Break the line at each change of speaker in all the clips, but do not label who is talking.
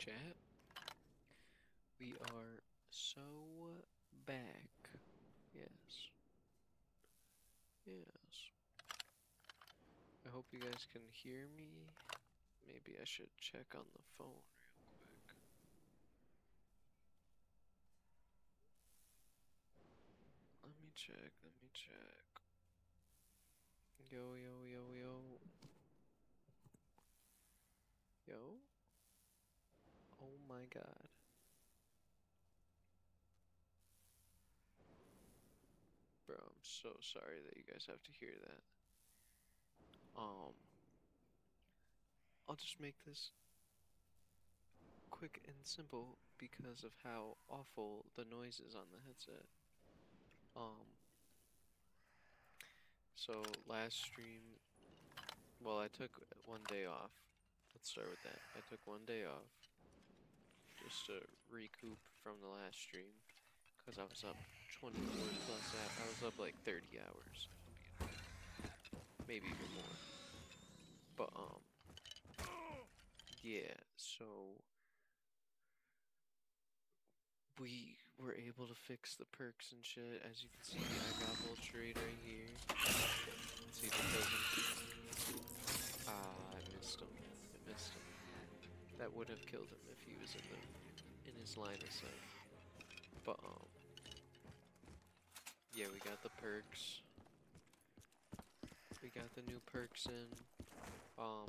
Chat, we are so back. Yes. Yes. I hope you guys can hear me. Maybe I should check on the phone real quick. Let me check. Yo, yo, yo, yo. Yo? Oh my god. Bro, I'm so sorry that you guys have to hear that. I'll just make this quick and simple because of how awful the noise is on the headset. So last stream, well, I took one day off. Let's start with that. I took one day off just to recoup from the last stream because I was up 24 plus hours. I was up like 30 hours, maybe even more. But yeah. So we were able to fix the perks and shit. As you can see, I got Vulturate right here. Let's see if it kills him. Ah, I missed him. I missed him. That would have killed him if he was in his line of sight. But yeah, we got the perks. We got the new perks in. I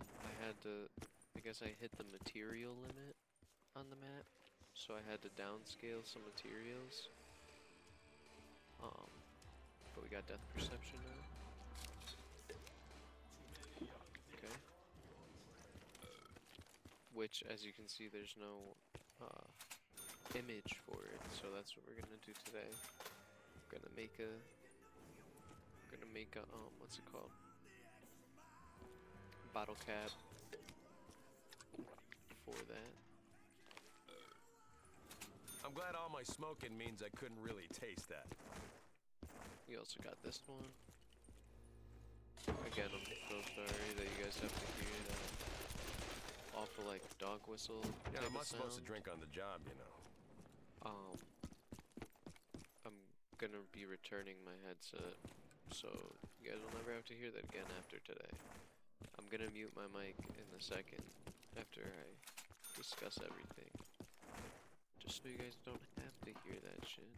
guess I hit the material limit on the map, so I had to downscale some materials. But we got Death Perception now. Okay. Which, as you can see, there's no image for it, so that's what we're gonna do today. We're gonna make a what's it called? Bottle cap for that.
I'm glad all my smoking means I couldn't really taste that.
We also got this one. Again, I'm so sorry that you guys have to hear that awful like dog whistle.
Yeah, I'm not supposed to drink on the job, you know.
I'm gonna be returning my headset, so you guys will never have to hear that again after today. I'm gonna mute my mic in a second after I discuss everything. Just so you guys don't have to hear that shit.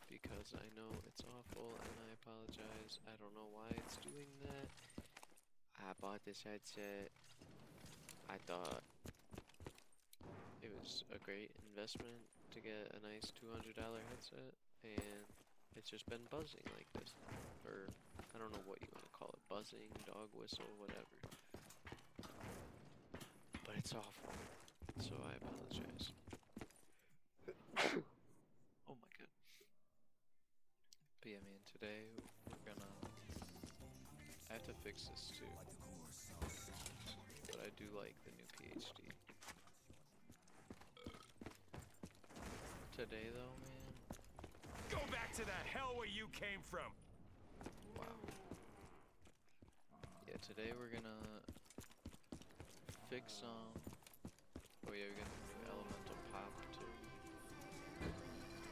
Because I know it's awful and I apologize. I don't know why it's doing that. I bought this headset. I thought it was a great investment to get a nice $200 headset. And it's just been buzzing like this. Or, I don't know what you want to call it. Buzzing, dog whistle, whatever. But it's awful. So I apologize. Oh my god. But yeah, man, today we're gonna... I have to fix this too. But I do like the new PhD. Today though, man...
Go back to that hell where you came from!
Wow. Yeah, today we're gonna... fix some... Oh yeah, we got the new elemental pop too.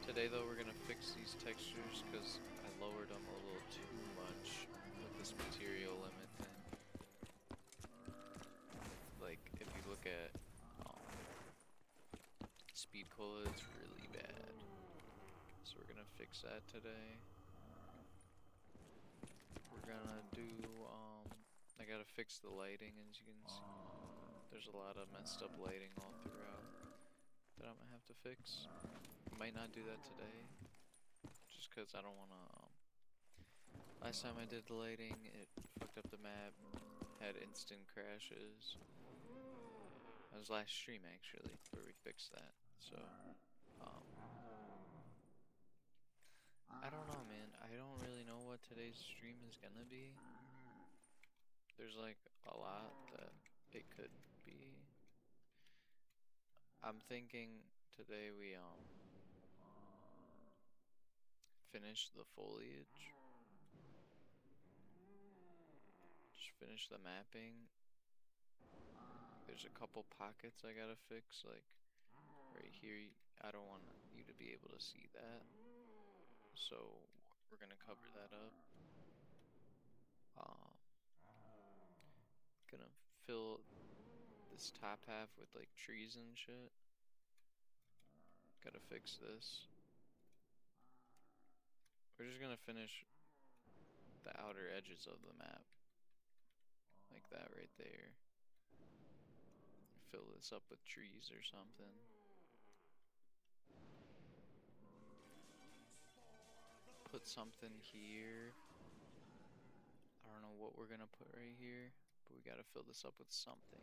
Today though, we're gonna fix these textures because I lowered them a little too much with this material limit thing. Like, if you look at speed cola, it's really bad. So we're gonna fix that today. We're gonna do, I gotta fix the lighting, as you can see. There's a lot of messed up lighting all throughout that I'm gonna have to fix. Might not do that today, just because I don't wanna, last time I did the lighting, it fucked up the map, had instant crashes. That was last stream actually, where we fixed that. So, I don't know, man. I don't really know what today's stream is gonna be. There's like a lot that it could be. I'm thinking today we finish the foliage. Just finish the mapping. There's a couple pockets I gotta fix, like right here, I don't want you to be able to see that. So we're gonna cover that up. Gonna fill this top half with like trees and shit. Gotta fix this. We're just gonna finish the outer edges of the map. Like that right there. Fill this up with trees or something. Put something here. I don't know what we're gonna put right here, but we gotta fill this up with something.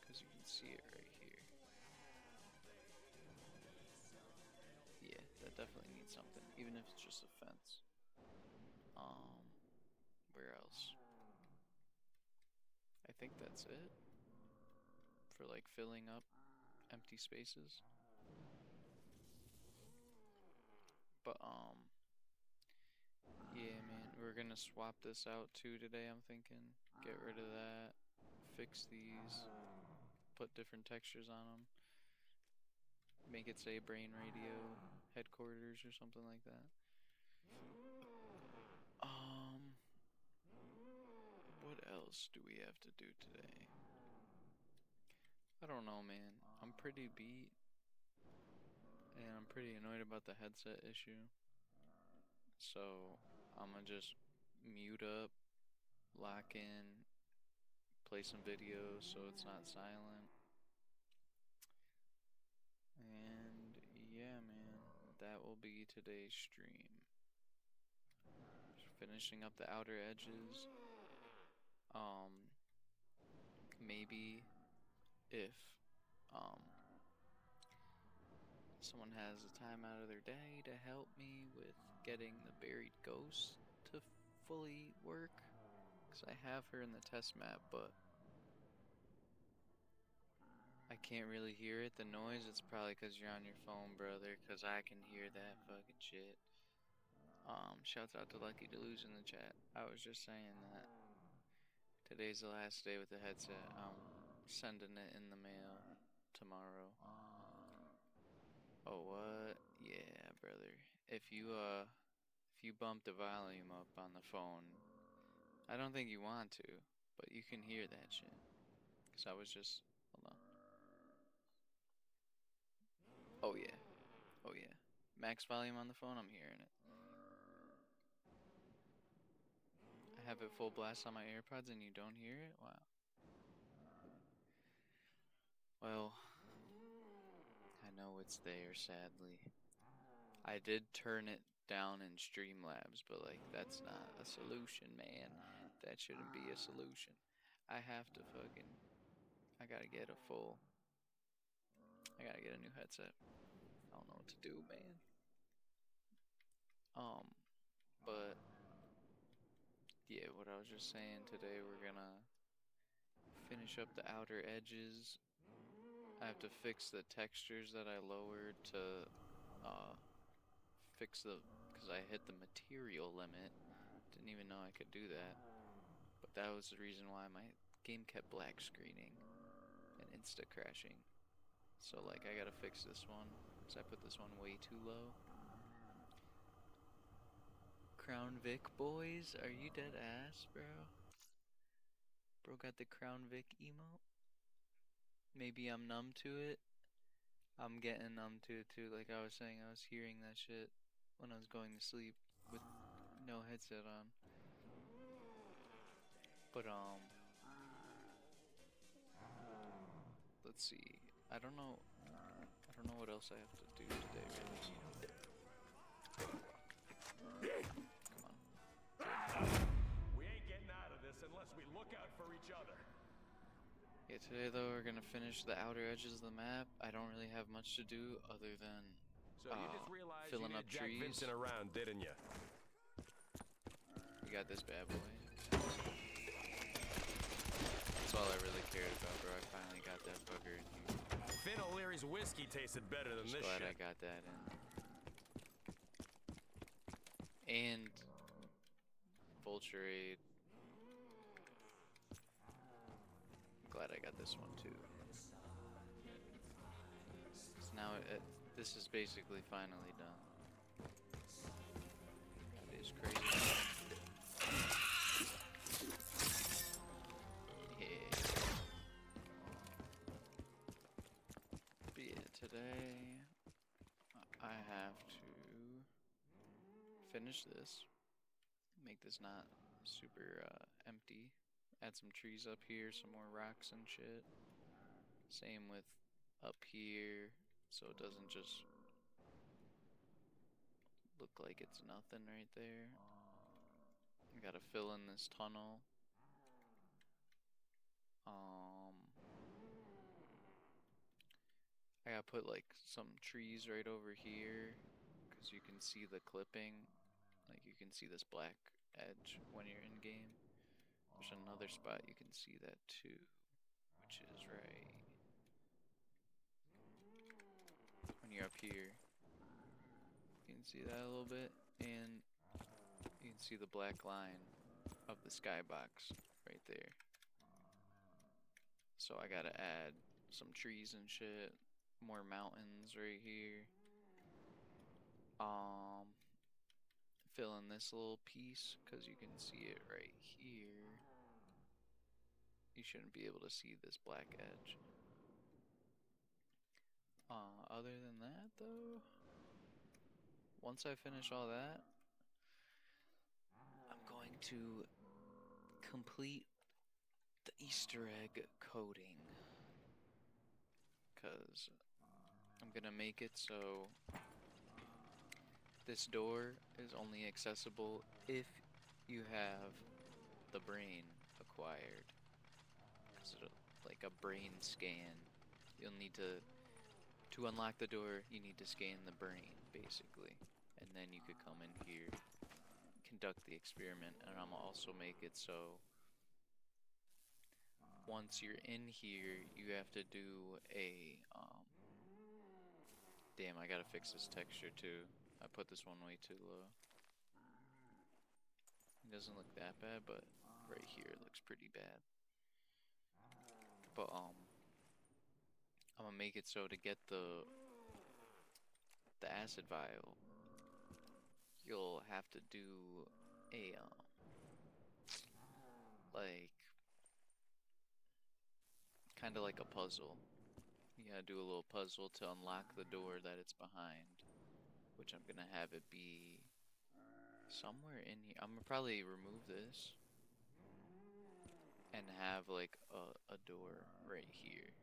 Because you can see it right here. Yeah, that definitely needs something, even if it's just a fence. Where else? I think that's it for like filling up empty spaces. But yeah, man, we're gonna swap this out too today, I'm thinking. Get rid of that, fix these, put different textures on them, make it say Brain Radio Headquarters or something like that. What else do we have to do today? I don't know, man. I'm pretty beat, and I'm pretty annoyed about the headset issue. So I'm gonna just mute up, lock in, play some videos so it's not silent. And yeah, man, that will be today's stream. Just finishing up the outer edges. Maybe if someone has the time out of their day to help me with getting the buried ghost to fully work, because I have her in the test map, but I can't really hear it. The noise, it's probably because you're on your phone, brother, because I can hear that fucking shit. Shouts out to Lucky Deluge in the chat. I was just saying that today's the last day with the headset. I'm sending it in the mail tomorrow. Oh, what? Yeah, brother. If you bump the volume up on the phone, I don't think you want to, but you can hear that shit. Cause I was just, hold on. Oh yeah, oh yeah. Max volume on the phone, I'm hearing it. I have it full blast on my AirPods and you don't hear it? Wow. Well, I know it's there, sadly. I did turn it down in Streamlabs, but like, that's not a solution, man. That shouldn't be a solution. I gotta get a new headset. I don't know what to do, man. But yeah, what I was just saying, today we're gonna finish up the outer edges. I have to fix the textures that I lowered to fix because I hit the material limit. Didn't even know I could do that. But that was the reason why my game kept black screening and insta crashing. So like, I gotta fix this one, because I put this one way too low. Crown Vic boys, are you dead ass, bro? Bro got the Crown Vic emote? Maybe I'm numb to it. I'm getting numb to it too. Like I was saying, I was hearing that shit when I was going to sleep with no headset on. But let's see. I don't know what else I have to do today, really. Come on.
We ain't getting out of this unless we look out for each other.
Yeah, today though we're gonna finish the outer edges of the map. I don't really have much to do other than
So you just realized
filling
you
up
needed Jack
trees.
Vincent around, didn't you?
We got this bad boy. That's all I really cared about, bro. I finally got that fucker in here.
Finn O'Leary's whiskey tasted better than
Just
this
glad
shit.
I got that in. And Vulture-Aid. Glad I got this one too.
This is basically finally done. That is crazy. Yeah. But yeah, today I have to finish this. Make this not super empty. Add some trees up here, some more rocks and shit. Same with up here, so it doesn't just look like it's nothing right there. I gotta fill in this tunnel. I gotta put like some trees right over here, cause you can see the clipping. Like you can see this black edge when you're in game. There's another spot you can see that too, which is right when you're up here. You can see that a little bit, and you can see the black line of the skybox right there. So I gotta add some trees and shit, more mountains right here. Fill in this little piece, cause you can see it right here. You shouldn't be able to see this black edge. Other than that though, once I finish all that, I'm going to complete the Easter egg coding, cause I'm gonna make it so this door is only accessible if you have the brain acquired. Cause like a brain scan, you'll need to unlock the door, you need to scan the brain, basically. And then you could come in here, conduct the experiment, and I'm also make it so once you're in here, you have to do a, damn, I gotta fix this texture too. I put this one way too low. It doesn't look that bad, but right here it looks pretty bad. But, I'm gonna make it so to get the acid vial, you'll have to do a, like, kind of like a puzzle. You gotta do a little puzzle to unlock the door that it's behind, which I'm gonna have it be somewhere in here. I'm gonna probably remove this and have like a door right here,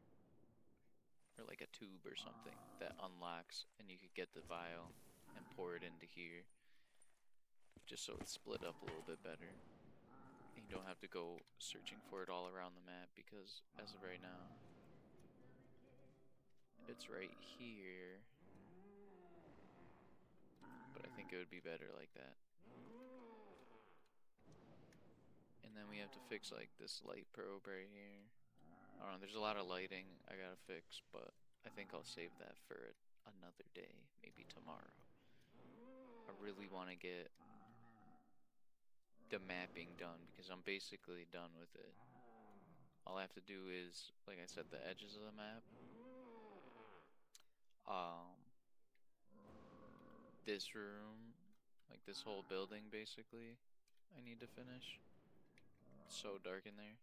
or like a tube or something that unlocks, and you could get the vial and pour it into here, just so it's split up a little bit better. And you don't have to go searching for it all around the map, because as of right now, it's right here. But I think it would be better like that. And then we have to fix like this light probe right here. I don't know, there's a lot of lighting I gotta fix, but I think I'll save that for another day, maybe tomorrow. I really want to get the mapping done, because I'm basically done with it. All I have to do is, like I said, the edges of the map. This room, like this whole building basically, I need to finish. It's so dark in there.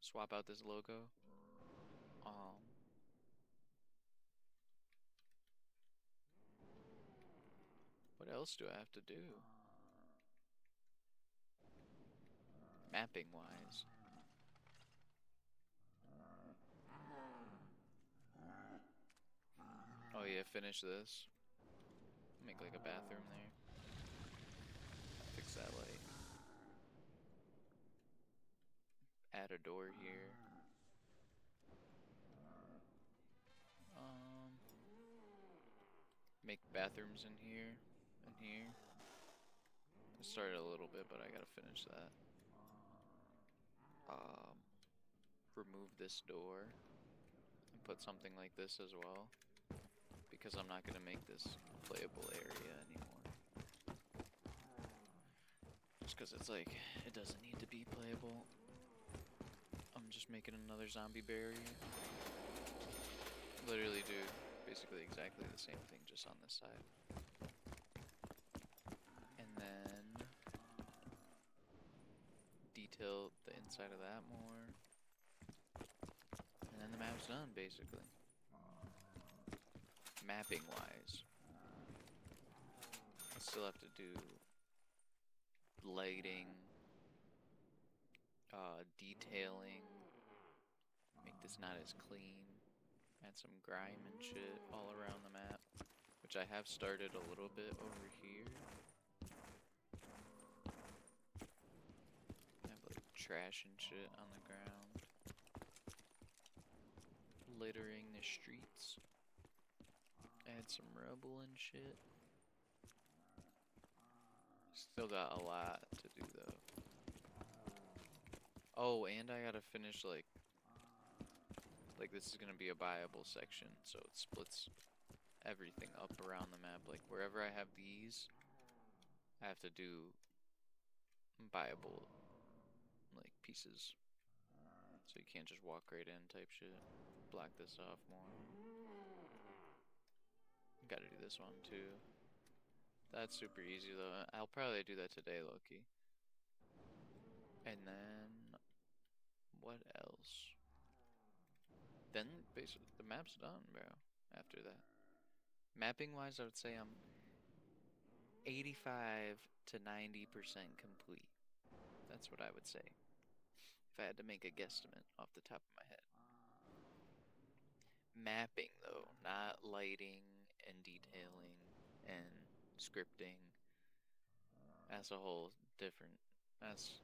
Swap out this logo. What else do I have to do? Mapping wise. Oh yeah, finish this. Make like a bathroom there. Fix that light. Add a door here. Make bathrooms in here and here. I started a little bit, but I gotta finish that. Remove this door and put something like this as well, because I'm not gonna make this a playable area anymore. Just because it's like, it doesn't need to be playable. I'm just making another zombie barrier. Literally, dude, basically basically exactly the same thing, just on this side. And then detail the inside of that more. And then the map's done, basically. Mapping wise. I still have to do lighting, detailing, make this not as clean, add some grime and shit all around the map, which I have started a little bit over here. I have like trash and shit on the ground, littering the streets. Add some rubble and shit. Still got a lot to do though. Oh, and I gotta finish like this is gonna be a buyable section, so it splits everything up around the map. Like wherever I have these, I have to do buyable like pieces. So you can't just walk right in type shit. Block this off more. Gotta do this one too. That's super easy though. I'll probably do that today, low-key. And then what else? Then basically the map's done, bro. After that, mapping wise, I would say I'm 85 to 90% complete. That's what I would say if I had to make a guesstimate off the top of my head. Mapping though, not lighting and detailing and scripting. That's a whole different. That's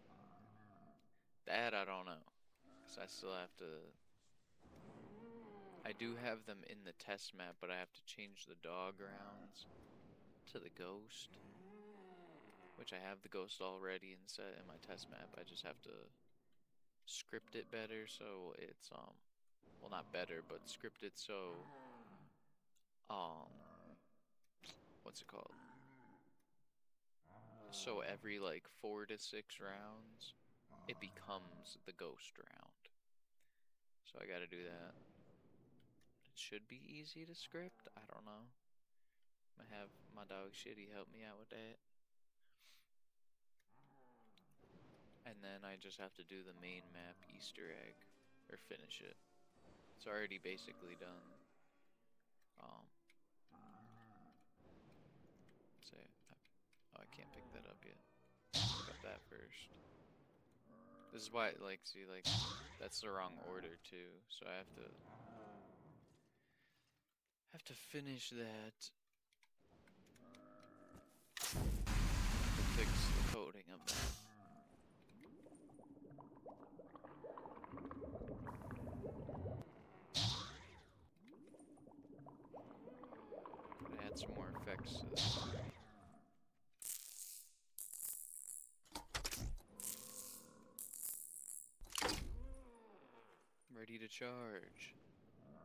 that I don't know, 'cause I still have to. I do have them in the test map, but I have to change the dog rounds to the ghost, which I have the ghost already in set in my test map. I just have to script it better so it's well, not better, but script it so what's it called? So every like 4 to 6 rounds, it becomes the ghost round. So I gotta do that. It should be easy to script. I don't know. I have my dog Shitty help me out with that. And then I just have to do the main map Easter egg, or finish it. It's already basically done. Say, oh, I can't pick that up yet. Pick up that first. This is why, like, see, like, that's the wrong order too. So I have to finish that. To fix the coding of that. Add some more effects to this. Ready to charge.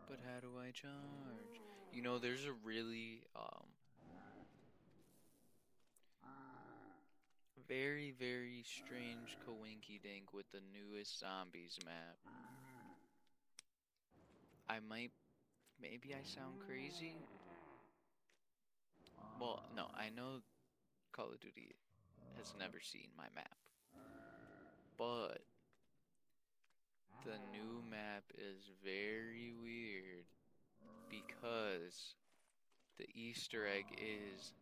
But how do I charge? You know, there's a really very, very strange coinky dink with the newest zombies map. Maybe I sound crazy. Well, no, I know Call of Duty has never seen my map. But the new map is very weird because the Easter egg is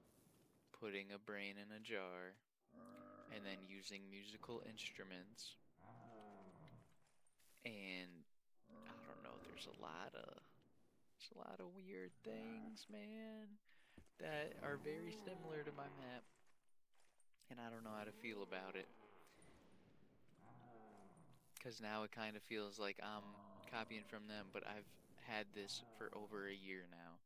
putting a brain in a jar and then using musical instruments. And I don't know, there's a lot of weird things, man, that are very similar to my map. And I don't know how to feel about it. Because now it kind of feels like I'm copying from them, but I've had this for over a year now.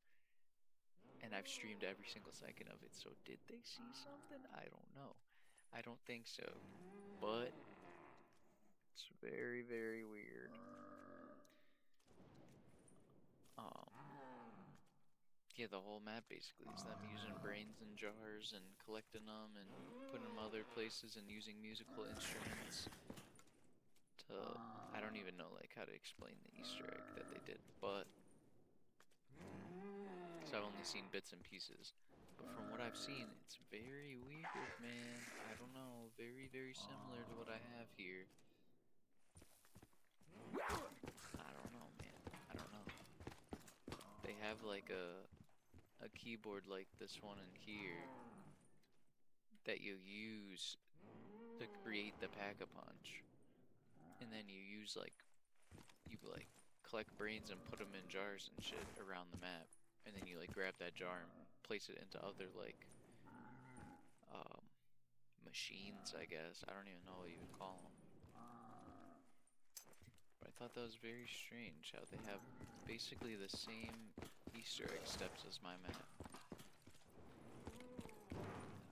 And I've streamed every single second of it, so did they see something? I don't know. I don't think so. But it's very, very weird. Yeah, the whole map basically is them using brains in jars and collecting them and putting them other places and using musical instruments to, I don't even know like how to explain the Easter egg that they did, but seen bits and pieces. But from what I've seen, it's very weird, man. I don't know. Very, very similar to what I have here. I don't know, man. I don't know. They have like a keyboard like this one in here that you use to create the Pack-a-Punch. And then you use like collect brains and put them in jars and shit around the map. And then you like grab that jar and place it into other like machines, I guess. I don't even know what you would call them. But I thought that was very strange how they have basically the same Easter egg steps as my map.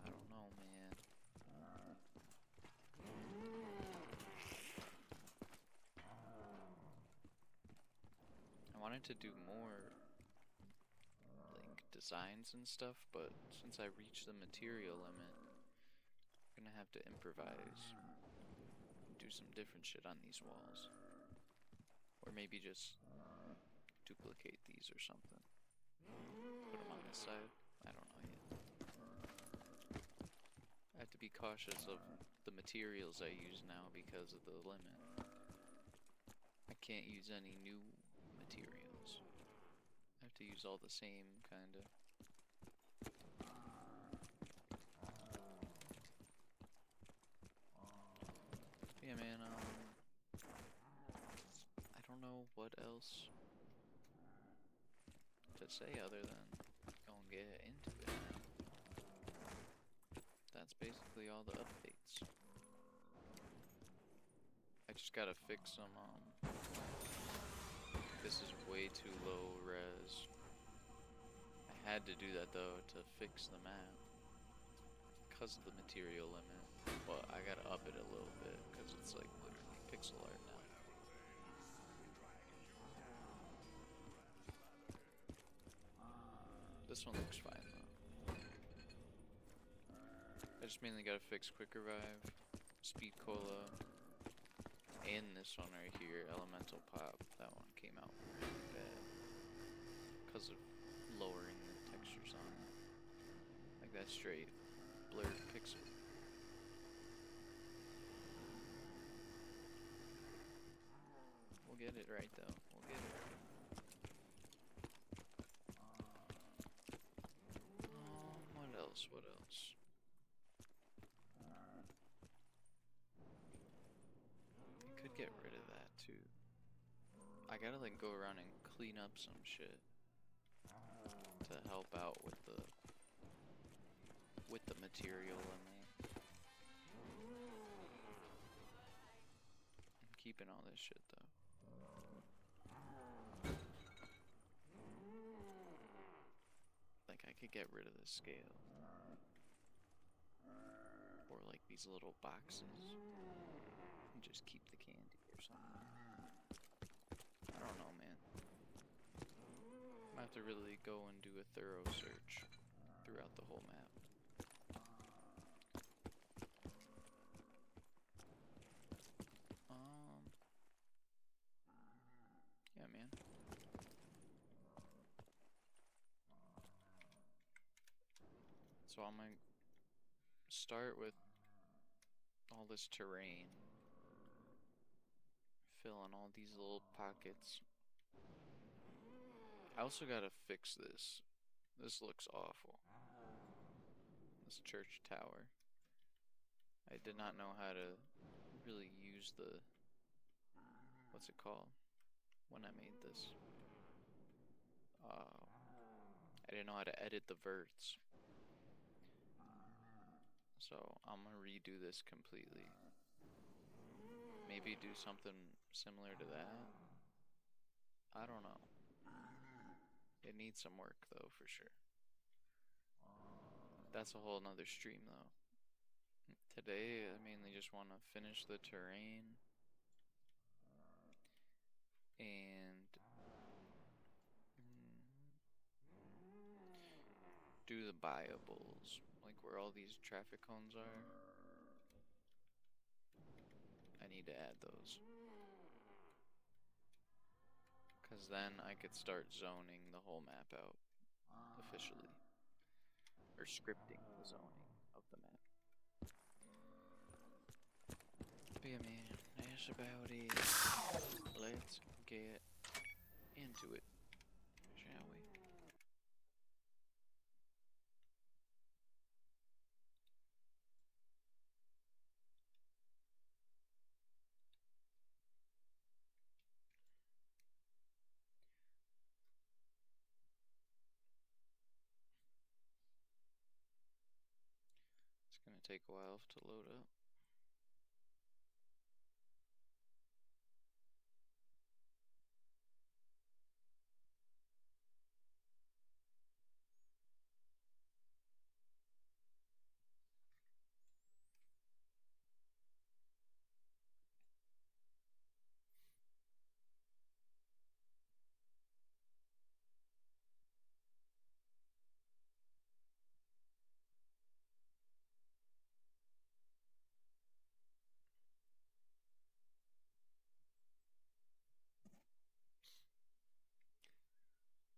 I don't know, man. I wanted to do more like designs and stuff, but since I reached the material limit, I'm gonna have to improvise and do some different shit on these walls. Or maybe just duplicate these or something. Put them on this side. I don't know yet. I have to be cautious of the materials I use now because of the limit. I can't use any new materials. I have to use all the same, kinda. Yeah, man, I don't know what else to say other than go and get into it now. That's basically all the updates. I just gotta fix some, this is way too low res. I had to do that though to fix the map because of the material limit, but I gotta up it a little bit because it's like literally pixel art now. This one looks fine though. I just mainly gotta fix quick revive, speed cola, and this one right here, elemental pop. That one came out really bad because of lowering the textures on it. Like that straight blurred pixel. We'll get it right though. We'll get it right. What else? What else? I could get rid of that too. I gotta like go around and clean up some shit to help out with the material limit. I'm keeping all this shit though. Like I could get rid of the scale. Or like these little boxes. And just keep the candy or something. I don't know, man. I have to really go and do a thorough search throughout the whole map. Yeah, man. So I'm gonna start with all this terrain. Fill in all these little pockets. I also gotta fix this. This looks awful. This church tower. I did not know how to really use the... What's it called? When I made this. I didn't know how to edit the verts. So I'm gonna redo this completely. Maybe do something similar to that. I don't know. It needs some work though, for sure. That's a whole nother stream though. Today I mainly just want to finish the terrain and do the buyables, like where all these traffic cones are. I need to add those. Cause then I could start zoning the whole map out officially. Or scripting the zoning of the map. But yeah, man, that's about it. Let's get into it, shall we? It's gonna take a while to load up.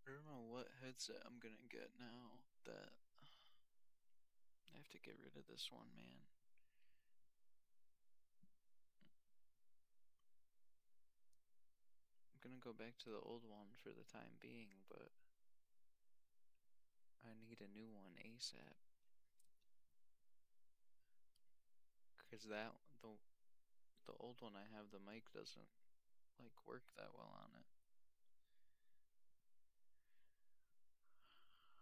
I don't know what headset I'm gonna get now that I have to get rid of this one, man. I'm gonna go back to the old one for the time being, but I need a new one ASAP. Cause the old one I have, the mic doesn't like work that well on it.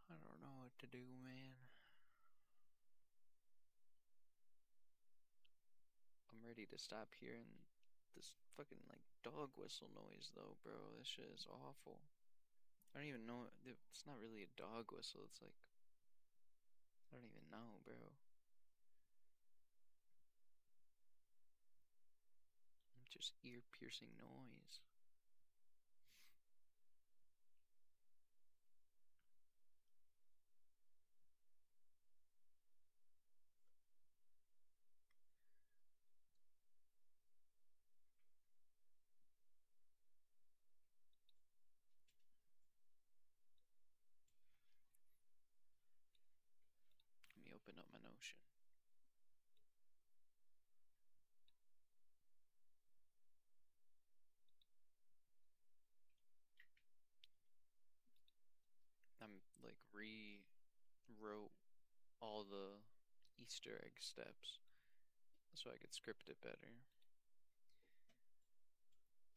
I don't know what to do, man. I'm ready to stop hearing this fucking like dog whistle noise though, bro. This shit is awful. I don't even know. It's not really a dog whistle. It's like I don't even know, bro. Just ear-piercing noise. Let me open up my Notion. I'm like rewrote all the Easter egg steps so I could script it better.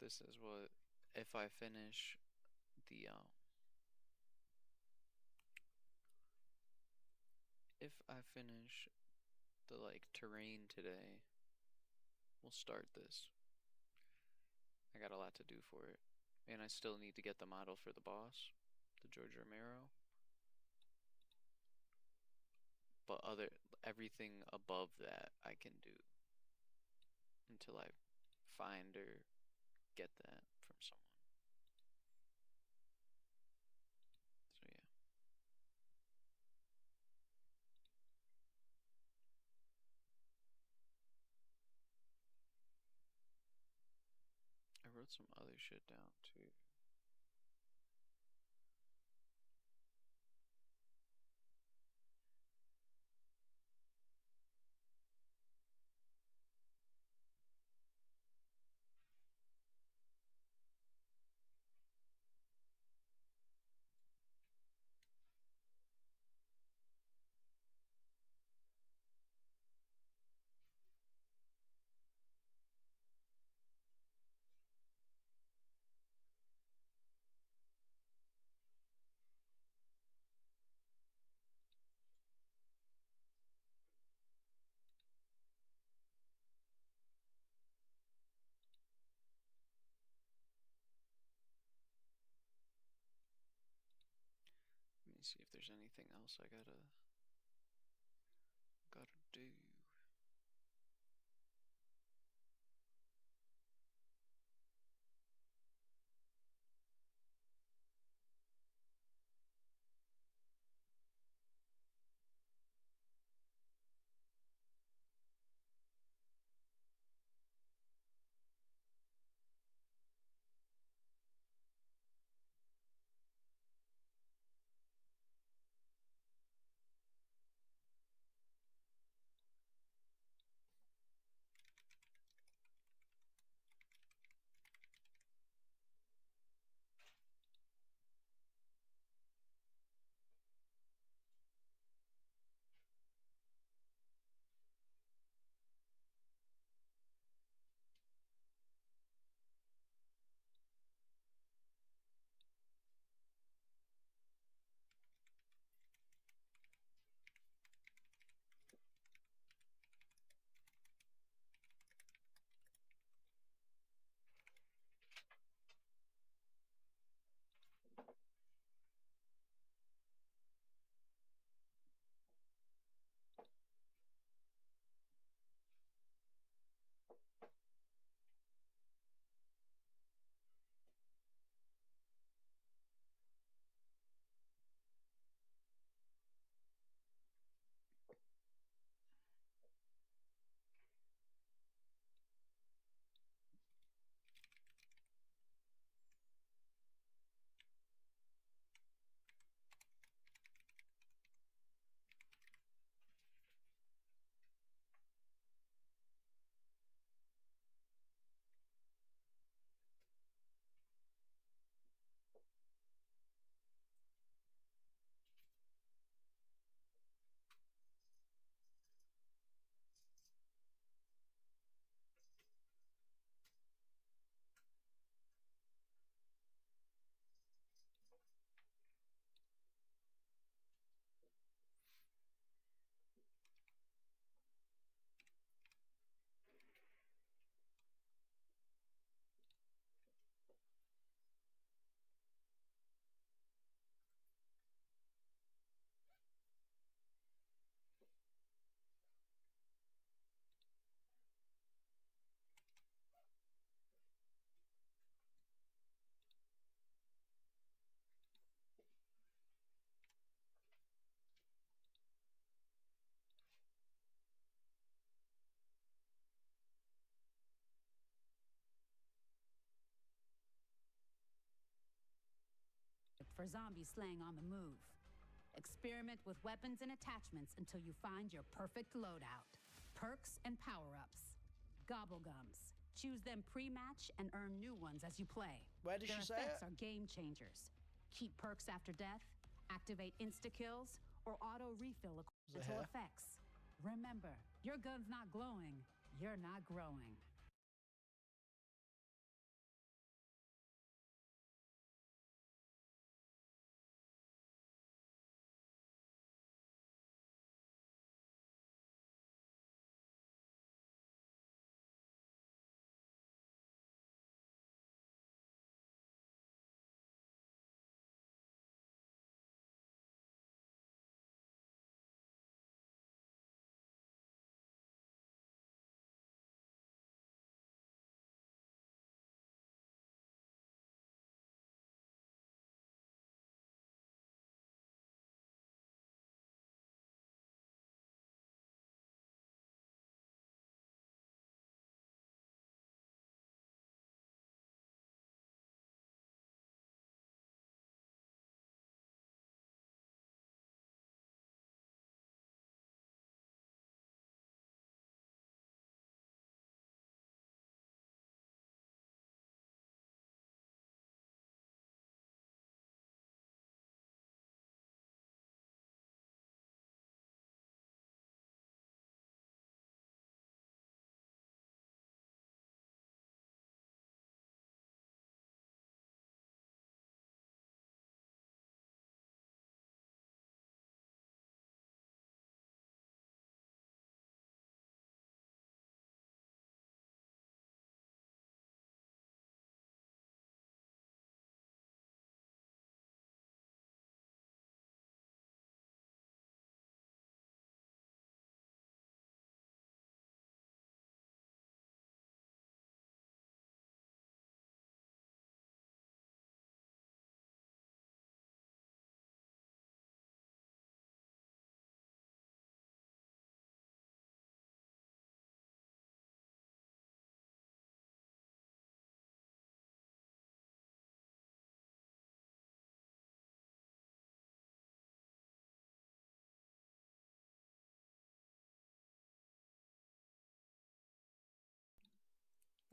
This is what if I finish the if I finish the like terrain today, we'll start this. I got a lot to do for it. And I still need to get the model for the boss, the George Romero. But everything above that I can do until I find or get that from someone. So yeah. I wrote some other shit down too. Let me see if there's anything else I gotta do.
for zombie slaying on the move. Experiment with weapons and attachments until you find your perfect loadout. Perks and power-ups. Gobblegums. Choose them pre-match and earn new ones as you play.
Where did
Their
she say
effects
it?
are game changers. Keep perks after death, activate insta-kills, or auto-refill elemental
hair?
effects. Remember, your gun's not glowing, you're not growing.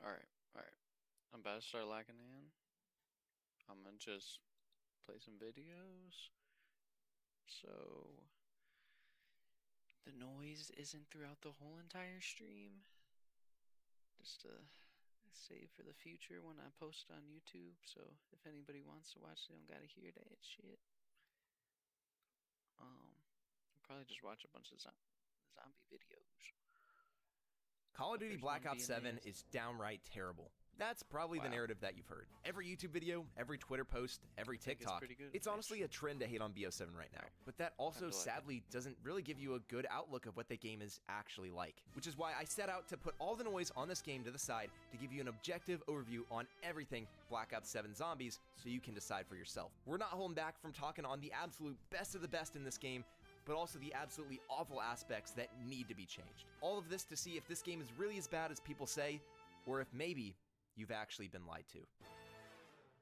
Alright, alright. I'm about to start locking in. I'm gonna just play some videos. So the noise isn't throughout the whole entire stream. Just to save for the future when I post on YouTube. So if anybody wants to watch, they don't gotta hear that shit. I'll probably just watch a bunch of zombie videos.
Call of
The
Duty
first one
Black Ops
being
7
nasty.
is downright terrible. That's probably the
Wow.
narrative that you've heard. Every YouTube video, every Twitter post, every
think it's
TikTok.
pretty good,
It's
bitch.
honestly a trend to hate on BO7 right now.
Right.
But that also
to like it.
sadly doesn't really give you a good outlook of what the game is actually like. Which is why I set out to put all the noise on this game to the side to give you an objective overview on everything Black Ops 7 Zombies so you can decide for yourself. We're not holding back from talking on the absolute best of the best in this game, but also the absolutely awful aspects that need to be changed. All of this to see if this game is really as bad as people say, or if maybe you've actually been lied to.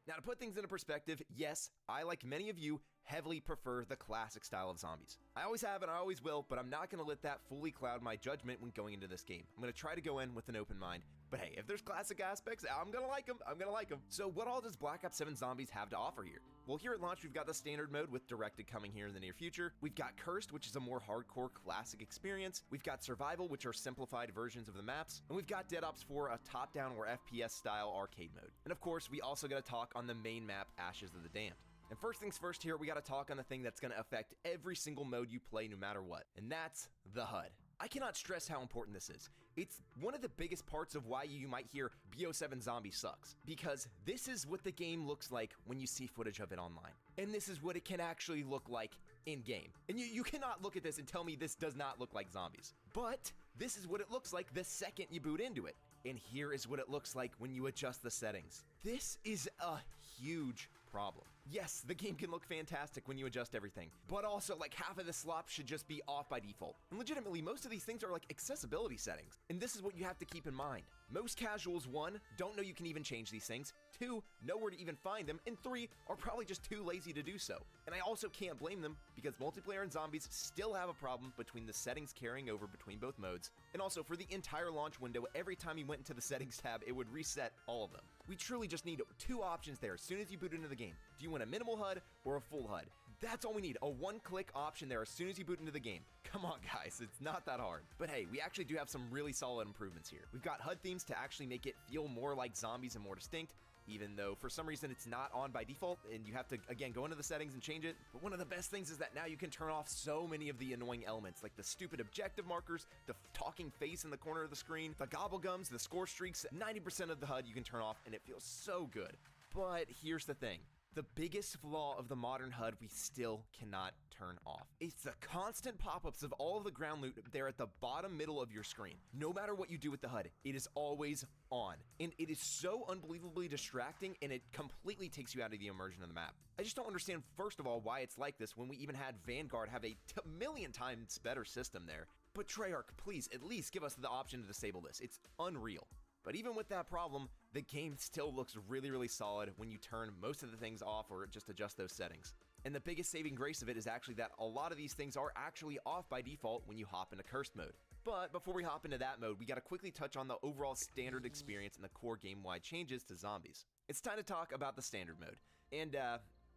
Now, to put things into perspective, yes, I, like many of you, heavily prefer the classic style of zombies. I always have and I always will, but I'm not going to let that fully cloud my judgment when going into this game. I'm going to try to go in with an open mind. But hey, if there's classic aspects, I'm going to like them. I'm going to like them. So what all does Black Ops 7 Zombies have to offer here? Well, here at launch, we've got the standard mode with Directed coming here in the near future. We've got Cursed, which is a more hardcore classic experience. We've got Survival, which are simplified versions of the maps. And we've got Dead Ops 4, a top-down or FPS style arcade mode. And of course, we also got to talk on the main map, Ashes of the Damned. And first things first here, we got to talk on the thing that's going to affect every single mode you play no matter what. And that's the HUD. I cannot stress how important this is. It's one of the biggest parts of why you might hear BO7 Zombie sucks, because this is what the game looks like when you see footage of it online. And this is what it can actually look like in-game. And you cannot look at this and tell me this does not look like zombies. But this is what it looks like the second you boot into it. And here is what it looks like when you adjust the settings. This is a huge problem. Yes, the game can look fantastic when you adjust everything, but also like half of the slop should just be off by default. And legitimately, most of these things are like accessibility settings, and this is what you have to keep in mind. Most casuals, 1, don't know you can even change these things, 2, know where to even find them, and 3, are probably just too lazy to do so. And I also can't blame them, because multiplayer and zombies still have a problem between the settings carrying over between both modes, and also for the entire launch window, every time you went into the settings tab, it would reset all of them. We truly just need 2 options there as soon as you boot into the game. Do you want a minimal HUD or a full HUD? That's all we need, a one-click option there as soon as you boot into the game. Come on guys, it's not that hard. But hey, we actually do have some really solid improvements here. We've got HUD themes to actually make it feel more like zombies and more distinct, even though for some reason it's not on by default and you have to, again, go into the settings and change it. But one of the best things is that now you can turn off so many of the annoying elements, like the stupid objective markers, the talking face in the corner of the screen, the gobblegums, the score streaks. 90% of the HUD you can turn off and it feels so good. But here's the thing. The biggest flaw of the modern HUD we still cannot turn off. It's the constant pop-ups of all of the ground loot there at the bottom middle of your screen. No matter what you do with the HUD, it is always on. And it is so unbelievably distracting, and it completely takes you out of the immersion of the map. I just don't understand, first of all, why it's like this when we even had Vanguard have a million times better system there. But Treyarch, please, at least give us the option to disable this. It's unreal. But even with that problem, the game still looks really, really solid when you turn most of the things off or just adjust those settings. And the biggest saving grace of it is actually that a lot of these things are actually off by default when you hop into Cursed mode. But before we hop into that mode, we gotta quickly touch on the overall standard experience and the core game-wide changes to zombies. It's time to talk about the standard mode. And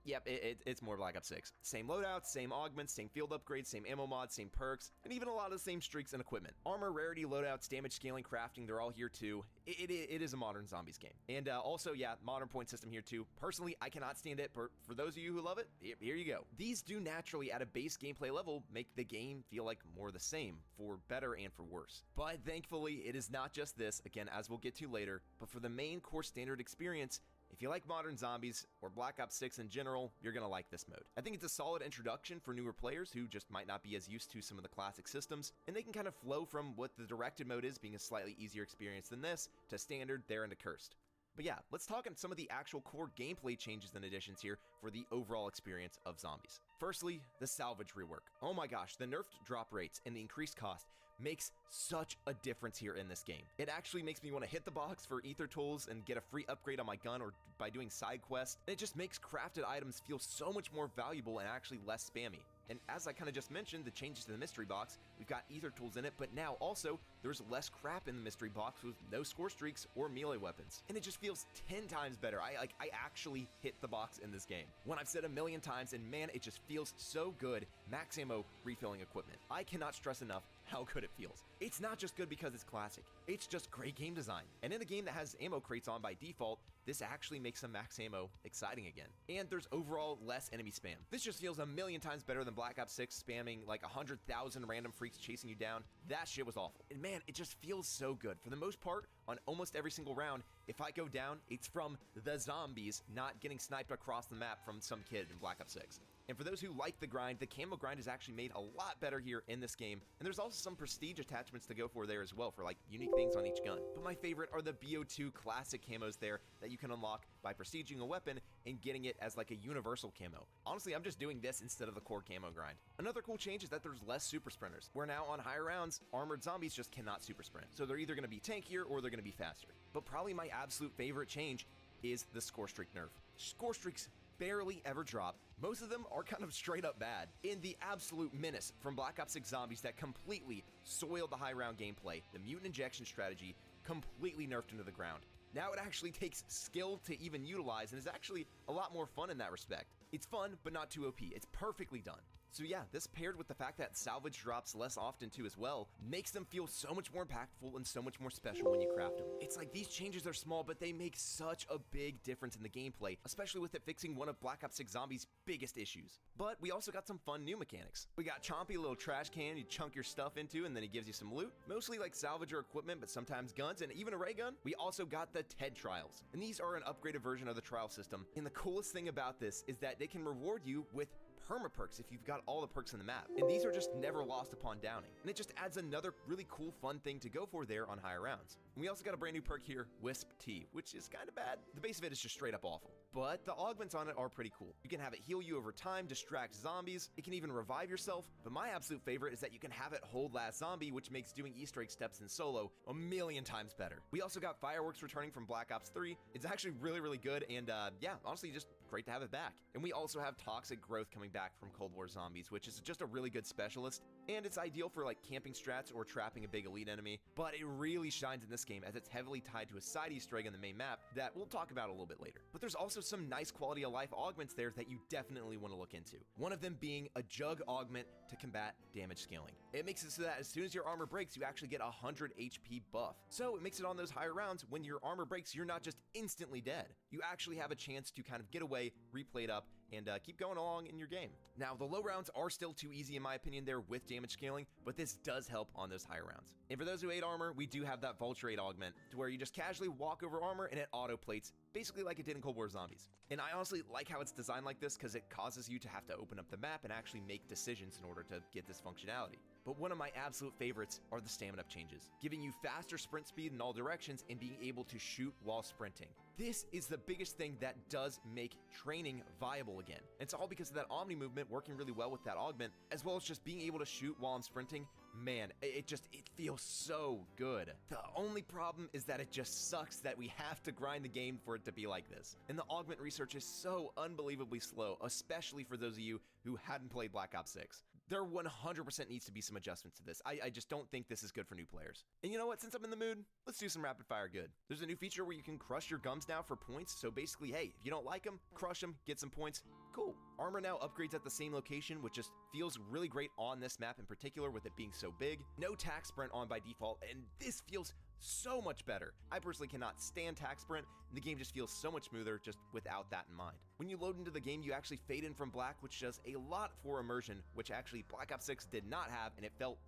yep, it's more Black Ops 6. Same loadouts, same augments, same field upgrades, same ammo mods, same perks, and even a lot of the same streaks and equipment. Armor, rarity, loadouts, damage scaling, crafting, they're all here too. It is a modern zombies game. And also, yeah, modern point system here too. Personally, I cannot stand it, but for those of you who love it, here you go. These do naturally, at a base gameplay level, make the game feel like more the same, for better and for worse. But thankfully, it is not just this, again, as we'll get to later, but for the main core standard experience, if you like modern zombies, or Black Ops 6 in general, you're gonna like this mode. I think it's a solid introduction for newer players who just might not be as used to some of the classic systems, and they can kind of flow from what the directed mode is, being a slightly easier experience than this, to standard, there, and to cursed. But yeah, let's talk on some of the actual core gameplay changes and additions here for the overall experience of zombies. Firstly, the salvage rework. Oh my gosh, the nerfed drop rates and the increased cost makes such a difference here in this game. It actually makes me want to hit the box for ether tools and get a free upgrade on my gun or by doing side quests. And it just makes crafted items feel so much more valuable and actually less spammy. And as I kind of just mentioned, the changes to the mystery box, we've got ether tools in it, but now also there's less crap in the mystery box with no score streaks or melee weapons. And it just feels 10 times better. I actually hit the box in this game. When I've said a million times, and man, it just feels so good. Max ammo refilling equipment. I cannot stress enough how good it feels. It's not just good because it's classic, it's just great game design. And in a game that has ammo crates on by default, this actually makes some max ammo exciting again. And there's overall less enemy spam. This just feels a million times better than Black Ops 6 spamming like 100,000 random freaks chasing you down. That shit was awful. And man, it just feels so good. For the most part, on almost every single round, if I go down, it's from the zombies, not getting sniped across the map from some kid in Black Ops 6. And for those who like the grind, the camo grind is actually made a lot better here in this game. And there's also some prestige attachments to go for there as well for like unique things on each gun. But my favorite are the BO2 classic camos there that you can unlock by prestiging a weapon and getting it as like a universal camo. Honestly, I'm just doing this instead of the core camo grind. Another cool change is that there's less super sprinters. Where now on higher rounds, armored zombies just cannot super sprint. So they're either going to be tankier or they're going to be faster. But probably my absolute favorite change is the score streak nerf. Score streaks barely ever drop. Most of them are kind of straight up bad. In the absolute menace from Black Ops 6 Zombies that completely soiled the high round gameplay, the mutant injection strategy completely nerfed into the ground. Now it actually takes skill to even utilize and is actually a lot more fun in that respect. It's fun, but not too OP. It's perfectly done. So yeah, this paired with the fact that salvage drops less often too as well, makes them feel so much more impactful and so much more special when you craft them. It's like these changes are small, but they make such a big difference in the gameplay, especially with it fixing one of Black Ops 6 Zombies' biggest issues. But we also got some fun new mechanics. We got Chompy, a little trash can you chunk your stuff into and then he gives you some loot, mostly like salvage or equipment, but sometimes guns and even a ray gun. We also got the TED trials, and these are an upgraded version of the trial system. And the coolest thing about this is that they can reward you with perma-perks if you've got all the perks in the map. And these are just never lost upon downing. And it just adds another really cool fun thing to go for there on higher rounds. And we also got a brand new perk here, Wisp Tea, which is kind of bad. The base of it is just straight up awful. But the augments on it are pretty cool. You can have it heal you over time, distract zombies, it can even revive yourself, but my absolute favorite is that you can have it hold last zombie, which makes doing Easter egg steps in solo a million times better. We also got fireworks returning from Black Ops 3. It's actually really good, and yeah, honestly just great to have it back. And we also have toxic growth coming back from Cold War zombies, which is just a really good specialist, and it's ideal for like camping strats or trapping a big elite enemy, but it really shines in this game as it's heavily tied to a side Easter egg on the main map that we'll talk about a little bit later. But there's also some nice quality of life augments there that you definitely want to look into. One of them being a jug augment to combat damage scaling. It makes it so that as soon as your armor breaks, you actually get a 100 HP buff. So it makes it on those higher rounds, when your armor breaks, you're not just instantly dead. You actually have a chance to kind of get away, replay it up, and keep going along in your game. Now, the low rounds are still too easy in my opinion there with damage scaling, but this does help on those higher rounds. And for those who hate armor, we do have that Vulture 8 augment, to where you just casually walk over armor and it auto plates, basically like it did in Cold War Zombies. And I honestly like how it's designed like this because it causes you to have to open up the map and actually make decisions in order to get this functionality. But one of my absolute favorites are the stamina up changes, giving you faster sprint speed in all directions and being able to shoot while sprinting. This is the biggest thing that does make training viable again. It's all because of that Omni movement working really well with that augment, as well as just being able to shoot while I'm sprinting. Man, it feels so good. The only problem is that it just sucks that we have to grind the game for it to be like this. And the augment research is so unbelievably slow, especially for those of you who hadn't played Black Ops 6. There 100% needs to be some adjustments to this. I just don't think this is good for new players. And you know what, since I'm in the mood, let's do some rapid fire good. There's a new feature where you can crush your gums now for points, so basically, hey, if you don't like them, crush them, get some points, cool. Armor now upgrades at the same location, which just feels really great on this map in particular with it being so big. No tac sprint on by default, and this feels so much better. I personally cannot stand tac sprint, and the game just feels so much smoother just without that in mind. When you load into the game, you actually fade in from black, which does a lot for immersion, which actually Black Ops 6 did not have, and it felt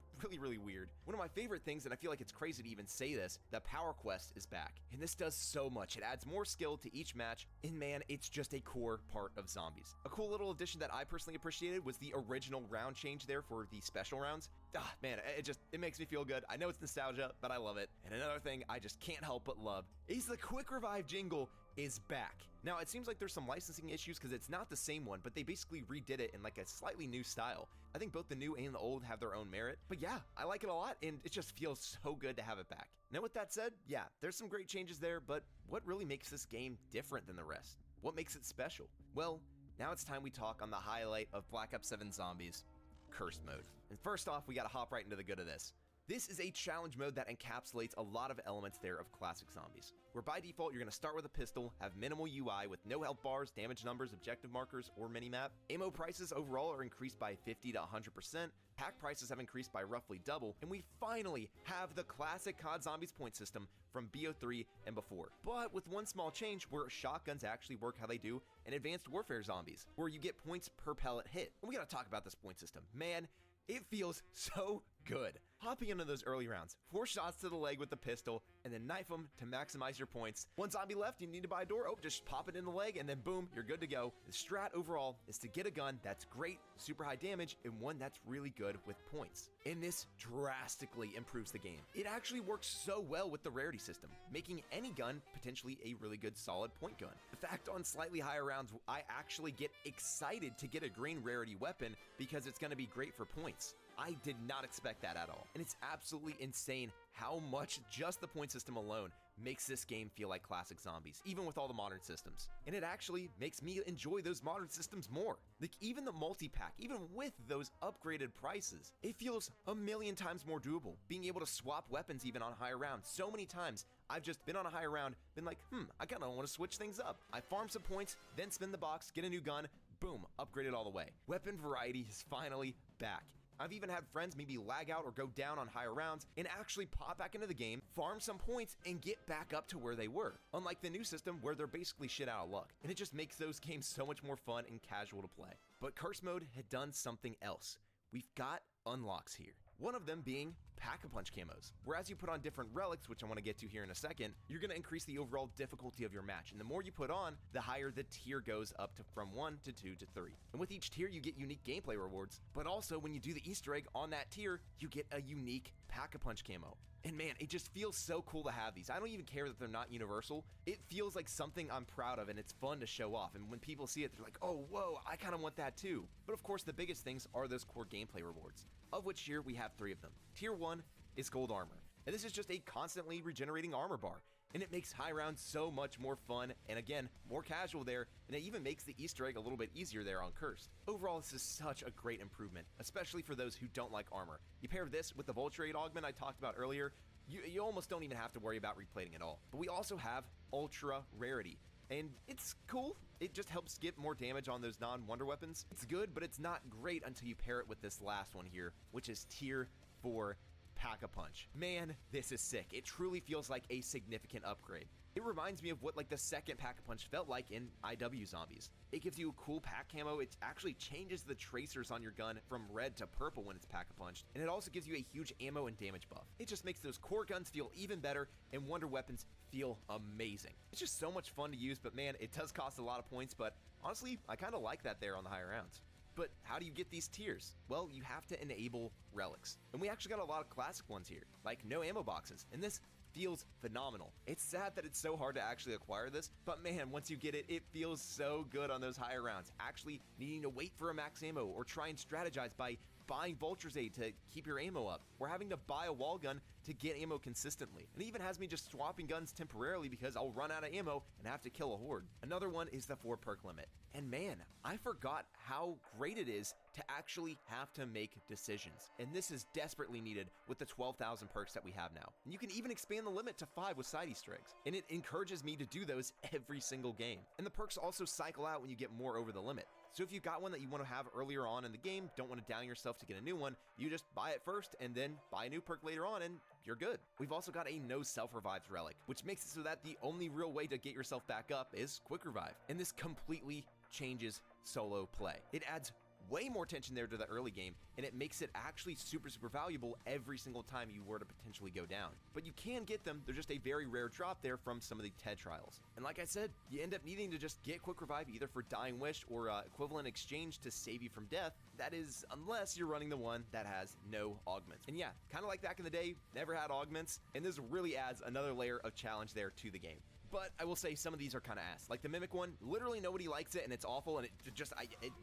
really weird. One of my favorite things, and I feel like it's crazy to even say this, the Power Quest is back. And this does so much. It adds more skill to each match, and man, it's just a core part of zombies. A cool little addition that I personally appreciated was the original round change there for the special rounds. Man, it makes me feel good. I know it's nostalgia, but I love it. And another thing I just can't help but love is the quick revive jingle is back. Now, it seems like there's some licensing issues because it's not the same one, but they basically redid it in like a slightly new style. I think both the new and the old have their own merit, but yeah, I like it a lot, and it just feels so good to have it back. Now, with that said, yeah, there's some great changes there, but what really makes this game different than the rest? What makes it special? Well, now it's time we talk on the highlight of Black Ops 7 Zombies, Cursed Mode. And first off, we gotta hop right into the good of this. This is a challenge mode that encapsulates a lot of elements there of classic zombies, where by default you're going to start with a pistol, have minimal UI with no health bars, damage numbers, objective markers, or minimap. Ammo prices overall are increased by 50 to 100%, pack prices have increased by roughly double, and we finally have the classic COD Zombies point system from BO3 and before. But with one small change where shotguns actually work how they do in Advanced Warfare Zombies, where you get points per pellet hit. And we gotta talk about this point system. Man, it feels so good. Hopping into those early rounds, 4 shots to the leg with the pistol, and then knife them to maximize your points. One zombie left, you need to buy a door, just pop it in the leg, and then boom, you're good to go. The strat overall is to get a gun that's great, super high damage, and one that's really good with points. And this drastically improves the game. It actually works so well with the rarity system, making any gun potentially a really good solid point gun. The fact on slightly higher rounds, I actually get excited to get a green rarity weapon because it's going to be great for points. I did not expect that at all. And it's absolutely insane how much just the point system alone makes this game feel like classic zombies, even with all the modern systems. And it actually makes me enjoy those modern systems more. Like even the multi-pack, even with those upgraded prices, it feels a million times more doable. Being able to swap weapons even on higher rounds. So many times I've just been on a higher round, been like, I kind of want to switch things up. I farm some points, then spin the box, get a new gun, boom, upgrade it all the way. Weapon variety is finally back. I've even had friends maybe lag out or go down on higher rounds and actually pop back into the game, farm some points, and get back up to where they were. Unlike the new system where they're basically shit out of luck. And it just makes those games so much more fun and casual to play. But Curse Mode had done something else. We've got unlocks here. One of them being Pack-a-Punch camos, where as you put on different relics, which I want to get to here in a second, you're going to increase the overall difficulty of your match, and the more you put on, the higher the tier goes up to from 1 to 2 to 3. And with each tier, you get unique gameplay rewards, but also when you do the Easter egg on that tier, you get a unique Pack-a-Punch camo. And man, it just feels so cool to have these. I don't even care that they're not universal. It feels like something I'm proud of and it's fun to show off. And when people see it, they're like, oh, whoa, I kind of want that too. But of course, the biggest things are those core gameplay rewards, of which here we have 3 of them. Tier 1 is gold armor. And this is just a constantly regenerating armor bar. And it makes high rounds so much more fun, and again, more casual there, and it even makes the Easter egg a little bit easier there on Cursed. Overall, this is such a great improvement, especially for those who don't like armor. You pair this with the Vulture Aid augment I talked about earlier, you almost don't even have to worry about replating at all. But we also have Ultra Rarity, and it's cool. It just helps get more damage on those non-wonder weapons. It's good, but it's not great until you pair it with this last one here, which is Tier 4 Pack-a-Punch. Man, this is sick. It truly feels like a significant upgrade. It reminds me of what like the second Pack-a-Punch felt like in IW Zombies. It gives you a cool pack camo. It actually changes the tracers on your gun from red to purple when it's Pack-a-Punched, and it also gives you a huge ammo and damage buff. It just makes those core guns feel even better and wonder weapons feel amazing. It's just so much fun to use, but man, it does cost a lot of points, but honestly, I kind of like that there on the higher rounds. But how do you get these tiers? Well, you have to enable relics. And we actually got a lot of classic ones here, like no ammo boxes, and this feels phenomenal. It's sad that it's so hard to actually acquire this, but man, once you get it, it feels so good on those higher rounds. Actually needing to wait for a max ammo or try and strategize by buying Vulture's Aid to keep your ammo up, or having to buy a wall gun to get ammo consistently. And it even has me just swapping guns temporarily because I'll run out of ammo and have to kill a horde. Another one is the 4 perk limit. And man, I forgot how great it is to actually have to make decisions. And this is desperately needed with the 12,000 perks that we have now. And you can even expand the limit to 5 with side Easter eggs. And it encourages me to do those every single game. And the perks also cycle out when you get more over the limit. So if you've got one that you want to have earlier on in the game, don't want to down yourself to get a new one, you just buy it first and then buy a new perk later on and you're good. We've also got a no self-revives relic, which makes it so that the only real way to get yourself back up is quick revive. And this completely changes solo play. It adds way more tension there to the early game, and it makes it actually super valuable every single time you were to potentially go down. But you can get them, they're just a very rare drop there from some of the TED trials. And like I said, you end up needing to just get quick revive either for Dying Wish or equivalent exchange to save you from death. That is, unless you're running the one that has no augments. And yeah, kind of like back in the day, never had augments, and this really adds another layer of challenge there to the game. But I will say some of these are kind of ass. Like the Mimic one, literally nobody likes it and it's awful and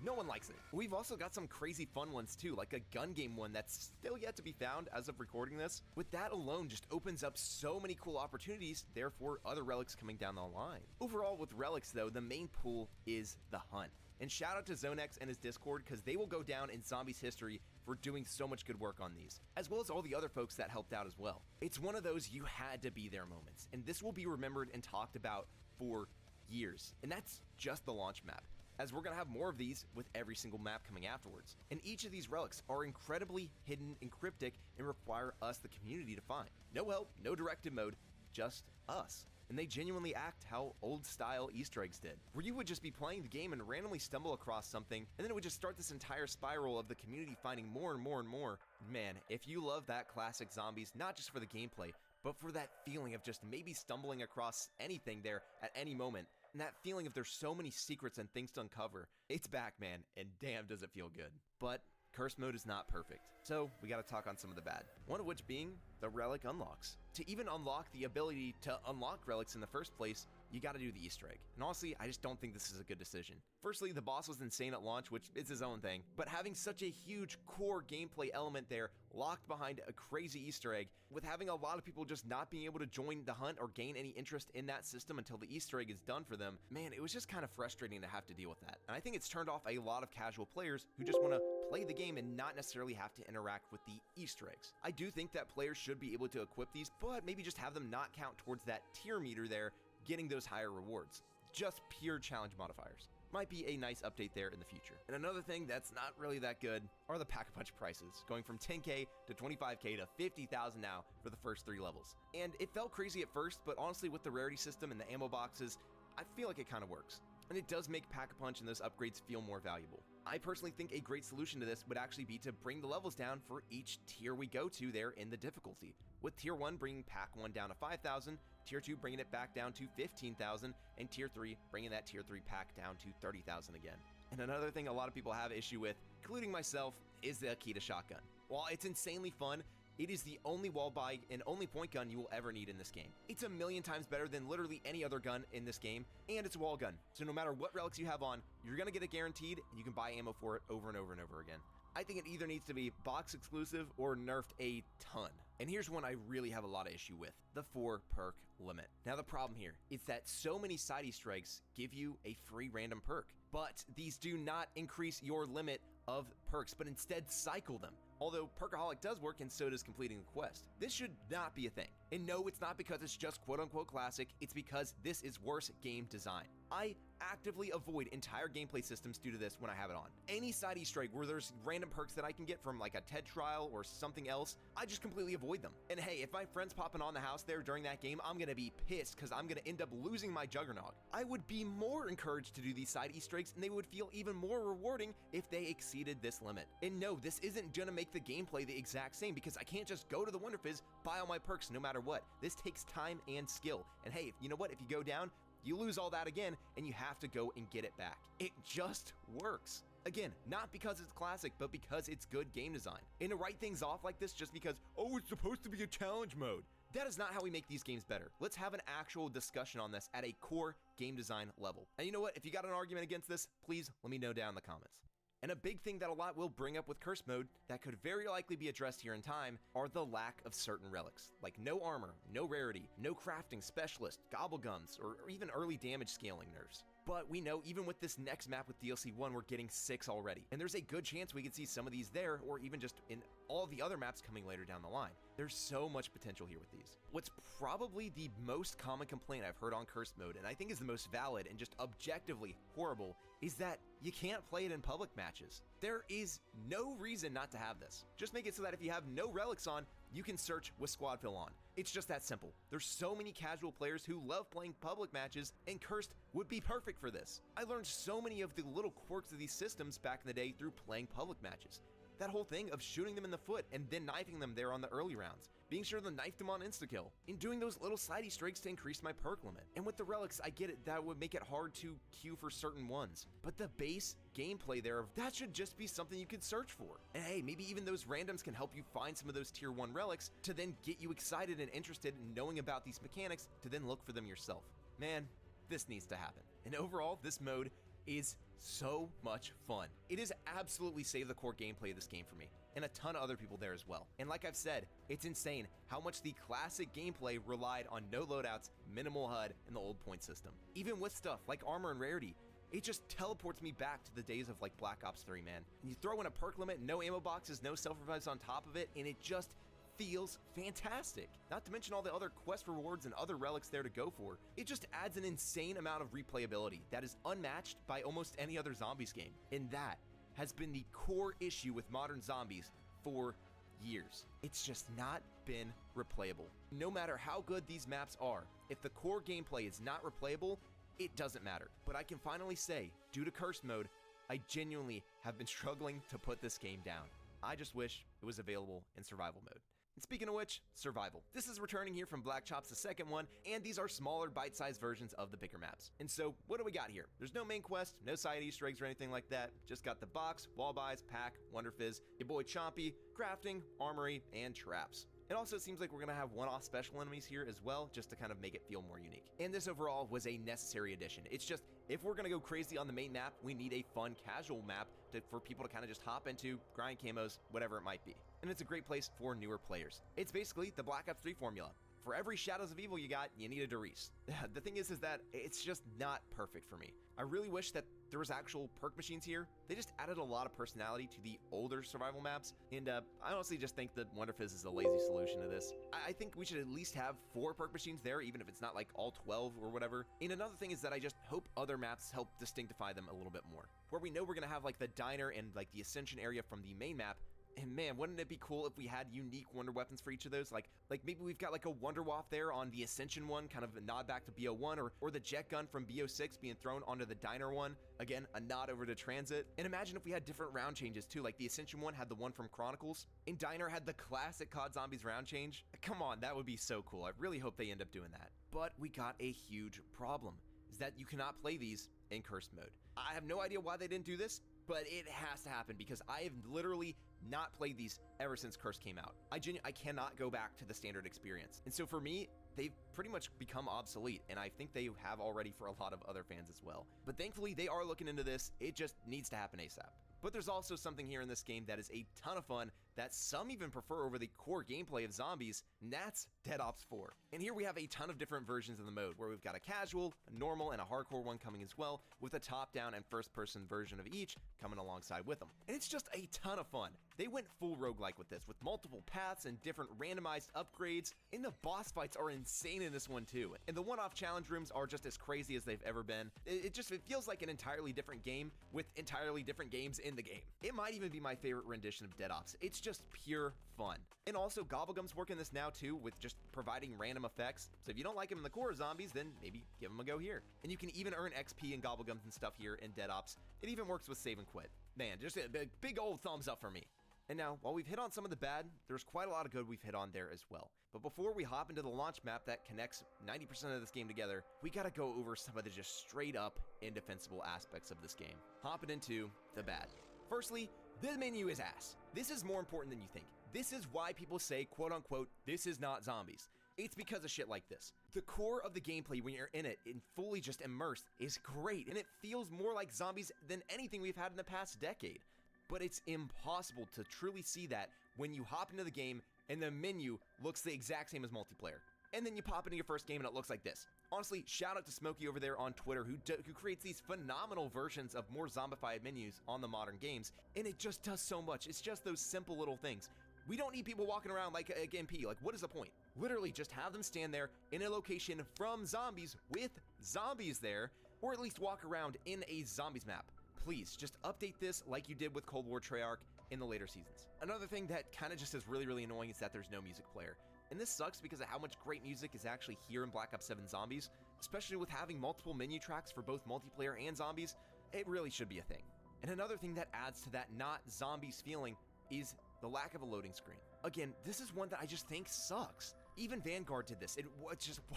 no one likes it. We've also got some crazy fun ones too, like a gun game one that's still yet to be found as of recording this. With that alone just opens up so many cool opportunities, therefore other relics coming down the line. Overall with relics though, the main pool is the hunt. And shout out to Zonex and his Discord because they will go down in Zombies history for doing so much good work on these, as well as all the other folks that helped out as well. It's one of those you had to be there moments, and this will be remembered and talked about for years. And that's just the launch map, as we're gonna have more of these with every single map coming afterwards. And each of these relics are incredibly hidden and cryptic and require us, the community, to find. No help, no directive mode, just us. And they genuinely act how old-style Easter eggs did, where you would just be playing the game and randomly stumble across something, and then it would just start this entire spiral of the community finding more and more and more. Man, if you love that classic Zombies, not just for the gameplay, but for that feeling of just maybe stumbling across anything there at any moment, and that feeling of there's so many secrets and things to uncover, it's back, man, and damn does it feel good. But Curse mode is not perfect, so we gotta talk on some of the bad. One of which being the relic unlocks. To even unlock the ability to unlock relics in the first place, you gotta do the Easter egg. And honestly, I just don't think this is a good decision. Firstly, the boss was insane at launch, which is his own thing, but having such a huge core gameplay element there, locked behind a crazy Easter egg, with having a lot of people just not being able to join the hunt or gain any interest in that system until the Easter egg is done for them, man, it was just kind of frustrating to have to deal with that. And I think it's turned off a lot of casual players who just want to play the game and not necessarily have to interact with the Easter eggs. I do think that players should be able to equip these, but maybe just have them not count towards that tier meter there, getting those higher rewards. Just pure challenge modifiers. Might be a nice update there in the future. And another thing that's not really that good are the Pack-a-Punch prices, going from 10k to 25k to 50,000 now for the first 3 levels. And it felt crazy at first, but honestly with the rarity system and the ammo boxes, I feel like it kind of works. And it does make Pack-a-Punch and those upgrades feel more valuable. I personally think a great solution to this would actually be to bring the levels down for each tier we go to there in the difficulty. With tier 1 bringing pack 1 down to 5,000, tier 2 bringing it back down to 15,000, and tier 3 bringing that tier 3 pack down to 30,000 again. And another thing a lot of people have issue with, including myself, is the Akita shotgun. While it's insanely fun, It is the only wall buy and only point gun you will ever need in this game. It's a million times better than literally any other gun in this game, and it's a wall gun. So no matter what relics you have on, you're gonna get it guaranteed, and you can buy ammo for it over and over and over again. I think it either needs to be box exclusive or nerfed a ton. And here's one I really have a lot of issue with, the 4 perk limit. Now the problem here is that so many side Easter eggs give you a free random perk, but these do not increase your limit of perks, but instead cycle them. Although Perkaholic does work and so does completing the quest. This should not be a thing. And no, it's not because it's just quote unquote classic, it's because this is worse game design. I actively avoid entire gameplay systems due to this when I have it on. Any side Easter egg where there's random perks that I can get from like a TED trial or something else, I just completely avoid them. And hey, if my friend's popping on the house there during that game, I'm gonna be pissed because I'm gonna end up losing my Juggernaut. I would be more encouraged to do these side Easter eggs and they would feel even more rewarding if they exceeded this limit. And no, this isn't gonna make the gameplay the exact same because I can't just go to the Wonder Fizz, buy all my perks no matter what. This takes time and skill. And hey, you know what? If you go down, you lose all that again and you have to go and get it back. It just works. Again, not because it's classic, but because it's good game design. And to write things off like this just because, oh, it's supposed to be a challenge mode. That is not how we make these games better. Let's have an actual discussion on this at a core game design level. And you know what? If you got an argument against this, please let me know down in the comments. And a big thing that a lot will bring up with Curse Mode that could very likely be addressed here in time are the lack of certain relics, like no armor, no rarity, no crafting specialist, gobblegums, or even early damage scaling nerfs. But we know even with this next map with DLC 1, we're getting 6 already. And there's a good chance we could see some of these there, or even just in all the other maps coming later down the line. There's so much potential here with these. What's probably the most common complaint I've heard on Curse Mode, and I think is the most valid and just objectively horrible, is that you can't play it in public matches. There is no reason not to have this. Just make it so that if you have no relics on, you can search with squad fill on. It's just that simple. There's so many casual players who love playing public matches, and Cursed would be perfect for this. I learned so many of the little quirks of these systems back in the day through playing public matches. That whole thing of shooting them in the foot and then knifing them there on the early rounds, being sure to knife them on insta-kill, and doing those little side Easter eggs to increase my perk limit. And with the relics, I get it, that would make it hard to queue for certain ones. But the base gameplay there, that should just be something you could search for. And hey, maybe even those randoms can help you find some of those tier 1 relics to then get you excited and interested in knowing about these mechanics to then look for them yourself. Man, this needs to happen. And overall, this mode is so much fun. It has absolutely saved the core gameplay of this game for me, and a ton of other people there as well. And like I've said, it's insane how much the classic gameplay relied on no loadouts, minimal HUD, and the old point system. Even with stuff like armor and rarity, it just teleports me back to the days of like Black Ops 3, man. And you throw in a perk limit, no ammo boxes, no self-revives on top of it, and it just feels fantastic. Not to mention all the other quest rewards and other relics there to go for. It just adds an insane amount of replayability that is unmatched by almost any other zombies game. And that has been the core issue with modern zombies for years. It's just not been replayable. No matter how good these maps are, if the core gameplay is not replayable, it doesn't matter. But I can finally say, due to Curse Mode, I genuinely have been struggling to put this game down. I just wish it was available in survival mode. And speaking of which, survival. This is returning here from Black Chops, the second one, and these are smaller bite-sized versions of the bigger maps. And so, what do we got here? There's no main quest, no side Easter eggs or anything like that. Just got the box, wall buys, pack, Wonder Fizz, your boy Chompy, crafting, armory, and traps. It also seems like we're gonna have one-off special enemies here as well, just to kind of make it feel more unique. And this overall was a necessary addition. It's just, if we're gonna go crazy on the main map, we need a fun, casual map for people to kind of just hop into, grind camos, whatever it might be. And it's a great place for newer players. It's basically the Black Ops 3 formula. For every Shadows of Evil you got, you need a Doris. The thing is that it's just not perfect for me. I really wish that there was actual perk machines here. They just added a lot of personality to the older survival maps, and I honestly just think that Wonder Fizz is a lazy solution to this. I think we should at least have 4 perk machines there, even if it's not like all 12 or whatever. And another thing is that I just hope other maps help distinctify them a little bit more. Where we know we're gonna have like the diner and like the Ascension area from the main map. And man, wouldn't it be cool if we had unique wonder weapons for each of those? Like maybe we've got like a Wonder Waff there on the Ascension one, kind of a nod back to BO1, or the jet gun from BO6 being thrown onto the diner one. Again, a nod over to Transit. And imagine if we had different round changes too, like the Ascension one had the one from Chronicles, and Diner had the classic COD Zombies round change. Come on, that would be so cool. I really hope they end up doing that. But we got a huge problem, is that you cannot play these in Cursed mode. I have no idea why they didn't do this. but it has to happen because I have literally not played these ever since Curse came out. I cannot go back to the standard experience. And so for me, they've pretty much become obsolete, and I think they have already for a lot of other fans as well. But thankfully, they are looking into this. It just needs to happen ASAP. But there's also something here in this game that is a ton of fun that some even prefer over the core gameplay of zombies, and that's Dead Ops 4. And here we have a ton of different versions of the mode, where we've got a casual, a normal, and a hardcore one coming as well, with a top-down and first-person version of each coming alongside with them. And it's just a ton of fun. They went full roguelike with this, with multiple paths and different randomized upgrades, and the boss fights are insane in this one too. And the one-off challenge rooms are just as crazy as they've ever been. It feels like an entirely different game with entirely different games in the game. It might even be my favorite rendition of Dead Ops. It's just pure fun. And also, Gobblegum's working this now too, with just providing random effects. So if you don't like them in the core zombies, then maybe give them a go here. And you can even earn XP and Gobblegums and stuff here in Dead Ops. It even works with save and quit. Man, just a big old thumbs up for me. And now, while we've hit on some of the bad, there's quite a lot of good we've hit on there as well. But before we hop into the launch map that connects 90% of this game together, we gotta go over some of the just straight up indefensible aspects of this game. Hopping into the bad. Firstly, the menu is ass. This is more important than you think. This is why people say, quote unquote, this is not zombies. It's because of shit like this. The core of the gameplay when you're in it and fully just immersed is great, and it feels more like zombies than anything we've had in the past decade. But it's impossible to truly see that when you hop into the game and the menu looks the exact same as multiplayer. And then you pop into your first game and it looks like this. Honestly, shout out to Smokey over there on Twitter who creates these phenomenal versions of more zombified menus on the modern games, and it just does so much. It's just those simple little things. We don't need people walking around like a MP. Like, what is the point? Literally, just have them stand there in a location from zombies with zombies there, or at least walk around in a zombies map. Please, just update this like you did with Cold War Treyarch in the later seasons. Another thing that kind of just is really annoying is that there's no music player. And this sucks because of how much great music is actually here in Black Ops 7 Zombies, especially with having multiple menu tracks for both multiplayer and zombies. It really should be a thing. And another thing that adds to that not zombies feeling is the lack of a loading screen. Again, this is one that I just think sucks. Even Vanguard did this.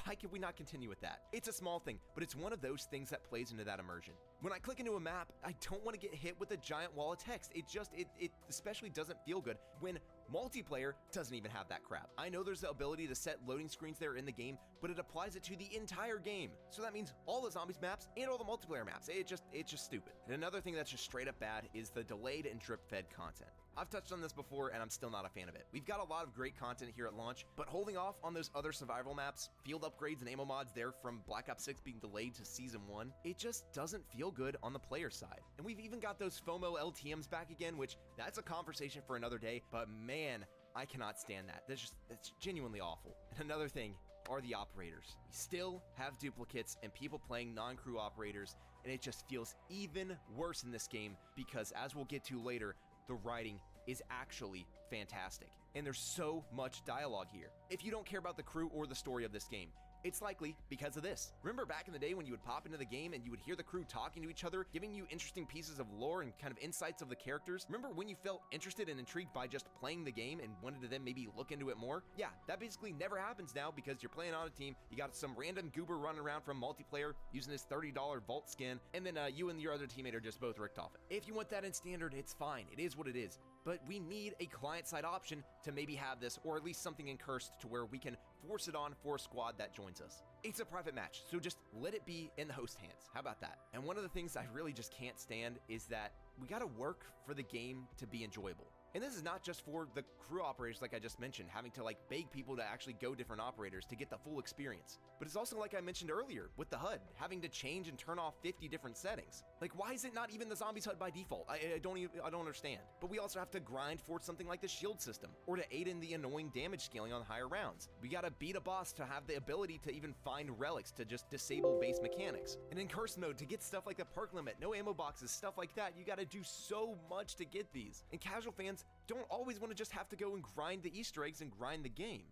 Why could we not continue with that? It's a small thing, but it's one of those things that plays into that immersion. When I click into a map, I don't want to get hit with a giant wall of text. It especially doesn't feel good when multiplayer doesn't even have that crap. I know there's the ability to set loading screens there in the game, but it applies it to the entire game. So that means all the zombies maps and all the multiplayer maps. It's just stupid. And another thing that's just straight up bad is the delayed and drip fed content. I've touched on this before and I'm still not a fan of it. We've got a lot of great content here at launch, but holding off on those other survival maps, field upgrades and ammo mods there from Black Ops 6 being delayed to Season 1, it just doesn't feel good on the player side. And we've even got those FOMO LTMs back again, which that's a conversation for another day, but man, I cannot stand that. That's genuinely awful. And another thing are the operators. We still have duplicates and people playing non-crew operators, and it just feels even worse in this game because, as we'll get to later, the writing is actually fantastic. And there's so much dialogue here. If you don't care about the crew or the story of this game, it's likely because of this. Remember back in the day when you would pop into the game and you would hear the crew talking to each other, giving you interesting pieces of lore and kind of insights of the characters? Remember when you felt interested and intrigued by just playing the game and wanted to then maybe look into it more? Yeah, that basically never happens now because you're playing on a team, you got some random goober running around from multiplayer using his $30 vault skin, and then you and your other teammate are just both ricked off it. If you want that in standard, it's fine. It is what it is. But we need a client-side option to maybe have this, or at least something in Cursed to where we can force it on for a squad that joins us. It's a private match, so just let it be in the host hands. How about that? And one of the things I really just can't stand is that we gotta work for the game to be enjoyable. And this is not just for the crew operators like I just mentioned, having to like beg people to actually go different operators to get the full experience. But it's also like I mentioned earlier with the HUD, having to change and turn off 50 different settings. Like, why is it not even the zombies HUD by default? I don't understand. But we also have to grind for something like the shield system, or to aid in the annoying damage scaling on higher rounds. We gotta beat a boss to have the ability to even find relics to just disable base mechanics. And in Curse mode, to get stuff like the perk limit, no ammo boxes, stuff like that, you gotta do so much to get these. And casual fans don't always want to just have to go and grind the Easter eggs and grind the game.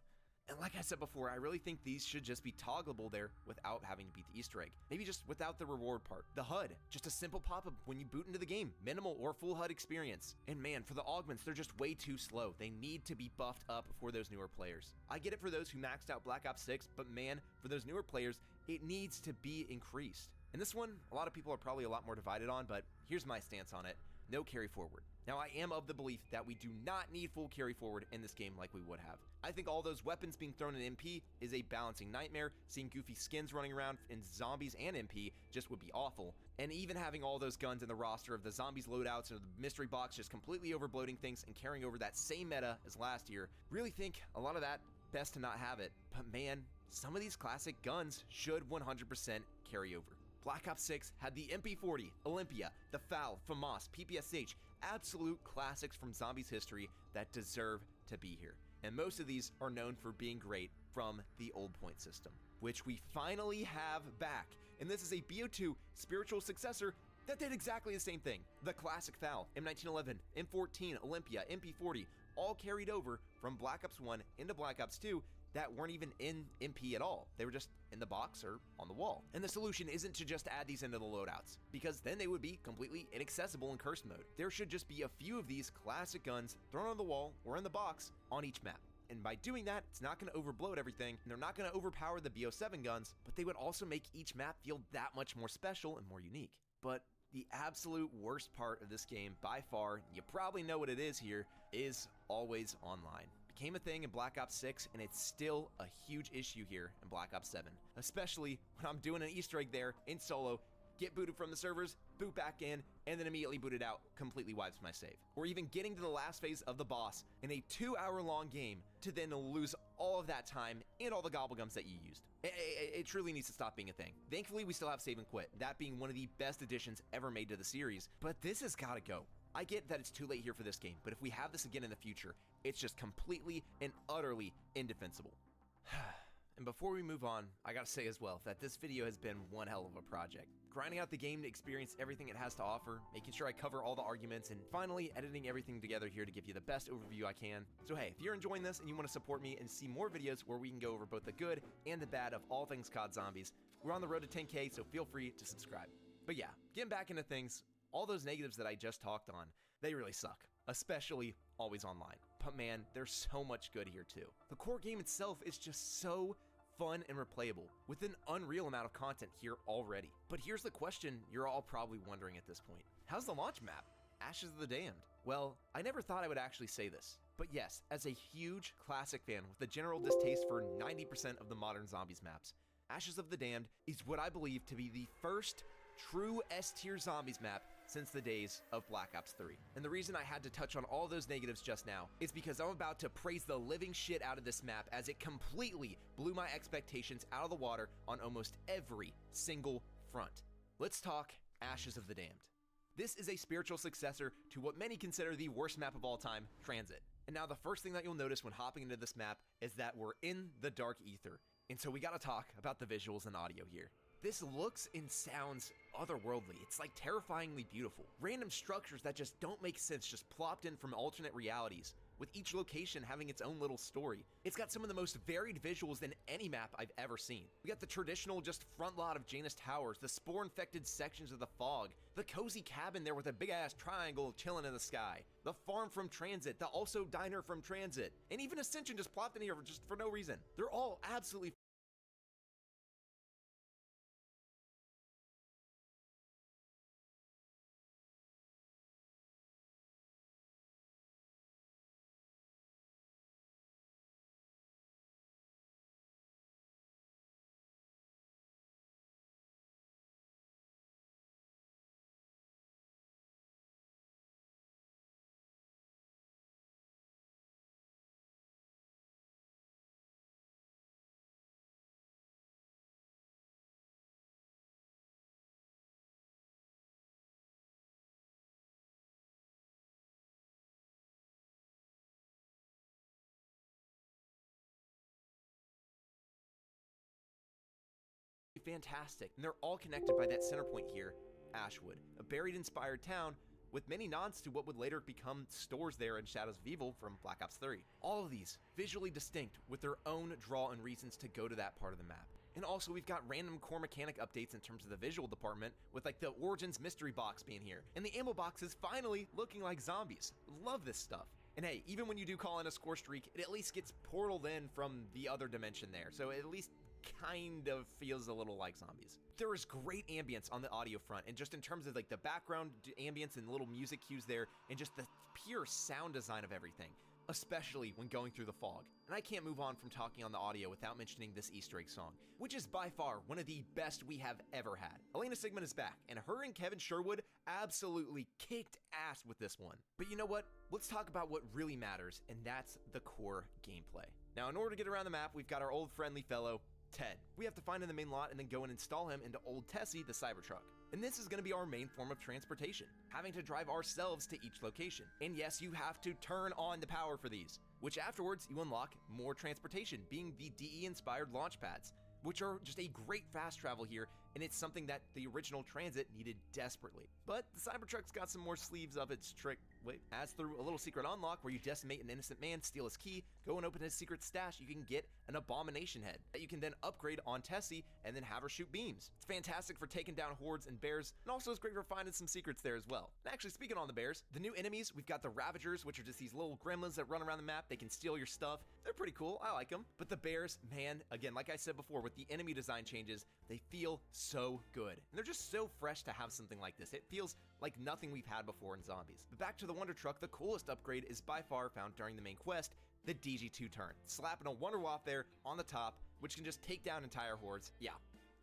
And like I said before, I really think these should just be toggleable there without having to beat the Easter egg. Maybe just without the reward part. The HUD, just a simple pop-up when you boot into the game. Minimal or full HUD experience. And man, for the augments, they're just way too slow. They need to be buffed up for those newer players. I get it for those who maxed out Black Ops 6, but man, for those newer players, it needs to be increased. And this one, a lot of people are probably a lot more divided on, but here's my stance on it. no carry forward. Now, I am of the belief that we do not need full carry forward in this game like we would have. I think all those weapons being thrown in MP is a balancing nightmare. Seeing goofy skins running around in zombies and MP just would be awful. And even having all those guns in the roster of the zombies loadouts and the mystery box just completely overbloating things and carrying over that same meta as last year, really think a lot of that best to not have it. But man, some of these classic guns should 100% carry over. Black Ops 6 had the MP40, Olympia, the FAL, FAMAS, PPSH, absolute classics from zombies history that deserve to be here. And most of these are known for being great from the old point system, which we finally have back. And this is a BO2 spiritual successor that did exactly the same thing. The classic FAL, M1911, M14, Olympia, MP40, all carried over from Black Ops 1 into Black Ops 2 that weren't even in MP at all. They were just in the box or on the wall. And the solution isn't to just add these into the loadouts, because then they would be completely inaccessible in cursed mode. There should just be a few of these classic guns thrown on the wall or in the box on each map. And by doing that, it's not going to overbloat everything, and they're not going to overpower the BO7 guns, but they would also make each map feel that much more special and more unique. But the absolute worst part of this game by far, you probably know what it is here, is always online. Became a thing in Black Ops 6, and it's still a huge issue here in Black Ops 7. Especially when I'm doing an Easter egg there in solo, get booted from the servers, boot back in, and then immediately booted out, completely wipes my save. Or even getting to the last phase of the boss in a 2-hour-long game to then lose all of that time and all the gobblegums that you used. It truly needs to stop being a thing. Thankfully, we still have Save and Quit, that being one of the best additions ever made to the series, but this has gotta go. I get that it's too late here for this game, but if we have this again in the future, it's just completely and utterly indefensible. And before we move on, I gotta say as well that this video has been one hell of a project. Grinding out the game to experience everything it has to offer, making sure I cover all the arguments, and finally editing everything together here to give you the best overview I can. So hey, if you're enjoying this and you want to support me and see more videos where we can go over both the good and the bad of all things COD Zombies, we're on the road to 10K, so feel free to subscribe. But yeah, getting back into things, all those negatives that I just talked on, they really suck, especially always online. But man, there's so much good here too. The core game itself is just so fun and replayable, with an unreal amount of content here already. But here's the question you're all probably wondering at this point. How's the launch map? Ashes of the Damned. Well, I never thought I would actually say this, but yes, as a huge classic fan with a general distaste for 90% of the modern zombies maps, Ashes of the Damned is what I believe to be the first true S-tier zombies map since the days of Black Ops 3. And the reason I had to touch on all those negatives just now is because I'm about to praise the living shit out of this map, as it completely blew my expectations out of the water on almost every single front. Let's talk Ashes of the Damned. This is a spiritual successor to what many consider the worst map of all time, Transit. And now the first thing that you'll notice when hopping into this map is that we're in the dark ether. And so we gotta talk about the visuals and audio here. This looks and sounds otherworldly. It's like terrifyingly beautiful. Random structures that just don't make sense just plopped in from alternate realities, with each location having its own little story. It's got some of the most varied visuals than any map I've ever seen. We got the traditional just front lot of Janus Towers, the spore-infected sections of the fog, the cozy cabin there with a big-ass triangle chilling in the sky, the farm from Transit, the also diner from Transit, and even Ascension just plopped in here just for no reason. They're all absolutely fantastic, and they're all connected by that center point here, Ashwood, a buried inspired town with many nods to what would later become stores there in Shadows of Evil from Black Ops 3. All of these visually distinct with their own draw and reasons to go to that part of the map. And also we've got random core mechanic updates in terms of the visual department, with like the Origins mystery box being here, and the ammo boxes finally looking like zombies. Love this stuff. And hey, even when you do call in a score streak, it at least gets portaled in from the other dimension there, so it at least kind of feels a little like zombies. There is great ambience on the audio front, and just in terms of like the background ambience and little music cues there, and just the pure sound design of everything, especially when going through the fog. And I can't move on from talking on the audio without mentioning this Easter egg song, which is by far one of the best we have ever had. Elena Sigmund is back, and her and Kevin Sherwood absolutely kicked ass with this one. But you know what? Let's talk about what really matters, and that's the core gameplay. Now, in order to get around the map, we've got our old friendly fellow, Ted. We have to find him in the main lot and then go and install him into old Tessie, the Cybertruck. And this is going to be our main form of transportation, having to drive ourselves to each location. And yes, you have to turn on the power for these, which afterwards you unlock more transportation, being the DE-inspired launch pads, which are just a great fast travel here, and it's something that the original Transit needed desperately. But the Cybertruck's got some more sleeves up its trick. As through a little secret unlock where you decimate an innocent man, steal his key, go and open his secret stash, you can get an abomination head that you can then upgrade on Tessie and then have her shoot beams. It's fantastic for taking down hordes and bears, and also is great for finding some secrets there as well. And actually, speaking on the bears, the new enemies, we've got the Ravagers, which are just these little gremlins that run around the map. They can steal your stuff. They're pretty cool. I like them. But the bears, man, again, like I said before, with the enemy design changes, they feel so good. And they're just so fresh to have something like this. It feels like nothing we've had before in zombies. But back to the Wonder Truck, the coolest upgrade is by far found during the main quest, the DG2 turn. Slapping a Wonder Waff there on the top, which can just take down entire hordes. Yeah,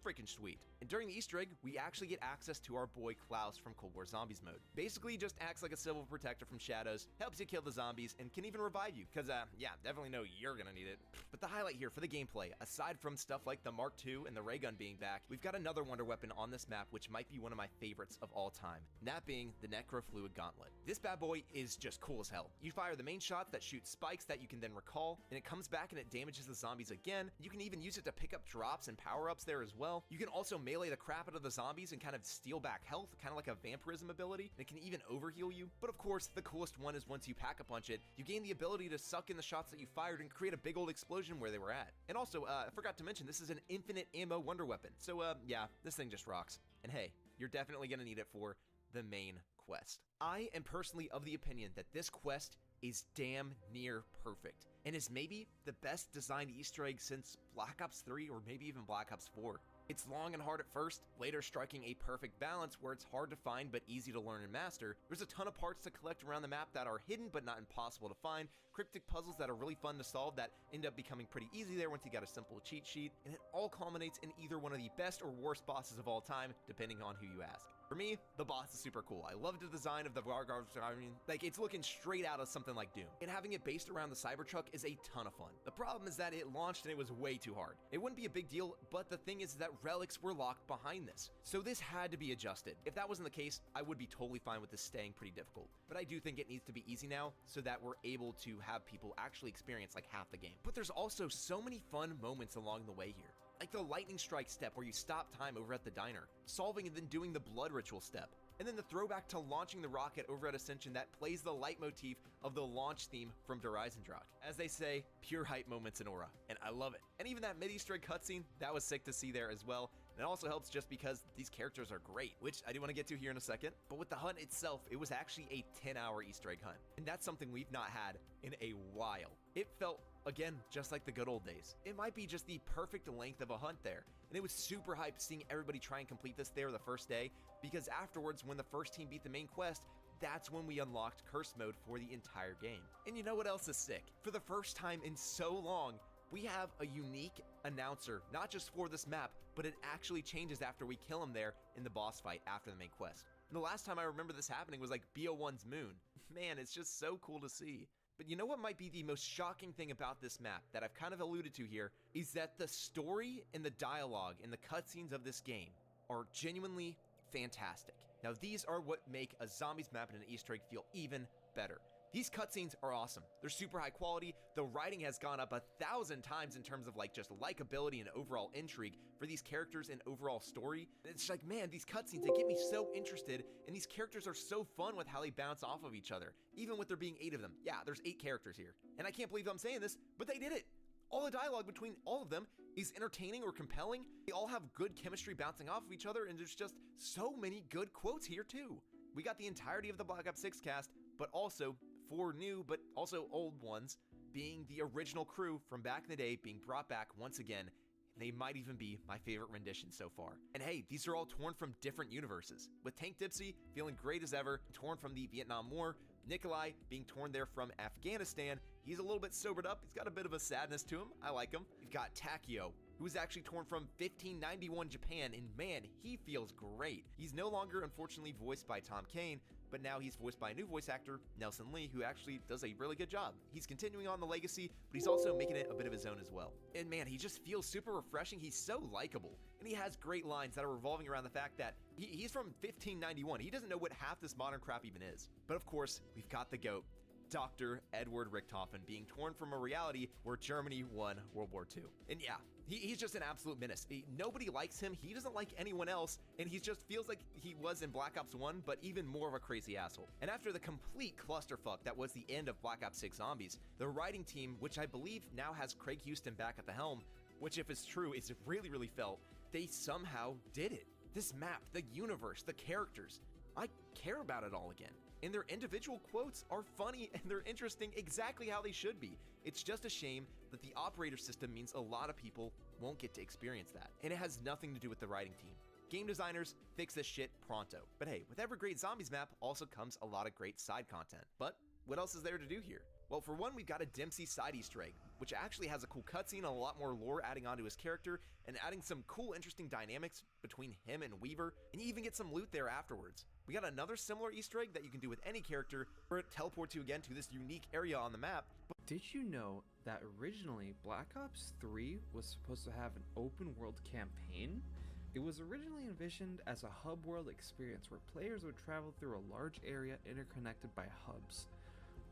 freaking sweet. And during the Easter egg, we actually get access to our boy Klaus from Cold War Zombies mode. Basically, just acts like a civil protector from shadows, helps you kill the zombies, and can even revive you, because, yeah, definitely know you're gonna need it. But the highlight here for the gameplay, aside from stuff like the Mark II and the ray gun being back, we've got another wonder weapon on this map, which might be one of my favorites of all time, and that being the Necrofluid Gauntlet. This bad boy is just cool as hell. You fire the main shots that shoot spikes that you can then recall, and it comes back and it damages the zombies again. You can even use it to pick up drops and power-ups there as well. You can also melee the crap out of the zombies and kind of steal back health, kind of like a vampirism ability. And it can even overheal you. But of course, the coolest one is once you pack a punch it, you gain the ability to suck in the shots that you fired and create a big old explosion where they were at. And also, I forgot to mention, this is an infinite ammo wonder weapon. So yeah, this thing just rocks. And hey, you're definitely gonna need it for the main quest. I am personally of the opinion that this quest is damn near perfect, and is maybe the best designed Easter egg since Black Ops 3 or maybe even Black Ops 4. It's long and hard at first, later striking a perfect balance where it's hard to find but easy to learn and master. There's a ton of parts to collect around the map that are hidden but not impossible to find, cryptic puzzles that are really fun to solve that end up becoming pretty easy there once you got a simple cheat sheet, and it all culminates in either one of the best or worst bosses of all time, depending on who you ask. For me, the boss is super cool. I love the design of the Vargar, like it's looking straight out of something like Doom. And having it based around the Cybertruck is a ton of fun. The problem is that it launched and it was way too hard. It wouldn't be a big deal, but the thing is that relics were locked behind this. So this had to be adjusted. If that wasn't the case, I would be totally fine with this staying pretty difficult. But I do think it needs to be easy now so that we're able to have people actually experience like half the game. But there's also so many fun moments along the way here. Like the lightning strike step where you stop time over at the diner, solving and then doing the blood ritual step, and then the throwback to launching the rocket over at Ascension that plays the leitmotif of the launch theme from Der Eisendrache. As they say, pure hype moments in aura, and I love it. And even that mid-Easter egg cutscene, that was sick to see there as well. And it also helps just because these characters are great, which I do want to get to here in a second. But with the hunt itself, it was actually a 10-hour Easter egg hunt. And that's something we've not had in a while. It felt, again, just like the good old days. It might be just the perfect length of a hunt there. And it was super hype seeing everybody try and complete this there the first day, because afterwards, when the first team beat the main quest, that's when we unlocked Curse Mode for the entire game. And you know what else is sick? For the first time in so long, we have a unique announcer, not just for this map, but it actually changes after we kill him there in the boss fight after the main quest. And the last time I remember this happening was like BO1's Moon. Man, it's just so cool to see. But you know what might be the most shocking thing about this map that I've kind of alluded to here is that the story and the dialogue and the cutscenes of this game are genuinely fantastic. Now these are what make a zombies map and an Easter egg feel even better. These cutscenes are awesome. They're super high quality. The writing has gone up 1,000 times in terms of like just likability and overall intrigue for these characters and overall story. And it's like, man, these cutscenes, they get me so interested, and these characters are so fun with how they bounce off of each other, even with there being 8 of them. Yeah, there's 8 characters here. And I can't believe I'm saying this, but they did it. All the dialogue between all of them is entertaining or compelling. They all have good chemistry bouncing off of each other, and there's just so many good quotes here too. We got the entirety of the Black Ops 6 cast, but also 4 new but also old ones, being the original crew from back in the day being brought back once again They might even be my favorite rendition so far. And hey, these are all torn from different universes, with Tank Dipsy feeling great as ever, torn from the Vietnam War, Nikolai being torn there from Afghanistan. He's a little bit sobered up, he's got a bit of a sadness to him, I like him. We've got Takio, who was actually torn from 1591 Japan, and man, he feels great. He's no longer, unfortunately, voiced by Tom Kane, but now he's voiced by a new voice actor, Nelson Lee, who actually does a really good job. He's continuing on the legacy, but he's also making it a bit of his own as well. And man, he just feels super refreshing. He's so likable, and he has great lines that are revolving around the fact that he's from 1591. He doesn't know what half this modern crap even is. But of course, we've got the GOAT, Dr. Edward Richthofen, being torn from a reality where Germany won World War II. And yeah, he's just an absolute menace. Nobody likes him, he doesn't like anyone else, and he just feels like he was in Black Ops 1, but even more of a crazy asshole. And after the complete clusterfuck that was the end of Black Ops 6 Zombies, the writing team, which I believe now has Craig Houston back at the helm, which if it's true, is really, really felt, they somehow did it. This map, the universe, the characters, I care about it all again. And their individual quotes are funny and they're interesting exactly how they should be. It's just a shame that the operator system means a lot of people won't get to experience that. And it has nothing to do with the writing team. Game designers, fix this shit pronto. But hey, with every great Zombies map also comes a lot of great side content. But what else is there to do here? Well, for one, we've got a Dempsey side Easter egg, which actually has a cool cutscene and a lot more lore adding onto his character and adding some cool, interesting dynamics between him and Weaver, and you even get some loot there afterwards. We got another similar Easter egg that you can do with any character, where it teleports you again to this unique area on the map.
Did you know that originally Black Ops 3 was supposed to have an open world campaign? It was originally envisioned as a hub world experience where players would travel through a large area interconnected by hubs.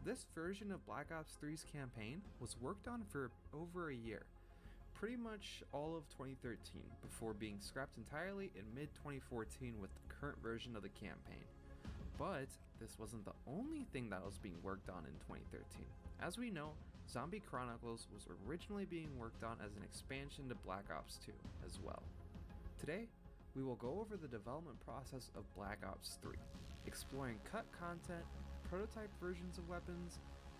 This version of Black Ops 3's campaign was worked on for over a year, pretty much all of 2013, before being scrapped entirely in mid-2014 with the current version of the campaign. But this wasn't the only thing that was being worked on in 2013. As we know, Zombie Chronicles was originally being worked on as an expansion to Black Ops 2 as well. Today, we will go over the development process of Black Ops 3, exploring cut content, prototype versions of weapons,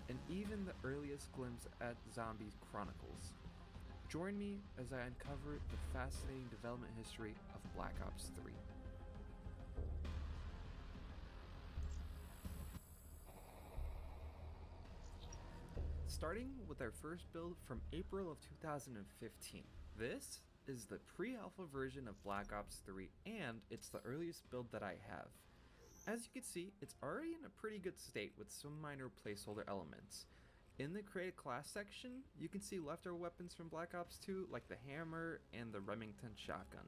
and even the earliest glimpse at Zombie Chronicles. Join me as I uncover the fascinating development history of Black Ops 3. Starting with our first build from April of 2015. This is the pre-alpha version of Black Ops 3, and it's the earliest build that I have. As you can see, it's already in a pretty good state with some minor placeholder elements. In the create a class section, you can see leftover weapons from Black Ops 2 like the hammer and the Remington shotgun.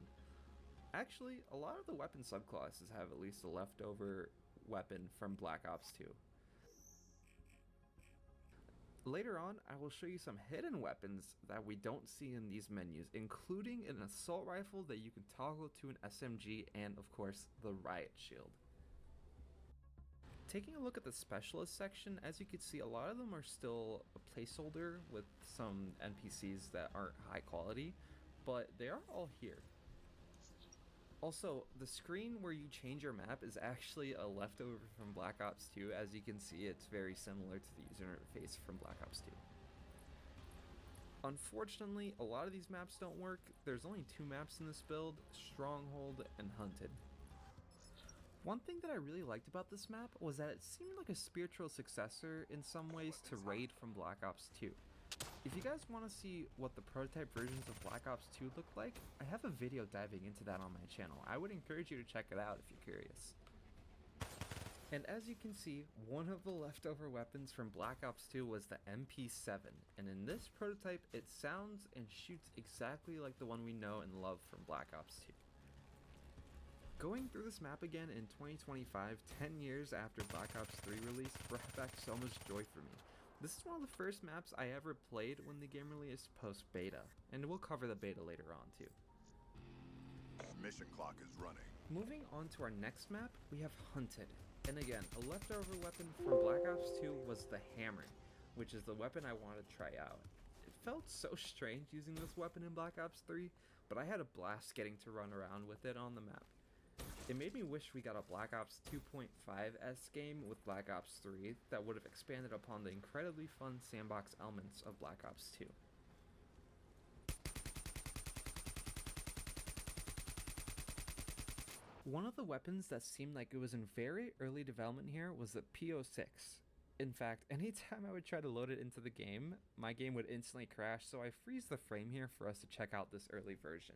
Actually, a lot of the weapon subclasses have at least a leftover weapon from Black Ops 2. Later on, I will show you some hidden weapons that we don't see in these menus, including an assault rifle that you can toggle to an SMG and, of course, the riot shield. Taking a look at the specialist section, as you can see, a lot of them are still a placeholder with some NPCs that aren't high quality, but they are all here. Also, the screen where you change your map is actually a leftover from Black Ops 2. As you can see, it's very similar to the user interface from Black Ops 2. Unfortunately, a lot of these maps don't work. There's only 2 maps in this build, Stronghold and Hunted. One thing that I really liked about this map was that it seemed like a spiritual successor in some ways to Raid from Black Ops 2. If you guys want to see what the prototype versions of Black Ops 2 look like, I have a video diving into that on my channel. I would encourage you to check it out if you're curious. And as you can see, one of the leftover weapons from Black Ops 2 was the MP7, and in this prototype it sounds and shoots exactly like the one we know and love from Black Ops 2. Going through this map again in 2025, 10 years after Black Ops 3 release, brought back so much joy for me. This is one of the first maps I ever played when the game released post-beta, and we'll cover the beta later on too.
Mission clock is running.
Moving on to our next map, we have Hunted. And again, a leftover weapon from Black Ops 2 was the hammer, which is the weapon I wanted to try out. It felt so strange using this weapon in Black Ops 3, but I had a blast getting to run around with it on the map. It made me wish we got a Black Ops 2.5-esque game with Black Ops 3 that would have expanded upon the incredibly fun sandbox elements of Black Ops 2. One of the weapons that seemed like it was in very early development here was the PO6. In fact, anytime I would try to load it into the game, my game would instantly crash, so I freeze the frame here for us to check out this early version.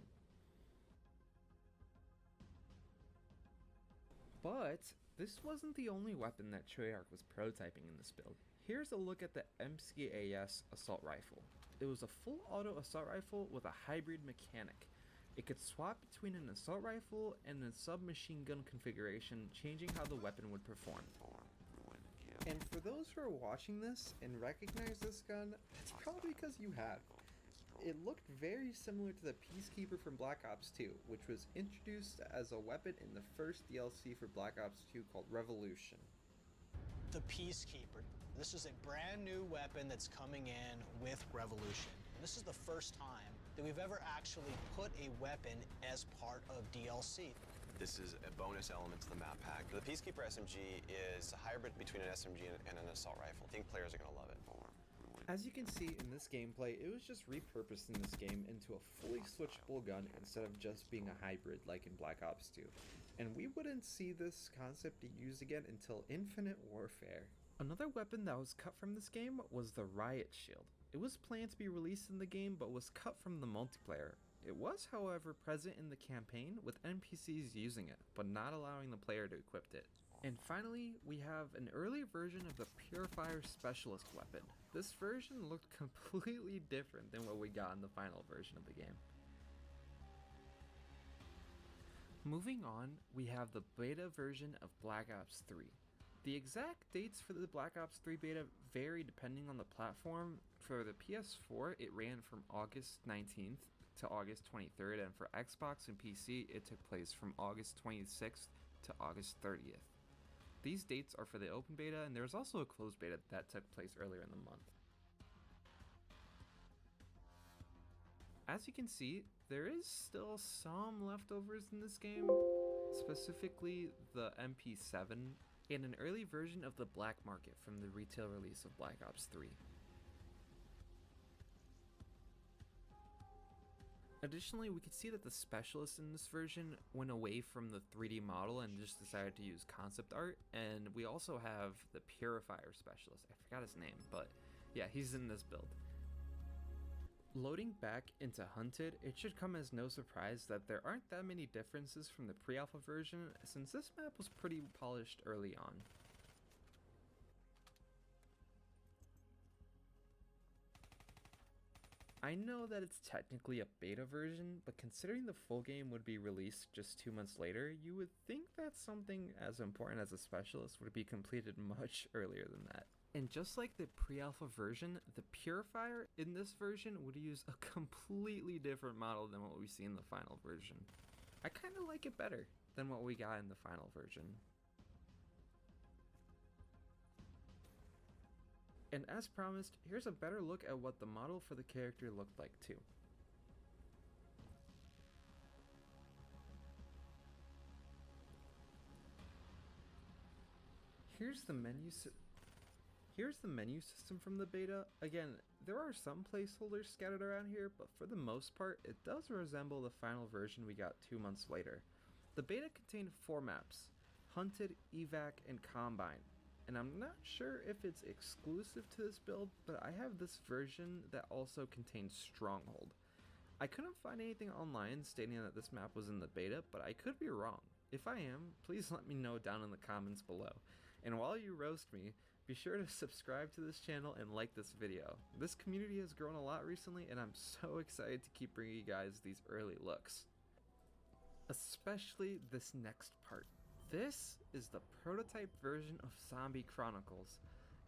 But this wasn't the only weapon that Treyarch was prototyping in this build. Here's a look at the MCAS assault rifle. It was a full auto assault rifle with a hybrid mechanic. It could swap between an assault rifle and a submachine gun configuration, changing how the weapon would perform. And for those who are watching this and recognize this gun, it's probably because you have. It looked very similar to the Peacekeeper from Black Ops 2, which was introduced as a weapon in the first DLC for Black Ops 2 called Revolution.
The Peacekeeper. This is a brand new weapon that's coming in with Revolution. And this is the first time that we've ever actually put a weapon as part of DLC.
This is a bonus element to the map pack. The Peacekeeper SMG is a hybrid between an SMG and an assault rifle. I think players are going to love it.
As you can see in this gameplay, it was just repurposed in this game into a fully switchable gun instead of just being a hybrid like in Black Ops 2. And we wouldn't see this concept used again until Infinite Warfare. Another weapon that was cut from this game was the Riot Shield. It was planned to be released in the game but was cut from the multiplayer. It was, however, present in the campaign with NPCs using it, but not allowing the player to equip it. And finally, we have an early version of the Purifier Specialist weapon. This version looked completely different than what we got in the final version of the game. Moving on, we have the beta version of Black Ops 3. The exact dates for the Black Ops 3 beta vary depending on the platform. For the PS4, it ran from August 19th to August 23rd, and for Xbox and PC, it took place from August 26th to August 30th. These dates are for the open beta, and there was also a closed beta that took place earlier in the month. As you can see, there is still some leftovers in this game, specifically the MP7 and an early version of the Black Market from the retail release of Black Ops 3. Additionally, we could see that the specialist in this version went away from the 3D model and just decided to use concept art, and we also have the Purifier specialist. I forgot his name, but yeah, he's in this build. Loading back into Hunted, it should come as no surprise that there aren't that many differences from the pre-alpha version, since this map was pretty polished early on. I know that it's technically a beta version, but considering the full game would be released just 2 months later, you would think that something as important as a specialist would be completed much earlier than that. And just like the pre-alpha version, the Purifier in this version would use a completely different model than what we see in the final version. I kind of like it better than what we got in the final version. And as promised, here's a better look at what the model for the character looked like too. Here's the menu system from the beta. Again, there are some placeholders scattered around here, but for the most part, it does resemble the final version we got 2 months later. The beta contained 4 maps: Hunted, Evac, and Combine. And I'm not sure if it's exclusive to this build, but I have this version that also contains Stronghold. I couldn't find anything online stating that this map was in the beta, but I could be wrong. If I am, please let me know down in the comments below. And while you roast me, be sure to subscribe to this channel and like this video. This community has grown a lot recently, and I'm so excited to keep bringing you guys these early looks. Especially this next part. This is the prototype version of Zombie Chronicles.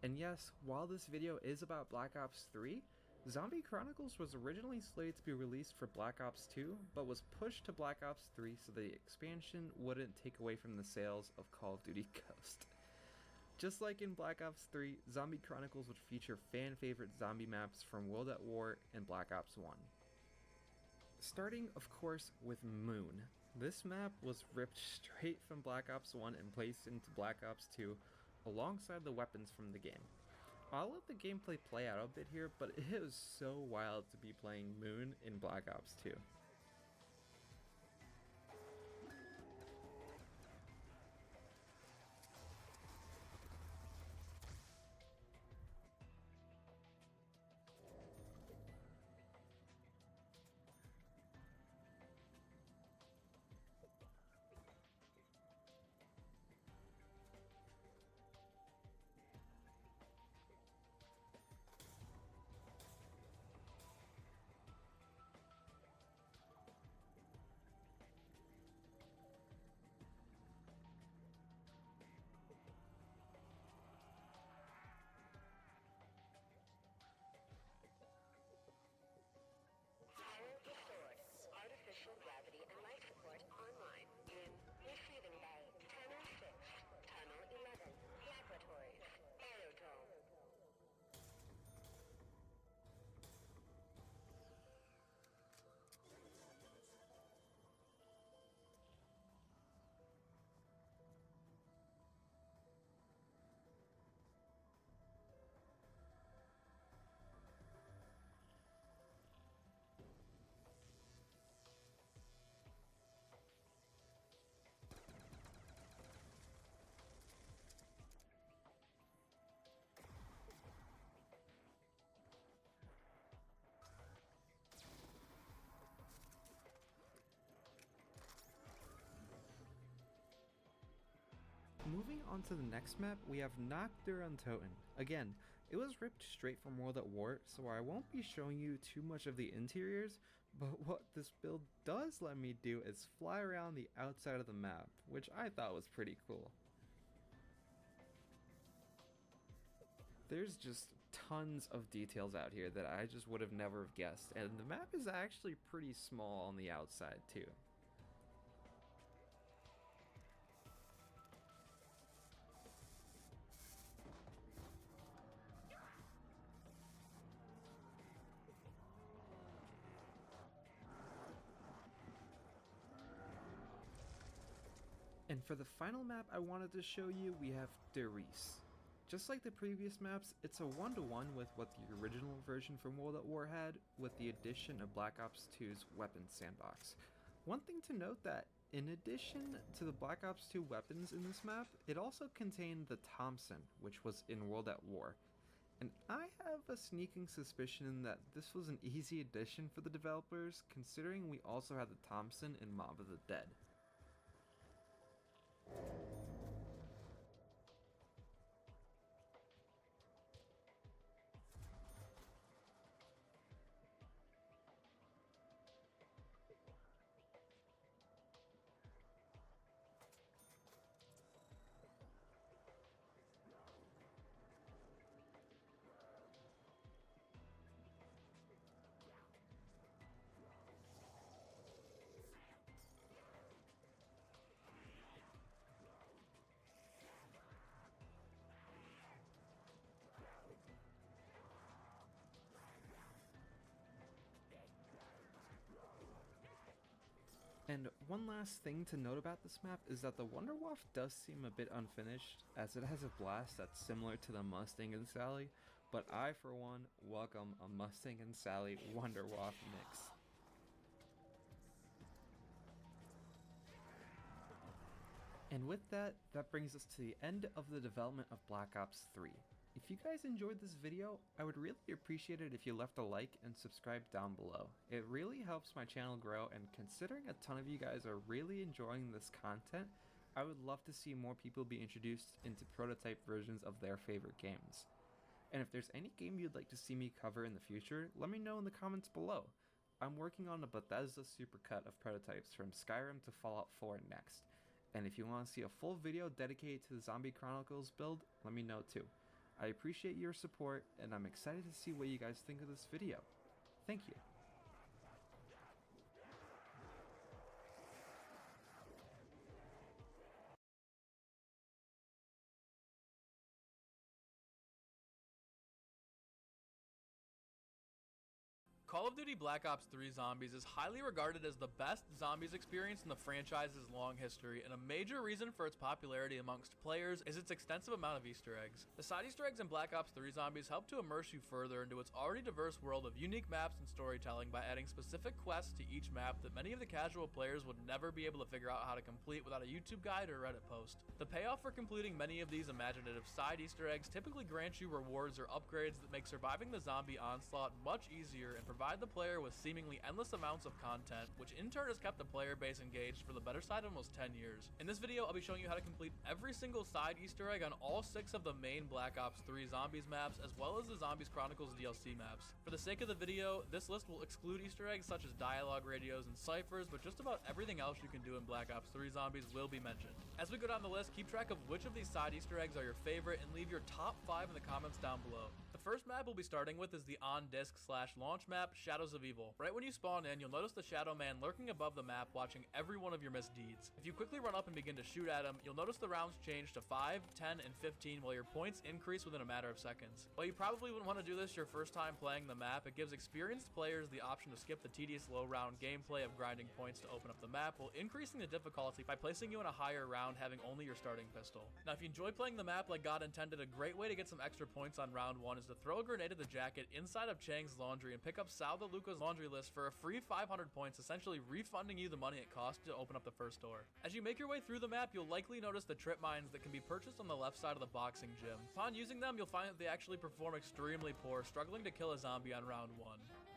And yes, while this video is about Black Ops 3, Zombie Chronicles was originally slated to be released for Black Ops 2, but was pushed to Black Ops 3 so the expansion wouldn't take away from the sales of Call of Duty Ghost. Just like in Black Ops 3, Zombie Chronicles would feature fan-favorite zombie maps from World at War and Black Ops 1. Starting, of course, with Moon. This map was ripped straight from Black Ops 1 and placed into Black Ops 2 alongside the weapons from the game. I'll let the gameplay play out a bit here, but it was so wild to be playing Moon in Black Ops 2. Moving on to the next map, we have Toten. Again, it was ripped straight from World at War, so I won't be showing you too much of the interiors, but what this build does let me do is fly around the outside of the map, which I thought was pretty cool. There's just tons of details out here that I just would have never guessed, and the map is actually pretty small on the outside too. And for the final map I wanted to show you, we have Reese. Just like the previous maps, it's a one-to-one with what the original version from World at War had, with the addition of Black Ops 2's weapons sandbox. One thing to note that, in addition to the Black Ops 2 weapons in this map, it also contained the Thompson, which was in World at War. And I have a sneaking suspicion that this was an easy addition for the developers, considering we also had the Thompson in Mob of the Dead. And one last thing to note about this map is that the Wunderwaffe does seem a bit unfinished, as it has a blast that's similar to the Mustang and Sally, but I for one welcome a Mustang and Sally Wunderwaffe mix. And with that, that brings us to the end of the development of Black Ops 3. If you guys enjoyed this video, I would really appreciate it if you left a like and subscribe down below. It really helps my channel grow, and considering a ton of you guys are really enjoying this content, I would love to see more people be introduced into prototype versions of their favorite games. And if there's any game you'd like to see me cover in the future, let me know in the comments below. I'm working on a Bethesda supercut of prototypes from Skyrim to Fallout 4 next. And if you want to see a full video dedicated to the Zombie Chronicles build, let me know too. I appreciate your support, and I'm excited to see what you guys think of this video. Thank you.
Call of Duty Black Ops 3 Zombies is highly regarded as the best zombies experience in the franchise's long history, and a major reason for its popularity amongst players is its extensive amount of Easter eggs. The side Easter eggs in Black Ops 3 Zombies help to immerse you further into its already diverse world of unique maps and storytelling by adding specific quests to each map that many of the casual players would never be able to figure out how to complete without a YouTube guide or Reddit post. The payoff for completing many of these imaginative side Easter eggs typically grants you rewards or upgrades that make surviving the zombie onslaught much easier and provide the player with seemingly endless amounts of content, which in turn has kept the player base engaged for the better side of almost 10 years. In this video, I'll be showing you how to complete every single side Easter egg on all 6 of the main Black Ops 3 Zombies maps, as well as the Zombies Chronicles DLC maps. For the sake of the video, this list will exclude Easter eggs such as dialogue radios and ciphers, but just about everything else you can do in Black Ops 3 Zombies will be mentioned. As we go down the list, keep track of which of these side Easter eggs are your favorite and leave your top 5 in the comments down below. The first map we'll be starting with is the on-disc/launch map, Shadows of Evil. Right when you spawn in, you'll notice the Shadow Man lurking above the map watching every one of your misdeeds. If you quickly run up and begin to shoot at him, you'll notice the rounds change to 5, 10, and 15 while your points increase within a matter of seconds. While you probably wouldn't want to do this your first time playing the map, it gives experienced players the option to skip the tedious low round gameplay of grinding points to open up the map, while increasing the difficulty by placing you in a higher round having only your starting pistol. Now if you enjoy playing the map like God intended, a great way to get some extra points on round 1 is to throw a grenade at the jacket inside of Chang's laundry and pick up Sal de Luca's laundry list for a free 500 points, essentially refunding you the money it cost to open up the first door. As you make your way through the map, you'll likely notice the trip mines that can be purchased on the left side of the boxing gym. Upon using them, you'll find that they actually perform extremely poor, struggling to kill a zombie on round 1.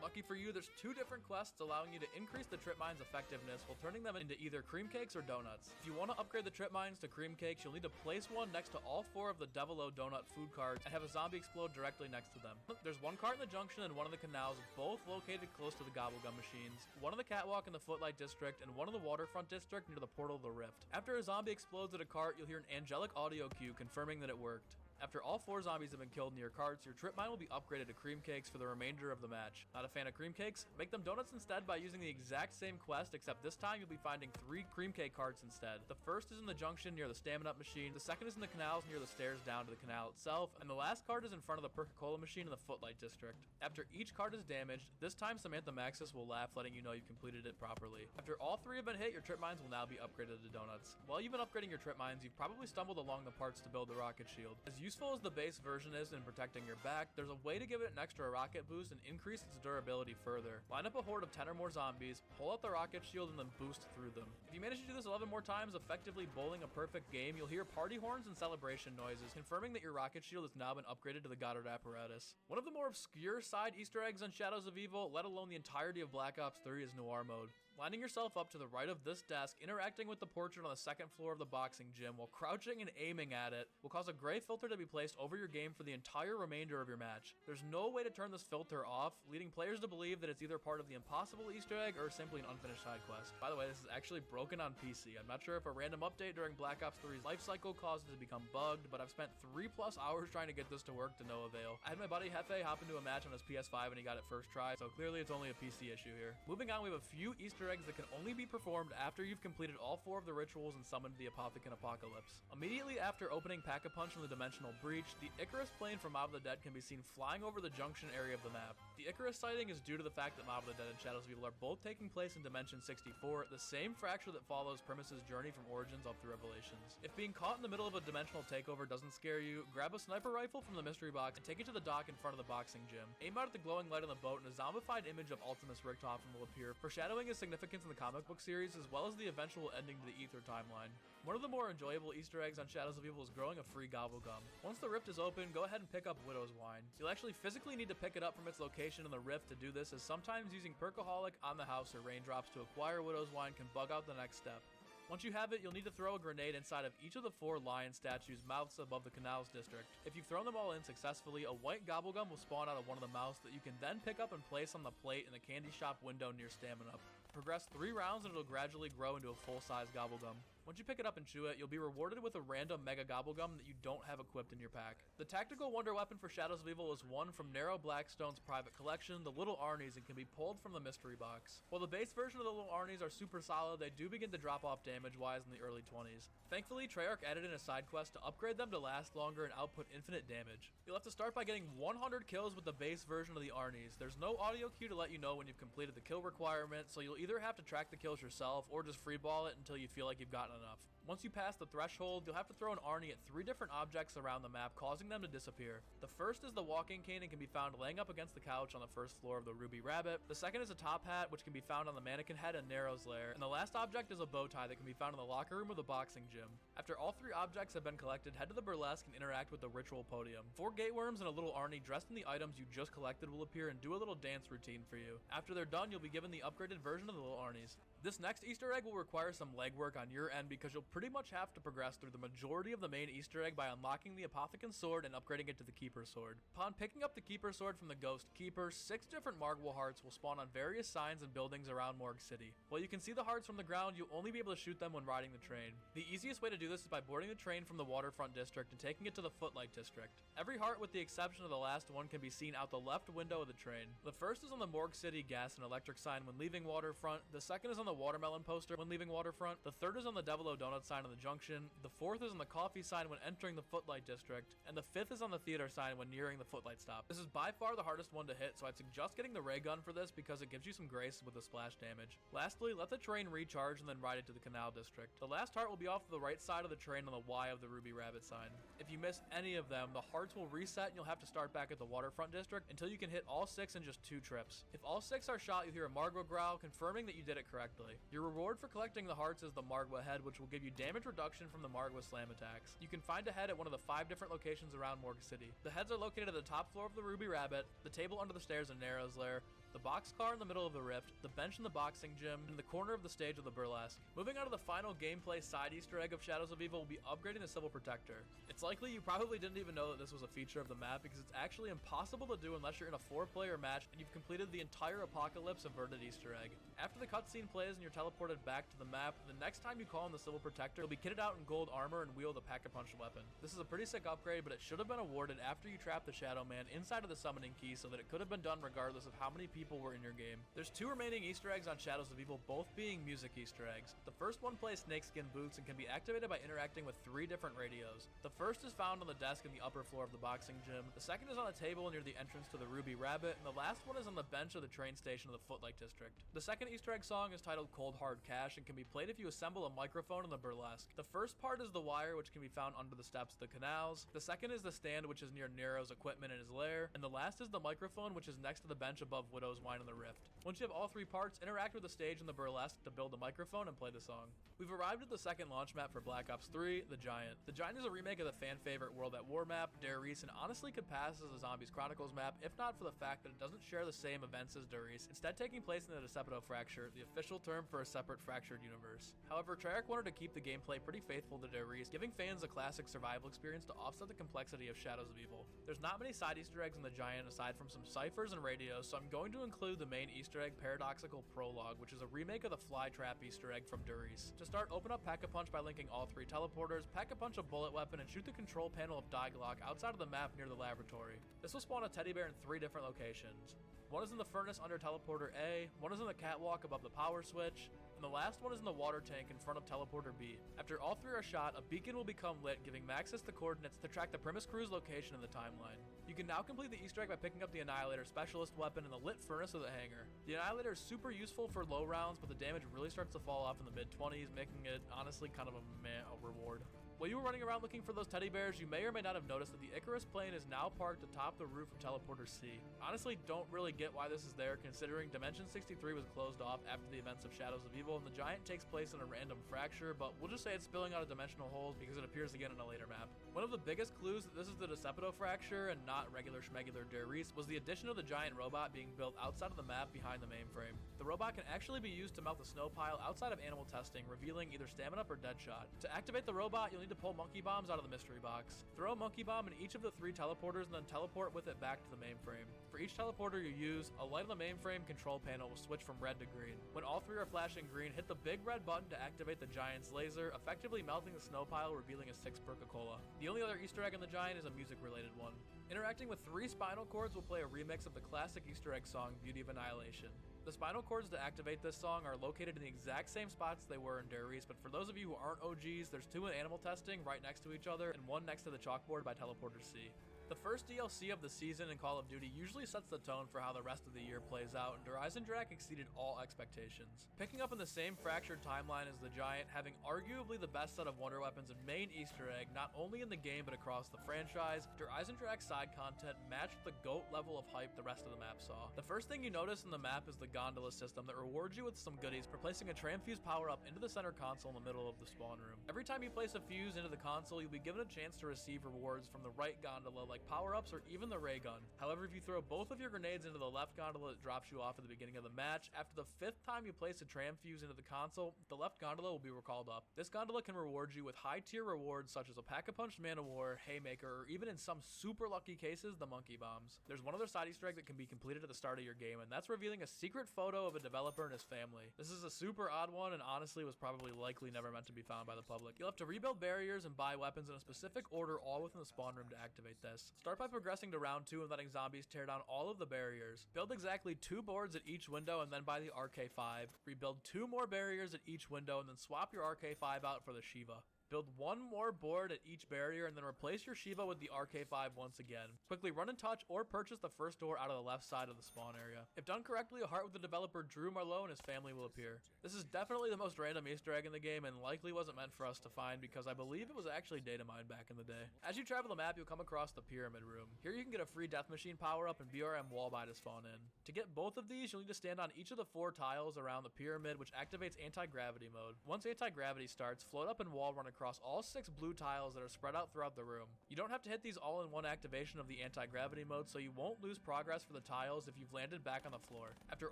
Lucky for you, there's 2 different quests allowing you to increase the trip mines' effectiveness while turning them into either cream cakes or donuts. If you want to upgrade the trip mines to cream cakes, you'll need to place one next to all 4 of the Devil-O donut food carts and have a zombie explode directly next to them. There's one cart in the junction and one in the canals, both located close to the gobblegum machines, one in the catwalk in the Footlight district, and one in the waterfront district near the portal of the rift. After a zombie explodes at a cart, you'll hear an angelic audio cue confirming that it worked. After all 4 zombies have been killed near carts, your trip mine will be upgraded to cream cakes for the remainder of the match. Not a fan of cream cakes? Make them donuts instead by using the exact same quest, except this time you'll be finding 3 cream cake carts instead. The first is in the junction near the stamina up machine, the second is in the canals near the stairs down to the canal itself, and the last cart is in front of the Perk-Cola machine in the Footlight district. After each cart is damaged, this time Samantha Maxis will laugh, letting you know you've completed it properly. After all 3 have been hit, your trip mines will now be upgraded to donuts. While you've been upgrading your trip mines, you've probably stumbled along the parts to build the rocket shield. As useful as the base version is in protecting your back, there's a way to give it an extra rocket boost and increase its durability further. Line up a horde of 10 or more zombies, pull out the rocket shield, and then boost through them. If you manage to do this 11 more times, effectively bowling a perfect game, you'll hear party horns and celebration noises, confirming that your rocket shield has now been upgraded to the Goddard apparatus. One of the more obscure side Easter eggs on Shadows of Evil, let alone the entirety of Black Ops 3, is Noir mode. Lining yourself up to the right of this desk, interacting with the portrait on the second floor of the boxing gym while crouching and aiming at it will cause a gray filter to be placed over your game for the entire remainder of your match. There's no way to turn this filter off, leading players to believe that it's either part of the impossible Easter egg or simply an unfinished side quest. By the way, this is actually broken on PC. I'm not sure if a random update during Black Ops 3's life cycle caused it to become bugged, but I've spent 3+ hours trying to get this to work to no avail. I had my buddy Hefe hop into a match on his PS5 and he got it first try, so clearly it's only a PC issue here. Moving on, we have a few Easter eggs that can only be performed after you've completed all 4 of the rituals and summoned the Apothecant Apocalypse. Immediately after opening Pack-a-Punch from the Dimensional Breach, the Icarus plane from Mob of the Dead can be seen flying over the junction area of the map. The Icarus sighting is due to the fact that Mob of the Dead and Shadows of Evil are both taking place in Dimension 64, the same fracture that follows Primus' journey from Origins up through Revelations. If being caught in the middle of a dimensional takeover doesn't scare you, grab a sniper rifle from the mystery box and take it to the dock in front of the boxing gym. Aim out at the glowing light on the boat and a zombified image of Ultimus Richthofen will appear, foreshadowing his significance in the comic book series as well as the eventual ending to the Ether timeline. One of the more enjoyable Easter eggs on Shadows of Evil is growing a free gobblegum. Once the rift is open, go ahead and pick up Widow's Wine. You'll actually physically need to pick it up from its location in the rift to do this, as sometimes using Perkaholic on the house or raindrops to acquire Widow's Wine can bug out the next step. Once you have it, you'll need to throw a grenade inside of each of the 4 lion statues' mouths above the canals district. If you've thrown them all in successfully, a white gobblegum will spawn out of one of the mouths that you can then pick up and place on the plate in the candy shop window near Stamina. Progress 3 rounds and it'll gradually grow into a full-size gobblegum. Once you pick it up and chew it, you'll be rewarded with a random mega gobblegum that you don't have equipped in your pack. The tactical wonder weapon for Shadows of Evil is one from Narrow Blackstone's private collection, the Little Arnies, and can be pulled from the mystery box. While the base version of the Little Arnies are super solid, they do begin to drop off damage-wise in the early 20s. Thankfully, Treyarch added in a side quest to upgrade them to last longer and output infinite damage. You'll have to start by getting 100 kills with the base version of the Arnies. There's no audio cue to let you know when you've completed the kill requirement, so you'll either have to track the kills yourself or just freeball it until you feel like you've gotten enough. Once you pass the threshold, you'll have to throw an Arnie at 3 different objects around the map, causing them to disappear. The first is the walking cane and can be found laying up against the couch on the first floor of the Ruby Rabbit. The second is a top hat, which can be found on the mannequin head in Narrow's lair. And the last object is a bow tie that can be found in the locker room of the boxing gym. After all 3 objects have been collected, head to the burlesque and interact with the ritual podium. 4 gateworms and a little Arnie dressed in the items you just collected will appear and do a little dance routine for you. After they're done, you'll be given the upgraded version of the little Arnies. This next Easter egg will require some legwork on your end because you'll pretty much have to progress through the majority of the main Easter egg by unlocking the Apothecant's Sword and upgrading it to the Keeper's Sword. Upon picking up the Keeper's Sword from the Ghost Keeper, 6 different Margwell hearts will spawn on various signs and buildings around Morgue City. While you can see the hearts from the ground, you'll only be able to shoot them when riding the train. The easiest way to do this is by boarding the train from the Waterfront District and taking it to the Footlight District. Every heart with the exception of the last one can be seen out the left window of the train. The first is on the Morgue City gas and electric sign when leaving Waterfront, the second is on the watermelon poster when leaving Waterfront, the third is on the Devil-O Donut sign on the junction, the 4th is on the coffee sign when entering the Footlight District, and the 5th is on the theater sign when nearing the Footlight stop. This is by far the hardest one to hit, so I'd suggest getting the ray gun for this because it gives you some grace with the splash damage. Lastly, let the train recharge and then ride it to the Canal District. The last heart will be off to the right side of the train on the Y of the Ruby Rabbit sign. If you miss any of them, the hearts will reset and you'll have to start back at the Waterfront District until you can hit all 6 in just 2 trips. If all 6 are shot, you hear a Margwa growl, confirming that you did it correctly. Your reward for collecting the hearts is the Margwa head, which will give you damage reduction from the Margwa slam attacks. You can find a head at one of the 5 different locations around Morgue City. The heads are located at the top floor of the Ruby Rabbit, the table under the stairs in Narrow's Lair, the boxcar in the middle of the rift, the bench in the boxing gym, and the corner of the stage of the burlesque. Moving on to the final gameplay side Easter egg of Shadows of Evil will be upgrading the Civil Protector. It's likely you probably didn't even know that this was a feature of the map because it's actually impossible to do unless you're in a 4-player match and you've completed the entire Apocalypse averted Easter egg. After the cutscene plays and you're teleported back to the map, the next time you call in the Civil Protector, you'll be kitted out in gold armor and wield a Pack-a-Punch weapon. This is a pretty sick upgrade, but it should have been awarded after you trapped the Shadow Man inside of the summoning key so that it could have been done regardless of how many people were in your game. There's 2 remaining Easter eggs on Shadows of Evil, both being music Easter eggs. The first one plays snakeskin boots and can be activated by interacting with 3 different radios. The first is found on the desk in the upper floor of the boxing gym, the second is on a table near the entrance to the Ruby Rabbit, and the last one is on the bench of the train station of the Footlight District. The second Easter egg song is titled Cold Hard Cash and can be played if you assemble a microphone in the burlesque. The first part is the wire, which can be found under the steps of the canals. The second is the stand, which is near Nero's equipment in his lair. And the last is the microphone, which is next to the bench above Widow's Wine in the Rift. Once you have all 3 parts, interact with the stage and the burlesque to build the microphone and play the song. We've arrived at the second launch map for Black Ops 3, The Giant. The Giant is a remake of the fan favorite World at War map, Der Riese, and honestly could pass as a Zombies Chronicles map if not for the fact that it doesn't share the same events as Der Riese, instead taking place in the Decepito Fracture, the official term for a separate fractured universe. However, Treyarch wanted to keep the gameplay pretty faithful to Der Riese, giving fans a classic survival experience to offset the complexity of Shadows of Evil. There's not many side Easter eggs in The Giant aside from some ciphers and radios, so I'm going to include the main Easter egg Paradoxical Prologue, which is a remake of the Flytrap Easter egg from Der Riese. To start, open up Pack-a-Punch by linking all 3 teleporters, Pack-a-Punch a bullet weapon, and shoot the control panel of Die Glock outside of the map near the laboratory. This will spawn a teddy bear in 3 different locations. One is in the furnace under teleporter A, one is in the catwalk above the power switch, and the last one is in the water tank in front of teleporter B. After all 3 are shot, a beacon will become lit, giving Maxis the coordinates to track the Primus crew's location in the timeline. You can now complete the Easter egg by picking up the Annihilator specialist weapon in the lit furnace of the hangar. The Annihilator is super useful for low rounds, but the damage really starts to fall off in the mid-20s, making it honestly kind of a meh reward. While you were running around looking for those teddy bears, you may or may not have noticed that the Icarus plane is now parked atop the roof of Teleporter C. Honestly, don't really get why this is there, considering Dimension 63 was closed off after the events of Shadows of Evil, and the Giant takes place in a random fracture, but we'll just say it's spilling out of dimensional holes because it appears again in a later map. One of the biggest clues that this is the Decepito fracture and not regular schmegular Der Riese was the addition of the giant robot being built outside of the map behind the mainframe. The robot can actually be used to melt the snow pile outside of animal testing, revealing either Stamina Up or Deadshot. To activate the robot, you'll need to pull monkey bombs out of the mystery box. Throw a monkey bomb in each of the 3 teleporters and then teleport with it back to the mainframe. For each teleporter you use, a light on the mainframe control panel will switch from red to green. When all 3 are flashing green, hit the big red button to activate the Giant's laser, effectively melting the snow pile, revealing a 6 Perk-a-Cola. The only other Easter egg in the Giant is a music-related one. Interacting with 3 spinal cords will play a remix of the classic Easter egg song, Beauty of Annihilation. The spinal cords to activate this song are located in the exact same spots they were in Der Riese, but for those of you who aren't OGs, there's 2 in animal testing right next to each other and 1 next to the chalkboard by Teleporter C. The first DLC of the season in Call of Duty usually sets the tone for how the rest of the year plays out, and Der Eisendrache exceeded all expectations. Picking up in the same fractured timeline as the Giant, having arguably the best set of wonder weapons and main Easter egg, not only in the game but across the franchise, Der Eisendrache's side content matched the GOAT level of hype the rest of the map saw. The first thing you notice in the map is the gondola system that rewards you with some goodies for placing a Tramfuse power-up into the center console in the middle of the spawn room. Every time you place a fuse into the console, you'll be given a chance to receive rewards from the right gondola like power-ups or even the ray gun. However, if you throw both of your grenades into the left gondola, it drops you off at the beginning of the match. After the 5th time you place a tram fuse into the console, the left gondola will be recalled up. This gondola can reward you with high-tier rewards such as a Pack-a-Punch Man of War, Haymaker, or even in some super lucky cases, the monkey bombs. There's one other side Easter egg that can be completed at the start of your game, and that's revealing a secret photo of a developer and his family. This is a super odd one and honestly was probably likely never meant to be found by the public. You'll have to rebuild barriers and buy weapons in a specific order all within the spawn room to activate this. this. Start by progressing to round 2 and letting zombies tear down all of the barriers. Build exactly 2 boards at each window and then buy the RK5. Rebuild 2 more barriers at each window and then swap your RK5 out for the Shiva. Build 1 more board at each barrier and then replace your Shiva with the RK5 once again. Quickly run and touch or purchase the first door out of the left side of the spawn area. If done correctly, a heart with the developer Drew Marlowe and his family will appear. This is definitely the most random Easter egg in the game and likely wasn't meant for us to find because I believe it was actually data mined back in the day. As you travel the map, you'll come across the Pyramid Room. Here you can get a free Death Machine power-up and BRM wall buy to spawn in. To get both of these, you'll need to stand on each of the 4 tiles around the pyramid, which activates anti-gravity mode. Once anti-gravity starts, float up and wall run across all 6 blue tiles that are spread out throughout the room. You don't have to hit these all in one activation of the anti-gravity mode, so you won't lose progress for the tiles if you've landed back on the floor. After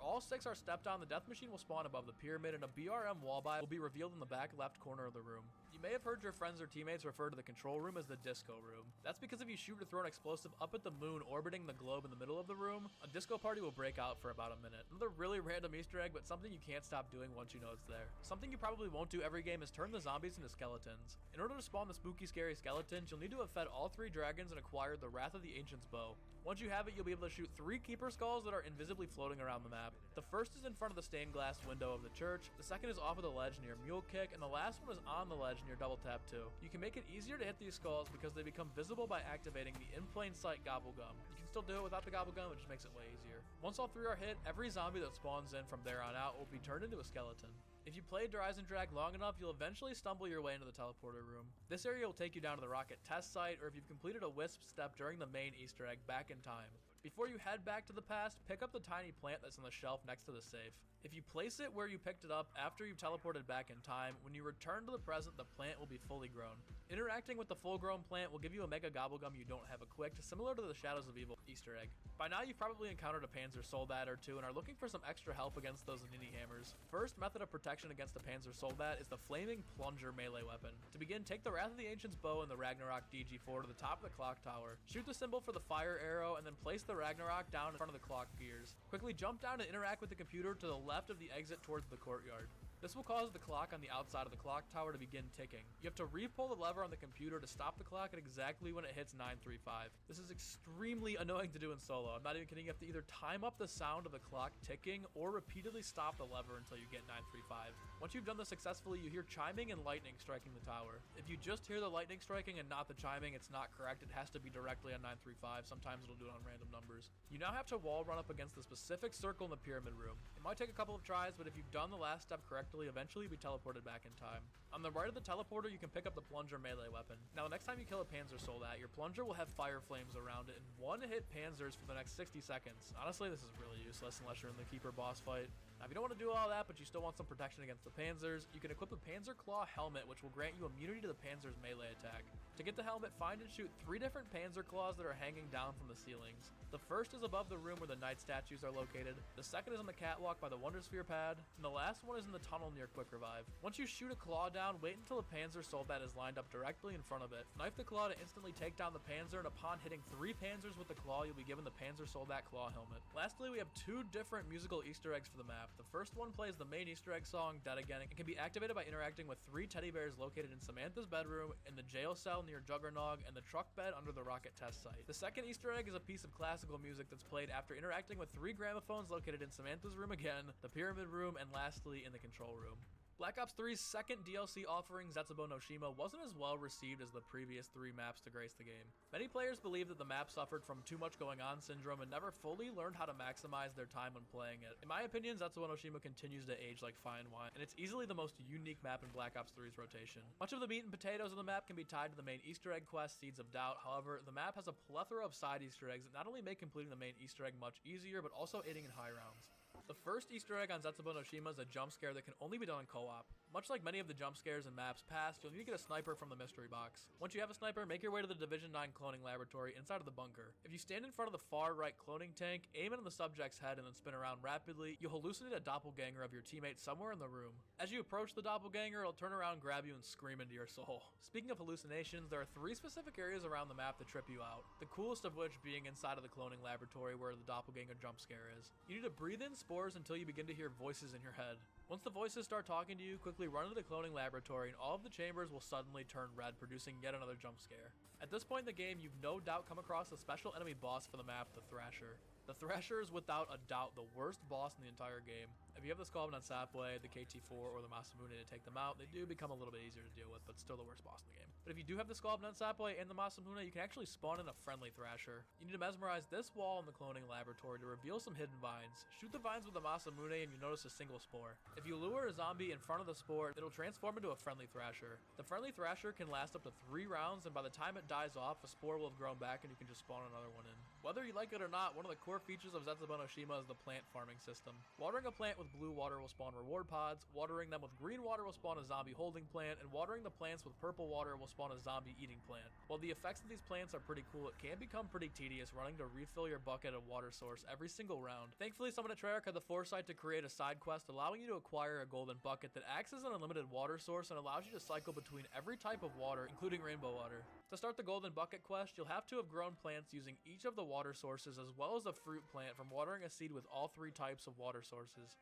all 6 are stepped on, the Death Machine will spawn above the pyramid and a BRM wall buy will be revealed in the back left corner of the room. You may have heard your friends or teammates refer to the control room as the disco room. That's because if you shoot or throw an explosive up at the moon orbiting the globe in the middle of the room, a disco party will break out for about a minute. Another really random Easter egg, but something you can't stop doing once you know it's there. Something you probably won't do every game is turn the zombies into skeletons. In order to spawn the spooky scary skeletons, you'll need to have fed all 3 dragons and acquired the Wrath of the Ancient's bow. Once you have it, you'll be able to shoot 3 keeper skulls that are invisibly floating around the map. The first is in front of the stained glass window of the church, the second is off of the ledge near Mule Kick, and the last one is on the ledge near Double Tap 2. You can make it easier to hit these skulls because they become visible by activating the in plain sight gobble gum. You can still do it without the gobble gum, it just makes it way easier. Once all 3 are hit, every zombie that spawns in from there on out will be turned into a skeleton. If you play Rise and Drag long enough, you'll eventually stumble your way into the teleporter room. This area will take you down to the rocket test site, or if you've completed a Wisp step during the main Easter egg, back in time. Before you head back to the past, pick up the tiny plant that's on the shelf next to the safe. If you place it where you picked it up after you've teleported back in time, when you return to the present, the plant will be fully grown. Interacting with the full-grown plant will give you a Mega Gobblegum you don't have equipped, similar to the Shadows of Evil Easter egg. By now you've probably encountered a Panzer Soldat or 2 and are looking for some extra help against those Nini hammers. First method of protection against the Panzer Soldat is the Flaming Plunger melee weapon. To begin, take the Wrath of the Ancient's bow and the Ragnarok DG4 to the top of the clock tower. Shoot the symbol for the fire arrow and then place the Ragnarok down in front of the clock gears. Quickly jump down and interact with the computer to the left of the exit towards the courtyard. This will cause the clock on the outside of the clock tower to begin ticking. You have to re-pull the lever on the computer to stop the clock at exactly when it hits 9:35. This is extremely annoying to do in solo. I'm not even kidding, you have to either time up the sound of the clock ticking or repeatedly stop the lever until you get 9:35. Once you've done this successfully, you hear chiming and lightning striking the tower. If you just hear the lightning striking and not the chiming, it's not correct. It has to be directly on 9:35. Sometimes it'll do it on random numbers. You now have to wall run up against the specific circle in the pyramid room. It might take a couple of tries, but if you've done the last step correctly, eventually you'll be teleported back in time. On the right of the teleporter, you can pick up the plunger melee weapon. Now, the next time you kill a Panzer Soldat, your plunger will have fire flames around it and one-hit panzers for the next 60 seconds. Honestly, this is really useless unless you're in the Keeper boss fight. Now, if you don't want to do all that, but you still want some protection against the Panzers, you can equip a Panzer Claw helmet, which will grant you immunity to the Panzer's melee attack. To get the helmet, find and shoot 3 different Panzer Claws that are hanging down from the ceilings. The first is above the room where the knight statues are located, the second is on the catwalk by the Wonder Sphere pad, and the last one is in the tunnel near Quick Revive. Once you shoot a claw down, wait until a Panzer Soldat is lined up directly in front of it. Knife the claw to instantly take down the Panzer, and upon hitting 3 Panzers with the claw, you'll be given the Panzer Soldat claw helmet. Lastly, we have 2 different musical Easter eggs for the map. The first one plays the main Easter egg song, Dead Again, and can be activated by interacting with 3 teddy bears located in Samantha's bedroom, in the jail cell near Juggernog, and the truck bed under the rocket test site. The second Easter egg is a piece of classical music that's played after interacting with 3 gramophones located in Samantha's room again, the pyramid room, and lastly in the control room. Black Ops 3's second DLC offering, Zetsubo no Shima, wasn't as well received as the previous 3 maps to grace the game. Many players believe that the map suffered from too much going on syndrome and never fully learned how to maximize their time when playing it. In my opinion, Zetsubo no Shima continues to age like fine wine, and it's easily the most unique map in Black Ops 3's rotation. Much of the meat and potatoes of the map can be tied to the main Easter egg quest, Seeds of Doubt. However, the map has a plethora of side Easter eggs that not only make completing the main Easter egg much easier, but also aiding in high rounds. The first Easter egg on Zetsubo no Shima is a jump scare that can only be done in co-op. Much like many of the jump scares in maps past, you'll need to get a sniper from the mystery box. Once you have a sniper, make your way to the Division 9 cloning laboratory inside of the bunker. If you stand in front of the far right cloning tank, aim it on the subject's head and then spin around rapidly, you'll hallucinate a doppelganger of your teammate somewhere in the room. As you approach the doppelganger, it'll turn around, grab you, and scream into your soul. Speaking of hallucinations, there are 3 specific areas around the map that trip you out, the coolest of which being inside of the cloning laboratory where the doppelganger jump scare is. You need to breathe in spores until you begin to hear voices in your head. Once the voices start talking to you, quickly run into the cloning laboratory and all of the chambers will suddenly turn red, producing yet another jump scare. At this point in the game, you've no doubt come across the special enemy boss for the map, the Thrasher. The Thrasher is without a doubt the worst boss in the entire game. If you have the Skull on Sapway, the KT4, or the Masamune to take them out, they do become a little bit easier to deal with, but still the worst boss in the game. But if you do have the Skull on Sapway and the Masamune, you can actually spawn in a friendly Thrasher. You need to mesmerize this wall in the cloning laboratory to reveal some hidden vines. Shoot the vines with the Masamune and you notice a single spore. If you lure a zombie in front of the spore, it'll transform into a friendly Thrasher. The friendly Thrasher can last up to 3 rounds, and by the time it dies off, a spore will have grown back and you can just spawn another one in. Whether you like it or not, one of the core features of Zetsubou no Shima is the plant farming system. Watering a plant with blue water will spawn reward pods, watering them with green water will spawn a zombie holding plant, and watering the plants with purple water will spawn a zombie eating plant. While the effects of these plants are pretty cool, it can become pretty tedious running to refill your bucket of water source every single round. Thankfully, someone at Treyarch had the foresight to create a side quest allowing you to acquire a golden bucket that acts as an unlimited water source and allows you to cycle between every type of water, including rainbow water. To start the golden bucket quest, you'll have to have grown plants using each of the water sources as well as a fruit plant from watering a seed with all 3 types of water sources.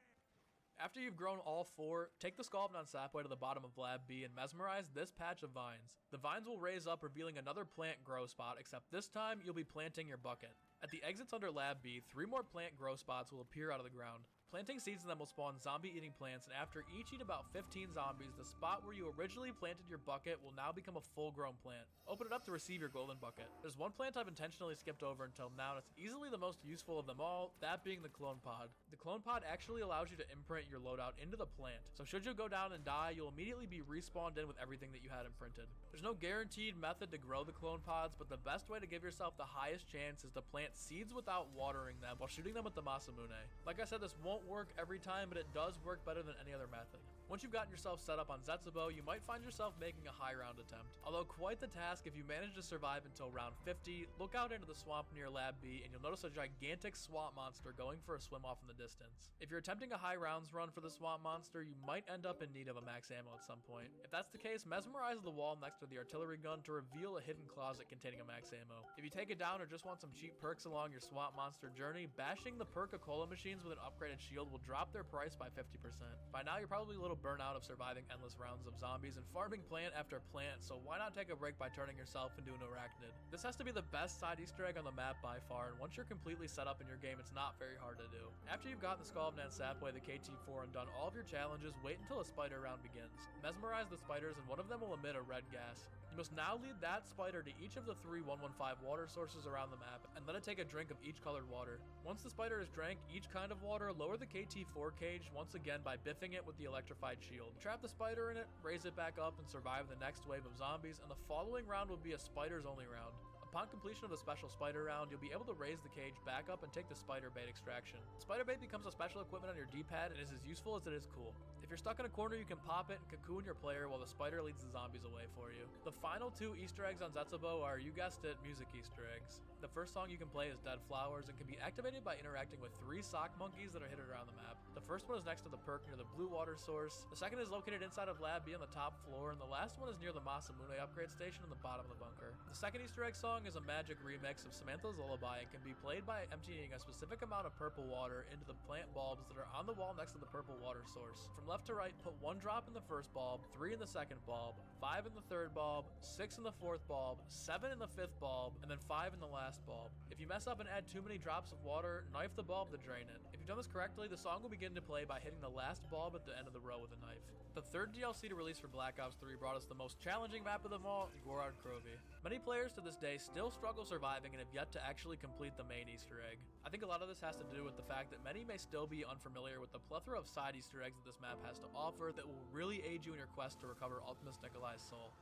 After you've grown all 4, take the Skull on Sapway to the bottom of Lab B and mesmerize this patch of vines. The vines will raise up, revealing another plant grow spot, except this time you'll be planting your bucket. At the exits under Lab B, 3 more plant grow spots will appear out of the ground. Planting seeds in them will spawn zombie-eating plants, and after each eat about 15 zombies, the spot where you originally planted your bucket will now become a full-grown plant. Open it up to receive your golden bucket. There's one plant I've intentionally skipped over until now, and it's easily the most useful of them all, that being the clone pod. The clone pod actually allows you to imprint your loadout into the plant, so should you go down and die, you'll immediately be respawned in with everything that you had imprinted. There's no guaranteed method to grow the clone pods, but the best way to give yourself the highest chance is to plant seeds without watering them while shooting them with the Masamune. Like I said, this won't work every time, but it does work better than any other method. Once you've gotten yourself set up on Zetsubou, you might find yourself making a high round attempt. Although quite the task if you manage to survive until round 50, look out into the swamp near Lab B and you'll notice a gigantic swamp monster going for a swim off in the distance. If you're attempting a high rounds run for the swamp monster, you might end up in need of a max ammo at some point. If that's the case, mesmerize the wall next to the artillery gun to reveal a hidden closet containing a max ammo. If you take it down or just want some cheap perks along your swamp monster journey, bashing the Perk-a-Cola machines with an upgraded shield will drop their price by 50%. By now you're probably a little burnt out of surviving endless rounds of zombies and farming plant after plant, so why not take a break by turning yourself into an arachnid? This has to be the best side Easter egg on the map by far, and once you're completely set up in your game, it's not very hard to do. After you've gotten the Skull of Sapway, the KT4, and done all of your challenges, wait until a spider round begins. Mesmerize the spiders and one of them will emit a red gas. You must now lead that spider to each of the 3 115 water sources around the map and let it take a drink of each colored water. Once the spider has drank each kind of water, lower the KT4 cage once again by biffing it with the electrified shield. Trap the spider in it, raise it back up, and survive the next wave of zombies, and the following round will be a spiders only round. Upon completion of the special spider round, you'll be able to raise the cage back up and take the spider bait extraction. Spider bait becomes a special equipment on your D-pad and is as useful as it is cool. If you're stuck in a corner, you can pop it and cocoon your player while the spider leads the zombies away for you. The final 2 Easter eggs on Zetsubou are, you guessed it, music Easter eggs. The first song you can play is Dead Flowers and can be activated by interacting with 3 sock monkeys that are hidden around the map. The first one is next to the Perk near the blue water source, the second is located inside of Lab B on the top floor, and the last one is near the Masamune upgrade station in the bottom of the bunker. The second Easter egg song is a magic remix of Samantha's Lullaby and can be played by emptying a specific amount of purple water into the plant bulbs that are on the wall next to the purple water source. From left to right, put 1 drop in the first bulb, 3 in the second bulb, 5 in the third bulb, 6 in the fourth bulb, 7 in the fifth bulb, and then 5 in the last bulb. If you mess up and add too many drops of water, knife the bulb to drain it. If you've done this correctly, the song will begin to play by hitting the last bulb at the end of the row with a knife. The third DLC to release for Black Ops 3 brought us the most challenging map of them all, Gorod Krovi. Many players to this day still struggle surviving and have yet to actually complete the main Easter egg. I think a lot of this has to do with the fact that many may still be unfamiliar with the plethora of side Easter eggs that this map has to offer that will really aid you in your quest to recover Ultimus Nikolai's soul.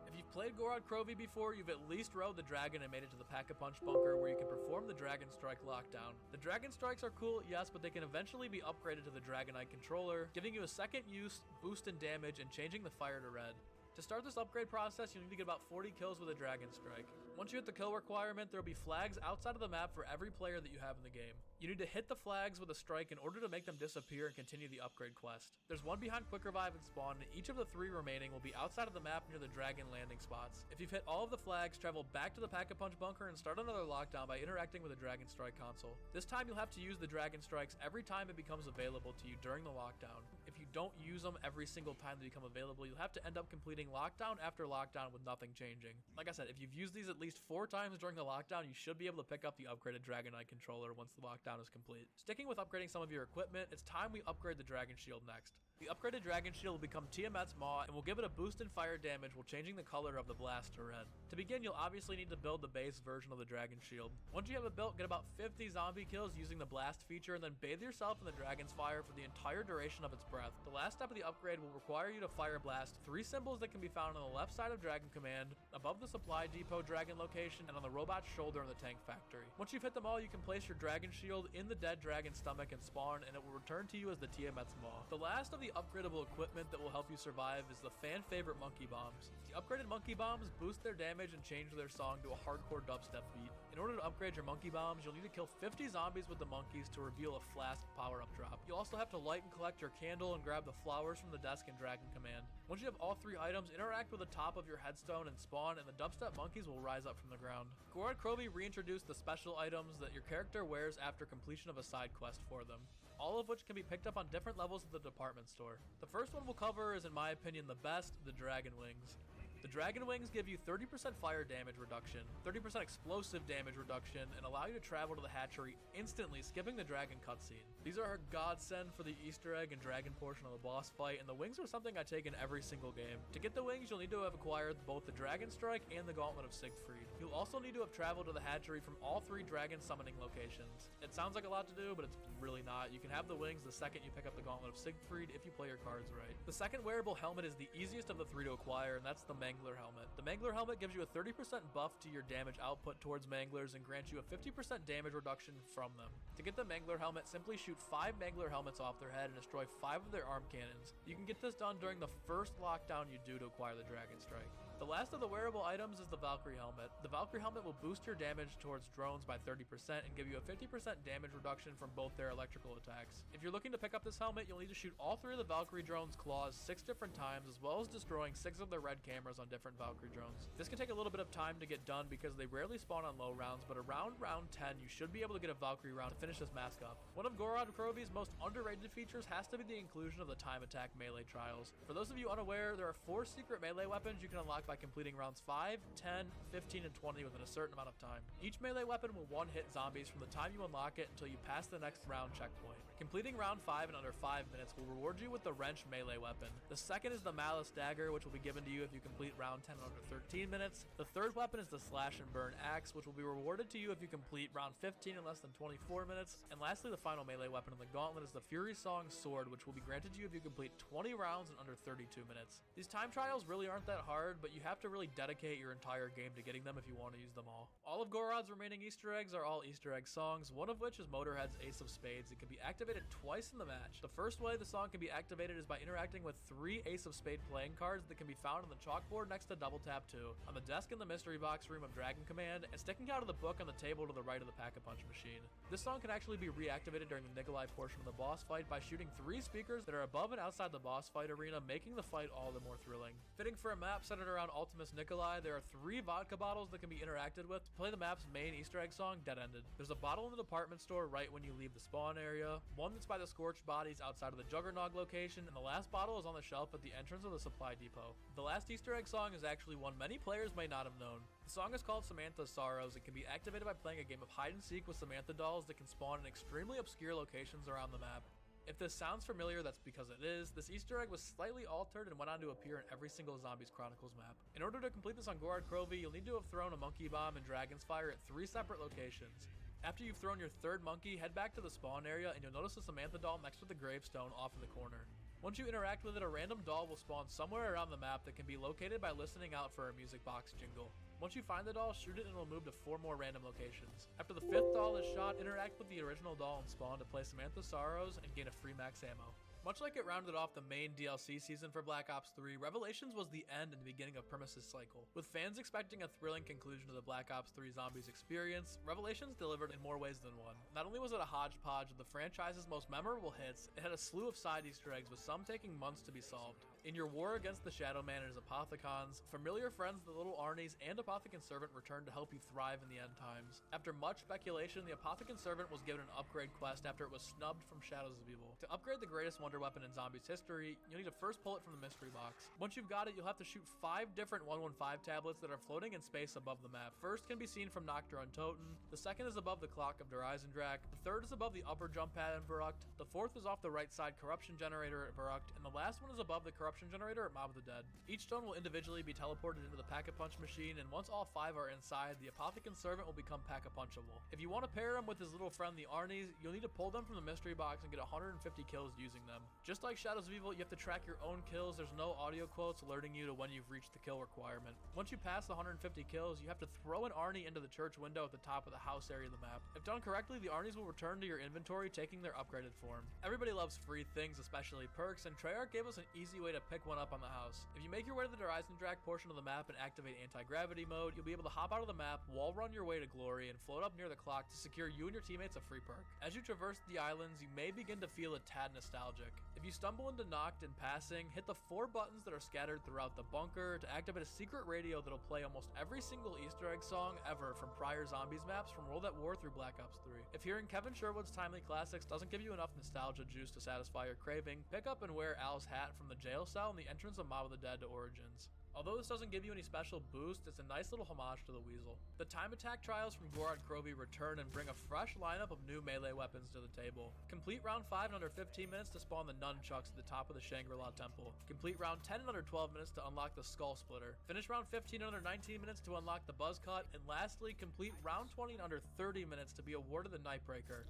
If you've played Gorod Krovi before, you've at least rode the dragon and made it to the Pyro Punch bunker where you can perform the Dragon Strike lockdown. The Dragon Strikes are cool, yes, but they can eventually be upgraded to the Dragonite controller, giving you a second use, boost in damage, and changing the fire to red. To start this upgrade process, you'll need to get about 40 kills with a Dragon Strike. Once you hit the kill requirement, there will be flags outside of the map for every player that you have in the game. You need to hit the flags with a strike in order to make them disappear and continue the upgrade quest. There's one behind Quick Revive and Spawn, and each of the 3 remaining will be outside of the map near the dragon landing spots. If you've hit all of the flags, travel back to the Pack-a-Punch bunker and start another lockdown by interacting with the Dragon Strike console. This time you'll have to use the Dragon Strikes every time it becomes available to you during the lockdown. If you don't use them every single time they become available, you'll have to end up completing lockdown after lockdown with nothing changing. Like I said, if you've used these at least 4 times during the lockdown, you should be able to pick up the upgraded Dragonite controller once the lockdown is complete. Sticking with upgrading some of your equipment, it's time we upgrade the Dragon Shield next. The upgraded Dragon Shield will become Tiamat's Maw and will give it a boost in fire damage while changing the color of the blast to red. To begin, you'll obviously need to build the base version of the Dragon Shield. Once you have it built, get about 50 zombie kills using the blast feature and then bathe yourself in the Dragon's fire for the entire duration of its breath. The last step of the upgrade will require you to fire blast 3 symbols that can be found on the left side of Dragon Command, above the supply depot Dragon location, and on the robot's shoulder in the tank factory. Once you've hit them all, you can place your Dragon Shield in the dead dragon's stomach and spawn, and it will return to you as the Tiamat's Maw. The last of the upgradable equipment that will help you survive is the fan favorite Monkey Bombs. The upgraded Monkey Bombs boost their damage and change their song to a hardcore dubstep beat. In order to upgrade your Monkey Bombs, you'll need to kill 50 zombies with the monkeys to reveal a flask power-up drop. You'll also have to light and collect your candle and grab the flowers from the desk in Dragon Command. Once you have all 3 items, interact with the top of your headstone and spawn, and the dubstep monkeys will rise up from the ground. Gorod Krovi reintroduced the special items that your character wears after completion of a side quest for them, all of which can be picked up on different levels of the department store. The first one we'll cover is, in my opinion, the best, the Dragon Wings. The Dragon Wings give you 30% fire damage reduction, 30% explosive damage reduction, and allow you to travel to the hatchery instantly, skipping the dragon cutscene. These are a godsend for the Easter egg and dragon portion of the boss fight, and the wings are something I take in every single game. To get the wings, you'll need to have acquired both the Dragon Strike and the Gauntlet of Siegfried. You'll also need to have traveled to the hatchery from all 3 dragon summoning locations. It sounds like a lot to do, but it's really not. You can have the wings the second you pick up the Gauntlet of Siegfried if you play your cards right. The second wearable helmet is the easiest of the 3 to acquire, and that's the Mangler helmet. The Mangler helmet gives you a 30% buff to your damage output towards Manglers and grants you a 50% damage reduction from them. To get the Mangler helmet, simply shoot 5 Mangler helmets off their head and destroy 5 of their arm cannons. You can get this done during the first lockdown you do to acquire the Dragon Strike. The last of the wearable items is the Valkyrie helmet. The Valkyrie helmet will boost your damage towards drones by 30% and give you a 50% damage reduction from both their electrical attacks. If you're looking to pick up this helmet, you'll need to shoot all 3 of the Valkyrie drones' claws 6 different times, as well as destroying 6 of their red cameras on different Valkyrie drones. This can take a little bit of time to get done because they rarely spawn on low rounds, but around round 10 you should be able to get a Valkyrie round to finish this mask up. One of Gorod Krovi's most underrated features has to be the inclusion of the time attack melee trials. For those of you unaware, there are 4 secret melee weapons you can unlock by completing rounds 5, 10, 15, and 20 within a certain amount of time. Each melee weapon will one-hit zombies from the time you unlock it until you pass the next round checkpoint. Completing round 5 in under 5 minutes will reward you with the wrench melee weapon. The second is the Malice Dagger, which will be given to you if you complete round 10 in under 13 minutes. The third weapon is the Slash and Burn Axe, which will be rewarded to you if you complete round 15 in less than 24 minutes. And lastly, the final melee weapon in the gauntlet is the Fury Song Sword, which will be granted to you if you complete 20 rounds in under 32 minutes. These time trials really aren't that hard, but you have to really dedicate your entire game to getting them if you want to use them all. All of Gorod's remaining Easter eggs are all Easter egg songs, one of which is Motorhead's Ace of Spades. It can be activated twice in the match. The first way the song can be activated is by interacting with 3 Ace of Spade playing cards that can be found on the chalkboard next to Double Tap 2, on the desk in the mystery box room of Dragon Command, and sticking out of the book on the table to the right of the Pack-a-Punch machine. This song can actually be reactivated during the Nikolai portion of the boss fight by shooting 3 speakers that are above and outside the boss fight arena, making the fight all the more thrilling. Fitting for a map centered around Ultimus Nikolai, there are 3 vodka bottles that can be interacted with to play the map's main Easter egg song, Dead Ended. There's a bottle in the department store right when you leave the spawn area, one that's by the Scorched Bodies outside of the Juggernog location, and the last bottle is on the shelf at the entrance of the supply depot. The last Easter egg song is actually one many players may not have known. The song is called Samantha's Sorrows. It can be activated by playing a game of hide and seek with Samantha dolls that can spawn in extremely obscure locations around the map. If this sounds familiar, that's because it is. This Easter egg was slightly altered and went on to appear in every single Zombies Chronicles map. In order to complete this on Gorod Krovi, you'll need to have thrown a Monkey Bomb and Dragon's Fire at 3 separate locations. After you've thrown your 3rd monkey, head back to the spawn area and you'll notice a Samantha doll next to the gravestone off in the corner. Once you interact with it, a random doll will spawn somewhere around the map that can be located by listening out for a music box jingle. Once you find the doll, shoot it and it'll move to 4 more random locations. After the 5th doll is shot, interact with the original doll and spawn to play Samantha's Sorrows and gain a free max ammo. Much like it rounded off the main DLC season for Black Ops 3, Revelations was the end and the beginning of Primus' cycle. With fans expecting a thrilling conclusion to the Black Ops 3 Zombies experience, Revelations delivered in more ways than one. Not only was it a hodgepodge of the franchise's most memorable hits, it had a slew of side Easter eggs with some taking months to be solved. In your war against the Shadow Man and his Apothicons, familiar friends the Little Arnies and Apothicon Servant returned to help you thrive in the end times. After much speculation, the Apothicon Servant was given an upgrade quest after it was snubbed from Shadows of Evil. To upgrade the greatest wonder weapon in Zombies history, you'll need to first pull it from the mystery box. Once you've got it, you'll have to shoot 5 different 115 tablets that are floating in space above the map. First can be seen from Noctur on Toten, the second is above the clock of Der Eisendrak, the third is above the upper jump pad in Verrucht, the fourth is off the right side corruption generator at Verrucht, and the last one is above the corruption generator at Mob of the Dead. Each stone will individually be teleported into the Pack-a-Punch machine, and once all 5 are inside, the Apothicon Servant will become Pack-a-Punchable. If you want to pair him with his little friend the Arnies, you'll need to pull them from the mystery box and get 150 kills using them. Just like Shadows of Evil, you have to track your own kills. There's no audio quotes alerting you to when you've reached the kill requirement. Once you pass the 150 kills, you have to throw an Arnie into the church window at the top of the house area of the map. If done correctly, the Arnies will return to your inventory, taking their upgraded form. Everybody loves free things, especially perks, and Treyarch gave us an easy way to pick one up on the house. If you make your way to the Der Eisendrak portion of the map and activate anti-gravity mode, you'll be able to hop out of the map, wall run your way to glory, and float up near the clock to secure you and your teammates a free perk. As you traverse the islands, you may begin to feel a tad nostalgic. If you stumble into Noct in passing, hit the 4 buttons that are scattered throughout the bunker to activate a secret radio that'll play almost every single Easter egg song ever from prior Zombies maps from World at War through Black Ops 3. If hearing Kevin Sherwood's timely classics doesn't give you enough nostalgia juice to satisfy your craving, pick up and wear Al's hat from the jail cell in the entrance of Mob of the Dead to Origins. Although this doesn't give you any special boost, it's a nice little homage to the Weasel. The time attack trials from Gorod Krovi return and bring a fresh lineup of new melee weapons to the table. Complete round 5 in under 15 minutes to spawn the nunchucks at the top of the Shangri-La Temple. Complete round 10 in under 12 minutes to unlock the Skull Splitter. Finish round 15 in under 19 minutes to unlock the Buzz Cut, and lastly, complete round 20 in under 30 minutes to be awarded the Nightbreaker.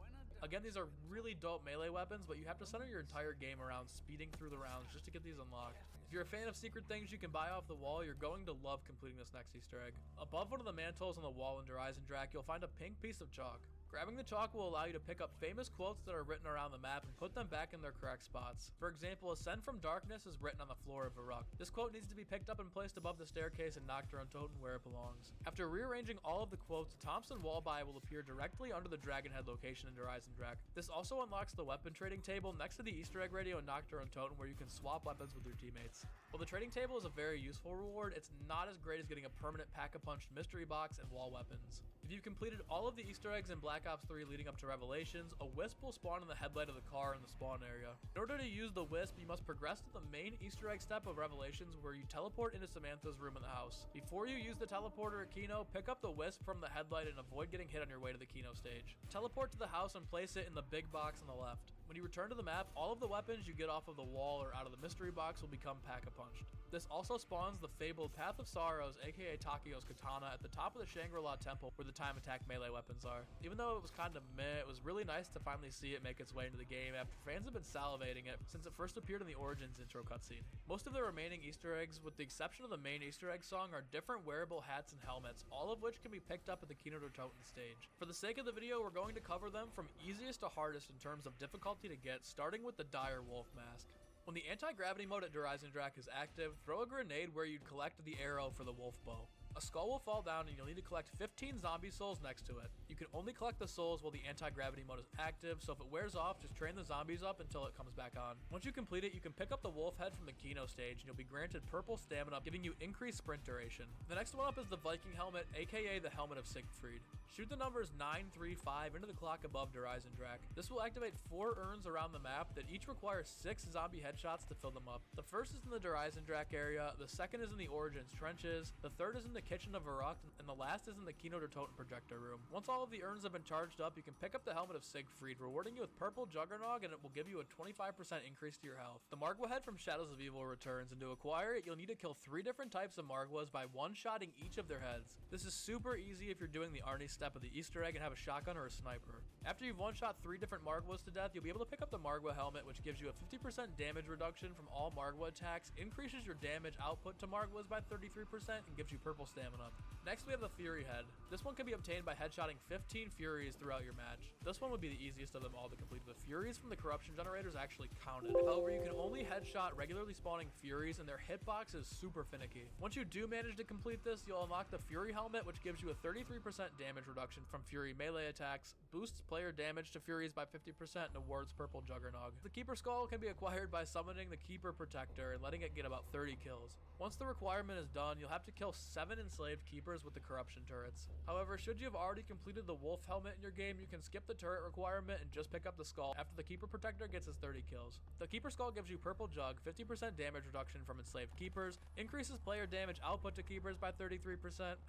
Again, these are really dope melee weapons, but you have to center your entire game around speeding through the rounds just to get these unlocked. If you're a fan of secret things you can buy off the wall, you're going to love completing this next Easter egg. Above one of the mantles on the wall in Der Eisendrak, you'll find a pink piece of chalk. Grabbing the chalk will allow you to pick up famous quotes that are written around the map and put them back in their correct spots. For example, "Ascend from darkness" is written on the floor of Verrucht. This quote needs to be picked up and placed above the staircase in Noctur on Toten where it belongs. After rearranging all of the quotes, a Thompson Wallby will appear directly under the Dragon Head location in Der Eisendrak. This also unlocks the weapon trading table next to the Easter egg radio in Noctur on Toten where you can swap weapons with your teammates. While the trading table is a very useful reward, it's not as great as getting a permanent Pack-a-Punch mystery box and wall weapons. If you've completed all of the Easter eggs in Black Ops 3 leading up to Revelations, a wisp will spawn in the headlight of the car in the spawn area. In order to use the wisp, you must progress to the main Easter egg step of Revelations where you teleport into Samantha's room in the house. Before you use the teleporter at Kino, pick up the wisp from the headlight and avoid getting hit on your way to the Kino stage. Teleport to the house and place it in the big box on the left. When you return to the map, all of the weapons you get off of the wall or out of the mystery box will become Pack-a-Punched. This also spawns the fabled Path of Sorrows, aka Takio's Katana, at the top of the Shangri-La Temple where the time attack melee weapons are. Even though it was kind of meh, it was really nice to finally see it make its way into the game after fans have been salivating it since it first appeared in the Origins intro cutscene. Most of the remaining Easter eggs, with the exception of the main Easter egg song, are different wearable hats and helmets, all of which can be picked up at the Kino der Toten stage. For the sake of the video, we're going to cover them from easiest to hardest in terms of difficulty to get, starting with the Dire Wolf Mask. When the anti-gravity mode at Der Eisendrak is active, throw a grenade where you'd collect the arrow for the wolf bow. A skull will fall down and you'll need to collect 15 zombie souls next to it. You can only collect the souls while the anti-gravity mode is active, so if it wears off, just train the zombies up until it comes back on. Once you complete it, you can pick up the wolf head from the Kino stage and you'll be granted purple stamina, giving you increased sprint duration. The next one up is the Viking helmet, aka the Helmet of Siegfried. Shoot the numbers 9, 3, 5 into the clock above Der Eisendrak. This will activate 4 urns around the map that each require 6 zombie headshots to fill them up. The first is in the Der Eisendrak area, the second is in the Origins trenches, the third is in the kitchen of Verrucht, and the last is in the Kino der Toten projector room. Once all of the urns have been charged up, you can pick up the Helmet of Siegfried, rewarding you with purple Juggernog, and it will give you a 25% increase to your health. The Margwa head from Shadows of Evil returns, and to acquire it, you'll need to kill 3 different types of Margwas by one-shotting each of their heads. This is super easy if you're doing the Arnie step of the Easter egg and have a shotgun or a sniper. After you've one-shot 3 different Margwas to death, you'll be able to pick up the Margwa helmet, which gives you a 50% damage reduction from all Margwa attacks, increases your damage output to Margwas by 33%, and gives you purple stamina. Next, we have the Fury Head. This one can be obtained by headshotting 15 Furies throughout your match. This one would be the easiest of them all to complete. The Furies from the corruption generators actually counted. However, you can only headshot regularly spawning Furies, and their hitbox is super finicky. Once you do manage to complete this, you'll unlock the Fury Helmet, which gives you a 33% damage reduction from Fury melee attacks, boosts player damage to Furies by 50%, and awards Purple Juggernog. The Keeper Skull can be acquired by summoning the Keeper Protector and letting it get about 30 kills. Once the requirement is done, you'll have to kill 7 enslaved keepers with the corruption turrets. However, should you have already completed the Wolf Helmet in your game, you can skip the turret requirement and just pick up the skull after the Keeper Protector gets his 30 kills. The Keeper Skull gives you Purple Jug, 50% damage reduction from enslaved keepers, increases player damage output to keepers by 33%,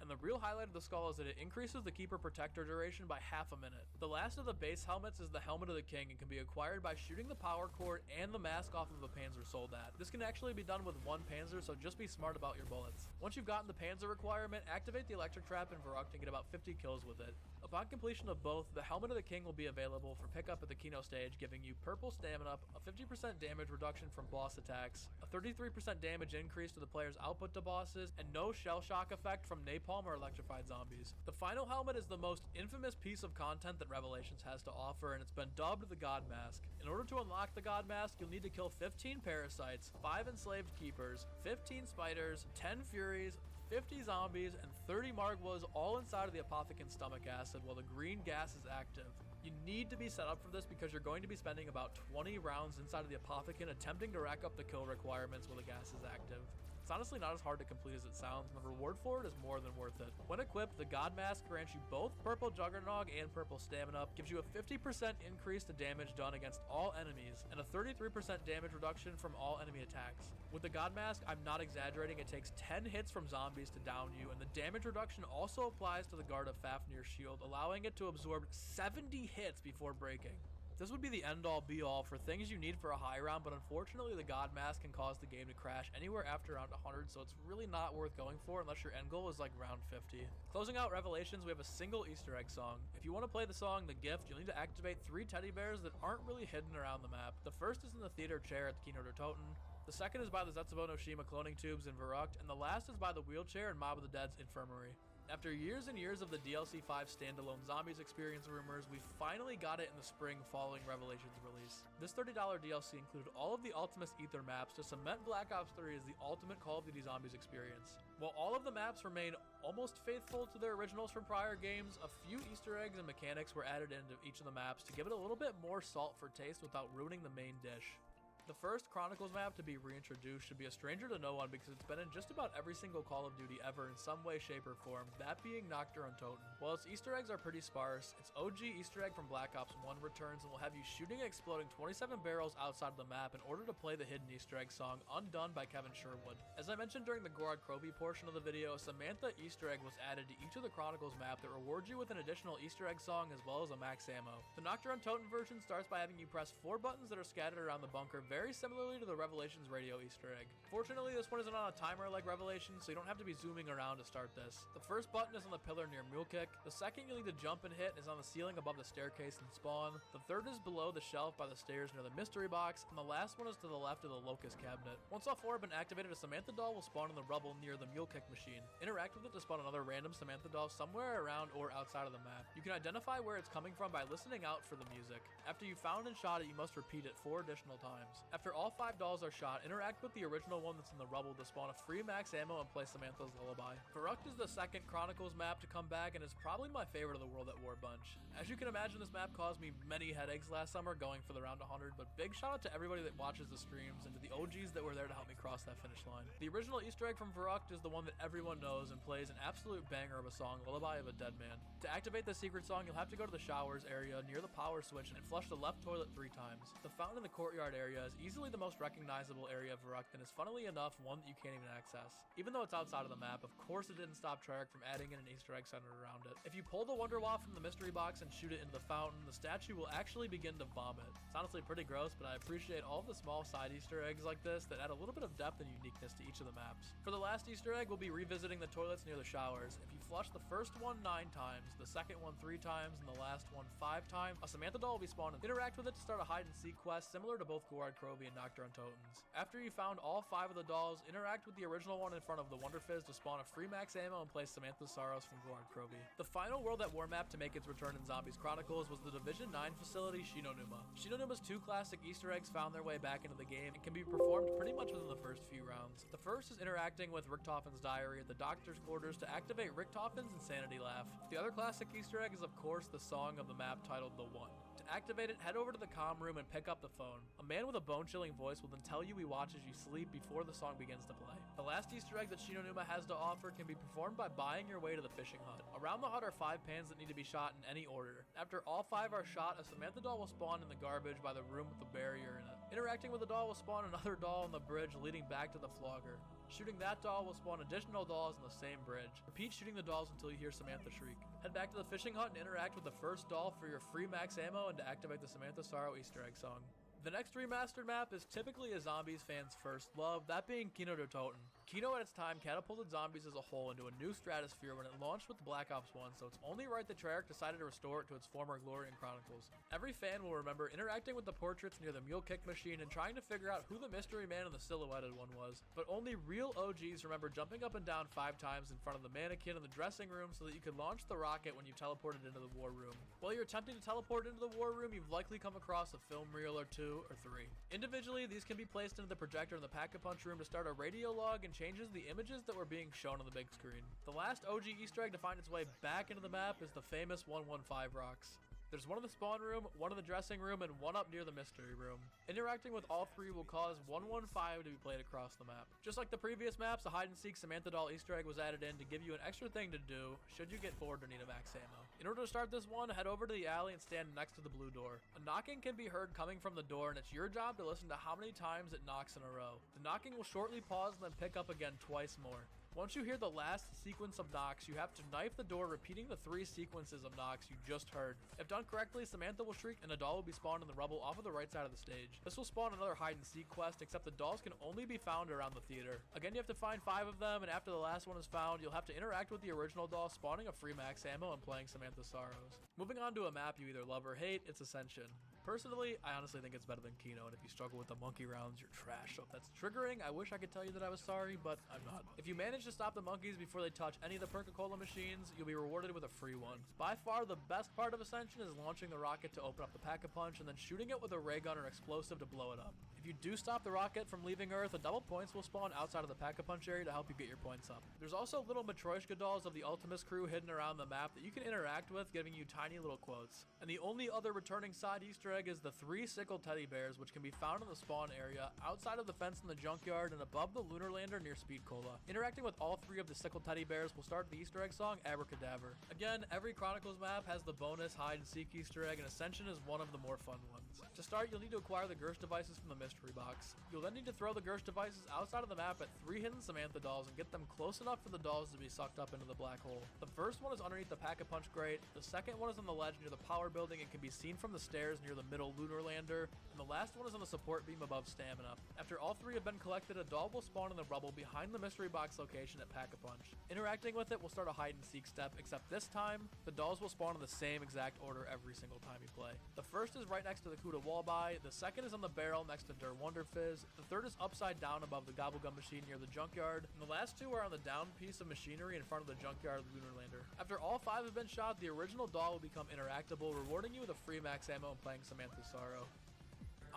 and the real highlight of the skull is that it increases the Keeper Protector duration by half a minute. The last of the base helmets is the Helmet of the King and can be acquired by shooting the power cord and the mask off of the Panzer Soldat. This can actually be done with one Panzer, so just be smart about your bullets. Once you've gotten the Panzer requirement, activate the Electric Trap in Varrock and get about 50 kills with it. Upon completion of both, the Helmet of the King will be available for pickup at the Kino stage, giving you purple stamina, a 50% damage reduction from boss attacks, a 33% damage increase to the player's output to bosses, and no shell shock effect from napalm or electrified zombies. The final helmet is the most infamous piece of content that Revelations has to offer, and it's been dubbed the God Mask. In order to unlock the God Mask, you'll need to kill 15 parasites, 5 enslaved keepers, 15 spiders, 10 furies, 50 zombies, and 30 Margwas all inside of the Apothecan's stomach acid while the green gas is active. You need to be set up for this because you're going to be spending about 20 rounds inside of the Apothecan attempting to rack up the kill requirements while the gas is active. It's honestly not as hard to complete as it sounds, and the reward for it is more than worth it. When equipped, the God Mask grants you both Purple Juggernog and Purple Stamina, gives you a 50% increase to damage done against all enemies, and a 33% damage reduction from all enemy attacks. With the God Mask, I'm not exaggerating, it takes 10 hits from zombies to down you, and the damage reduction also applies to the Guard of Fafnir's shield, allowing it to absorb 70 hits before breaking. This would be the end-all be-all for things you need for a high round, but unfortunately the God Mask can cause the game to crash anywhere after round 100, so it's really not worth going for unless your end goal is like round 50. Closing out Revelations, we have a single Easter egg song. If you want to play the song The Gift, you'll need to activate 3 teddy bears that aren't really hidden around the map. The first is in the theater chair at the Kino der Toten. The second is by the Zetsubo no Shima cloning tubes in Verrucht, and the last is by the wheelchair in Mob of the Dead's infirmary. After years and years of the DLC 5 standalone Zombies experience rumors, we finally got it in the spring following Revelations release. This $30 DLC included all of the Ultimus Ether maps to cement Black Ops 3 as the ultimate Call of Duty Zombies experience. While all of the maps remain almost faithful to their originals from prior games, a few Easter eggs and mechanics were added into each of the maps to give it a little bit more salt for taste without ruining the main dish. The first Chronicles map to be reintroduced should be a stranger to no one because it's been in just about every single Call of Duty ever in some way, shape, or form, that being Nocturne Toten. While its Easter eggs are pretty sparse, its OG Easter egg from Black Ops 1 returns and will have you shooting and exploding 27 barrels outside of the map in order to play the hidden Easter egg song Undone by Kevin Sherwood. As I mentioned during the Gorod Krovi portion of the video, a Samantha Easter egg was added to each of the Chronicles map that rewards you with an additional Easter egg song as well as a max ammo. The Nocturne Toten version starts by having you press 4 buttons that are scattered around the bunker, very similarly to the Revelations radio Easter egg. Fortunately, this one isn't on a timer like Revelations, so you don't have to be zooming around to start this. The first button is on the pillar near Mule Kick. The second you'll need to jump and hit is on the ceiling above the staircase and spawn. The third is below the shelf by the stairs near the mystery box, and the last one is to the left of the Locust cabinet. Once all 4 have been activated, a Samantha doll will spawn in the rubble near the Mule Kick machine. Interact with it to spawn another random Samantha doll somewhere around or outside of the map. You can identify where it's coming from by listening out for the music. After you've found and shot it, you must repeat it 4 additional times. After all 5 dolls are shot, interact with the original one that's in the rubble to spawn a free max ammo and play Samantha's Lullaby. Verrucht is the second Chronicles map to come back and is probably my favorite of the World at War bunch. As you can imagine, this map caused me many headaches last summer going for the round 100, but big shout out to everybody that watches the streams and to the OGs that were there to help me cross that finish line. The original Easter egg from Verrucht is the one that everyone knows and plays an absolute banger of a song, Lullaby of a Dead Man. To activate the secret song, you'll have to go to the showers area near the power switch and flush the left toilet 3 times. The fountain in the courtyard area is easily the most recognizable area of Verrucht and is funnily enough one that you can't even access. Even though it's outside of the map, of course it didn't stop Treyarch from adding in an Easter egg centered around it. If you pull the Wonder Waff from the mystery box and shoot it into the fountain, the statue will actually begin to vomit. It's honestly pretty gross, but I appreciate all of the small side Easter eggs like this that add a little bit of depth and uniqueness to each of the maps. For the last Easter egg, we'll be revisiting the toilets near the showers. If you flush the first one 9 times, the second one 3 times, and the last one 5 times, a Samantha doll will be spawned. Interact with it to start a hide and seek quest similar to both Gorod Kroby, and Dr. Untotens. After you found all 5 of the dolls, interact with the original one in front of the Wonder Fizz to spawn a free max ammo and place Samantha Sorrows from Guard Kroby. The final World at War map to make its return in Zombies Chronicles was the Division 9 facility Shinonuma. Shinonuma's 2 classic Easter eggs found their way back into the game and can be performed pretty much within the first few rounds. The first is interacting with Richtofen's diary at the doctor's quarters to activate Richtofen's insanity laugh. The other classic Easter egg is of course the song of the map titled The One. To activate it, head over to the comm room and pick up the phone. A man with a bone-chilling voice will then tell you he watches you sleep before the song begins to play. The last Easter egg that Shinonuma has to offer can be performed by buying your way to the fishing hut. Around the hut are 5 pans that need to be shot in any order. After all 5 are shot, a Samantha doll will spawn in the garbage by the room with the barrier in it. Interacting with the doll will spawn another doll on the bridge leading back to the flogger. Shooting that doll will spawn additional dolls in the same bridge. Repeat shooting the dolls until you hear Samantha shriek. Head back to the fishing hut and interact with the first doll for your free max ammo and to activate the Samantha Sorrow Easter egg song. The next remastered map is typically a Zombies fan's first love, that being Kino der Toten. Kino at its time catapulted zombies as a whole into a new stratosphere when it launched with Black Ops 1, so it's only right that Treyarch decided to restore it to its former glory and chronicles. Every fan will remember interacting with the portraits near the mule kick machine and trying to figure out who the mystery man in the silhouetted one was, but only real OGs remember jumping up and down 5 times in front of the mannequin in the dressing room so that you could launch the rocket when you teleported into the war room. While you're attempting to teleport into the war room, you've likely come across a film reel or 2 or 3. Individually, these can be placed into the projector in the Pack-a-Punch room to start a radio log and changes the images that were being shown on the big screen. The last OG Easter egg to find its way back into the map is the famous 115 rocks. There's one in the spawn room, one in the dressing room, and one up near the mystery room. Interacting with all 3 will cause 115 to be played across the map. Just like the previous maps, a hide-and-seek Samantha doll Easter egg was added in to give you an extra thing to do should you get bored or need a max ammo. In order to start this one, head over to the alley and stand next to the blue door. A knocking can be heard coming from the door, and it's your job to listen to how many times it knocks in a row. The knocking will shortly pause and then pick up again twice more. Once you hear the last sequence of knocks, you have to knife the door, repeating the 3 sequences of knocks you just heard. If done correctly, Samantha will shriek and a doll will be spawned in the rubble off of the right side of the stage. This will spawn another hide and seek quest, except the dolls can only be found around the theater. Again, you have to find 5 of them, and after the last one is found, you'll have to interact with the original doll, spawning a free max ammo and playing Samantha Sorrows. Moving on to a map you either love or hate, it's Ascension. Personally, I honestly think it's better than Kino, and if you struggle with the monkey rounds, you're trash. So if that's triggering, I wish I could tell you that I was sorry, but I'm not. If you manage to stop the monkeys before they touch any of the Perk-a-Cola machines, you'll be rewarded with a free one. By far, the best part of Ascension is launching the rocket to open up the Pack-a-Punch and then shooting it with a ray gun or explosive to blow it up. If you do stop the rocket from leaving Earth, a double points will spawn outside of the Pack-a-Punch area to help you get your points up. There's also little Matryoshka dolls of the Ultimus crew hidden around the map that you can interact with, giving you tiny little quotes. And the only other returning side Easter egg is the 3 sickle teddy bears, which can be found in the spawn area, outside of the fence in the junkyard, and above the lunar lander near Speed Cola. Interacting with all 3 of the sickle teddy bears will start the Easter egg song Abracadaver. Again, every Chronicles map has the bonus hide and seek Easter egg, and Ascension is one of the more fun ones. To start, you'll need to acquire the Gersh devices from the mystery box. You'll then need to throw the Gersh devices outside of the map at 3 hidden Samantha dolls and get them close enough for the dolls to be sucked up into the black hole. The first one is underneath the Pack-a-Punch grate, the second one is on the ledge near the power building and can be seen from the stairs near the middle lunar lander, and the last one is on the support beam above Stamina. After all 3 have been collected, a doll will spawn in the rubble behind the mystery box location at Pack-a-Punch. Interacting with it will start a hide and seek step, except this time, the dolls will spawn in the same exact order every single time you play. The first is right next to the Kuda Wallby, the second is on the barrel next to Der Wonder Fizz, the third is upside down above the Gobblegum machine near the junkyard, and the last 2 are on the down piece of machinery in front of the junkyard lunar lander. After all 5 have been shot, the original doll will become interactable, rewarding you with a free max ammo and playing Samantha Sorrow.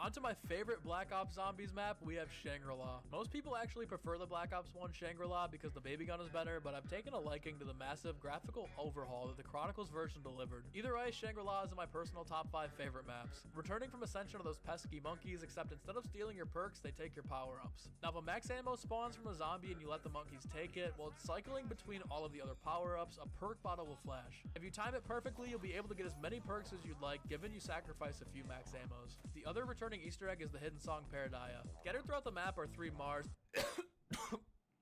Onto my favorite Black Ops Zombies map, we have Shangri-La. Most people actually prefer the Black Ops 1 Shangri-La because the baby gun is better, but I've taken a liking to the massive graphical overhaul that the Chronicles version delivered. Either way, Shangri-La is in my personal top 5 favorite maps. Returning from Ascension are those pesky monkeys, except instead of stealing your perks, they take your power-ups. Now, if a max ammo spawns from a zombie and you let the monkeys take it, while it's cycling between all of the other power-ups, a perk bottle will flash. If you time it perfectly, you'll be able to get as many perks as you'd like, given you sacrifice a few max ammos. The other returning Easter egg is the hidden song Paradaya. Scattered throughout the map are 3 Mars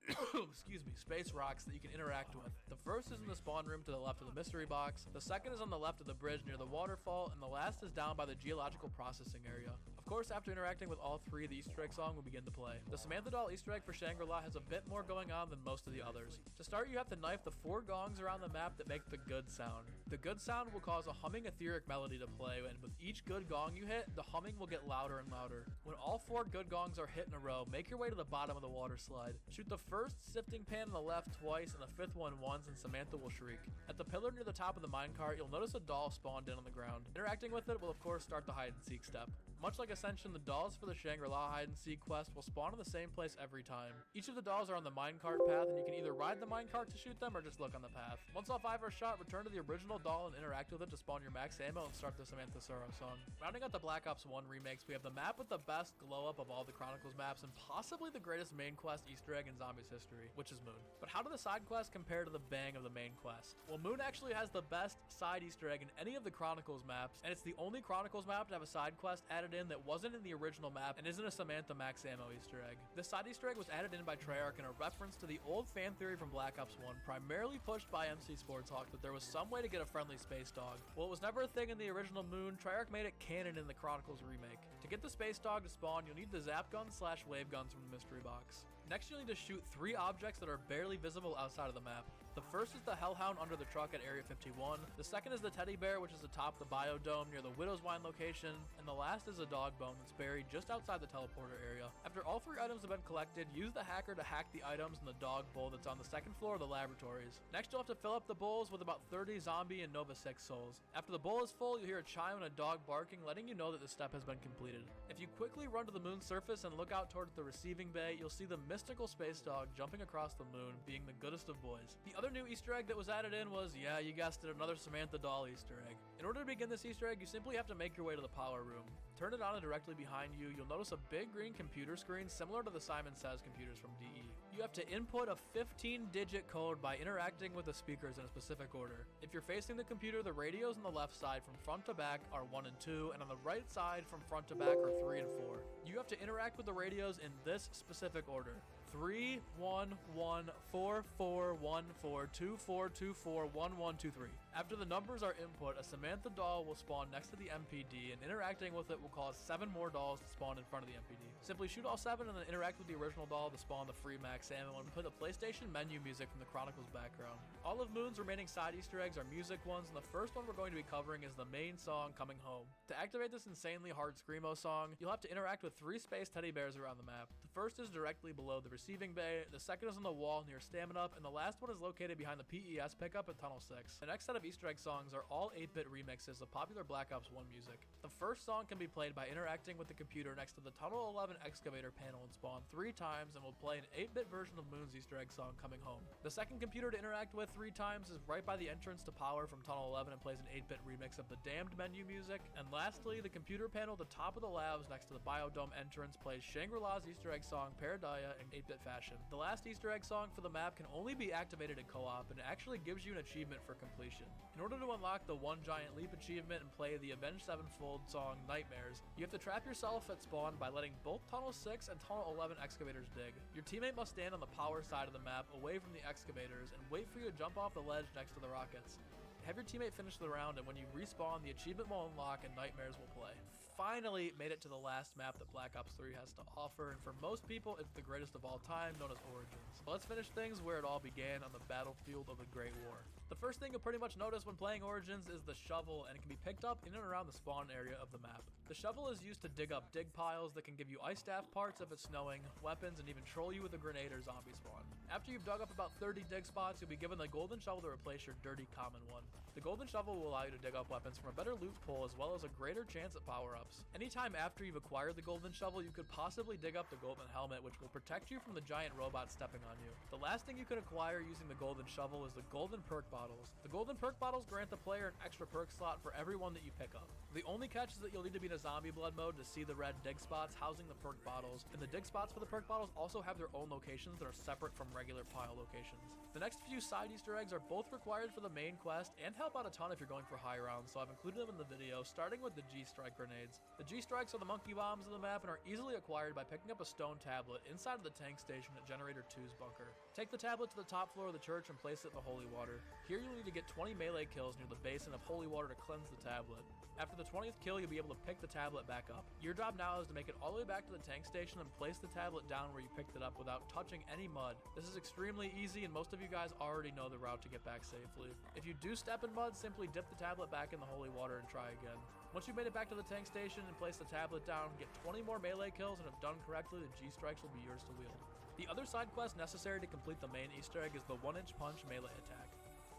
excuse me, space rocks that you can interact with. The first is in the spawn room to the left of the mystery box, the second is on the left of the bridge near the waterfall, and the last is down by the geological processing area. Of course, after interacting with all three, the Easter egg song will begin to play. The Samantha doll Easter egg for Shangri-La has a bit more going on than most of the others. To start, you have to knife the 4 gongs around the map that make the good sound. The good sound will cause a humming etheric melody to play, and with each good gong you hit, the humming will get louder and louder. When all 4 good gongs are hit in a row, make your way to the bottom of the water slide. Shoot the first sifting pan on the left twice and the 5th one once, and Samantha will shriek. At the pillar near the top of the minecart, you'll notice a doll spawned in on the ground. Interacting with it will of course start the hide and seek step. Much like Ascension, the dolls for the Shangri-La hide and seek quest will spawn in the same place every time. Each of the dolls are on the minecart path, and you can either ride the minecart to shoot them or just look on the path. Once all 5 are shot, return to the original doll and interact with it to spawn your max ammo and start the Samantha Sorrow song. Rounding out the Black Ops 1 remakes, we have the map with the best glow up of all the Chronicles maps and possibly the greatest main quest Easter egg in Zombies history, which is Moon. But how do the side quests compare to the bang of the main quest? Well, Moon actually has the best side Easter egg in any of the Chronicles maps, and it's the only Chronicles map to have a side quest added in that wasn't in the original map and isn't a Samantha max ammo Easter egg. This side Easter egg was added in by Treyarch in a reference to the old fan theory from Black Ops 1, primarily pushed by MC Sportshawk, that there was some way to get a friendly space dog. Well, it was never a thing in the original Moon. Treyarch made it canon in the Chronicles remake. To get the space dog to spawn, you'll need the zap gun / wave guns from the mystery box. Next, you'll need to shoot 3 objects that are barely visible outside of the map. The first is the Hellhound under the truck at Area 51, the second is the teddy bear which is atop the biodome near the Widow's Wine location, and the last is a dog bone that's buried just outside the teleporter area. After all 3 items have been collected, use the hacker to hack the items in the dog bowl that's on the 2nd floor of the laboratories. Next, you'll have to fill up the bowls with about 30 zombie and Nova 6 souls. After the bowl is full, you'll hear a chime and a dog barking, letting you know that the step has been completed. If you quickly run to the moon's surface and look out towards the receiving bay, you'll see the mystical space dog jumping across the moon, being the goodest of boys. The other new Easter egg that was added in was, yeah, you guessed it, another Samantha doll Easter egg. In order to begin this Easter egg, you simply have to make your way to the power room. Turn it on, and directly behind you, you'll notice a big green computer screen similar to the Simon Says computers from DE. You have to input a 15-digit code by interacting with the speakers in a specific order. If you're facing the computer, the radios on the left side from front to back are 1 and 2, and on the right side from front to back are 3 and 4. You have to interact with the radios in this specific order: 3 1 1 4 4 1 4 2 4 2 4 1 1 2 3. After the numbers are input, a Samantha doll will spawn next to the MPD, and interacting with it will cause 7 more dolls to spawn in front of the MPD. Simply shoot all 7 and then interact with the original doll to spawn the free max ammo and play the PlayStation menu music from the Chronicles background. All of Moon's remaining side Easter eggs are music ones, and the first one we're going to be covering is the main song, Coming Home. To activate this insanely hard screamo song, you'll have to interact with 3 space teddy bears around the map. The first is directly below the receiving bay, the second is on the wall near Stamina Up, and the last one is located behind the PES pickup at Tunnel 6. The next set of Easter egg songs are all 8-bit remixes of popular Black Ops 1 music. The first song can be played by interacting with the computer next to the Tunnel 11 excavator panel and spawn 3 times, and will play an 8-bit version of Moon's Easter egg song, Coming Home. The second computer to interact with 3 times is right by the entrance to power from Tunnel 11 and plays an 8-bit remix of the Damned menu music. And lastly, the computer panel at the top of the labs next to the biodome entrance plays Shangri-La's Easter egg song, Paradaya, in 8-bit fashion. The last Easter egg song for the map can only be activated in co-op, and it actually gives you an achievement for completion. In order to unlock the One Giant Leap achievement and play the Avenged Sevenfold song, Nightmares, you have to trap yourself at spawn by letting both Tunnel 6 and Tunnel 11 excavators dig. Your teammate must stand on the power side of the map away from the excavators and wait for you to jump off the ledge next to the rockets. Have your teammate finish the round, and when you respawn, the achievement will unlock and Nightmares will play. Finally made it to the last map that Black Ops 3 has to offer, and for most people it's the greatest of all time, known as Origins. But let's finish things where it all began, on the battlefield of the Great War. The first thing you'll pretty much notice when playing Origins is the shovel, and it can be picked up in and around the spawn area of the map. The shovel is used to dig up dig piles that can give you ice staff parts if it's snowing, weapons, and even troll you with a grenade or zombie spawn. After you've dug up about 30 dig spots, you'll be given the golden shovel to replace your dirty common one. The golden shovel will allow you to dig up weapons from a better loot pool as well as a greater chance at power-ups. Anytime after you've acquired the golden shovel, you could possibly dig up the golden helmet, which will protect you from the giant robot stepping on you. The last thing you can acquire using the golden shovel is the golden perk bottles. The golden perk bottles grant the player an extra perk slot for every one that you pick up. The only catch is that you'll need to be in a zombie blood mode to see the red dig spots housing the perk bottles, and the dig spots for the perk bottles also have their own locations that are separate from regular pile locations. The next few side Easter eggs are both required for the main quest and help out a ton if you're going for high rounds, so I've included them in the video, starting with the G-Strike grenades. The G-Strikes are the monkey bombs of the map and are easily acquired by picking up a stone tablet inside of the tank station at Generator 2's bunker. Take the tablet to the top floor of the church and place it in the holy water. Here you'll need to get 20 melee kills near the basin of holy water to cleanse the tablet. After the 20th kill, you'll be able to pick the tablet back up. Your job now is to make it all the way back to the tank station and place the tablet down where you picked it up without touching any mud. This is extremely easy and most of you guys already know the route to get back safely. If you do step in mud, simply dip the tablet back in the holy water and try again. Once you've made it back to the tank station and place the tablet down, get 20 more melee kills, and if done correctly, the G-Strikes will be yours to wield. The other side quest necessary to complete the main Easter egg is the 1-inch punch melee attack.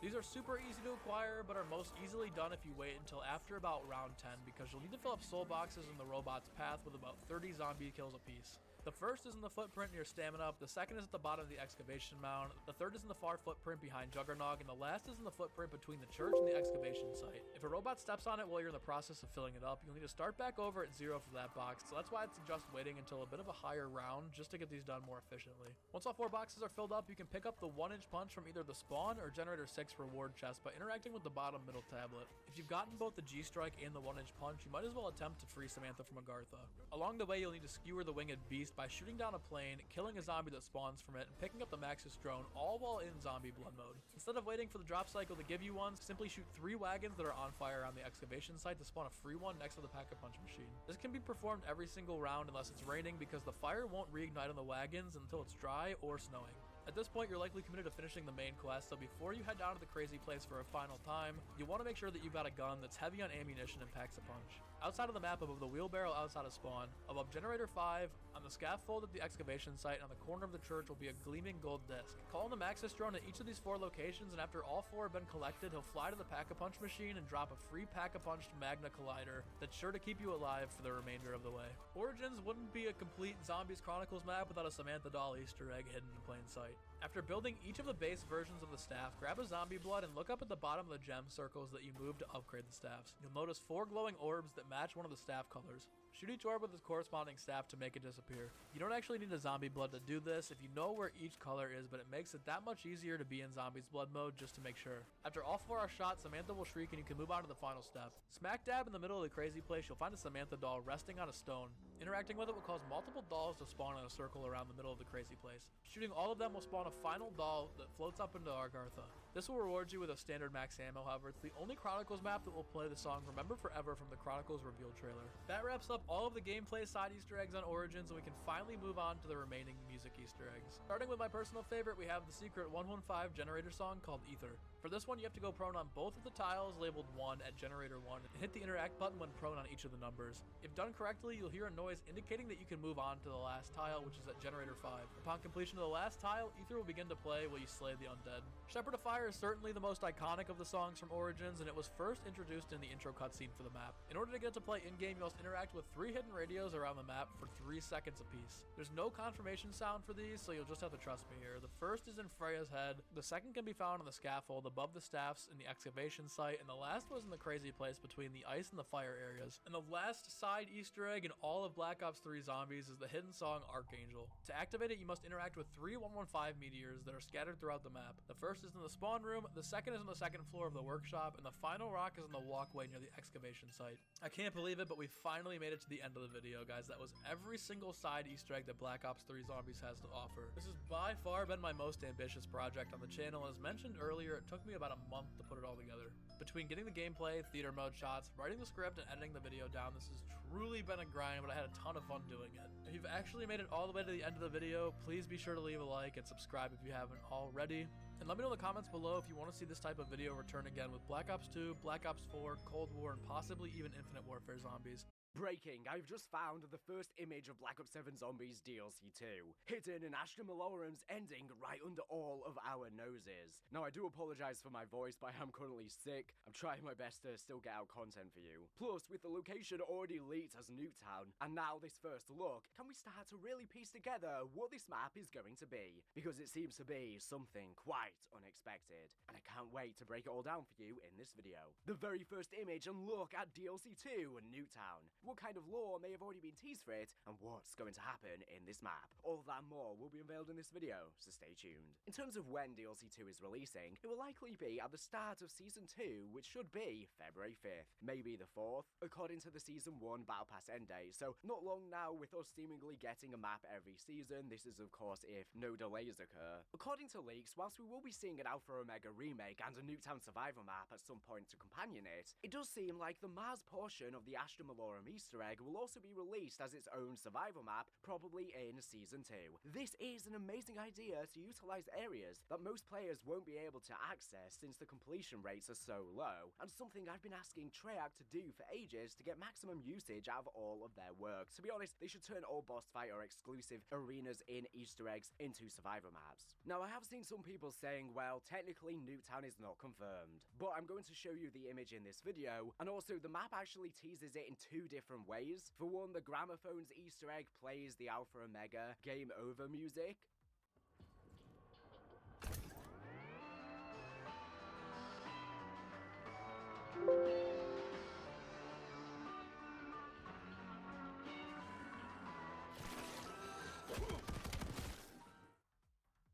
These are super easy to acquire, but are most easily done if you wait until after about round 10, because you'll need to fill up soul boxes in the robot's path with about 30 zombie kills apiece. The first is in the footprint near Stamina Up, the second is at the bottom of the excavation mound, the third is in the far footprint behind Juggernog, and the last is in the footprint between the church and the excavation site. If a robot steps on it while you're in the process of filling it up, you'll need to start back over at 0 for that box, so that's why I'd suggest waiting until a bit of a higher round just to get these done more efficiently. Once all 4 boxes are filled up, you can pick up the 1-inch punch from either the spawn or Generator 6 reward chest by interacting with the bottom middle tablet. If you've gotten both the G-Strike and the 1-inch punch, you might as well attempt to free Samantha from Agartha. Along the way, you'll need to skewer the winged beast by shooting down a plane, killing a zombie that spawns from it, and picking up the Maxis drone, all while in zombie blood mode. Instead of waiting for the drop cycle to give you one, simply shoot 3 wagons that are on fire on the excavation site to spawn a free one next to the Pack-a-Punch machine. This can be performed every single round unless it's raining, because the fire won't reignite on the wagons until it's dry or snowing. At this point, you're likely committed to finishing the main quest, so before you head down to the crazy place for a final time, you want to make sure that you've got a gun that's heavy on ammunition and packs a punch. Outside of the map, above the wheelbarrow outside of spawn, above Generator 5, on the scaffold at the excavation site, and on the corner of the church will be a gleaming gold disc. Call in the Maxis drone at each of these 4 locations, and after all 4 have been collected, he'll fly to the Pack-a-Punch machine and drop a free Pack-a-Punched Magna Collider that's sure to keep you alive for the remainder of the way. Origins wouldn't be a complete Zombies Chronicles map without a Samantha doll Easter egg hidden in plain sight. After building each of the base versions of the staff, grab a zombie blood and look up at the bottom of the gem circles that you moved to upgrade the staffs. You'll notice 4 glowing orbs that match one of the staff colors. Shoot each orb with its corresponding staff to make it disappear. You don't actually need a zombie blood to do this if you know where each color is, but it makes it that much easier to be in zombies blood mode just to make sure. After all 4 are shot, Samantha will shriek and you can move on to the final step. Smack dab in the middle of the crazy place, you'll find a Samantha doll resting on a stone. Interacting with it will cause multiple dolls to spawn in a circle around the middle of the crazy place. Shooting all of them will spawn a final doll that floats up into Agartha. This will reward you with a standard max ammo, however, it's the only Chronicles map that will play the song Remember Forever from the Chronicles reveal trailer. That wraps up all of the gameplay side Easter eggs on Origins, and we can finally move on to the remaining music Easter eggs. Starting with my personal favorite, we have the secret 115 generator song called Ether. For this one, you have to go prone on both of the tiles labeled 1 at Generator 1 and hit the interact button when prone on each of the numbers. If done correctly, you'll hear a noise indicating that you can move on to the last tile, which is at Generator 5. Upon completion of the last tile, Ether will begin to play while you slay the undead. Shepherd of Fire is certainly the most iconic of the songs from Origins, and it was first introduced in the intro cutscene for the map. In order to get to play in-game, you must interact with 3 hidden radios around the map for 3 seconds apiece. There's no confirmation sound for these, so you'll just have to trust me here. The first is in Freya's head, the second can be found on the scaffold above the staffs in the excavation site, and the last was in the crazy place between the ice and the fire areas. And the last side Easter egg in all of Black Ops 3 Zombies is the hidden song Archangel. To activate it, you must interact with 3 115 meteors that are scattered throughout the map. The first is in the spawn room, the second is on the second floor of the workshop, and the final rock is in the walkway near the excavation site. I can't believe it, but we finally made it to the end of the video, guys. That was every single side Easter egg that Black Ops 3 Zombies has to offer. This has by far been my most ambitious project on the channel, and as mentioned earlier, it took me about a month to put it all together. Between getting the gameplay, theater mode shots, writing the script, and editing the video down, this has truly been a grind, but I had a ton of fun doing it. If you've actually made it all the way to the end of the video, please be sure to leave a like and subscribe if you haven't already. And let me know in the comments below if you want to see this type of video return again with Black Ops 2, Black Ops 4, Cold War, and possibly even Infinite Warfare Zombies.
Breaking, I've just found the first image of Black Ops 7 Zombies DLC 2, hidden in Ashton Malorum's ending right under all of our noses. Now, I do apologize for my voice, but I am currently sick. I'm trying my best to still get out content for you. Plus, with the location already leaked as Nuketown, and now this first look, can we start to really piece together what this map is going to be? Because it seems to be something quite quite unexpected, and I can't wait to break it all down for you in this video. The very first image and look at DLC 2 Nuketown, what kind of lore may have already been teased for it, and what's going to happen in this map. All of that and more will be unveiled in this video, so stay tuned. In terms of when DLC 2 is releasing, it will likely be at the start of Season 2, which should be February 5th, maybe the 4th, according to the Season 1 Battle Pass end date, so not long now with us seemingly getting a map every season. This is of course if no delays occur. According to leaks, whilst we will be seeing an Alpha Omega remake and a Nuketown Survivor map at some point to companion it, it does seem like the Mars portion of the Astra Malorum Easter egg will also be released as its own survival map, probably in Season 2. This is an amazing idea to utilise areas that most players won't be able to access since the completion rates are so low, and something I've been asking Treyarch to do for ages to get maximum usage out of all of their work. To be honest, they should turn all boss fight or exclusive arenas in Easter eggs into survivor maps. Now, I have seen some people saying, well, technically Nuketown is not confirmed, but I'm going to show you the image in this video, and also the map actually teases it in two different ways. For one, the Gramophone's Easter egg plays the Alpha Omega Game Over music,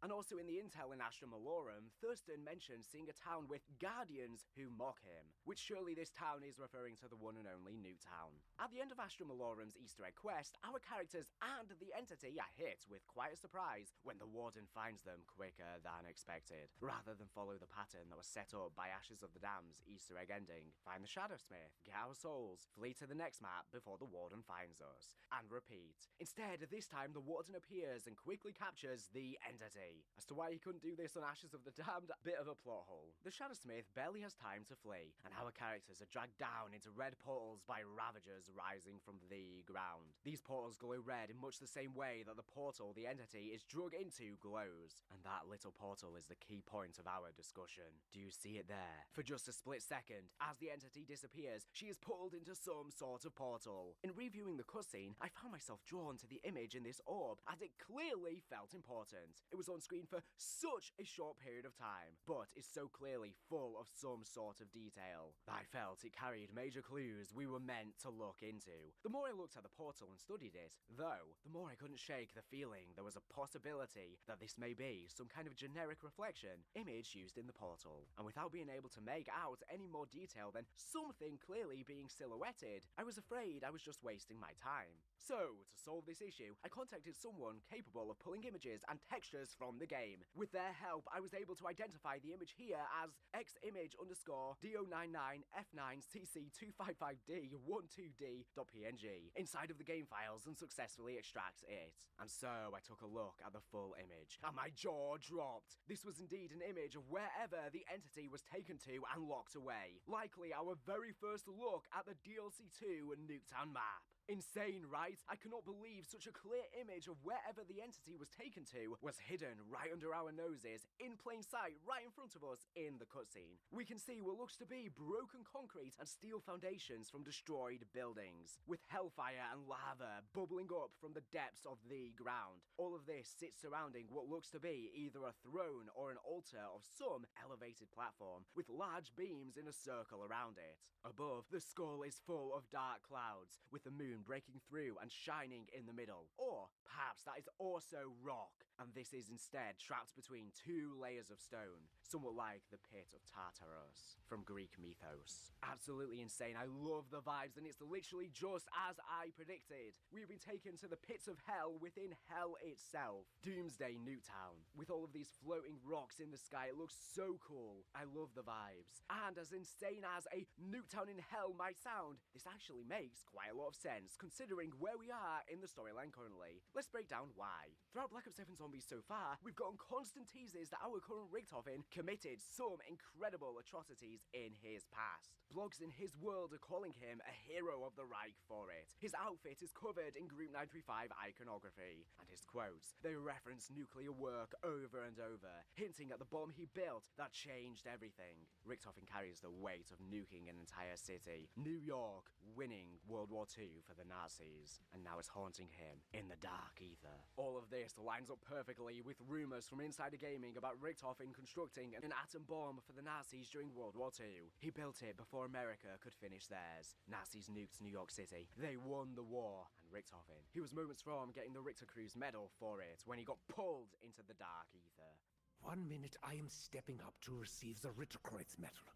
and also in the intel in Astra Malorum, Thurston mentions seeing a town with guardians who mock him, which surely this town is referring to the one and only Nuketown. At the end of Astra Malorum's Easter egg quest, our characters and the entity are hit with quite a surprise when the Warden finds them quicker than expected. Rather than follow the pattern that was set up by Ashes of the Dam's Easter egg ending, find the Shadowsmith, get our souls, flee to the next map before the Warden finds us, and repeat. Instead, this time the Warden appears and quickly captures the entity. As to why he couldn't do this on Ashes of the Damned, bit of a plot hole. The Shadowsmith barely has time to flee, and our characters are dragged down into red portals by Ravagers rising from the ground. These portals glow red in much the same way that the portal the entity is drug into glows, and that little portal is the key point of our discussion. Do you see it there? For just a split second, as the entity disappears, she is pulled into some sort of portal. In reviewing the cutscene, I found myself drawn to the image in this orb, as it clearly felt important. It was on screen for such a short period of time, but is so clearly full of some sort of detail that I felt it carried major clues we were meant to look into. The more I looked at the portal and studied it, though, the more I couldn't shake the feeling there was a possibility that this may be some kind of generic reflection image used in the portal. And without being able to make out any more detail than something clearly being silhouetted, I was afraid I was just wasting my time. So, to solve this issue, I contacted someone capable of pulling images and textures from the game. With their help, I was able to identify the image here as ximage_do99f9cc255d12d.png inside of the game files and successfully extract it. And so, I took a look at the full image, and my jaw dropped. This was indeed an image of wherever the entity was taken to and locked away. Likely our very first look at the DLC 2 Nuketown map. Insane, right? I cannot believe such a clear image of wherever the entity was taken to was hidden right under our noses, in plain sight, right in front of us in the cutscene. We can see what looks to be broken concrete and steel foundations from destroyed buildings, with hellfire and lava bubbling up from the depths of the ground. All of this sits surrounding what looks to be either a throne or an altar of some elevated platform, with large beams in a circle around it. Above, the skull is full of dark clouds, with the moon breaking through and shining in the middle. Or perhaps that is also rock, and this is instead trapped between two layers of stone, somewhat like the pit of Tartarus from Greek mythos. Absolutely insane. I love the vibes, and it's literally just as I predicted. We've been taken to the pits of hell within hell itself. Doomsday Nuketown. With all of these floating rocks in the sky, it looks so cool. I love the vibes. And as insane as a Nuketown in hell might sound, this actually makes quite a lot of sense considering where we are in the storyline currently. Let's break down why. Throughout Black Ops 7 Zombies so far, we've gotten constant teases that our current Richtofen committed some incredible atrocities in his past. Blogs in his world are calling him a hero of the Reich for it. His outfit is covered in Group 935 iconography, and his quotes, they reference nuclear work over and over, hinting at the bomb he built that changed everything. Richtofen carries the weight of nuking an entire city, New York winning World War II for for the Nazis, and now it's haunting him in the dark ether. All of this lines up perfectly with rumors from Insider Gaming about Richtofen constructing an atom bomb for the Nazis during World War II. He built it before America could finish theirs. Nazis nuked New York City. They won the war, and Richtofen, he was moments from getting the Richter Cruz medal for it when he got pulled into the dark ether.
1 minute I am stepping up to receive the Ritterkreuz medal.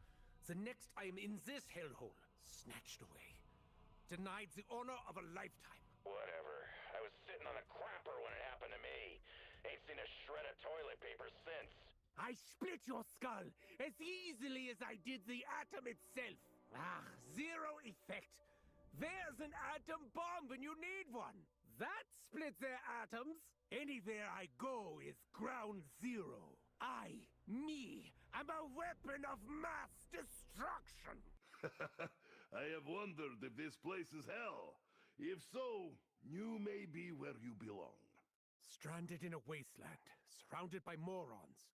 The next I am in this hellhole, snatched away. Denied the honor of a lifetime.
Whatever. I was sitting on a crapper when it happened to me. Ain't seen a shred of toilet paper since.
I split your skull as easily as I did the atom itself. Ah, zero effect. There's an atom bomb when you need one. That split their atoms. Anywhere I go is ground zero. Me, am a weapon of mass destruction.
I have wondered if this place is hell. If so, you may be where you belong.
Stranded in a wasteland, surrounded by morons.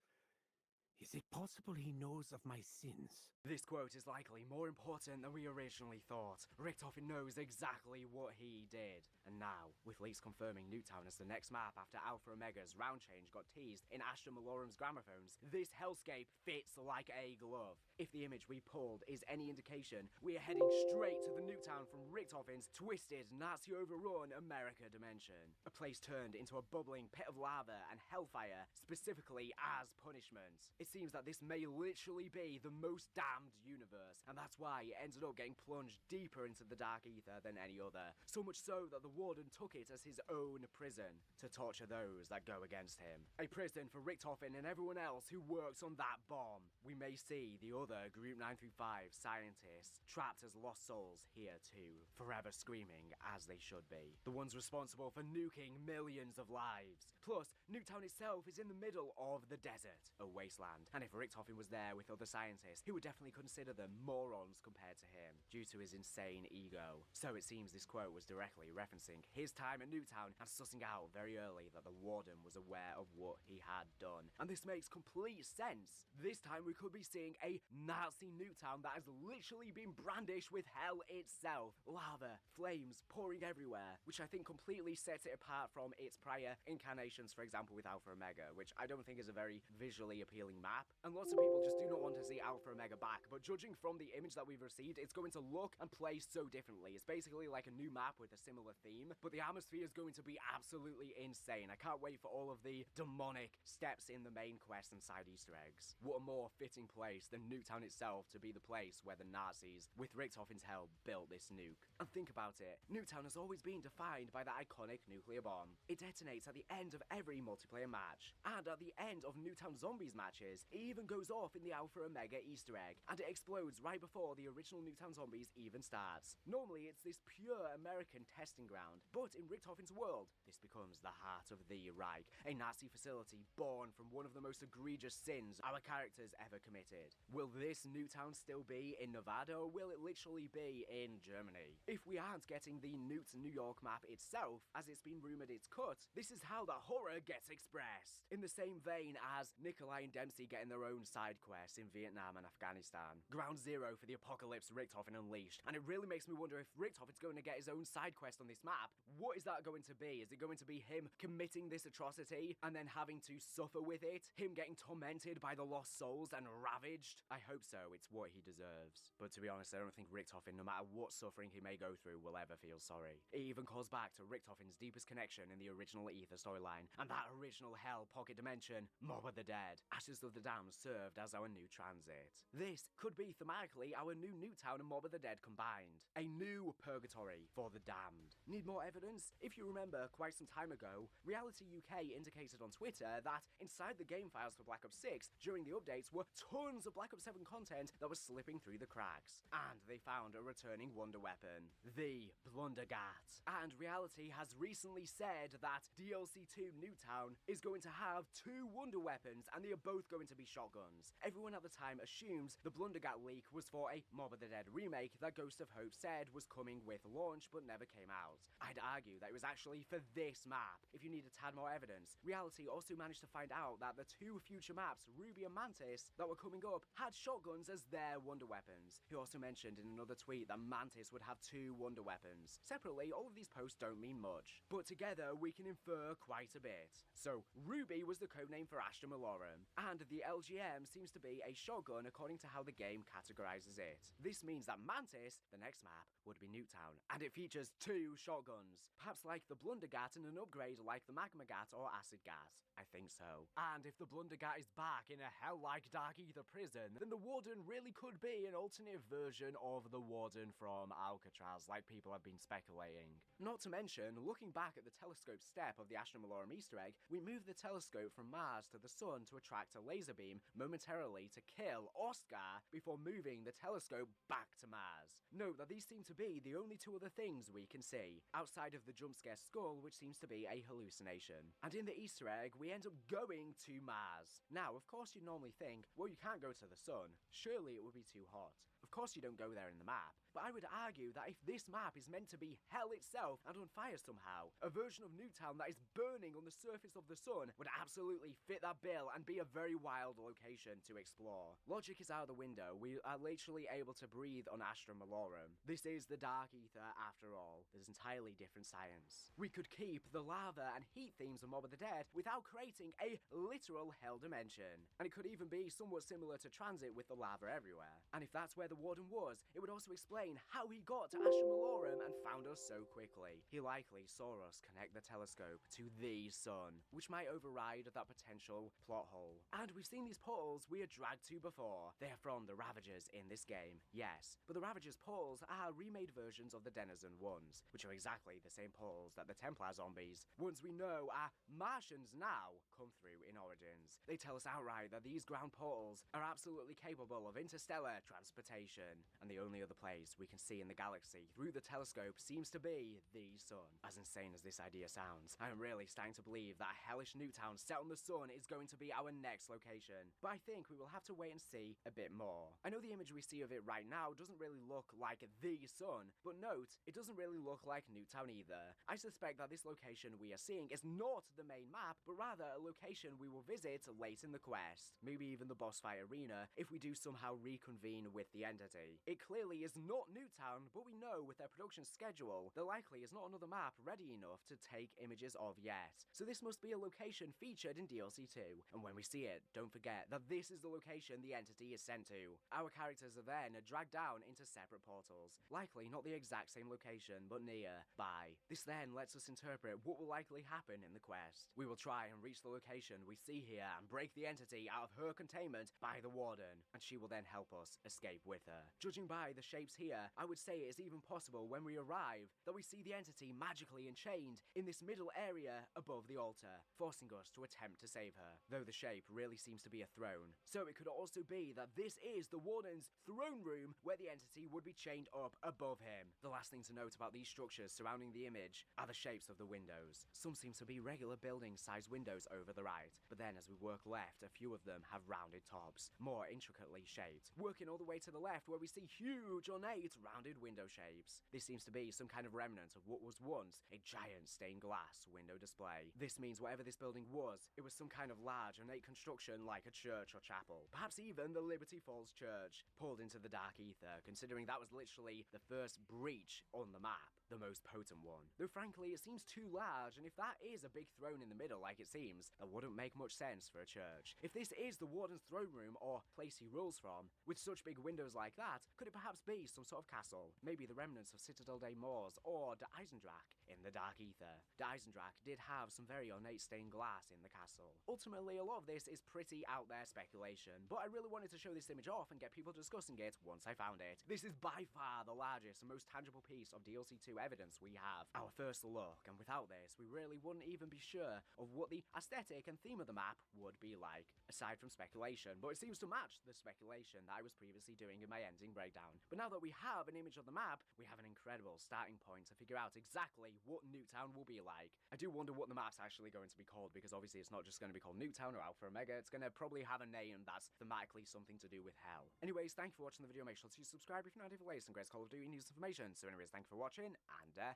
Is it possible he knows of my sins?
This quote is likely more important than we originally thought. Richtofen knows exactly what he did. And now, with leaks confirming Newtown as the next map after Alpha Omega's round change got teased in Ashton Malorum's gramophones, this hellscape fits like a glove. If the image we pulled is any indication, we are heading straight to the Newtown from Richtofen's twisted, Nazi-overrun America dimension. A place turned into a bubbling pit of lava and hellfire, specifically as punishment. It seems that this may literally be the most damned universe, and that's why it ended up getting plunged deeper into the dark ether than any other. So much so that the warden took it as his own prison to torture those that go against him. A prison for Richtofen and everyone else who works on that bomb. We may see the other Group 935 scientists trapped as lost souls here too, forever screaming as they should be. The ones responsible for nuking millions of lives. Plus, Newtown itself is in the middle of the desert, a wasteland. And if Richtofen was there with other scientists, he would definitely consider them morons compared to him, due to his insane ego. So it seems this quote was directly referencing his time at Newtown and sussing out very early that the warden was aware of what he had done. And this makes complete sense. This time we could be seeing a Nazi Newtown that has literally been brandished with hell itself. Lava, flames pouring everywhere, which I think completely sets it apart from its prior incarnations, for example with Alpha Omega, which I don't think is a very visually appealing map. And lots of people just do not want to see Alpha Omega back, but judging from the image that we've received, it's going to look and play so differently. It's basically like a new map with a similar theme, but the atmosphere is going to be absolutely insane. I can't wait for all of the demonic steps in the main quest and side Easter eggs. What a more fitting place than Newtown itself to be the place where the Nazis, with Richtofen's help, built this nuke. And think about it, Newtown has always been defined by the iconic nuclear bomb. It detonates at the end of every multiplayer match, and at the end of Newtown Zombies matches, it even goes off in the Alpha Omega Easter egg, and it explodes right before the original Newtown Zombies even starts. Normally it's this pure American testing ground, but in Richtofen's world, this becomes the heart of the Reich, a Nazi facility born from one of the most egregious sins our characters ever committed. Will this Newtown still be in Nevada, or will it literally be in Germany? If we aren't getting the Newt New York map itself, as it's been rumored it's cut, this is how the horror gets expressed. In the same vein as Nikolai and Dempsey getting their own side quests in Vietnam and Afghanistan. Ground zero for the apocalypse Richtofen unleashed, and it really makes me wonder if Richtofen's going to get his own side quest on this map. What is that going to be? Is it going to be him committing this atrocity and then having to suffer with it? Him getting tormented by the lost souls and ravaged? I hope so, it's what he deserves. But to be honest, I don't think Richtofen, no matter what suffering he may go through, will ever feel sorry. It even calls back to Richtofen's deepest connection in the original Ether storyline, and that original Hell pocket dimension, Mob of the Dead. Ashes of the Damned served as our new transit. This could be thematically our new Newtown and Mob of the Dead combined. A new purgatory for the damned. Need more evidence? If you remember, quite some time ago, Reality UK indicated on Twitter that inside the game files for Black Ops 6, during the updates, were tons of Black Ops 7 content that was slipping through the cracks. And they found a returning wonder weapon, the Blundergat. And Reality has recently said that DLC 2 Newtown is going to have 2 wonder weapons, and they are both going going to be shotguns. Everyone at the time assumed the Blundergat leak was for a Mob of the Dead remake that Ghost of Hope said was coming with launch but never came out. I'd argue that it was actually for this map. If you need a tad more evidence, Reality also managed to find out that the two future maps, Ruby and Mantis, that were coming up had shotguns as their wonder weapons. He also mentioned in another tweet that Mantis would have 2 wonder weapons. Separately, all of these posts don't mean much, but together we can infer quite a bit. So, Ruby was the codename for Astra Malorum, and the LGM seems to be a shotgun according to how the game categorizes it. This means that Mantis, the next map, would be Nuketown, and it features 2 shotguns, perhaps like the Blundergat and an upgrade like the Magmagat or Acid Gat. I think so. And if the Blundergat is back in a hell-like Dark Ether prison, then the Warden really could be an alternate version of the Warden from Alcatraz, like people have been speculating. Not to mention, looking back at the telescope step of the Astra Malorum Easter egg, we moved the telescope from Mars to the Sun to attract a laser beam momentarily to kill Oscar before moving the telescope back to Mars. Note that these seem to be the only 2 other things we can see, outside of the jump scare skull, which seems to be a hallucination. And in the Easter egg, we end up going to Mars. Now, of course you'd normally think, well, you can't go to the Sun. Surely it would be too hot. Of course you don't go there in the map, but I would argue that if this map is meant to be hell itself and on fire somehow, a version of Nuketown that is burning on the surface of the sun would absolutely fit that bill and be a very wild location to explore. Logic is out of the window. We are literally able to breathe on Astra Malorum. This is the Dark Ether after all. There's entirely different science. We could keep the lava and heat themes of Mob of the Dead without creating a literal hell dimension. And it could even be somewhat similar to Transit with the lava everywhere. And if that's where the Warden was, it would also explain how he got to Astra Malorum and found us so quickly. He likely saw us connect the telescope to the sun, which might override that potential plot hole. And we've seen these portals we are dragged to before. They are from the Ravagers in this game, yes, but the Ravagers portals are remade versions of the Denizen ones, which are exactly the same portals that the Templar zombies, ones we know are Martians now, come through in Origins. They tell us outright that these ground portals are absolutely capable of interstellar transportation, and the only other place we can see in the galaxy through the telescope seems to be the sun. As insane as this idea sounds, I am really starting to believe that hellish Nuketown set on the sun is going to be our next location, but I think we will have to wait and see a bit more. I know the image we see of it right now doesn't really look like the sun, but note, it doesn't really look like Nuketown either. I suspect that this location we are seeing is not the main map, but rather a location we will visit late in the quest. Maybe even the boss fight arena if we do somehow reconvene with the entity. It clearly is not Nuketown, but we know with their production schedule, there likely is not another map ready enough to take images of yet. So this must be a location featured in DLC 2. And when we see it, don't forget that this is the location the entity is sent to. Our characters are then dragged down into separate portals, likely not the exact same location, but nearby. This then lets us interpret what will likely happen in the quest. We will try and reach the location we see here and break the entity out of her containment by the Warden, and she will then help us escape with her. Judging by the shapes here, I would say it is even possible when we arrive that we see the entity magically enchained in this middle area above the altar, forcing us to attempt to save her, though the shape really seems to be a throne. So it could also be that this is the Warden's throne room where the entity would be chained up above him. The last thing to note about these structures surrounding the image are the shapes of the windows. Some seem to be regular building-sized windows over the right, but then as we work left, a few of them have rounded tops, more intricately shaped, working all the way to the left where we see huge, ornate, rounded window shapes. This seems to be some kind of remnant of what was once a giant stained glass window display. This means whatever this building was, it was some kind of large, ornate construction like a church or chapel, perhaps even the Liberty Falls Church, pulled into the Dark Ether, considering that was literally the first breach on the map, the most potent one. Though frankly, it seems too large, and if that is a big throne in the middle like it seems, that wouldn't make much sense for a church. If this is the Warden's throne room, or place he rules from, with such big windows like that, could it perhaps be some sort of castle? Maybe the remnants of Citadel des Morts, or the Eisendrache in the Dark Ether. The Eisendrache did have some very ornate stained glass in the castle. Ultimately, a lot of this is pretty out there speculation, but I really wanted to show this image off and get people discussing it once I found it. This is by far the largest and most tangible piece of DLC 2 evidence we have our first look, and without this, we really wouldn't even be sure of what the aesthetic and theme of the map would be like, aside from speculation. But it seems to match the speculation that I was previously doing in my ending breakdown. But now that we have an image of the map, we have an incredible starting point to figure out exactly what Nuketown will be like. I do wonder what the map's actually going to be called, because obviously it's not just going to be called Nuketown or Alpha Omega, it's going to probably have a name that's thematically something to do with hell. Anyways, thank you for watching the video. Make sure to subscribe if you're not here for latest and greatest Call of Duty news information. So anyways, thank you for watching, and bye.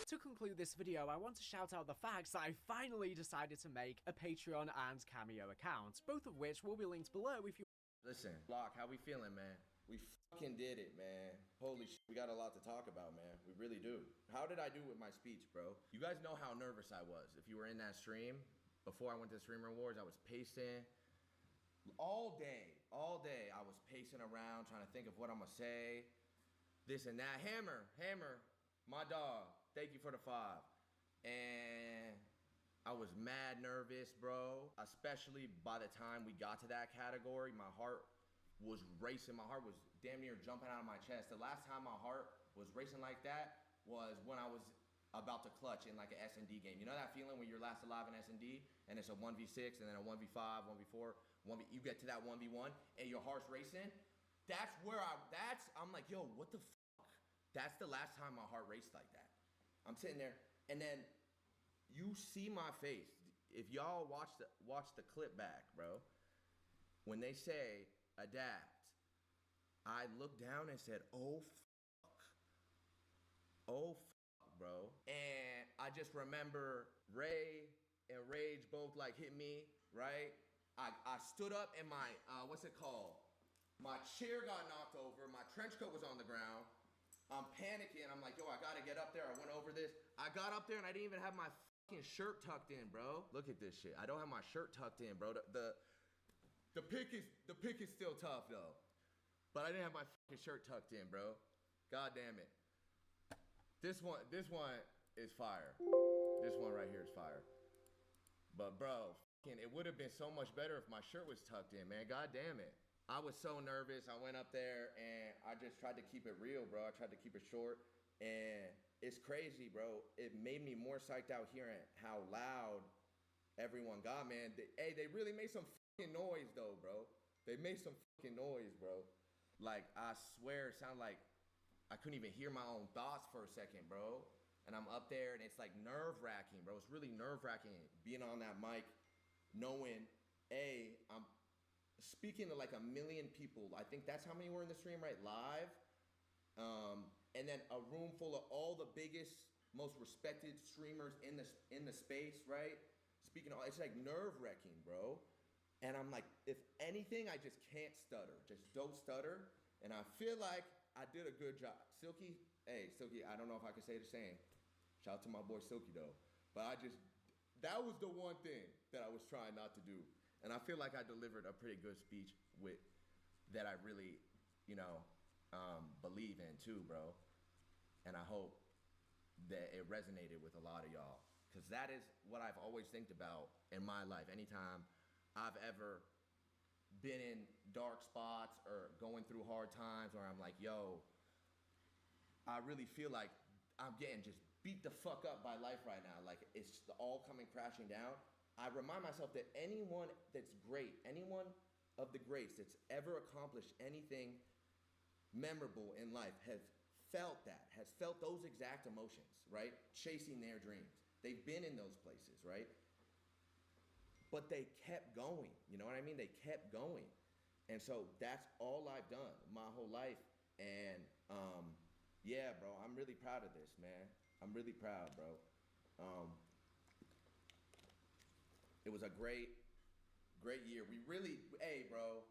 To conclude this video, I want to shout out the fact that I finally decided to make a Patreon and Cameo account, both of which will be linked below if you—
Listen, Locke, how we feeling, man? We fucking did it, man. Holy shit, we got a lot to talk about, man. We really do. How did I do with my speech, bro? You guys know how nervous I was. If you were in that stream, before I went to Streamer Awards, I was pacing. All day, I was pacing around, trying to think of what I'm gonna say. This and that. Hammer, my dog, thank you for the 5. And I was mad nervous, bro. Especially by the time we got to that category, my heart was racing. My heart was damn near jumping out of my chest. The last time my heart was racing like that was when I was about to clutch in like an S&D game. You know that feeling when you're last alive in S&D and it's a 1v6 and then a 1v5, 1v4, you get to that 1v1 and your heart's racing? I'm like, yo, what the fuck? That's the last time my heart raced like that. I'm sitting there and then you see my face. If y'all watch the clip back, bro, when they say adapt, I looked down and said, oh fuck, bro. And I just remember Ray and Rage both like hit me, right? I stood up and my, what's it called? My chair got knocked over, my trench coat was on the ground. I'm panicking, I'm like, yo, I gotta get up there. I went over this. I got up there and I didn't even have my fucking shirt tucked in, bro. Look at this shit. I don't have my shirt tucked in, bro. The pick is still tough though. But I didn't have my fucking shirt tucked in, bro. God damn it. This one is fire. This one right here is fire. But bro, it would have been so much better if my shirt was tucked in, man. God damn it. I was so nervous. I went up there and I just tried to keep it real, bro. I tried to keep it short. And it's crazy, bro. It made me more psyched out hearing how loud everyone got, man. They really made some fucking noise though, bro. They made some fucking noise, bro. Like, I swear it sounded like I couldn't even hear my own thoughts for a second, bro. And I'm up there and it's like nerve-wracking, bro. It's really nerve-wracking being on that mic, knowing, I'm speaking to like 1 million people. I think that's how many were in the stream, right? Live. And then a room full of all the biggest, most respected streamers in the space, right? Speaking of, it's like nerve-wracking, bro. And I'm like, if anything, I just can't stutter. Just don't stutter. And I feel like I did a good job. Silky, I don't know if I can say the same. Shout out to my boy Silky though. But that was the one thing that I was trying not to do. And I feel like I delivered a pretty good speech that I really, believe in too, bro. And I hope that it resonated with a lot of y'all. Because that is what I've always think about in my life. Anytime I've ever been in dark spots or going through hard times where I'm like, yo, I really feel like I'm getting just beat the fuck up by life right now. Like it's all coming crashing down. I remind myself that anyone that's great, anyone of the greats that's ever accomplished anything memorable in life has felt those exact emotions, right? Chasing their dreams. They've been in those places, right? But they kept going, you know what I mean? They kept going. And so that's all I've done my whole life. And yeah, bro, I'm really proud of this, man. I'm really proud, bro. It was a great year. We really, bro.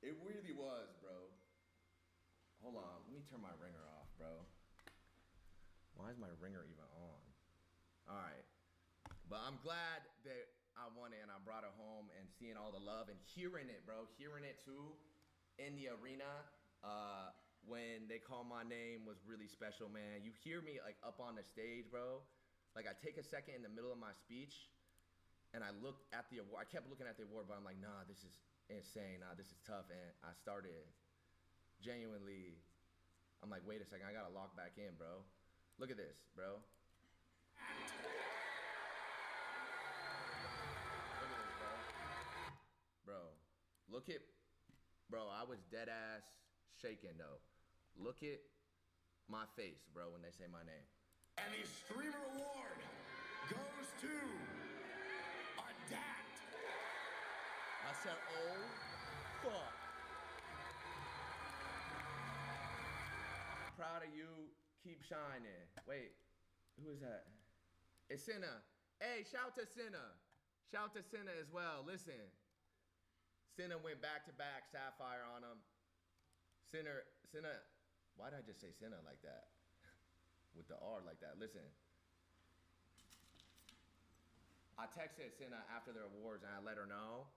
It really was, bro. Hold on, let me turn my ringer off, bro. Why is my ringer even on? All right. But I'm glad that I won it and I brought it home and seeing all the love and hearing it, bro. Hearing it too in the arena when they call my name was really special, man. You hear me like up on the stage, bro. Like I take a second in the middle of my speech and I look at the award. I kept looking at the award, but I'm like, nah, this is insane. Nah, this is tough. And I started genuinely I'm like, wait a second, I gotta log back in, bro. Look at this, bro. Look at this, bro. Bro, I was dead ass shaking though. Look at my face, bro, when they say my name.
And the streamer award goes to Adapt.
I said, oh, fuck. Proud of you. Keep shining. Wait, who is that? It's Senna. Hey, shout to Senna. Shout to Senna as well. Listen, Senna went back-to-back Sapphire on him. Senna, why did I just say Senna like that? With the R like that. Listen, I texted Senna after their awards and I let her know,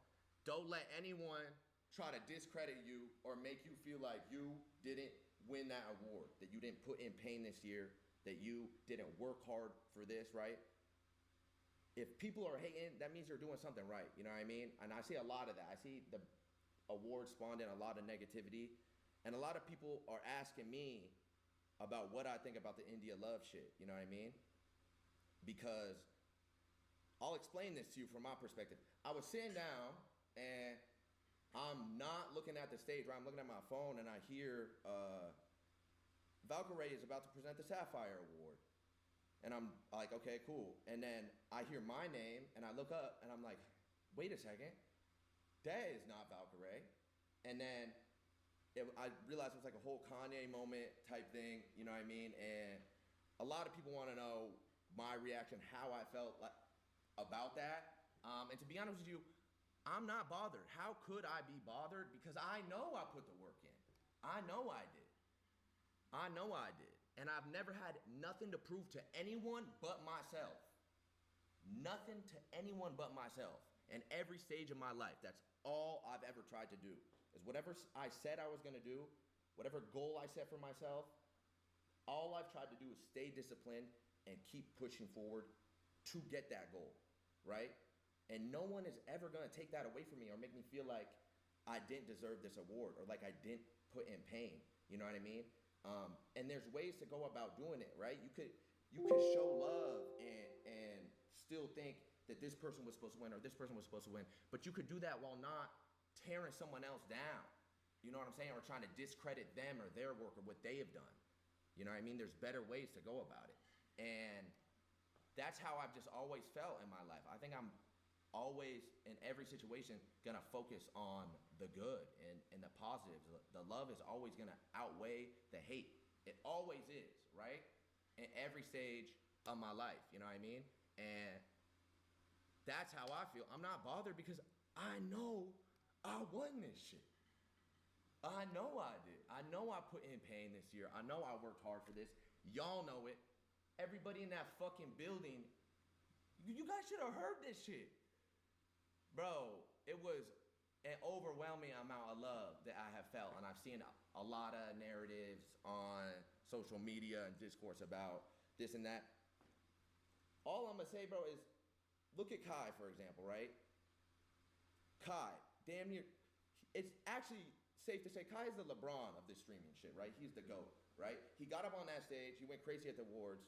don't let anyone try to discredit you or make you feel like you didn't win that award, that you didn't put in pain this year, that you didn't work hard for this, right? If people are hating, that means they're doing something right, you know what I mean? And I see a lot of that. I see the award spawned in a lot of negativity, and a lot of people are asking me about what I think about the India love shit, you know what I mean? Because I'll explain this to you from my perspective. I was sitting down and I'm not looking at the stage, right? I'm looking at my phone and I hear Valkyrie is about to present the Sapphire Award. And I'm like, okay, cool. And then I hear my name and I look up and I'm like, wait a second, that is not Valkyrie. And then I realized it was like a whole Kanye moment type thing, you know what I mean? And a lot of people want to know my reaction, how I felt like about that. And to be honest with you, I'm not bothered. How could I be bothered? Because I know I put the work in. I know I did. I know I did. And I've never had nothing to prove to anyone but myself. Nothing to anyone but myself. In every stage of my life, that's all I've ever tried to do. Is whatever I said I was going to do, whatever goal I set for myself, all I've tried to do is stay disciplined and keep pushing forward to get that goal, right? And no one is ever going to take that away from me or make me feel like I didn't deserve this award or like I didn't put in pain. You know what I mean? And there's ways to go about doing it, right? You could show love and still think that this person was supposed to win or this person was supposed to win, but you could do that while not tearing someone else down. You know what I'm saying? Or trying to discredit them or their work or what they have done. You know what I mean? There's better ways to go about it. And that's how I've just always felt in my life. I think I'm always in every situation gonna focus on the good and the positives. The love is always gonna outweigh the hate. It always is, right? In every stage of my life, you know what I mean? And that's how I feel. I'm not bothered because I know I won this shit. I know I did. I know I put in pain this year. I know I worked hard for this. Y'all know it. Everybody in that fucking building, you guys should have heard this shit. Bro, it was an overwhelming amount of love that I have felt, and I've seen a lot of narratives on social media and discourse about this and that. All I'm gonna say, bro, is look at Kai, for example, right? Kai, damn near, it's actually safe to say Kai is the LeBron of this streaming shit, right? He's the GOAT, right? He got up on that stage, he went crazy at the awards.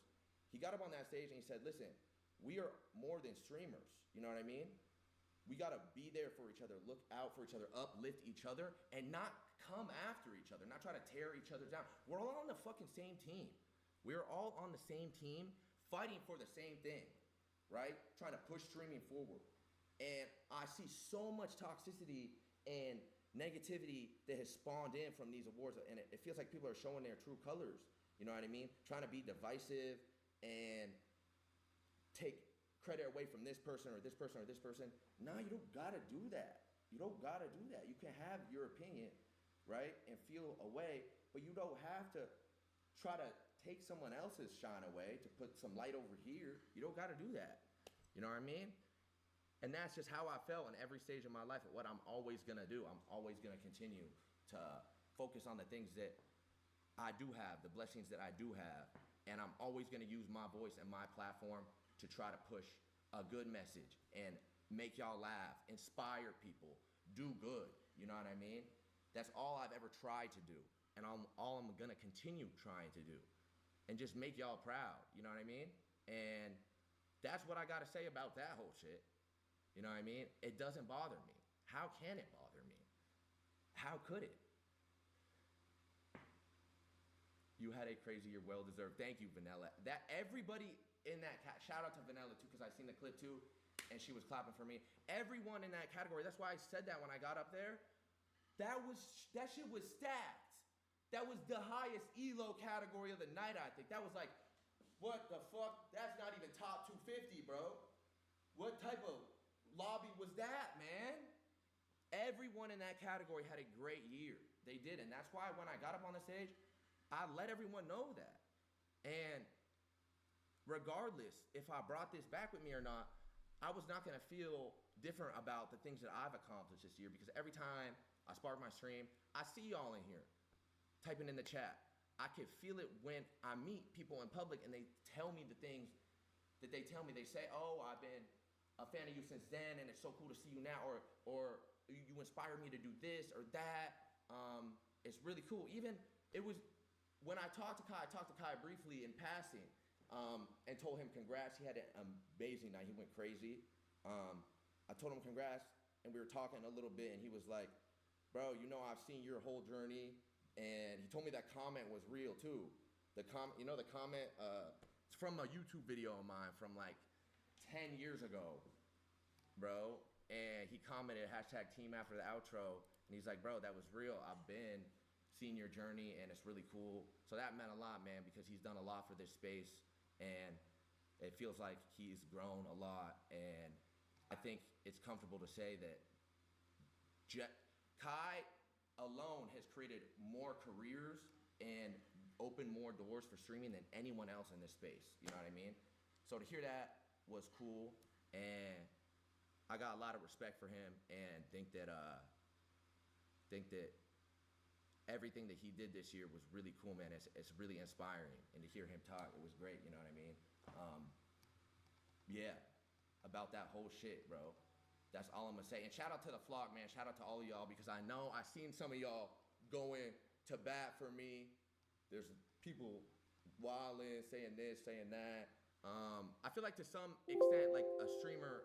He got up on that stage and he said, listen, we are more than streamers, you know what I mean? We gotta be there for each other, look out for each other, uplift each other, and not come after each other, not try to tear each other down. We're all on the fucking same team. We're all on the same team, fighting for the same thing, right? Trying to push streaming forward. And I see so much toxicity and negativity that has spawned in from these awards, and it feels like people are showing their true colors, you know what I mean? Trying to be divisive and take credit away from this person or this person or this person. No, you don't gotta do that. You don't gotta do that. You can have your opinion, right? And feel away, but you don't have to try to take someone else's shine away to put some light over here. You don't gotta do that. You know what I mean? And that's just how I felt in every stage of my life and what I'm always gonna do. I'm always gonna continue to focus on the things that I do have, the blessings that I do have. And I'm always gonna use my voice and my platform to try to push a good message and make y'all laugh, inspire people, do good, you know what I mean? That's all I've ever tried to do. and all I'm gonna continue trying to do, and just make y'all proud. You know what I mean? And that's what I gotta say about that whole shit. You know what I mean? It doesn't bother me. How can it bother me? How could it? You had a crazy year, well deserved. Thank you, Vanilla. That everybody in that shout out to Vanilla too, because I seen the clip too, and she was clapping for me. Everyone in that category. That's why I said that when I got up there. That shit was stacked. That was the highest elo category of the night, I think. That was like, what the fuck? That's not even top 250, bro. What type of lobby was that, man? Everyone in that category had a great year. They did, and that's why when I got up on the stage, I let everyone know that. And regardless if I brought this back with me or not, I was not gonna feel different about the things that I've accomplished this year, because every time I spark my stream, I see y'all in here typing in the chat. I can feel it when I meet people in public and they tell me the things that they tell me. They say, oh, I've been a fan of you since then, and it's so cool to see you now, or you inspired me to do this or that. It's really cool. Even it was when I talked to Kai briefly in passing, and told him congrats. He had an amazing night. He went crazy. I told him congrats, and we were talking a little bit, and he was like, bro, you know, I've seen your whole journey, and he told me that comment was real too. The comment, it's from a YouTube video of mine from like 10 years ago, bro. And he commented #team after the outro, and he's like, bro, that was real. I've been seeing your journey, and it's really cool. So that meant a lot, man, because he's done a lot for this space, and it feels like he's grown a lot. And I think it's comfortable to say that Kai alone has created more careers and opened more doors for streaming than anyone else in this space. You know what I mean? So to hear that was cool, and I got a lot of respect for him, and think that everything that he did this year was really cool, man. It's really inspiring, and to hear him talk, it was great. You know what I mean? Yeah, about that whole shit, bro. That's all I'm gonna say. And shout out to the flock, man. Shout out to all of y'all, because I know I seen some of y'all going to bat for me. There's people wilding, saying this, saying that. I feel like to some extent, like a streamer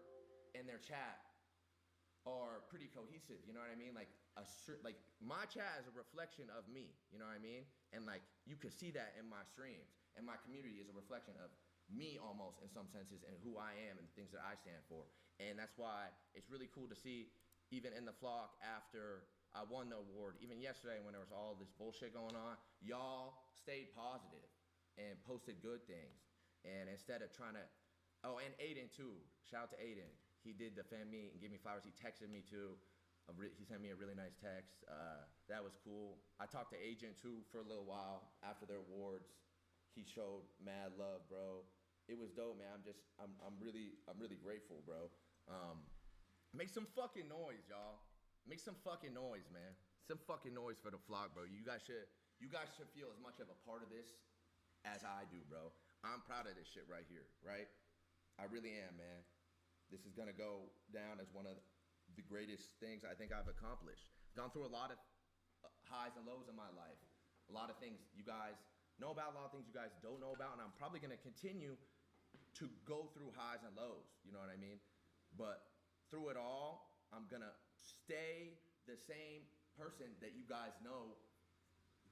and their chat are pretty cohesive. You know what I mean? Like my chat is a reflection of me. You know what I mean? And like you could see that in my streams, and my community is a reflection of me almost in some senses, and who I am and the things that I stand for. And that's why it's really cool to see, even in the flock after I won the award, even yesterday when there was all this bullshit going on, y'all stayed positive and posted good things. And instead of trying to, and Aiden too, shout out to Aiden. He did defend me and give me flowers. He texted me too. He sent me a really nice text. That was cool. I talked to Agent too for a little while after their awards. He showed mad love, bro. It was dope, man. I'm really grateful, bro. Make some fucking noise, y'all. Make some fucking noise, man. Some fucking noise for the flock, bro. You guys should feel as much of a part of this as I do, bro. I'm proud of this shit right here, right? I really am, man. This is gonna go down as one of the greatest things I think I've accomplished. Gone through a lot of highs and lows in my life. A lot of things you guys know about, a lot of things you guys don't know about, and I'm probably gonna continue to go through highs and lows, you know what I mean? But through it all, I'm gonna stay the same person that you guys know,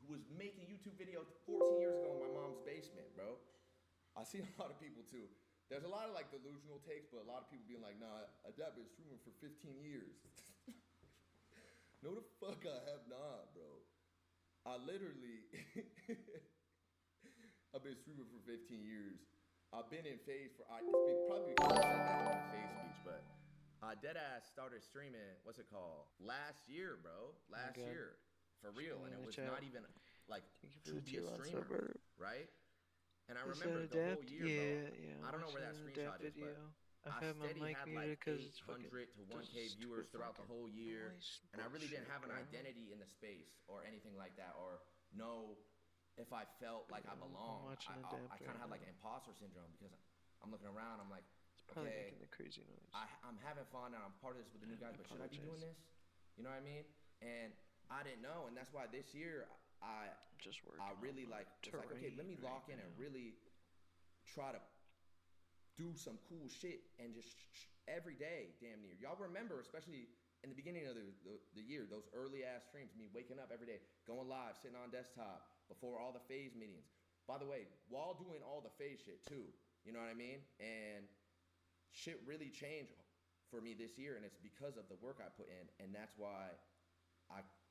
who was making YouTube videos 14 years ago in my mom's basement, bro. I see a lot of people too. There's a lot of like delusional takes, but a lot of people being like, nah, I've been streaming for 15 years. No, the fuck I have not, bro. I literally, I've been streaming for 15 years. I've been in phase for, it's probably because I said that in the phase speech, but Deadass started streaming, what's it called? Last year, bro. Last year. For real. And it was not even like to be a streamer, right? And I remember the whole year, bro. I don't know where that screenshot is, but I steady had like 800 to 1K viewers throughout the whole year. And I really didn't have an identity in the space or anything like that, or know if I felt like I belonged. I kind of had like an imposter syndrome, because I'm looking around, I'm like, okay,
making the crazy noise.
I'm having fun and I'm part of this with the new guys, but should I be doing this? You know what I mean? And I didn't know, and that's why this year
Just working
I
on
really
my
like, it's like, okay, let me
terrain
lock in
right
and
now.
really try to do some cool shit and just every day, damn near. Y'all remember, especially in the beginning of the year, those early ass streams, me waking up every day, going live, sitting on desktop before all the phase meetings. By the way, while doing all the phase shit too, you know what I mean? And shit really changed for me this year, and it's because of the work I put in, and that's why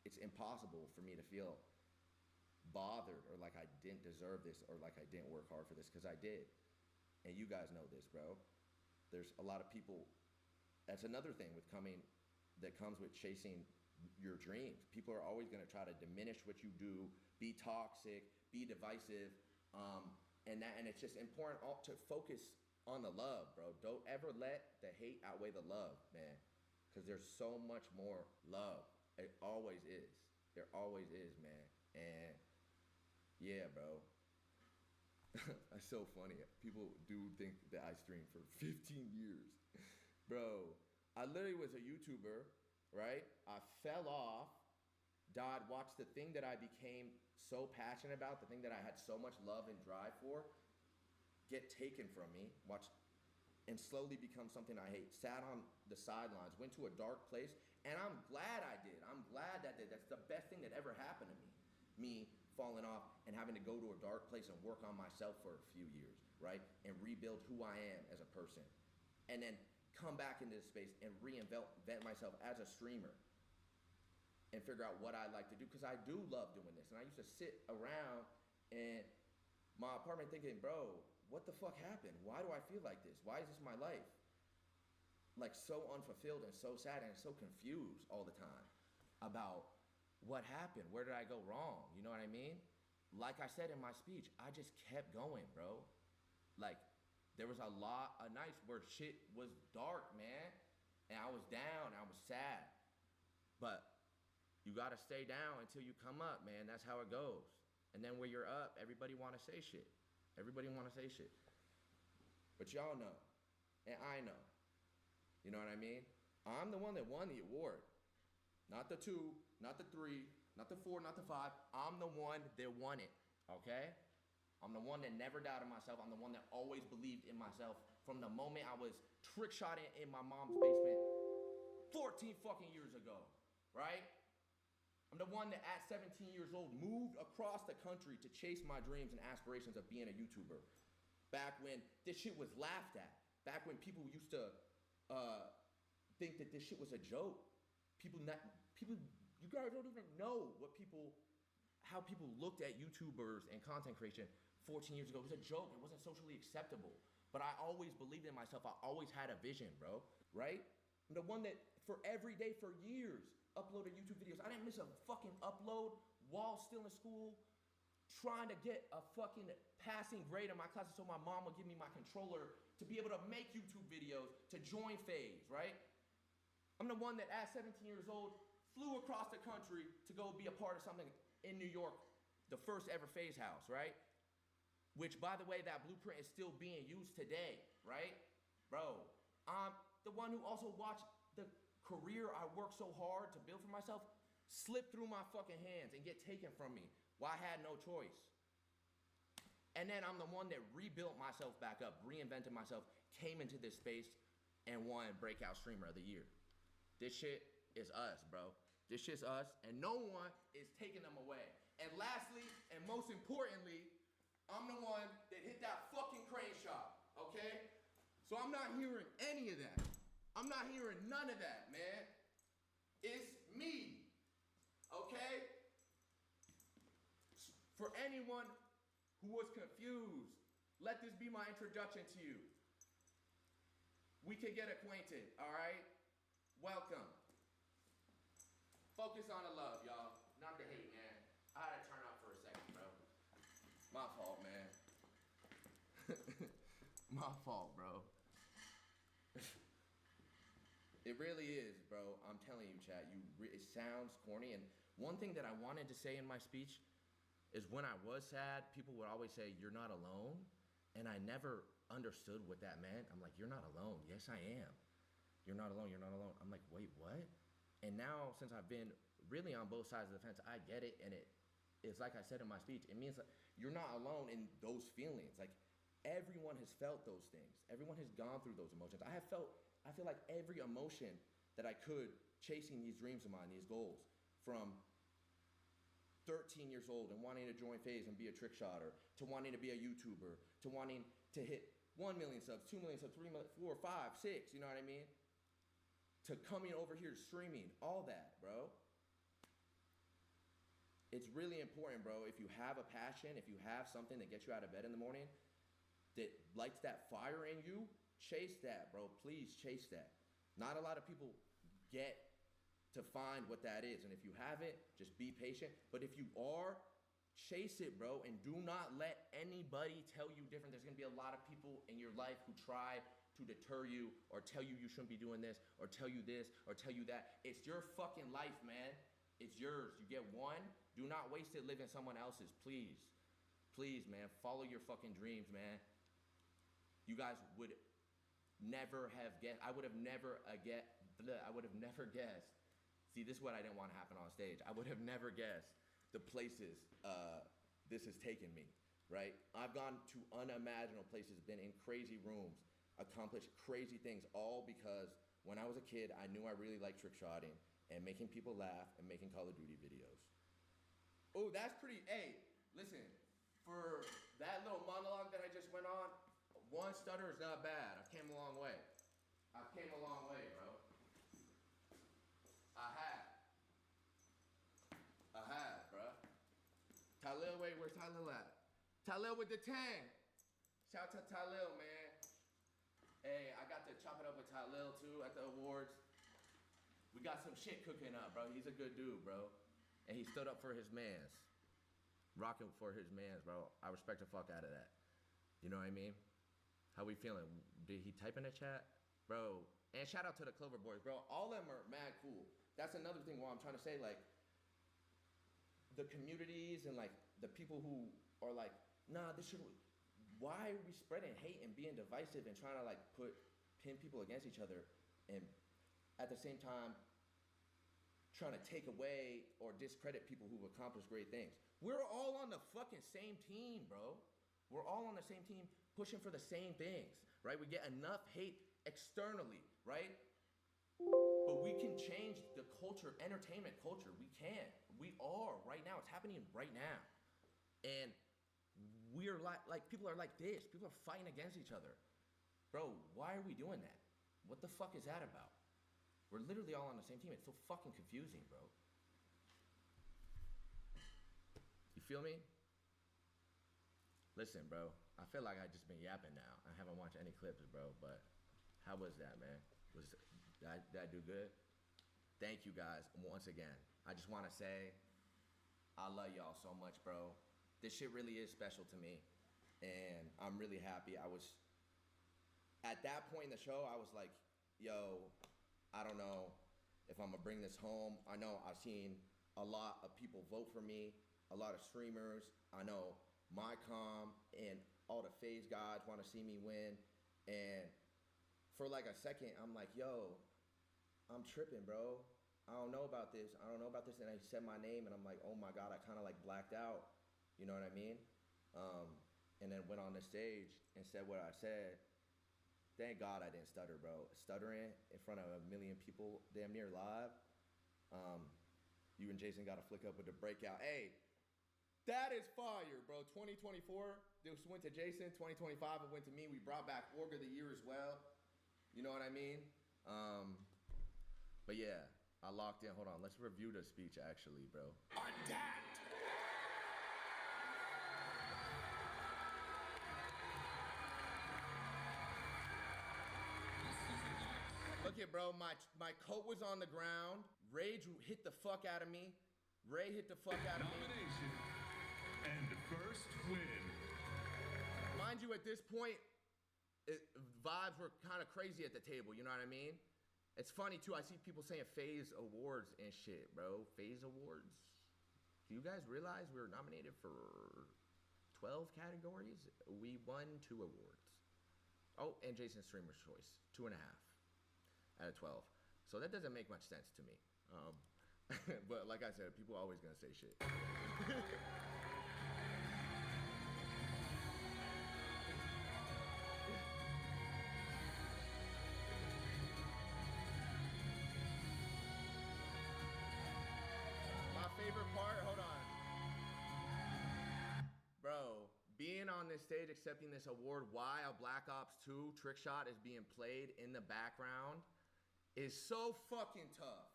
it's impossible for me to feel bothered or like I didn't deserve this or like I didn't work hard for this, because I did. And you guys know this, bro. There's a lot of people, that's another thing that comes with chasing your dreams. People are always gonna try to diminish what you do, be toxic, be divisive, and it's just important to focus on the love, bro. Don't ever let the hate outweigh the love, man, because there's so much more love. It always is. There always is, man. And yeah, bro. That's so funny. People do think that I streamed for 15 years. Bro, I literally was a YouTuber, right? I fell off, died, watched the thing that I became so passionate about, the thing that I had so much love and drive for, get taken from me, watched, and slowly become something I hate. Sat on the sidelines, went to a dark place, and I'm glad I did. I'm glad that did. That's the best thing that ever happened to me. Me falling off and having to go to a dark place and work on myself for a few years, right? And rebuild who I am as a person. And then come back into this space and reinvent myself as a streamer and figure out what I like to do, because I do love doing this. And I used to sit around in my apartment thinking, bro, what the fuck happened? Why do I feel like this? Why is this my life? Like so unfulfilled and so sad and so confused all the time about what happened? Where did I go wrong? You know what I mean? Like I said in my speech, I just kept going, bro. Like, there was a lot of nights where shit was dark, man. And I was down, I was sad. But you gotta stay down until you come up, man. That's how it goes. And then when you're up, everybody wanna say shit. Everybody wanna say shit. But y'all know, and I know. You know what I mean? I'm the one that won the award. Not the 2, not the 3, not the 4, not the 5. I'm the one that won it, okay? I'm the one that never doubted myself. I'm the one that always believed in myself from the moment I was trick shotting in my mom's basement 14 fucking years ago, right? I'm the one that at 17 years old moved across the country to chase my dreams and aspirations of being a YouTuber. Back when this shit was laughed at. Back when people used to think that this shit was a joke. You guys don't even know how people looked at YouTubers and content creation 14 years ago. It was a joke. It wasn't socially acceptable. But I always believed in myself. I always had a vision, bro. Right? I'm the one that for every day for years uploaded YouTube videos. I didn't miss a fucking upload while still in school, trying to get a fucking passing grade in my classes so my mom would give me my controller to be able to make YouTube videos, to join FaZe, right? I'm the one that at 17 years old flew across the country to go be a part of something in New York, the first ever FaZe house, right? Which, by the way, that blueprint is still being used today, right? Bro, I'm the one who also watched the career I worked so hard to build for myself slip through my fucking hands and get taken from me while I had no choice. And then I'm the one that rebuilt myself back up, reinvented myself, came into this space, and won Breakout Streamer of the Year. This shit is us, bro. This shit's us, and no one is taking them away. And lastly, and most importantly, I'm the one that hit that fucking crane shot, okay? So I'm not hearing any of that. I'm not hearing none of that, man. It's me, okay? For anyone who was confused, let this be my introduction to you. We can get acquainted, all right? Welcome. Focus on the love, y'all. Not the hate, man. I had to turn up for a second, bro. My fault, man. My fault, bro. It really is, bro. I'm telling you, chat. It sounds corny. And one thing that I wanted to say in my speech is when I was sad, people would always say, "You're not alone." And I never understood what that meant. I'm like, "You're not alone." Yes, I am. You're not alone. You're not alone. I'm like, wait, what? And now, since I've been really on both sides of the fence, I get it, and it
is like I said in my speech, it means that you're not alone in those feelings. Like everyone has felt those things. Everyone has gone through those emotions. I feel like every emotion that I could chasing these dreams of mine, these goals, from 13 years old and wanting to join FaZe and be a trick shotter, to wanting to be a YouTuber, to wanting to hit 1 million subs, 2 million subs, 3 million, 4, 5, 6, you know what I mean? To coming over here streaming, all that, bro. It's really important, bro. If you have a passion, if you have something that gets you out of bed in the morning, that lights that fire in you, chase that, bro. Please chase that. Not a lot of people get to find what that is. And if you haven't, just be patient. But if you are, chase it, bro. And do not let anybody tell you different. There's gonna be a lot of people in your life who try to deter you or tell you you shouldn't be doing this or tell you this or tell you that. It's your fucking life, man. It's yours. You get one. Do not waste it living someone else's, please. Please, man, follow your fucking dreams, man. You guys would never have guessed. I would have never guessed. See, this is what I didn't want to happen on stage. I would have never guessed the places this has taken me, right? I've gone to unimaginable places, been in crazy rooms, accomplished crazy things, all because when I was a kid, I knew I really liked trick shotting and making people laugh and making Call of Duty videos. Oh, that's pretty, hey, listen, for that little monologue that I just went on, one stutter is not bad. I've came a long way. I've came a long way, bro. I have, bro. Talil, wait, where's Talil at? Talil with the tang. Shout out to Talil, man. Hey, I got to chop it up with Talil too at the awards. We got some shit cooking up, bro. He's a good dude, bro. And he stood up for his mans. Rocking for his mans, bro. I respect the fuck out of that. You know what I mean? How we feeling? Did he type in the chat? Bro, and shout out to the Clover Boys, bro. All of them are mad cool. That's another thing where I'm trying to say, like, the communities and, like, the people who are like, nah, this should, why are we spreading hate and being divisive and trying to, like, pin people against each other and at the same time trying to take away or discredit people who've accomplished great things? We're all on the fucking same team, bro. We're all on the same team pushing for the same things, right? We get enough hate externally, right? But we can change the culture, entertainment culture. We can. We are right now. It's happening right now. And we're like people are like this. People are fighting against each other. Bro, why are we doing that? What the fuck is that about? We're literally all on the same team. It's so fucking confusing, bro. You feel me? Listen, bro. I feel like I just been yapping now. I haven't watched any clips, bro. But how was that, man? Did I do good? Thank you guys once again. I just want to say I love y'all so much, bro. This shit really is special to me. And I'm really happy. I was, at that point in the show, I was like, yo, I don't know if I'm going to bring this home. I know I've seen a lot of people vote for me, a lot of streamers. I know MyCom and all the FaZe guys want to see me win. And for like a second, I'm like, yo, I'm tripping, bro. I don't know about this. I don't know about this. And I said my name and I'm like, oh my God, I kind of like blacked out. You know what I mean? And then went on the stage and said what I said. Thank God I didn't stutter, bro. Stuttering in front of 1 million people damn near live. You and Jason got to flick up with the breakout. Hey, that is fire, bro. 2024, this went to Jason. 2025, it went to me. We brought back Org of the Year as well. You know what I mean? But yeah, I locked in. Hold on, let's review the speech actually, bro.
Adapt!
Look at, bro, my coat was on the ground. Rage hit the fuck out of me. Ray hit the fuck out of me.
Nomination and first win.
Mind you, at this point, vibes were kind of crazy at the table, you know what I mean? It's funny, too, I see people saying FaZe Awards and shit, bro. FaZe Awards? Do you guys realize we were nominated for 12 categories? We won 2 awards. Oh, and Jason's Streamer's Choice, 2.5 out of 12. So that doesn't make much sense to me. But like I said, people are always gonna say shit. My favorite part, hold on. Bro, being on this stage accepting this award while Black Ops 2 Trickshot is being played in the background is so fucking tough.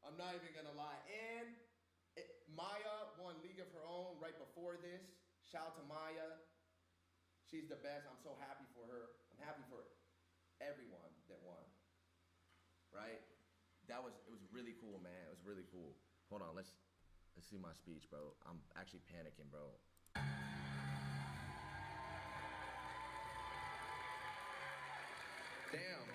I'm not even gonna lie. And Maya won League of Her Own right before this. Shout out to Maya. She's the best. I'm so happy for her. I'm happy for everyone that won. Right? It was really cool, man. It was really cool. Hold on, let's see my speech, bro. I'm actually panicking, bro. Damn,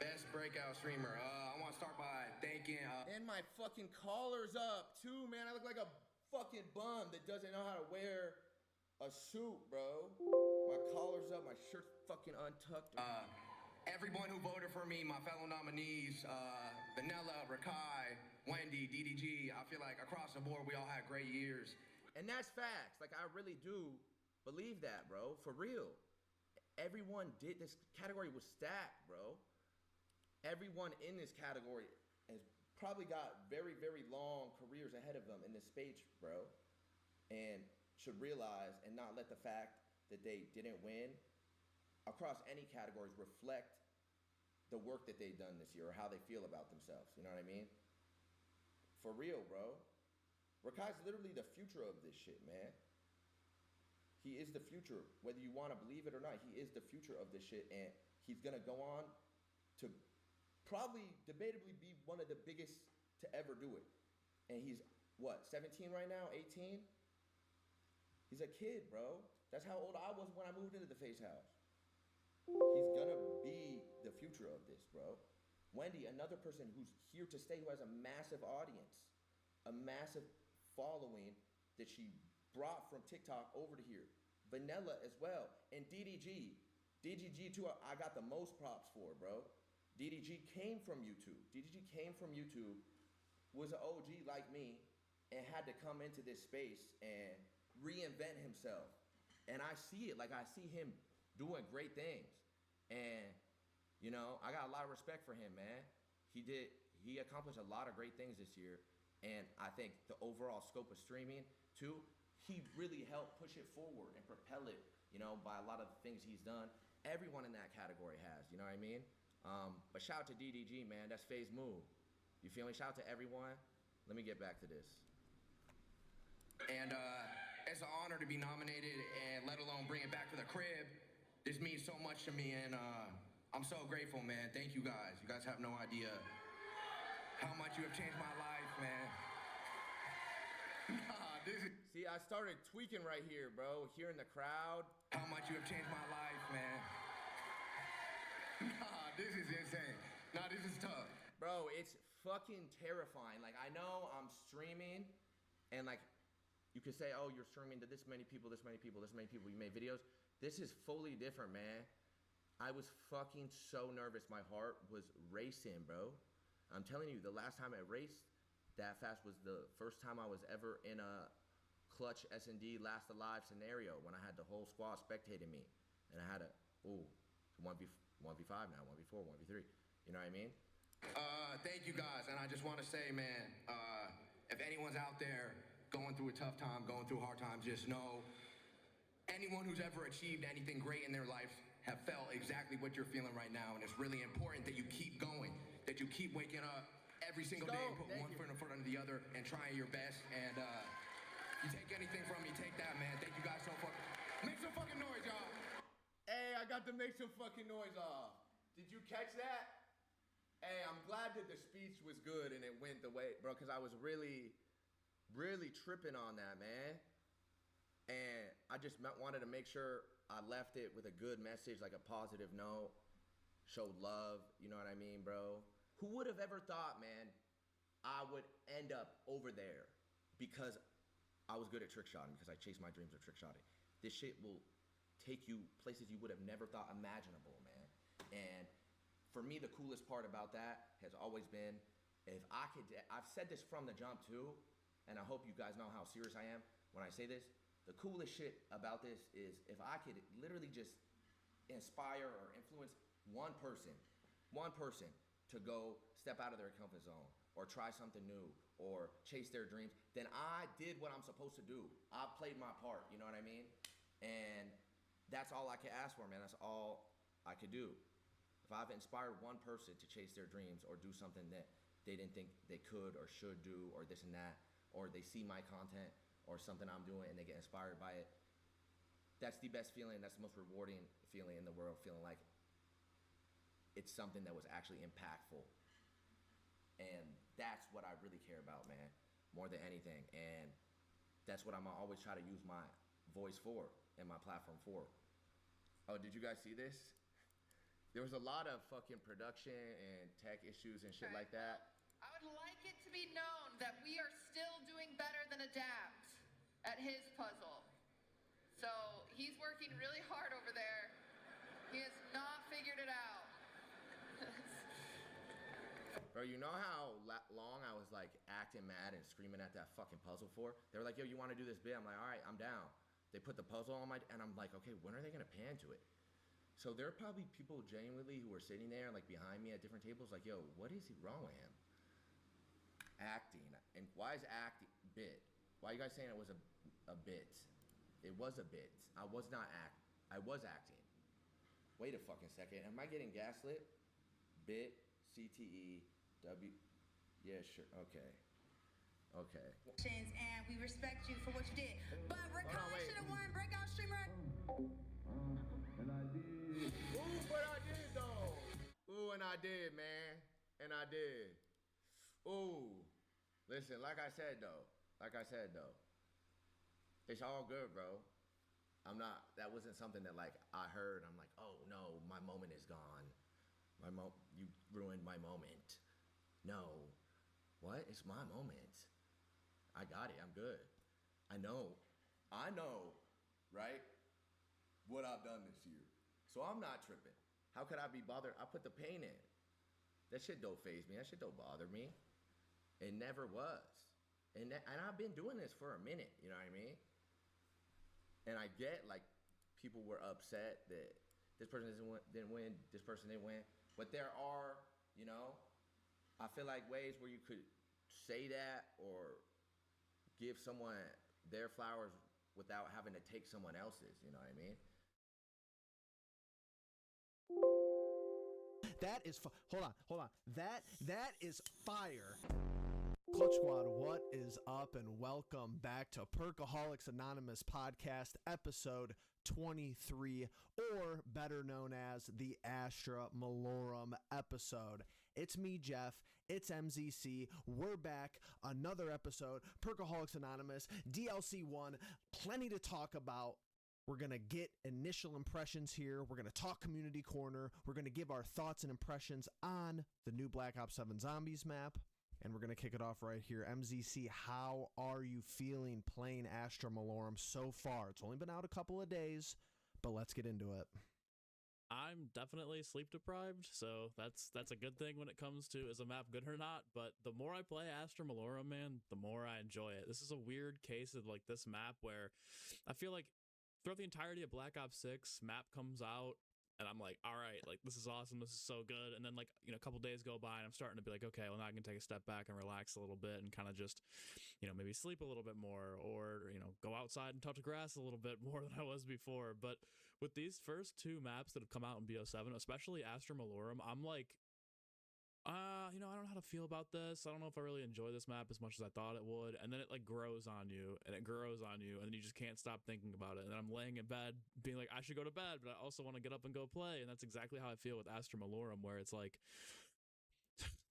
best breakout streamer. I want to start by thanking, and my fucking collar's up too, man. I look like a fucking bum that doesn't know how to wear a suit, bro. My collar's up, my shirt's fucking untucked. Everyone who voted for me, my fellow nominees, Vanilla, Rakai, Wendy, DDG, I feel like across the board we all had great years. And that's facts. Like, I really do believe that, bro. For real. Everyone did. This category was stacked, bro. Everyone in this category has probably got very, very long careers ahead of them in this space, bro. And should realize and not let the fact that they didn't win across any categories reflect the work that they've done this year or how they feel about themselves. You know what I mean? For real, bro. Rakai's literally the future of this shit, man. He is the future. Whether you want to believe it or not, he is the future of this shit. And he's going to go on to probably debatably be one of the biggest to ever do it. And he's, what, 17 right now? 18? He's a kid, bro. That's how old I was when I moved into the Face House. He's gonna be the future of this, bro. Wendy, another person who's here to stay, who has a massive audience, a massive following that she brought from TikTok over to here. Vanilla as well. And DDG. DDG too, I got the most props for, bro. DDG came from YouTube. DDG came from YouTube, was an OG like me, and had to come into this space and reinvent himself. And I see it. Like, I see him doing great things. And, you know, I got a lot of respect for him, man. He accomplished a lot of great things this year. And I think the overall scope of streaming, too, he really helped push it forward and propel it, you know, by a lot of the things he's done. Everyone in that category has, you know what I mean? But shout out to DDG, man. That's Faye's move. You feel me? Shout out to everyone. Let me get back to this. And it's an honor to be nominated and let alone bring it back to the crib. This means so much to me, and I'm so grateful, man. Thank you guys. You guys have no idea how much you have changed my life, man. See, I started tweaking right here, bro. Hearing the crowd. How much you have changed my life, man. This is insane. Nah, this is tough. Bro, it's fucking terrifying. Like, I know I'm streaming, and like, you could say, oh, you're streaming to this many people, this many people, this many people. You made videos. This is fully different, man. I was fucking so nervous. My heart was racing, bro. I'm telling you, the last time I raced that fast was the first time I was ever in a clutch S&D last alive scenario when I had the whole squad spectating me. And I had a, 1v5 now, 1v4, 1v3. You know what I mean? Thank you guys. And I just want to say, man, if anyone's out there going through a tough time, going through hard times, just know anyone who's ever achieved anything great in their life have felt exactly what you're feeling right now. And it's really important that you keep going, that you keep waking up every single day and put one foot in front of the other and trying your best. And you take anything from me, take that, man. Thank you guys so fucking. Make some fucking noise, y'all. Hey, I got to make some fucking noise off. Did you catch that? Hey, I'm glad that the speech was good and it went the way, bro, because I was really, really tripping on that, man. And I just wanted to make sure I left it with a good message, like a positive note, showed love, you know what I mean, bro? Who would have ever thought, man, I would end up over there because I was good at trick shotting, because I chased my dreams of trick shotting. This shit will take you places you would have never thought imaginable, man. And for me, the coolest part about that has always been if I could, I've said this from the jump too, and I hope you guys know how serious I am when I say this. The coolest shit about this is if I could literally just inspire or influence one person to go step out of their comfort zone or try something new or chase their dreams, then I did what I'm supposed to do. I played my part, you know what I mean? And that's all I can ask for, man. That's all I could do. If I've inspired one person to chase their dreams or do something that they didn't think they could or should do or this and that, or they see my content or something I'm doing and they get inspired by it, that's the best feeling. That's the most rewarding feeling in the world, feeling like it's something that was actually impactful. And that's what I really care about, man, more than anything. And that's what I'm always try to use my voice for and my platform for. Oh, did you guys see this? There was a lot of fucking production and tech issues and shit like that.
I would like it to be known that we are still doing better than Adapt at his puzzle. So he's working really hard over there. He has not figured it out.
Bro, you know how long I was like acting mad and screaming at that fucking puzzle for? They were like, yo, you want to do this bit? I'm like, all right, I'm down. They put the puzzle on and I'm like, okay, when are they gonna pan to it? So there are probably people genuinely who were sitting there like behind me at different tables like, yo, what is he wrong with him? Acting. And why is acting bit? Why are you guys saying it was a bit? It was a bit. I was acting. Wait a fucking second. Am I getting gaslit? Bit, CTE, W. Yeah, sure. Okay.
And we respect you for what you did. But Rakai should have won Breakout Streamer.
And I did. Ooh, but I did though. Ooh, and I did, man. And I did. Ooh. Listen, like I said though. It's all good, bro. That wasn't something that like I heard. I'm like, oh no, my moment is gone. You ruined my moment. No. What? It's my moment. I got it. I'm good. I know, right? What I've done this year. So I'm not tripping. How could I be bothered? I put the pain in. That shit don't faze me. That shit don't bother me. It never was. And I've been doing this for a minute, you know what I mean? And I get like people were upset that this person didn't win, this person didn't win. But there are, you know, I feel like ways where you could say that or give someone their flowers without having to take someone else's, you know what I mean?
That is hold on. That is fire. Clutch Squad, what is up, and welcome back to Perkaholics Anonymous Podcast, episode 23, or better known as the Astra Malorum episode. It's me, Jeff. It's MZC. We're back. Another episode. Perkaholics Anonymous, DLC 1. Plenty to talk about. We're going to get initial impressions here. We're going to talk Community Corner. We're going to give our thoughts and impressions on the new Black Ops 7 Zombies map. And we're going to kick it off right here. MZC, how are you feeling playing Astra Malorum so far? It's only been out a couple of days, but let's get into it.
I'm definitely sleep deprived, so that's a good thing when it comes to is a map good or not. But the more I play Astra Malorum, man, the more I enjoy it. This is a weird case of like this map where I feel like throughout the entirety of Black Ops 6, map comes out, and I'm like, all right, like, this is awesome, this is so good, and then, like, you know, a couple days go by, and I'm starting to be like, okay, well, now I can take a step back and relax a little bit, and kind of just, you know, maybe sleep a little bit more, or, you know, go outside and touch the grass a little bit more than I was before. But with these first two maps that have come out in BO7, especially Astra Malorum, I'm like, you know, I don't know how to feel about this. I don't know if I really enjoy this map as much as I thought it would. And then it like grows on you and it grows on you, and then you just can't stop thinking about it. And then I'm laying in bed being like, I should go to bed, but I also want to get up and go play. And that's exactly how I feel with Astra Malorum, where it's like,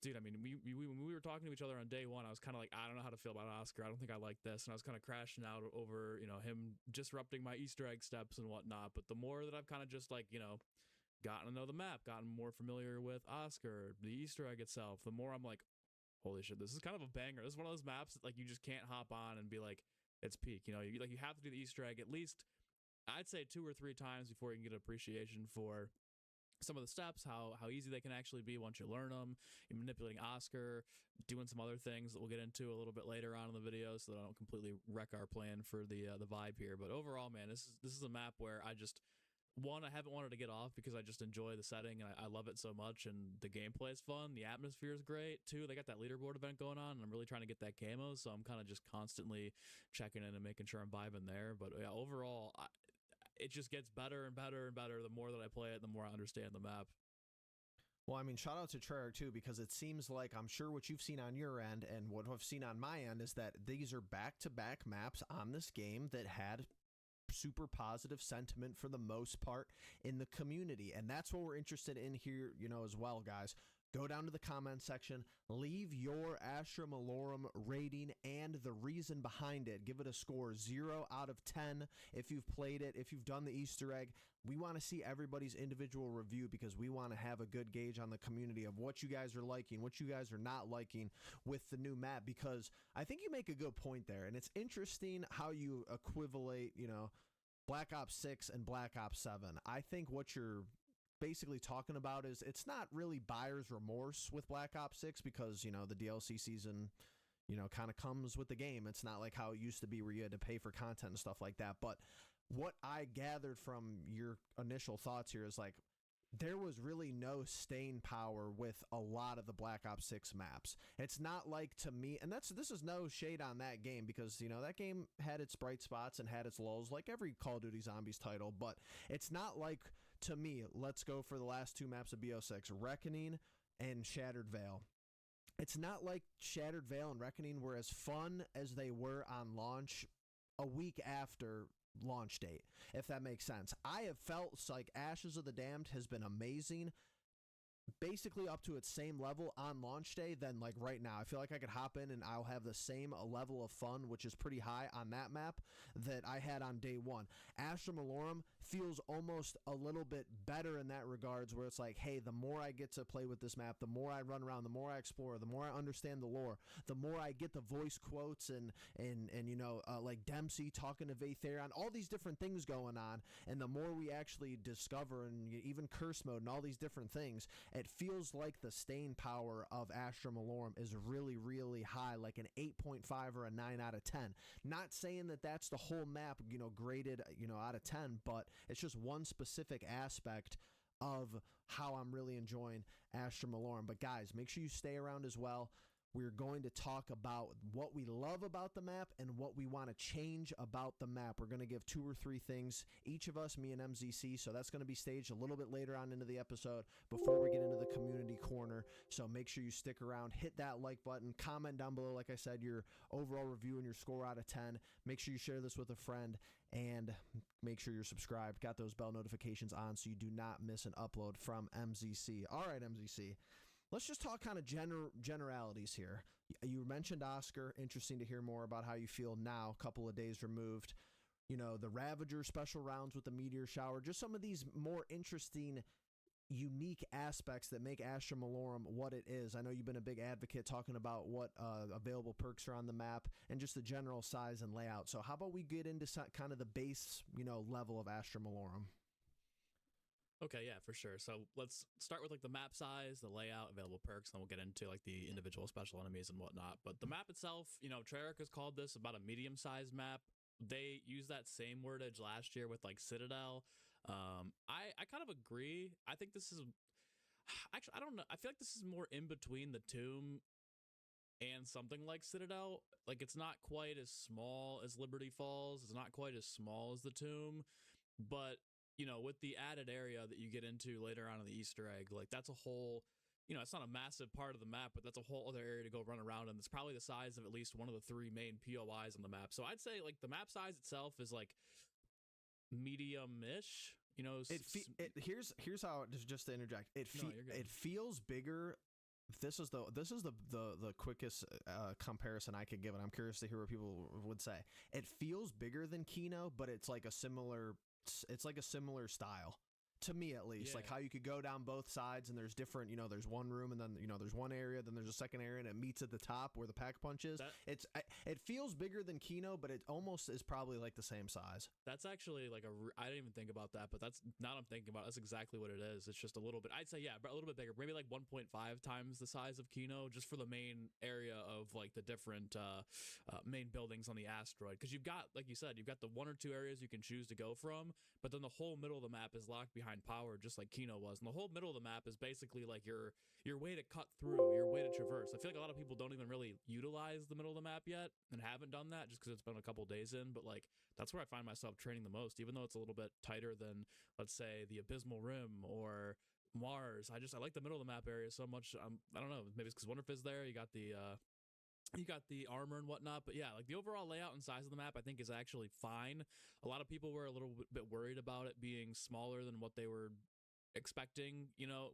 dude, I mean, when we were talking to each other on day one, I was kind of like, I don't know how to feel about Oscar. I don't think I like this. And I was kind of crashing out over, you know, him disrupting my Easter egg steps and whatnot. But the more that I've kind of just like, you know, gotten to know the map, gotten more familiar with Oscar, the Easter egg itself, the more I'm like, holy shit, this is kind of a banger. This is one of those maps that, like, you just can't hop on and be like, it's peak. You know, you have to do the Easter egg at least, I'd say 2 or 3 times before you can get appreciation for some of the steps, how easy they can actually be once you learn them. You're manipulating Oscar, doing some other things that we'll get into a little bit later on in the video, so that I don't completely wreck our plan for the vibe here. But overall, man, this is a map where I haven't wanted to get off because I just enjoy the setting and I love it so much, and the gameplay is fun. The atmosphere is great too. They got that leaderboard event going on, and I'm really trying to get that camo, so I'm kind of just constantly checking in and making sure I'm vibing there. But yeah, overall, it just gets better and better and better the more that I play it, the more I understand the map.
Well, I mean, shout out to Treyarch too, because it seems like, I'm sure what you've seen on your end and what I've seen on my end is that these are back-to-back maps on this game that had super positive sentiment for the most part in the community, and that's what we're interested in here, as well, guys. Go down to the comment section, leave your Astra Malorum rating and the reason behind it. Give it a score 0 out of 10 if you've played it, if you've done the Easter egg. We want to see everybody's individual review because we want to have a good gauge on the community of what you guys are liking, what you guys are not liking with the new map, because I think you make a good point there, and it's interesting how you equivalate, Black Ops 6 and Black Ops 7. I think what you're basically talking about is it's not really buyer's remorse with Black Ops 6 because, the DLC season, kind of comes with the game. It's not like how it used to be where you had to pay for content and stuff like that. But what I gathered from your initial thoughts here is like, there was really no staying power with a lot of the Black Ops 6 maps. It's not like, to me, and this is no shade on that game because, that game had its bright spots and had its lulls like every Call of Duty Zombies title, but it's not like, to me, let's go for the last two maps of BO6, Reckoning and Shattered Veil. It's not like Shattered Veil and Reckoning were as fun as they were on launch a week after launch date, if that makes sense. I have felt like Ashes of the Damned has been amazing, basically up to its same level on launch day than like right now. I feel like I could hop in and I'll have the same level of fun, which is pretty high on that map, that I had on day one. Astra Malorum feels almost a little bit better in that regards, where it's like, hey, the more I get to play with this map, the more I run around, the more I explore, the more I understand the lore, the more I get the voice quotes and like Dempsey talking to Vaetherion, all these different things going on, and the more we actually discover, and even curse mode and all these different things, it feels like the staying power of Astra Malorum is really, really high, like an 8.5 or a 9 out of 10. Not saying that that's the whole map, graded, out of 10, but it's just one specific aspect of how I'm really enjoying Astra Malorum. But guys, make sure you stay around as well. We're going to talk about what we love about the map and what we want to change about the map. We're going to give 2 or 3 things, each of us, me and MZC, so that's going to be staged a little bit later on into the episode before we get into the community corner. So make sure you stick around, hit that like button, comment down below, like I said, your overall review and your score out of 10. Make sure you share this with a friend, and make sure you're subscribed. Got those bell notifications on so you do not miss an upload from MZC. All right, MZC. Let's just talk kind of generalities here. You mentioned Oscar. Interesting to hear more about how you feel now, a couple of days removed. The Ravager special rounds with the Meteor Shower. Just some of these more interesting, unique aspects that make Astra Malorum what it is. I know you've been a big advocate talking about what available perks are on the map and just the general size and layout. So how about we get into kind of the base, level of Astra Malorum?
Okay, yeah, for sure. So let's start with like the map size, the layout, available perks, and then we'll get into like the individual special enemies and whatnot. But the map itself, Treyarch has called this about a medium-sized map. They used that same wordage last year with like Citadel. I kind of agree. I think this is actually, I don't know. I feel like this is more in between the Tomb and something like Citadel. Like, it's not quite as small as Liberty Falls. It's not quite as small as the Tomb, but with the added area that you get into later on in the Easter egg, like that's a whole, it's not a massive part of the map, but that's a whole other area to go run around, and it's probably the size of at least one of the 3 main POIs on the map. So I'd say like the map size itself is like medium-ish.
Here's how, just to interject, it feels bigger. This is the quickest comparison I could give, and I'm curious to hear what people would say. It feels bigger than Kino, but it's like a similar style. To me, at least, like how you could go down both sides, and there's different. There's one room, and then there's one area, then there's a second area, and it meets at the top where the pack punch is. It feels bigger than Kino, but it almost is probably like the same size.
That's actually like I didn't even think about that, but that's now I'm thinking about it, that's exactly what it is. It's just a little bit. I'd say a little bit bigger, maybe like 1.5 times the size of Kino, just for the main area of like the different main buildings on the asteroid. Because you've got, like you said, you've got the one or two areas you can choose to go from, but then the whole middle of the map is locked behind power, just like Kino was. And the whole middle of the map is basically like your way to cut through, your way to traverse. I feel like a lot of people don't even really utilize the middle of the map yet and haven't done that just because it's been a couple days in. But like that's where I find myself training the most, even though it's a little bit tighter than, let's say, the Abysmal Rim or Mars. I like the middle of the map area so much. I don't know, maybe it's because Wonderfizz there. You got the armor and whatnot, but yeah, like the overall layout and size of the map I think is actually fine. A lot of people were a little bit worried about it being smaller than what they were expecting,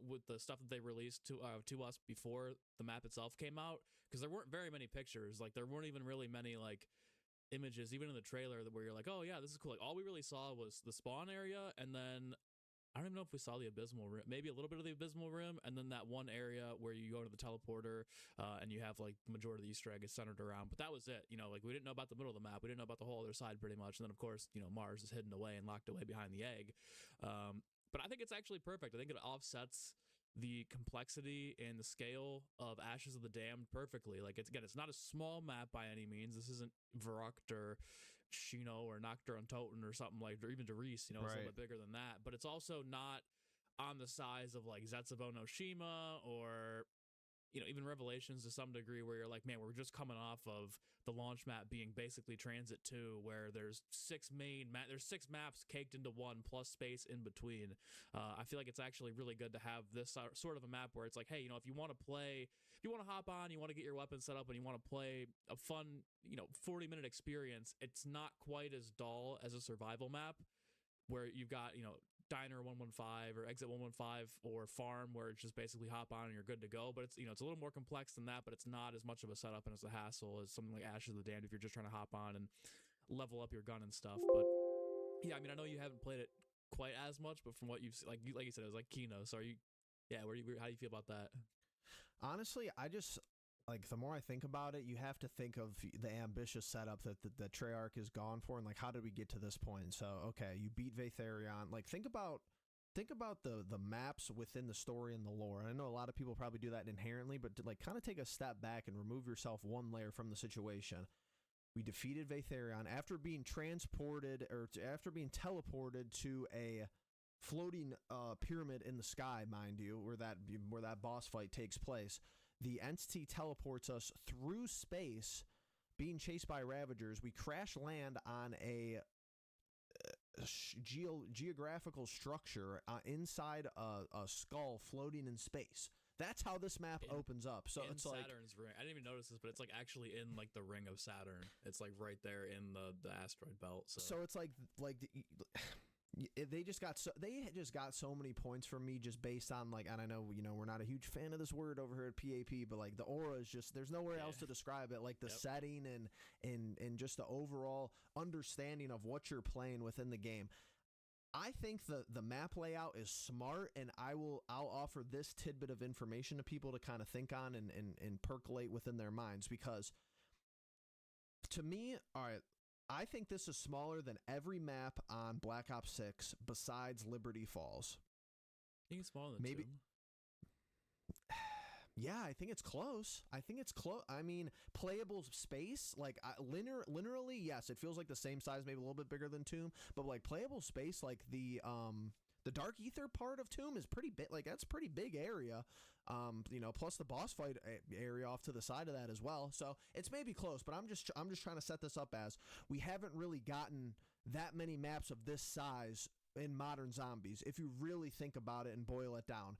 with the stuff that they released to us before the map itself came out, because there weren't very many pictures. Like there weren't even really many like images, even in the trailer, where you're like, oh yeah, this is cool. Like all we really saw was the spawn area, and then I don't even know if we saw the Abysmal Rim, maybe a little bit of the Abysmal Rim, and then that one area where you go to the teleporter and you have like the majority of the Easter egg is centered around. But that was it. Like we didn't know about the middle of the map. We didn't know about the whole other side pretty much. And then of course, Mars is hidden away and locked away behind the egg. But I think it's actually perfect. I think it offsets the complexity and the scale of Ashes of the Damned perfectly. Like it's not a small map by any means. This isn't Verrückt or Shino or Noctur und Toten or something like, or even Derice, it's a little bit bigger than that. But it's also not on the size of like Zetsubou no Shima or even Revelations to some degree, where you're like, man, we're just coming off of the launch map being basically Transit 2, where there's six maps caked into one plus space in between. I feel like it's actually really good to have this sort of a map where it's like, hey, if you want to hop on, you want to get your weapon set up, and you want to play a fun 40-minute experience, it's not quite as dull as a survival map where you've got Diner 115 or Exit 115 or Farm, where it's just basically hop on and you're good to go. But it's it's a little more complex than that, but it's not as much of a setup and as a hassle as something like Ashes of the Damned if you're just trying to hop on and level up your gun and stuff. But yeah, I mean, I know you haven't played it quite as much, but from what you've like you said, it was like Kino. So how do you feel about that?
Honestly, I just like, the more I think about it, you have to think of the ambitious setup that the Treyarch has gone for, and like, how did we get to this point? So, okay, you beat Vaetherion. Like, think about the maps within the story and the lore. And I know a lot of people probably do that inherently, but to like kind of take a step back and remove yourself one layer from the situation. We defeated Vaetherion after being after being teleported to a floating pyramid in the sky, mind you, where that boss fight takes place. The entity teleports us through space, being chased by Ravagers. We crash land on a geographical structure inside a skull floating in space. That's how this map opens up. So it's like
Saturn's ring. I didn't even notice this, but it's like actually in like the ring of Saturn. It's like right there in the asteroid belt. So it's
like they just got so many points from me just based on like, and I know we're not a huge fan of this word over here at PAP, but like the aura is just, there's nowhere else to describe it. Like the setting and just the overall understanding of what you're playing within the game. I think the map layout is smart, and I'll offer this tidbit of information to people to kind of think on and percolate within their minds, because to me, all right, I think this is smaller than every map on Black Ops 6 besides Liberty Falls.
I think it's smaller than
maybe.
Tomb.
Yeah, I think it's close. I mean, playable space, like linearly, yes, it feels like the same size, maybe a little bit bigger than Tomb, but like playable space, like the Dark Ether part of Tomb is pretty big. Like that's a pretty big area. Plus the boss fight area off to the side of that as well. So it's maybe close, but I'm just trying to set this up as we haven't really gotten that many maps of this size in modern zombies, if you really think about it and boil it down.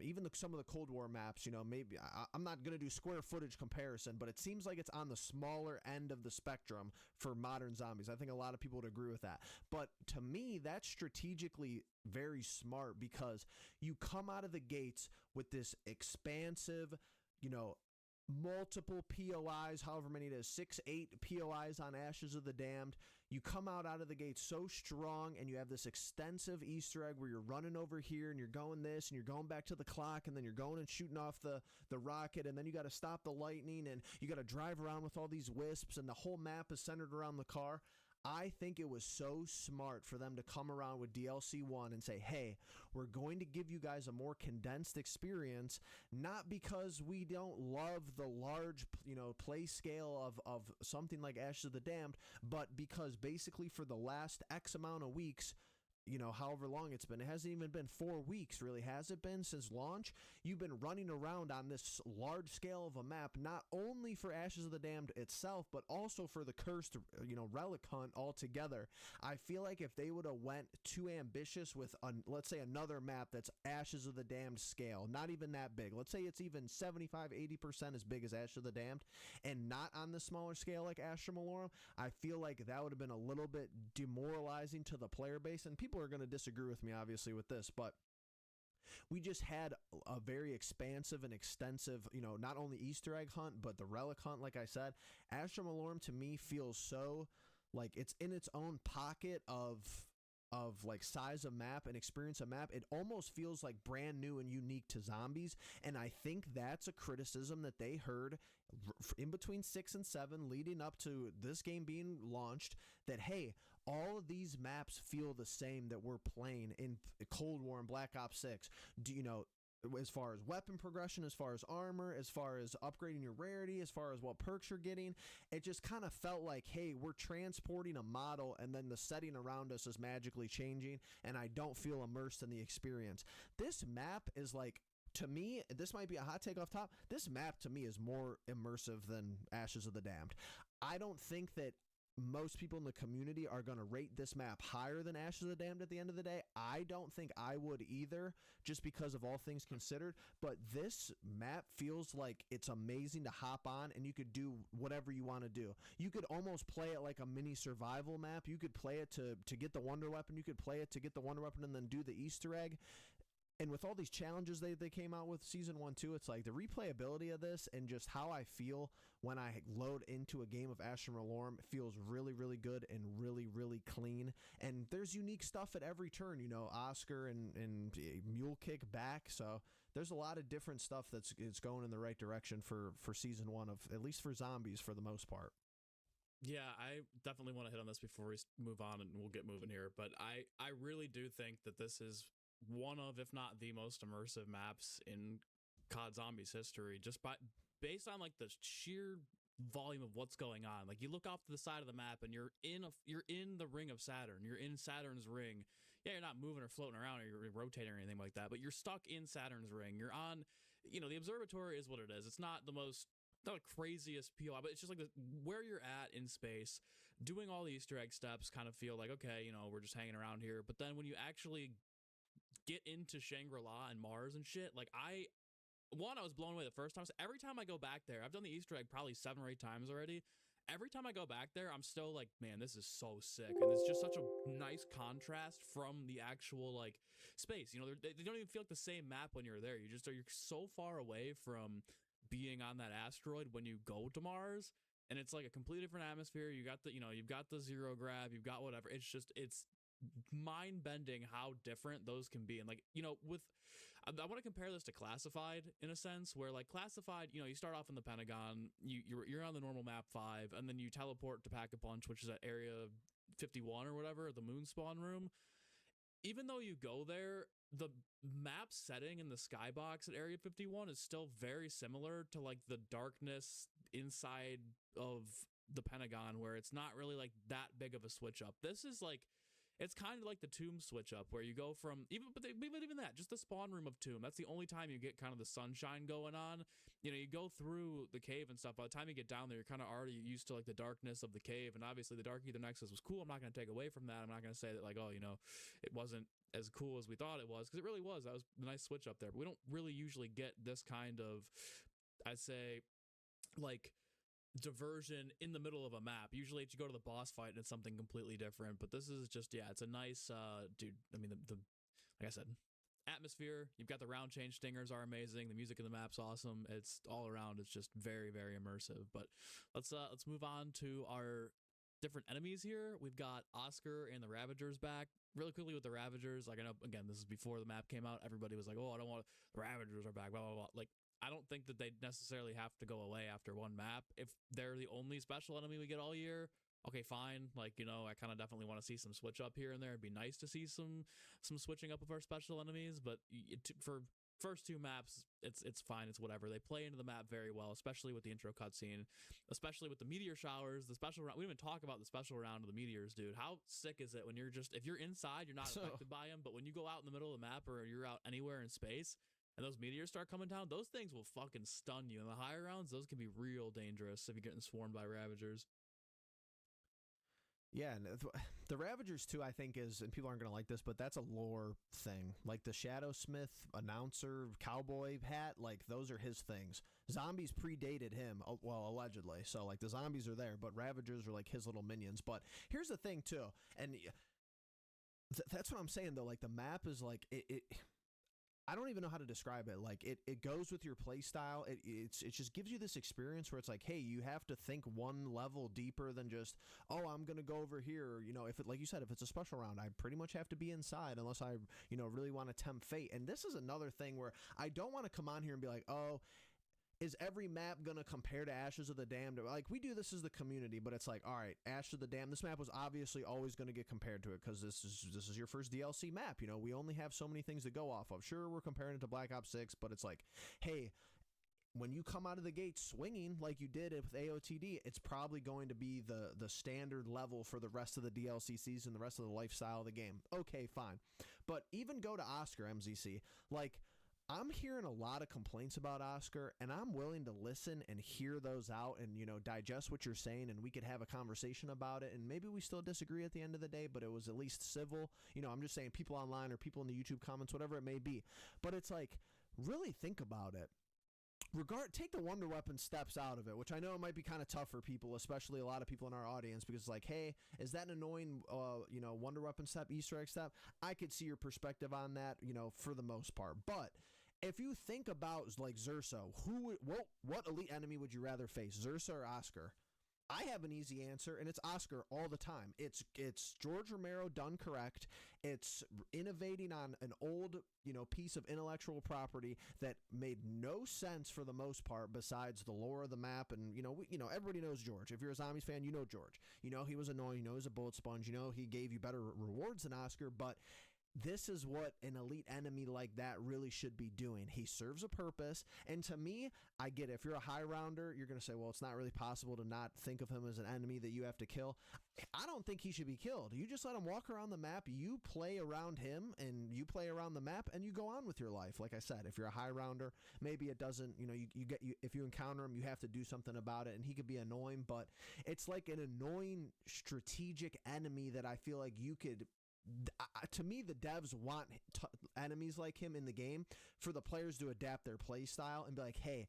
Even some of the Cold War maps, maybe I'm not going to do square footage comparison, but it seems like it's on the smaller end of the spectrum for modern zombies. I think a lot of people would agree with that. But to me, that's strategically very smart, because you come out of the gates with this expansive, multiple POIs, however many it is, 6, 8 POIs on Ashes of the Damned. you come out of the gate so strong, and you have this extensive Easter egg where you're running over here and you're going this and you're going back to the clock, and then you're going and shooting off the rocket, and then you got to stop the lightning, and you got to drive around with all these wisps, and the whole map is centered around the car. I think it was so smart for them to come around with DLC 1 and say, hey, we're going to give you guys a more condensed experience, not because we don't love the large, play scale of something like Ashes of the Damned, but because basically for the last X amount of weeks, however long it's been. It hasn't even been 4 weeks, really, has it been, since launch? You've been running around on this large scale of a map, not only for Ashes of the Damned itself, but also for the Cursed, Relic Hunt altogether. I feel like if they would have went too ambitious with, let's say, another map that's Ashes of the Damned scale, not even that big. Let's say it's even 75-80% as big as Ashes of the Damned, and not on the smaller scale like Astra Malorum, I feel like that would have been a little bit demoralizing to the player base, and people are going to disagree with me obviously with this, but we just had a very expansive and extensive, not only Easter egg hunt, but the relic hunt. Like I said, Astra Malorum to me feels so like it's in its own pocket of like size of map and experience of map. It almost feels like brand new and unique to Zombies, and I think that's a criticism that they heard in between 6 and 7 leading up to this game being launched, that hey, all of these maps feel the same that we're playing in Cold War and Black Ops 6. As far as weapon progression, as far as armor, as far as upgrading your rarity, as far as what perks you're getting, it just kind of felt like, hey, we're transporting a model and then the setting around us is magically changing, and I don't feel immersed in the experience. This map is like, to me, this might be a hot take off top, this map to me is more immersive than Ashes of the Damned. I don't think that most people in the community are going to rate this map higher than Ashes of the Damned at the end of the day. I don't think I would either, just because of all things considered, but this map feels like it's amazing to hop on and you could do whatever you want to do. You could almost play it like a mini survival map. You could play it to get the wonder weapon. You could play it to get the wonder weapon and then do the Easter egg. And with all these challenges they came out with Season 1 too, it's like the replayability of this and just how I feel when I load into a game of Astra Malorum feels really, really good and really, really clean. And there's unique stuff at every turn, Oscar and Mule Kick back. So there's a lot of different stuff that's going in the right direction for Season 1 of, at least for Zombies for the most part.
Yeah, I definitely want to hit on this before we move on, and we'll get moving here. But I really do think that this is one of, if not the most immersive maps in COD Zombies history, just based on like the sheer volume of what's going on. Like, you look off to the side of the map and you're in the ring of Saturn. You're in Saturn's ring. Yeah, you're not moving or floating around or you're rotating or anything like that, but you're stuck in Saturn's ring. You're on, the observatory is what it is. It's not the craziest POI, but it's just like where you're at in space, doing all the Easter egg steps kind of feel like, okay, we're just hanging around here. But then when you actually get into Shangri-La and Mars and shit, like I was blown away the first time. So every time I go back there, I've done the Easter egg probably 7 or 8 times already. Every time I go back there, I'm still like, man, this is so sick. And it's just such a nice contrast from the actual like space. They don't even feel like the same map when you're there. You're so far away from being on that asteroid when you go to Mars. And it's like a completely different atmosphere. You got you've got the zero grav, you've got whatever. It's mind-bending how different those can be. And like, I want to compare this to Classified in a sense, where like Classified, you start off in the Pentagon, you're on the normal map 5, and then you teleport to Pack-a-Punch, which is at area 51 or whatever, the moon spawn room. Even though you go there, the map setting in the skybox at area 51 is still very similar to like the darkness inside of the Pentagon, where it's not really like that big of a switch up. This is like, it's kind of like the Tomb switch up, where you go from even that, just the spawn room of Tomb. That's the only time you get kind of the sunshine going on. You go through the cave and stuff. By the time you get down there, you're kind of already used to like the darkness of the cave. And obviously, the Dark Ether Nexus was cool. I'm not going to take away from that. I'm not going to say that like, oh, it wasn't as cool as we thought it was, because it really was. That was a nice switch up there. But we don't really usually get this kind of, I'd say, like, diversion in the middle of a map. Usually you go to the boss fight and it's something completely different, but this is just, it's a nice dude. I mean, the like I said, atmosphere. You've got the round change stingers are amazing. The music in the map's awesome. It's all around, it's just very, very immersive. But let's move on to our different enemies here. We've got Oscar and the Ravagers back. Really quickly with the Ravagers, like I know, again, this is before the map came out. Everybody was like, oh, I don't want the Ravagers are back, blah, blah, blah. Like, I don't think that they necessarily have to go away after one map. If they're the only special enemy we get all year, okay, fine. Like, you know, I kind of definitely want to see some switch up here and there. It'd be nice to see some switching up of our special enemies, but for first two maps, it's fine. It's whatever. They play into the map very well, especially with the intro cutscene, especially with the meteor showers, the special round. We didn't even talk about the special round of the meteors, dude. How sick is it when you're just, if you're inside, you're not affected by them, but when you go out in the middle of the map or you're out anywhere in space and those meteors start coming down, those things will fucking stun you. In the higher rounds, those can be real dangerous if you're getting swarmed by Ravagers.
Yeah, and the Ravagers too, I think is, and people aren't going to like this, but that's a lore thing. Like the Shadowsmith announcer cowboy hat, like those are his things. Zombies predated him, well, allegedly. So like the zombies are there, but Ravagers are like his little minions. But here's the thing too, and that's what I'm saying though. Like the map is like it I don't even know how to describe it. Like it goes with your play style. It just gives you this experience where it's like, hey, you have to think one level deeper than just, oh, I'm gonna go over here. You know, if it, like you said, if it's a special round, I pretty much have to be inside unless I, you know, really want to tempt fate. And this is another thing where I don't want to come on here and be like, oh, is every map going to compare to Ashes of the Damned? Like, we do this as the community, but it's like, all right, Ashes of the Damned, this map was obviously always going to get compared to it because this is your first DLC map. You know, we only have so many things to go off of. Sure, we're comparing it to Black Ops 6, but it's like, hey, when you come out of the gate swinging like you did with AOTD, it's probably going to be the standard level for the rest of the DLC season, the rest of the lifestyle of the game. Okay, fine. But even go to Oscar, MZC, like, I'm hearing a lot of complaints about Oscar, and I'm willing to listen and hear those out and, you know, digest what you're saying, and we could have a conversation about it, and maybe we still disagree at the end of the day, but it was at least civil. You know, I'm just saying people online or people in the YouTube comments, whatever it may be. But it's like, really think about it. Take the Wonder Weapon steps out of it, which I know it might be kind of tough for people, especially a lot of people in our audience, because it's like, hey, is that an annoying, you know, Wonder Weapon step, Easter egg step? I could see your perspective on that, you know, for the most part. But if you think about like Zerso, what elite enemy would you rather face, Zerso or Oscar? I have an easy answer, and it's Oscar all the time. It's George Romero done correct. It's innovating on an old, you know, piece of intellectual property that made no sense for the most part, besides the lore of the map. And you know, everybody knows George. If you're a Zombies fan, you know George. You know he was annoying. You know he's a bullet sponge. You know he gave you better rewards than Oscar, but this is what an elite enemy like that really should be doing. He serves a purpose, and to me, I get it. If you're a high rounder, you're going to say, well, it's not really possible to not think of him as an enemy that you have to kill. I don't think he should be killed. You just let him walk around the map, you play around him, and you play around the map, and you go on with your life. Like I said, if you're a high rounder, maybe it doesn't, you know, if you encounter him, you have to do something about it, and he could be annoying, but it's like an annoying strategic enemy that I feel like you could... To me, the devs want enemies like him in the game for the players to adapt their play style and be like, hey,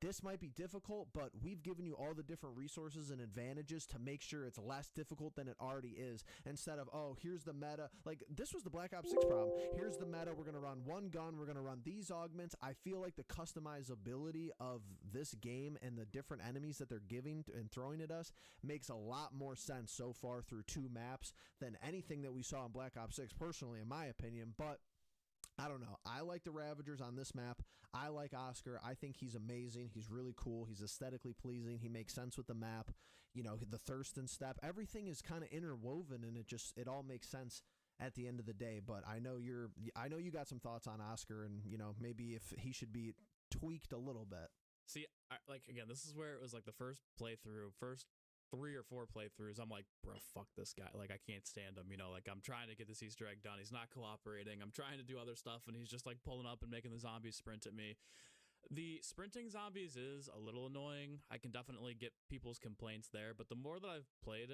this might be difficult, but we've given you all the different resources and advantages to make sure it's less difficult than it already is, instead of, oh, here's the meta. Like, this was the Black Ops 6 problem. Here's the meta. We're going to run one gun. We're going to run these augments. I feel like the customizability of this game and the different enemies that they're giving and throwing at us makes a lot more sense so far through two maps than anything that we saw in Black Ops 6, personally, in my opinion. But I don't know. I like the Ravagers on this map. I like Oscar. I think he's amazing. He's really cool. He's aesthetically pleasing. He makes sense with the map. You know, the Thurston step. Everything is kind of interwoven, and it all makes sense at the end of the day. But I know you got some thoughts on Oscar, and you know, maybe if he should be tweaked a little bit.
See, again, this is where it was like the first 3 or 4 playthroughs, I'm like, bro, fuck this guy. Like, I can't stand him, you know, like, I'm trying to get this Easter egg done. He's not cooperating. I'm trying to do other stuff, and he's just, like, pulling up and making the zombies sprint at me. The sprinting zombies is a little annoying. I can definitely get people's complaints there, but the more that I've played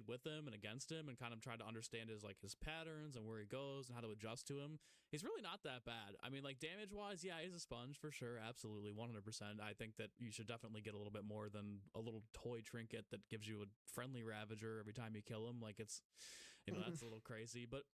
with him and against him and kind of tried to understand his patterns and where he goes and how to adjust to him, he's really not that bad. I mean, like, damage-wise, yeah, he's a sponge for sure, absolutely, 100%. I think that you should definitely get a little bit more than a little toy trinket that gives you a friendly Ravager every time you kill him. Like, it's, you know, that's a little crazy, but...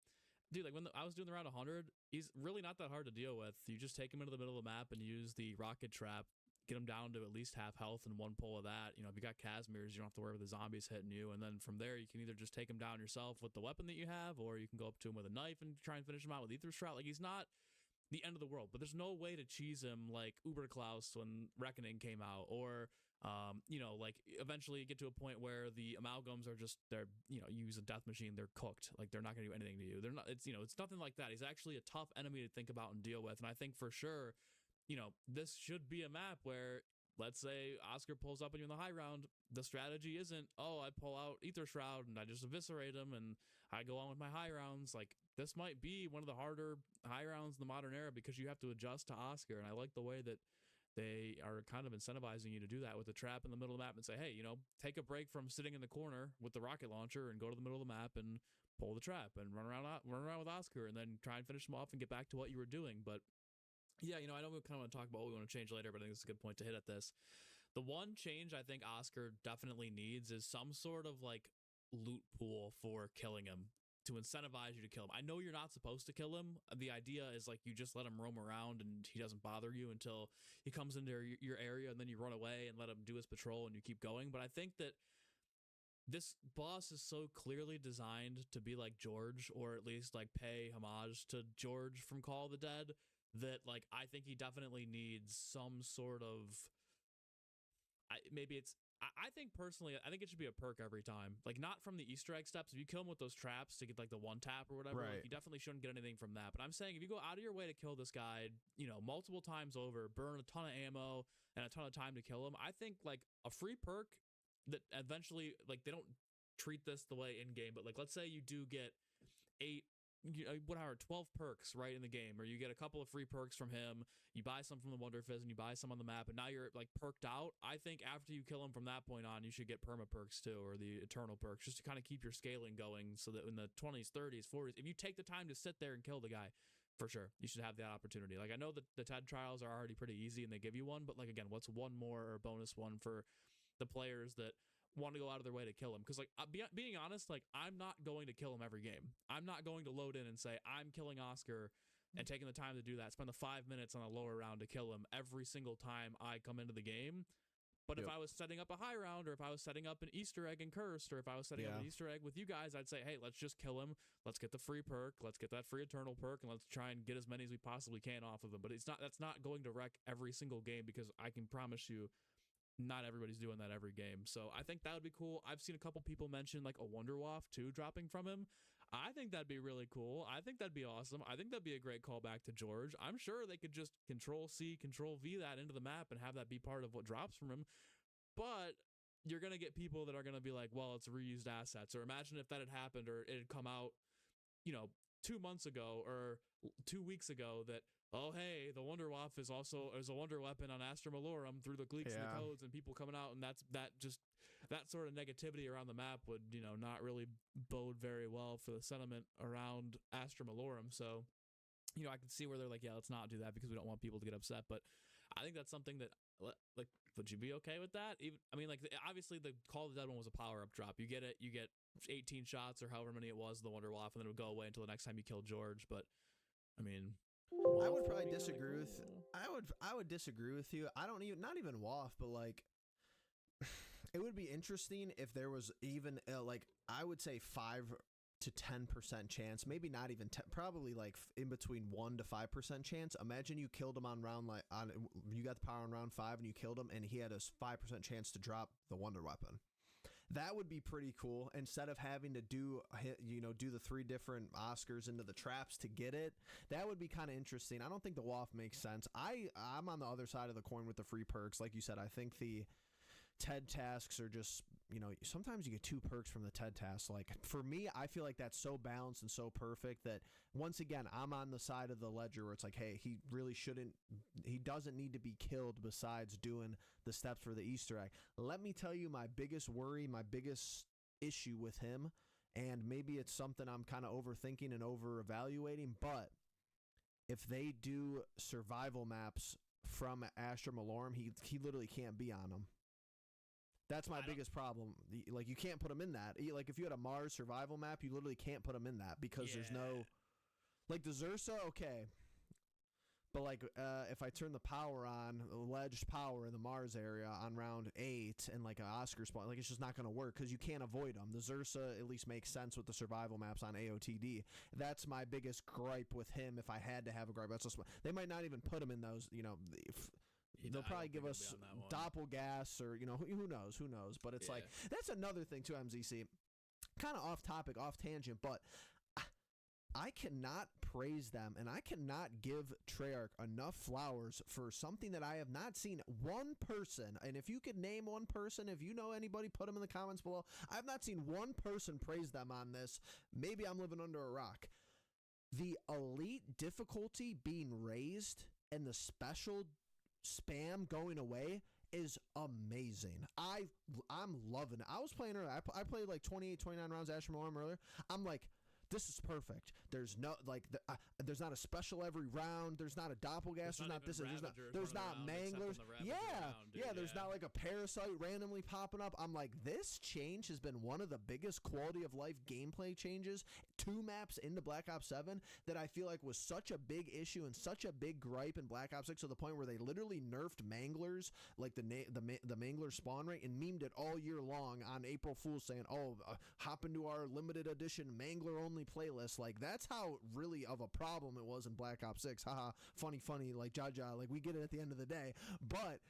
Dude, like when I was doing the round 100, he's really not that hard to deal with. You just take him into the middle of the map and use the rocket trap get them down to at least half health in one pull of that. If you got Casimirs, you don't have to worry about the zombies hitting you. And then from there, you can either just take them down yourself with the weapon that you have, or you can go up to him with a knife and try and finish him out with Ether Shroud. Like, he's not the end of the world, but there's no way to cheese him like Uberklaus when Reckoning came out, or like eventually you get to a point where the amalgams are just you use a death machine, they're cooked. Like, they're not going to do anything to you. They're not. It's it's nothing like that. He's actually a tough enemy to think about and deal with. And I think for sure, this should be a map where, let's say Oscar pulls up on you in the high round. The strategy isn't, oh, I pull out Ether Shroud and I just eviscerate him and I go on with my high rounds. Like, this might be one of the harder high rounds in the modern era because you have to adjust to Oscar. And I like the way that they are kind of incentivizing you to do that with a trap in the middle of the map and say, hey, take a break from sitting in the corner with the rocket launcher and go to the middle of the map and pull the trap and run around with Oscar and then try and finish him off and get back to what you were doing. But yeah, I know we kind of want to talk about what we want to change later, but I think it's a good point to hit at this. The one change I think Oscar definitely needs is some sort of like loot pool for killing him, to incentivize you to kill him. I know you're not supposed to kill him. The idea is like you just let him roam around and he doesn't bother you until he comes into your area, and then you run away and let him do his patrol and you keep going. But I think that this boss is so clearly designed to be like George, or at least like pay homage to George from Call of the Dead, that like I think he definitely needs some sort of I think personally, I think it should be a perk every time. Like, not from the Easter egg steps. If you kill him with those traps to get like the one tap or whatever,
Right.
like, you definitely shouldn't get anything from that. But I'm saying if you go out of your way to kill this guy, multiple times over, burn a ton of ammo and a ton of time to kill him, I think like a free perk that eventually, like, they don't treat this the way in game, but like, let's say you do get 12 perks right in the game, or you get a couple of free perks from him, you buy some from the Wonder Fizz and you buy some on the map, and now you're like perked out. I think after you kill him from that point on, you should get perma perks too, or the eternal perks, just to kind of keep your scaling going, so that in the 20s, 30s, 40s, if you take the time to sit there and kill the guy, for sure you should have that opportunity. Like, I know that the TED trials are already pretty easy and they give you one, but like, again, what's one more or bonus one for the players that want to go out of their way to kill him? Because like, being honest, like, I'm not going to kill him every game. I'm not going to load in and say I'm killing Oscar and taking the time to do that, spend the 5 minutes on a lower round to kill him every single time I come into the game. But if I was setting up a high round, or if I was setting up an Easter egg in Cursed, or if I was setting up an Easter egg with you guys, I'd say, hey, let's just kill him. Let's get the free perk. Let's get that free eternal perk, and let's try and get as many as we possibly can off of him. But that's not going to wreck every single game, because I can promise you, not everybody's doing that every game. So I think that would be cool. I've seen a couple people mention like a Wonder Waff too dropping from him. I think that'd be really cool. I think that'd be awesome. I think that'd be a great callback to George. I'm sure they could just Control-C, Control-V that into the map and have that be part of what drops from him. But you're going to get people that are going to be like, well, it's reused assets. Or imagine if that had happened, or it had come out, 2 months ago or 2 weeks ago, that, oh, hey, the Wonder Waff is a wonder weapon on Astra Malorum through the gleeks and the codes, and people coming out, and that sort of negativity around the map would, not really bode very well for the sentiment around Astra Malorum. So, I can see where they're like, yeah, let's not do that because we don't want people to get upset. But I think that's something that, like, would you be okay with that? Even, obviously the Call of the Dead one was a power-up drop. You get it, you get 18 shots or however many it was, the Wonder Waff, and then it would go away until the next time you kill George. But,
I would probably disagree with. I would disagree with you. I don't even, not even Waff, but like, it would be interesting if there was even like, I would say 5 to 10% chance, maybe not even 10, probably like in between 1 to 5% chance. Imagine you killed him on round you got the power on round 5 and you killed him, and he had a 5% chance to drop the Wonder Weapon. That would be pretty cool. Instead of having to do the 3 different Oscars into the traps to get it, that would be kind of interesting. I don't think the Waff makes sense. I'm on the other side of the coin with the free perks. Like you said, I think the TED tasks are just, sometimes you get 2 perks from the TED tasks. Like, for me, I feel like that's so balanced and so perfect that, once again, I'm on the side of the ledger where it's like, hey, he doesn't need to be killed besides doing the steps for the Easter egg. Let me tell you my biggest worry, my biggest issue with him, and maybe it's something I'm kind of overthinking and over-evaluating, but if they do survival maps from Astra Malorum, he literally can't be on them. That's my biggest problem. Like, you can't put him in that. Like, if you had a Mars survival map, you literally can't put him in that because there's no... Like, the Zursa, okay. But like, if I turn the power on, alleged power in the Mars area on round 8, and like an Oscar spawn, like it's just not going to work because you can't avoid them. The Zursa at least makes sense with the survival maps on AOTD. That's my biggest gripe with him. If I had to have a gripe, that's just, they might not even put him in those. You know, they'll probably give us Doppelgas or who knows. But it's like that's another thing too. MZC, kind of off topic, off tangent, but I cannot praise them and I cannot give Treyarch enough flowers for something that I have not seen one person, and if you could name one person, if you know anybody, put them in the comments below. I have not seen one person praise them on this. Maybe I'm living under a rock. The elite difficulty being raised and the special spam going away is amazing. I'm loving it. I was playing earlier. I played like 28, 29 rounds Asher Malone earlier. I'm like, this is perfect. There's no there's not a special every round. There's not a Doppelgas. There's not this. There's not Manglers. There's not like a Parasite randomly popping up. I'm like, this change has been one of the biggest quality of life gameplay changes 2 maps into Black Ops 7 that I feel like was such a big issue and such a big gripe in Black Ops 6 to the point where they literally nerfed Manglers, like the Mangler spawn rate, and memed it all year long on April Fool's saying, hop into our limited edition Mangler only playlist. Like, that's how really of a problem it was in Black Ops 6. Haha, funny, like Jaja, like we get it at the end of the day. But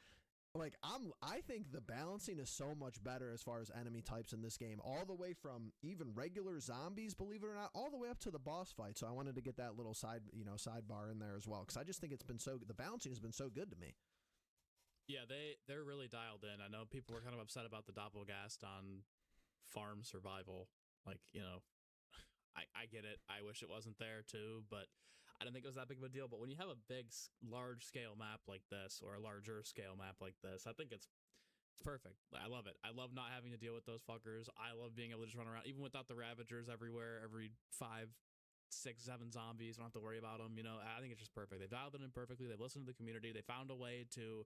like I think the balancing is so much better as far as enemy types in this game, all the way from even regular zombies, believe it or not, all the way up to the boss fight. So I wanted to get that little sidebar in there as well, because I just think the balancing has been so good to me.
Yeah, they're really dialed in. I know people were kind of upset about the Doppelgast on farm survival. Like, I get it. I wish it wasn't there too, but I didn't think it was that big of a deal. But when you have a large scale map like this, or a larger scale map like this, I think it's perfect. I love it. I love not having to deal with those fuckers. I love being able to just run around, even without the Ravagers everywhere, every 5, 6, 7 zombies. Don't have to worry about them. I think it's just perfect. They dialed it in perfectly. They've listened to the community. They found a way to,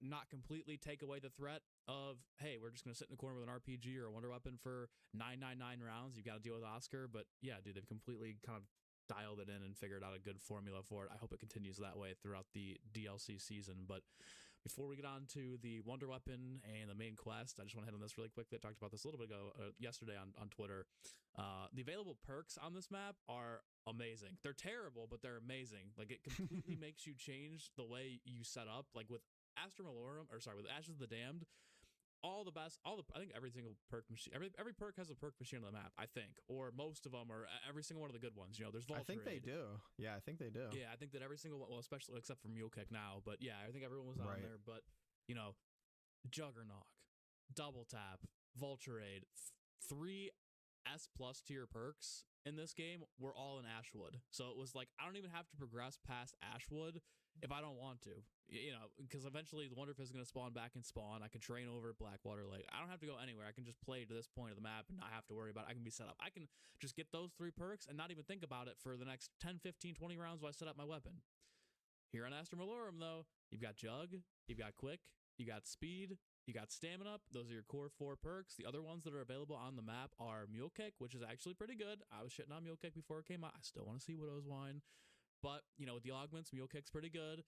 not completely take away the threat of, hey, we're just going to sit in the corner with an RPG or a wonder weapon for 999 rounds. You've got to deal with Oscar. But yeah, dude, they've completely kind of dialed it in and figured out a good formula for it. I hope it continues that way throughout the DLC season. But before we get on to the Wonder Weapon and the main quest, I just want to hit on this really quickly. I talked about this a little bit ago, yesterday on Twitter. The available perks on this map are amazing. They're terrible, but they're amazing. Like, it completely makes you change the way you set up. Like with Asher Malorum, with Ashes of the Damned, I think every single perk machine, every perk has a perk machine on the map, I think, or most of them, or every single one of the good ones. There's Vulture.
I think they do. Yeah, I think they do.
Yeah, I think that every single one, well, especially except for Mule Kick now, but yeah, I think everyone was on there. But Juggernaut, Double Tap, Vulture Aid, 3 S+ tier perks in this game were all in Ashwood. So it was like, I don't even have to progress past Ashwood if I don't want to, because eventually the Wonderfist is going to spawn back and spawn. I can train over at Blackwater Lake. I don't have to go anywhere. I can just play to this point of the map and not have to worry about it. I can be set up. I can just get those 3 perks and not even think about it for the next 10, 15, 20 rounds while I set up my weapon. Here on Astra Malorum, though, you've got Jug, you've got Quick, you got Speed, you got Stamina. Those are your core 4 perks. The other ones that are available on the map are Mule Kick, which is actually pretty good. I was shitting on Mule Kick before it came out. I still want to see Widow's Wine. But, with the augments, Mule Kick's pretty good.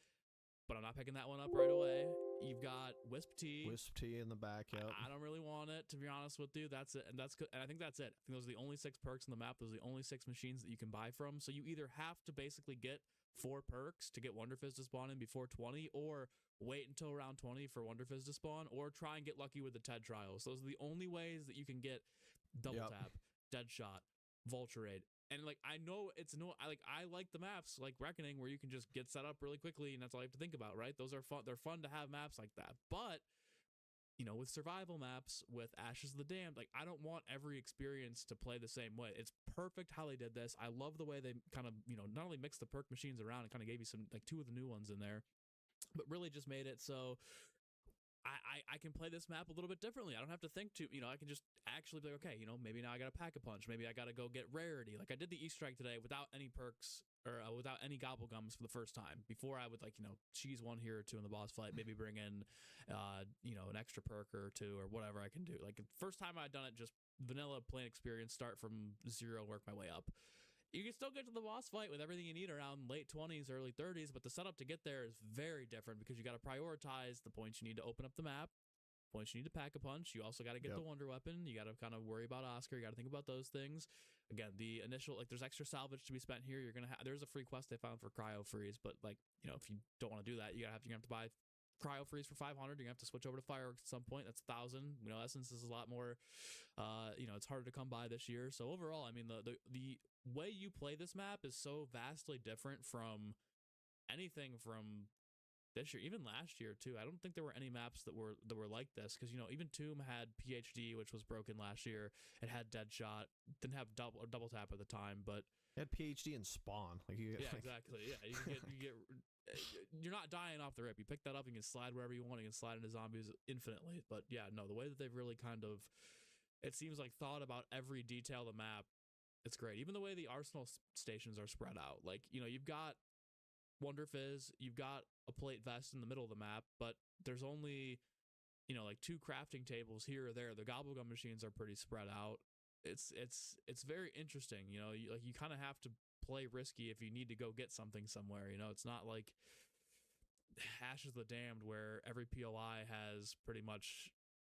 But I'm not picking that one up right away. You've got Wisp Tea.
Wisp Tea in the back, yep.
I don't really want it, to be honest with you. That's it. And that's good. And I think that's it. I think those are the only 6 perks in the map. Those are the only 6 machines that you can buy from. So you either have to basically get 4 perks to get Wonderfizz to spawn in before 20, or wait until around 20 for Wonderfizz to spawn, or try and get lucky with the TED trials. Those are the only ways that you can get Double Tap, Deadshot, Vulture Aid. And I know I like the maps like Reckoning, where you can just get set up really quickly and that's all you have to think about, right? Those are fun. They're fun to have maps like that. But with survival maps, with Ashes of the Damned, I don't want every experience to play the same way. It's perfect how they did this. I love the way they kind of, not only mixed the perk machines around and kind of gave you some 2 of the new ones in there, but really just made it so I can play this map a little bit differently. I don't have to think I can just actually be like, okay, maybe now I got to pack a punch. Maybe I got to go get rarity. Like I did the Easter egg today without any perks or without any gobble gums for the first time. Before I would cheese 1 here or 2 in the boss fight, maybe bring in, an extra perk or 2 or whatever I can do. Like the first time I'd done it, just vanilla plain experience, start from 0, work my way up. You can still get to the boss fight with everything you need around late 20s, early 30s, but the setup to get there is very different because you got to prioritize the points you need to open up the map, points you need to pack a punch. You also got to get the wonder weapon. You got to kind of worry about Oscar. You got to think about those things. Again, the initial, like, there's extra salvage to be spent here. You're gonna have, there's a free quest they found for cryo freeze, but like, you know, if you don't want to do that, you're gonna have to buy cryo freeze for 500. You're gonna have to switch over to fireworks at some point. That's 1,000. You know, essence is a lot more. You know, it's harder to come by this year. So overall, I mean, the way you play this map is so vastly different from anything from this year, even last year too. I don't think there were any maps that were like this, because, you know, even Tomb had PhD, which was broken last year. It had Deadshot, didn't have double tap at the time, but
it had PhD and Spawn. Like, you,
yeah,
like,
exactly. Yeah, you get you're not dying off the rip. You pick that up, you can slide wherever you want. You can slide into zombies infinitely. But yeah, no, the way that they've really kind of, it seems like, thought about every detail of the map, it's great. Even the way the arsenal stations are spread out. Like, you know, you've got Wonder Fizz, you've got a plate vest in the middle of the map, but there's only, you know, like 2 crafting tables here or there. The gobblegum machines are pretty spread out. It's very interesting. You know, you kind of have to play risky if you need to go get something somewhere. You know, it's not like Ashes of the Damned where every POI has pretty much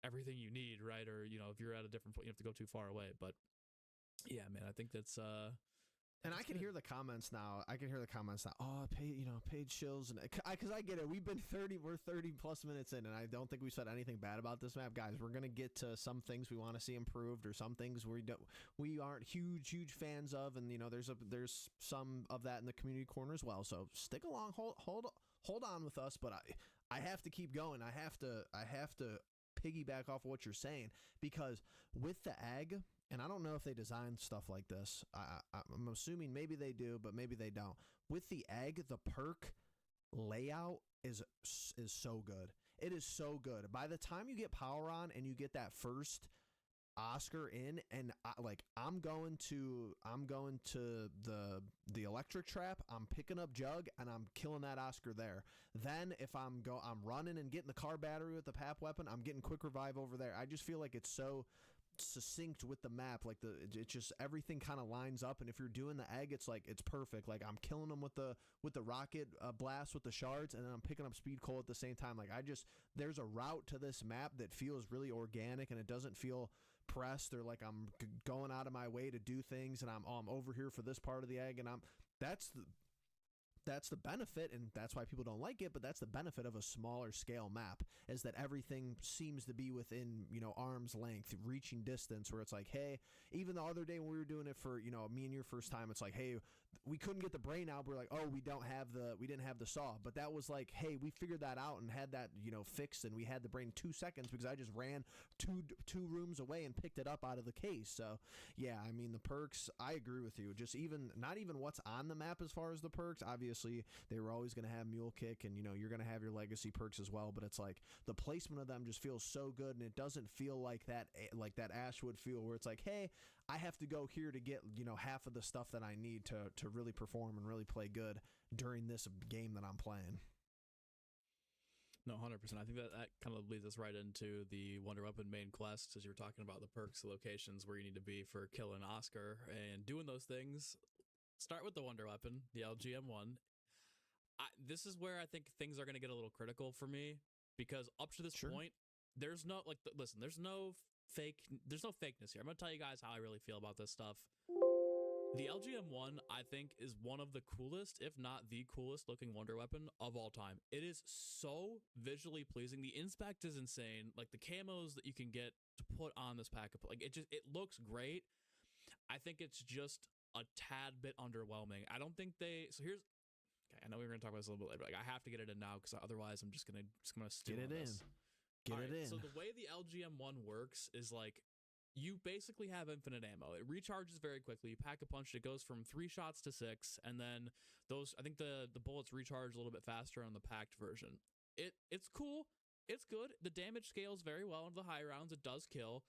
everything you need, right? Or, you know, if you're at a different point, you have to go too far away. But yeah, man, I think that's
and I can hear the comments now. Oh, paid shills, and because I get it. We're 30 plus minutes in, and I don't think we said anything bad about this map, guys. We're gonna get to some things we want to see improved, or some things we aren't huge fans of, and, you know, there's some of that in the community corner as well. So stick along, hold on with us. But I have to keep going. I have to piggyback off of what you're saying, because with the ag. And I don't know if they designed stuff like this. I'm assuming maybe they do, but maybe they don't. With the egg, the perk layout is so good. It is so good. By the time you get power on and you get that first Oscar in, and I'm going to the electric trap. I'm picking up Jug and I'm killing that Oscar there. Then if I'm running and getting the car battery with the PAP weapon, I'm getting quick revive over there. I just feel like it's so succinct with the map, like it just, everything kind of lines up, and if you're doing the egg, it's like, it's perfect. Like, I'm killing them with the rocket blast with the shards, and then I'm picking up speed coal at the same time. Like, there's a route to this map that feels really organic, and it doesn't feel pressed or like I'm going out of my way to do things, and I'm over here for this part of the egg, and that's the benefit, and that's why people don't like it, but that's the benefit of a smaller scale map, is that everything seems to be within, you know, arm's length, reaching distance, where it's like, hey, even the other day when we were doing it for, you know, me and your first time, it's like, hey, we couldn't get the brain out, we're like, oh, we didn't have the saw, but that was like, hey, we figured that out and had that, you know, fixed, and we had the brain in 2 seconds because I just ran two rooms away and picked it up out of the case. So yeah, I mean, the perks, I agree with you. Just not even what's on the map as far as the perks. Obviously, they were always going to have Mule Kick, and, you know, you're going to have your legacy perks as well, but it's like the placement of them just feels so good, and it doesn't feel like that Ashwood feel where it's like, hey, I have to go here to get, you know, half of the stuff that I need to really perform and really play good during this game that I'm playing.
No, 100%. I think that kind of leads us right into the Wonder Weapon main quest, as you were talking about the perks, the locations where you need to be for killing Oscar and doing those things. Start with the Wonder Weapon, the LGM1. This is where I think things are going to get a little critical for me, because up to this point, there's no, like, listen, there's no fakeness here. I'm going to tell you guys how I really feel about this stuff. The LGM1, I think, is one of the coolest, if not the coolest looking Wonder Weapon of all time. It is so visually pleasing. The inspect is insane. Like, the camos that you can get to put on this pack, like, it looks great. I think it's just a tad bit underwhelming. I don't think okay, I know we were going to talk about this a little bit later, but, like, I have to get it in now, because otherwise I'm just going to stew
Get it in. Get it in.
So the way the LGM1 works is, like, you basically have infinite ammo. It recharges very quickly. You pack a punch, it goes from 3 shots to 6, and then I think the bullets recharge a little bit faster on the packed version. It's cool. It's good. The damage scales very well into the high rounds. It does kill.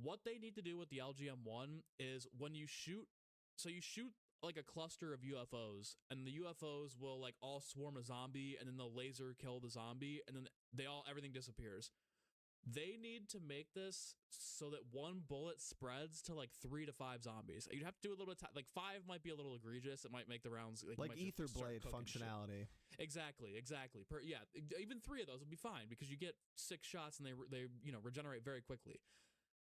What they need to do with the LGM1 is when you shoot, so you shoot like a cluster of UFOs, and the UFOs will, like, all swarm a zombie, and then they'll laser kill the zombie, and then everything disappears. They need to make this so that one bullet spreads to like 3 to 5 zombies. You'd have to do a little bit like 5 might be a little egregious. It might make the rounds
like
you might
ether
start
blade
cooking shit.
functionality.
Exactly. Even 3 of those would be fine because you get 6 shots and they regenerate very quickly.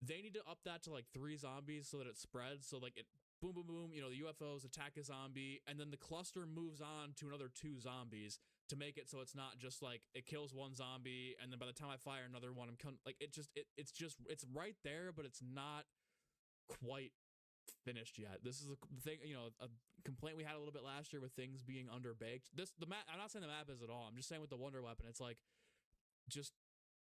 They need to up that to like 3 zombies so that it spreads. So like it boom, boom, boom. The UFOs attack a zombie, and then the cluster moves on to another 2 zombies to make it so it's not just like it kills 1 zombie, and then by the time I fire another one, it's right there, but it's not quite finished yet. This is a thing, a complaint we had a little bit last year with things being underbaked. The map. I'm not saying the map is at all. I'm just saying with the Wonder Weapon, it's like just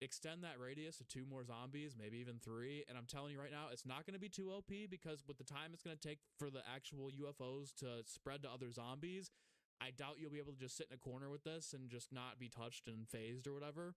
extend that radius to 2 more zombies, maybe even 3. And I'm telling you right now, it's not going to be too OP because with the time it's going to take for the actual UFOs to spread to other zombies, I doubt you'll be able to just sit in a corner with this and just not be touched and phased or whatever.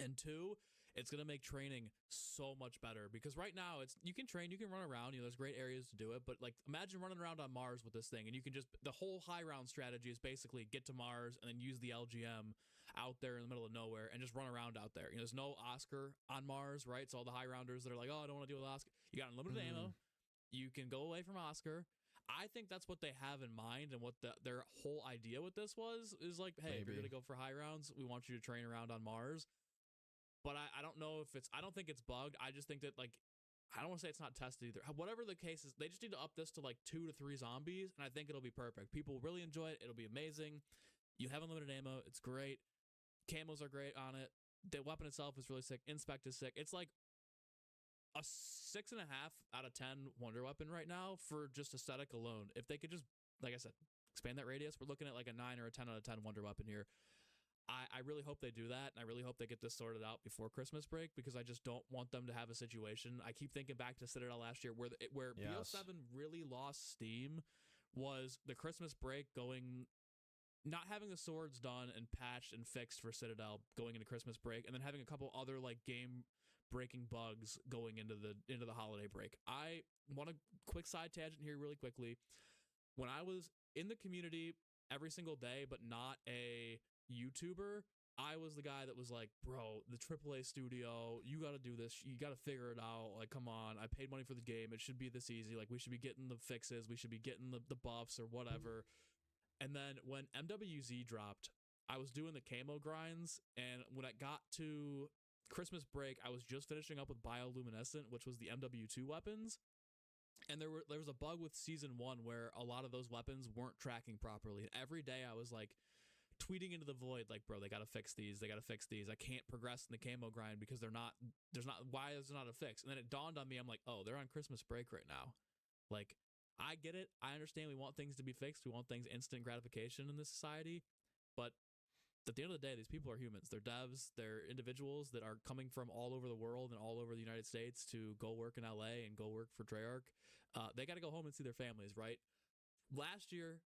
And 2, it's going to make training so much better because right now you can train, you can run around, there's great areas to do it, but like imagine running around on Mars with this thing and you can the whole high round strategy is basically get to Mars and then use the LGM out there in the middle of nowhere and just run around out there. There's no Oscar on Mars, right? So all the high rounders that are like, oh, I don't want to deal with Oscar. You got unlimited ammo. You can go away from Oscar. I think that's what they have in mind, and what their whole idea with this is like, hey, if you're going to go for high rounds, we want you to train around on Mars. But I don't know if I don't think it's bugged. I just think that, like, I don't want to say it's not tested either. Whatever the case is, they just need to up this to like 2 to 3 zombies, and I think it'll be perfect. People will really enjoy it. It'll be amazing. You have unlimited ammo. It's great. Camos are great on it. The weapon itself is really sick. Inspect is sick. It's like a 6.5 out of 10 Wonder Weapon right now for just aesthetic alone. If they could just, like I said, expand that radius, we're looking at like a 9 or a 10 out of 10 Wonder Weapon here. I really hope they do that, and I really hope they get this sorted out before Christmas break because I just don't want them to have a situation. I keep thinking back to Citadel last year where BO7 really lost steam was the Christmas break not having the swords done and patched and fixed for Citadel going into Christmas break, and then having a couple other like game breaking bugs going into the holiday break. I want a quick side tangent here really quickly. When I was in the community every single day, but not a YouTuber, I was the guy that was like, bro, the AAA studio, you got to do this. You got to figure it out. Like, come on. I paid money for the game. It should be this easy. Like, we should be getting the fixes. We should be getting the buffs or whatever. And then when MWZ dropped, I was doing the camo grinds. And when I got to Christmas break, I was just finishing up with Bioluminescent, which was the MW2 weapons. And there was a bug with Season 1 where a lot of those weapons weren't tracking properly. And every day I was like, tweeting into the void like, bro, they gotta fix these. I can't progress in the camo grind because why is there not a fix? And then it dawned on me, I'm like, oh, they're on Christmas break right now. Like, I get it. I understand we want things to be fixed. We want things instant gratification in this society. But at the end of the day, these people are humans. They're devs. They're individuals that are coming from all over the world and all over the United States to go work in LA and go work for Treyarch. They got to go home and see their families, right? Last year,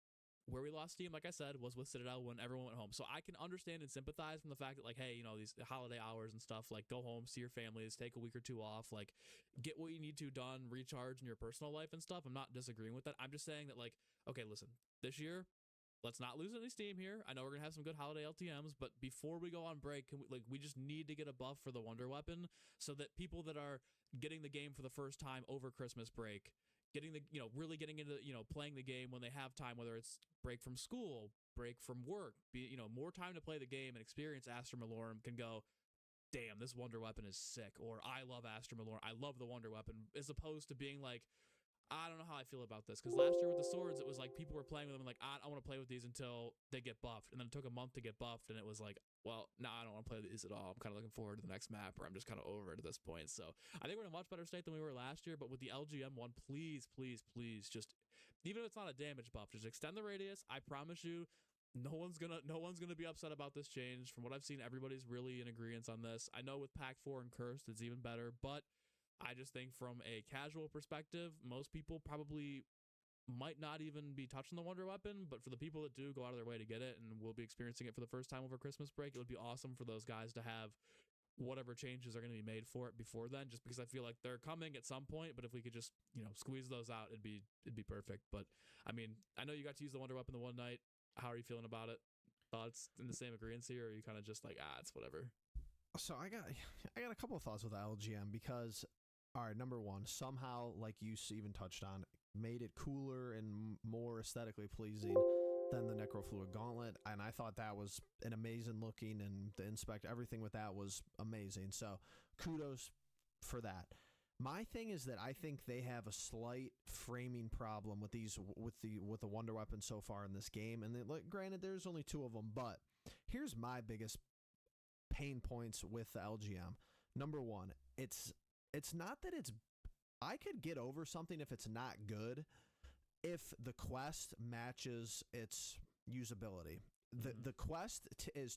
where we lost steam, like I said, was with Citadel when everyone went home. So I can understand and sympathize from the fact that, like, hey, these holiday hours and stuff, like, go home, see your families, take a week or 2 off, like, get what you need to done, recharge in your personal life and stuff. I'm not disagreeing with that. I'm just saying that, like, okay, listen, this year, let's not lose any steam here. I know we're going to have some good holiday LTMs, but before we go on break, we just need to get a buff for the Wonder Weapon so that people that are getting the game for the first time over Christmas break, really getting into, playing the game when they have time, whether it's break from school, break from work, more time to play the game and experience Astra Malorum, can go, damn, this Wonder Weapon is sick, or I love Astra Malorum, I love the Wonder Weapon, as opposed to being like, I don't know how I feel about this. Because last year with the swords, it was like people were playing with them and like, I want to play with these until they get buffed. And then it took a month to get buffed. And it was like, well, no, I don't want to play these at all. I'm kind of looking forward to the next map, or I'm just kind of over it at this point. So I think we're in a much better state than we were last year. But with the LGM one, please, please, please, just, even if it's not a damage buff, just extend the radius. I promise you, no one's gonna be upset about this change. From what I've seen, everybody's really in agreement on this. I know with Pack 4 and Cursed, it's even better, but I just think from a casual perspective, most people probably might not even be touching the Wonder Weapon, but for the people that do go out of their way to get it and will be experiencing it for the first time over Christmas break, it would be awesome for those guys to have whatever changes are going to be made for it before then, just because I feel like they're coming at some point. But if we could just, squeeze those out, it'd be perfect. But I mean, I know you got to use the Wonder Weapon the one night. How are you feeling about it? Thoughts in the same agreement here, or are you kind of just like, it's whatever?
So I got a couple of thoughts with the LGM because, all right, number one, somehow, like you even touched on, made it cooler and more aesthetically pleasing than the Necrofluid Gauntlet, and I thought that was an amazing looking, and the inspect everything with that was amazing. So kudos for that. My thing is that I think they have a slight framing problem with the wonder weapons so far in this game, and granted, there's only 2 of them, but here's my biggest pain points with the LGM. Number one, it's not that it's. I could get over something if it's not good, if the quest matches its usability. The quest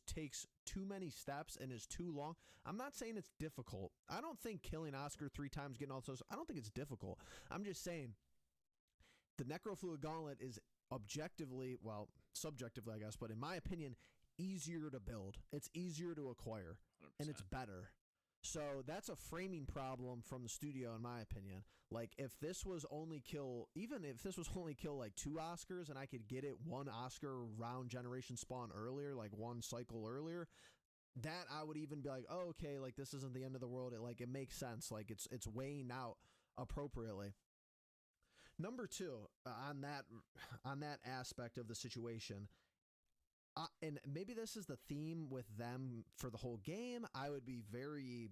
takes too many steps and is too long. I'm not saying it's difficult. I don't think killing Oscar 3 times, getting all those, I don't think it's difficult. I'm just saying the Necrofluid Gauntlet is objectively, well, subjectively, I guess, but in my opinion, easier to build. It's easier to acquire, 100%. And it's better. So that's a framing problem from the studio, in my opinion. Like, if this was only kill, even if this was only kill like 2 Oscars and I could get it 1 Oscar round generation spawn earlier, like 1 cycle earlier, that I would even be like, oh, okay, like this isn't the end of the world. It makes sense. Like it's weighing out appropriately. Number 2, on that aspect of the situation, and maybe this is the theme with them for the whole game. I would be very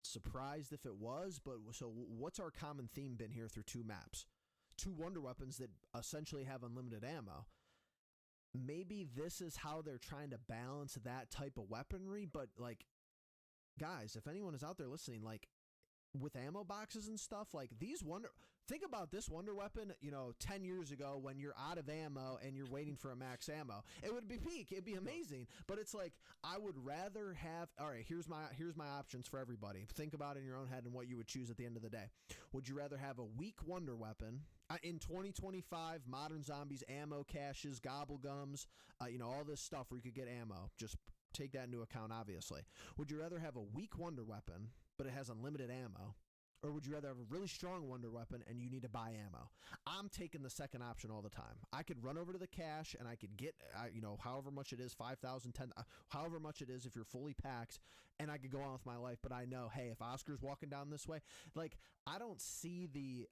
surprised if it was, but so what's our common theme been here through 2 maps? 2 wonder weapons that essentially have unlimited ammo. Maybe this is how they're trying to balance that type of weaponry, but like, guys, if anyone is out there listening, like, with ammo boxes and stuff, like think about this wonder weapon, 10 years ago when you're out of ammo and you're waiting for a max ammo. It would be peak. It'd be amazing. But it's like, I would rather have, all right, here's my options for everybody. Think about it in your own head and what you would choose at the end of the day. Would you rather have a weak wonder weapon in 2025, modern zombies, ammo caches, gobble gums, all this stuff where you could get ammo? Just take that into account, obviously. Would you rather have a weak wonder weapon but it has unlimited ammo, or would you rather have a really strong wonder weapon and you need to buy ammo? I'm taking the second option all the time. I could run over to the cache and I could get, however much it is, 5,000, 10, however much it is if you're fully packed, and I could go on with my life. But I know, hey, if Oscar's walking down this way, like, I don't see the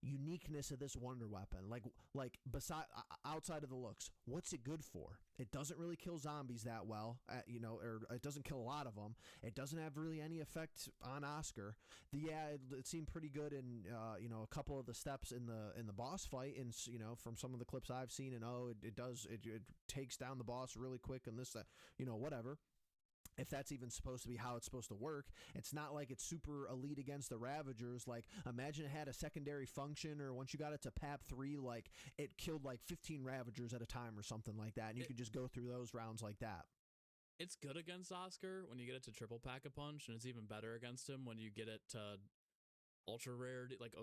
uniqueness of this wonder weapon, like beside outside of the looks. What's it good for? It doesn't really kill zombies that well, or it doesn't kill a lot of them. It doesn't have really any effect on Oscar. It seemed pretty good in a couple of the steps in the boss fight, and from some of the clips I've seen, and it takes down the boss really quick, and this whatever. If that's even supposed to be how it's supposed to work. It's not like it's super elite against the Ravagers. Like, imagine it had a secondary function, or once you got it to PAP 3, like, it killed like 15 Ravagers at a time or something like that, and you could just go through those rounds like that.
It's good against Oscar when you get it to triple Pack-a-Punch, and it's even better against him when you get it to ultra rare, like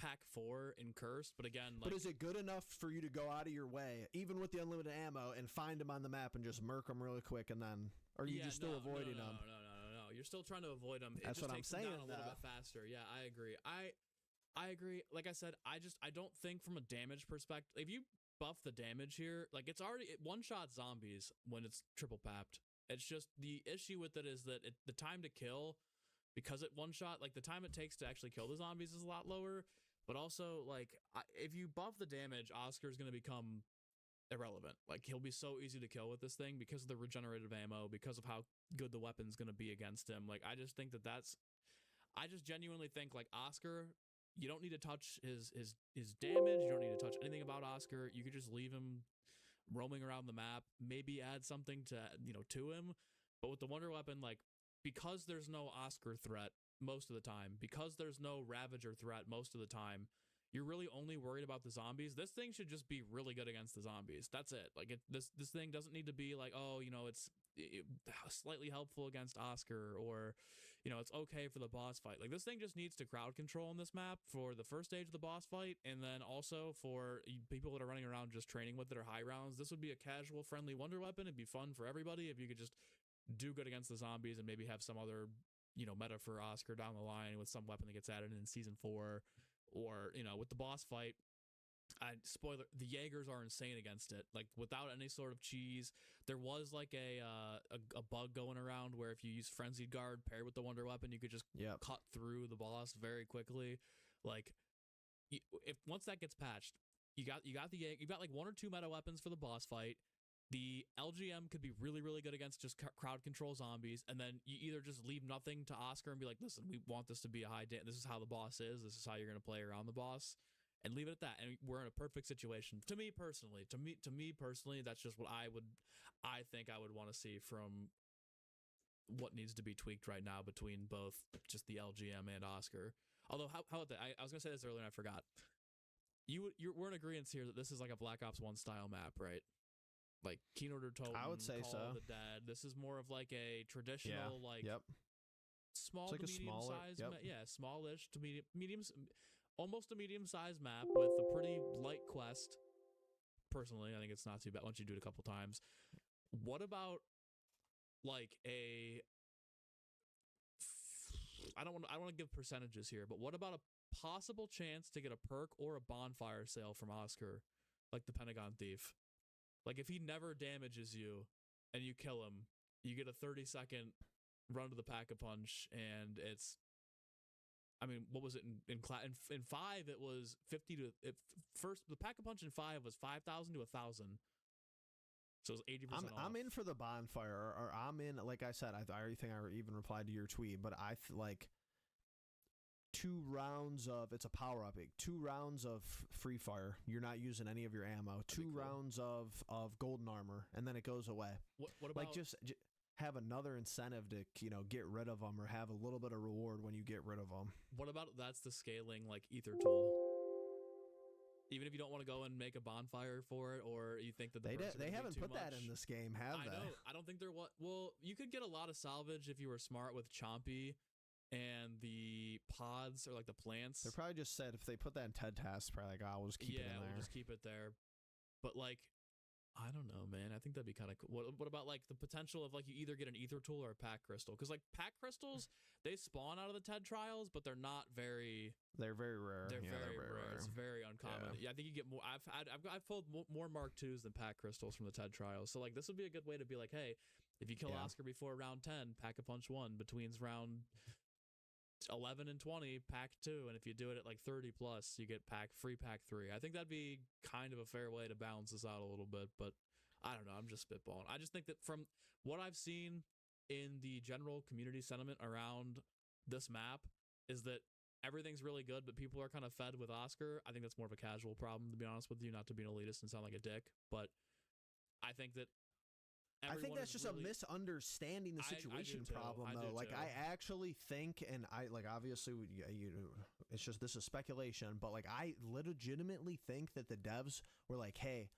Pack 4 in Cursed. But again, like,
but is it good enough for you to go out of your way, even with the unlimited ammo, and find him on the map and just murk him really quick, and then, or are you just still avoiding them?
No. You're still trying to avoid them.
That's what I'm saying.
It just takes them down a little bit faster. Yeah, I agree. I agree. Like I said, I don't think from a damage perspective, if you buff the damage here, like, it's already one-shot zombies when it's triple papped. It's just the issue with it is that the time to kill, because it one-shot, like, the time it takes to actually kill the zombies is a lot lower. But also, like, if you buff the damage, Oscar's going to become irrelevant. Like, he'll be so easy to kill with this thing because of the regenerative ammo, because of how good the weapon's going to be against him. Like, I just think I just genuinely think, like, Oscar, you don't need to touch his damage. You don't need to touch anything about Oscar. You could just leave him roaming around the map, maybe add something to him. But with the wonder weapon, like, because there's no Oscar threat most of the time, because there's no Ravager threat most of the time, you're really only worried about the zombies. This thing should just be really good against the zombies. That's it. Like, this thing doesn't need to be like, oh, it's slightly helpful against Oscar, or it's okay for the boss fight. Like, this thing just needs to crowd control on this map for the first stage of the boss fight, and then also for people that are running around just training with it or high rounds. This would be a casual, friendly wonder weapon. It'd be fun for everybody if you could just do good against the zombies and maybe have some other meta for Oscar down the line with some weapon that gets added in season 4, or with the boss fight. spoiler, the Jaegers are insane against it. Like, without any sort of cheese. There was like a bug going around where if you use Frenzied Guard paired with the Wonder Weapon, you could just cut through the boss very quickly. Like, if once that gets patched, you got like 1 or 2 meta weapons for the boss fight. The LGM could be really, really good against just crowd control zombies, and then you either just leave nothing to Oscar and be like, listen, we want this to be a high damage. This is how the boss is. This is how you're going to play around the boss, and leave it at that. And we're in a perfect situation. To me personally, that's just what I think I would want to see from what needs to be tweaked right now between both just the LGM and Oscar. Although, how about that? I was going to say this earlier and I forgot. We're in agreement here that this is like a Black Ops 1 style map, right? Like Keen Order Totem,
I would say
Call
so.
of the Dead. This is more of like a traditional, small
It's like
to
a
medium
smaller,
size, smallish to medium, almost a medium-sized map with a pretty light quest. Personally, I think it's not too bad once you do it a couple times. What about like I don't want to give percentages here, but what about a possible chance to get a perk or a bonfire sale from Oscar, like the Pentagon Thief? Like, if he never damages you and you kill him, you get a 30-second run to the Pack-a-Punch, and it's, I mean, what was it in 5? It was 50 to first. The Pack-a-Punch in 5 was 5,000 to 1,000. So it was 80% off.
I'm in for the bonfire, or I'm in. Like I said, I already think I even replied to your tweet, but I like 2 rounds of, it's a power up, 2 rounds of free fire. You're not using any of your ammo. 2 rounds of golden armor, and then it goes away.
What about
like just have another incentive to get rid of them, or have a little bit of reward when you get rid of them.
What about that's the scaling like ether tool? Even if you don't want to go and make a bonfire for it, or you think that
they haven't put that in this game, have they?
I know. I don't think there was. Well, you could get a lot of salvage if you were smart with Chompy and the pods, or like the plants.
They probably just said if they put that in TED Tasks, probably like, we'll just keep it in there.
We'll just keep it there. But like, I don't know, man. I think that'd be kind of cool. What about like the potential of like you either get an ether tool or a pack crystal? Because like pack crystals, they spawn out of the TED trials, but they're not very.
They're very rare.
They're
very
rare. It's very uncommon. Yeah, I think you get more. I've pulled more Mark IIs than pack crystals from the TED trials. So like this would be a good way to be like, hey, if you kill Oscar before round 10, pack a punch 1. Between round 11 and 20, pack 2, and if you do it at like 30 plus, you get free pack 3. I think that'd be kind of a fair way to balance this out a little bit, but I don't know. I'm just spitballing. I just think that from what I've seen in the general community sentiment around this map is that everything's really good, but people are kind of fed with Oscar. I think that's more of a casual problem, to be honest with you, not to be an elitist and sound like a dick, but I think that
that's just a misunderstanding the situation problem, though. Like, I actually think, and I like obviously it's just this is speculation, but like I legitimately think that the devs were like, hey,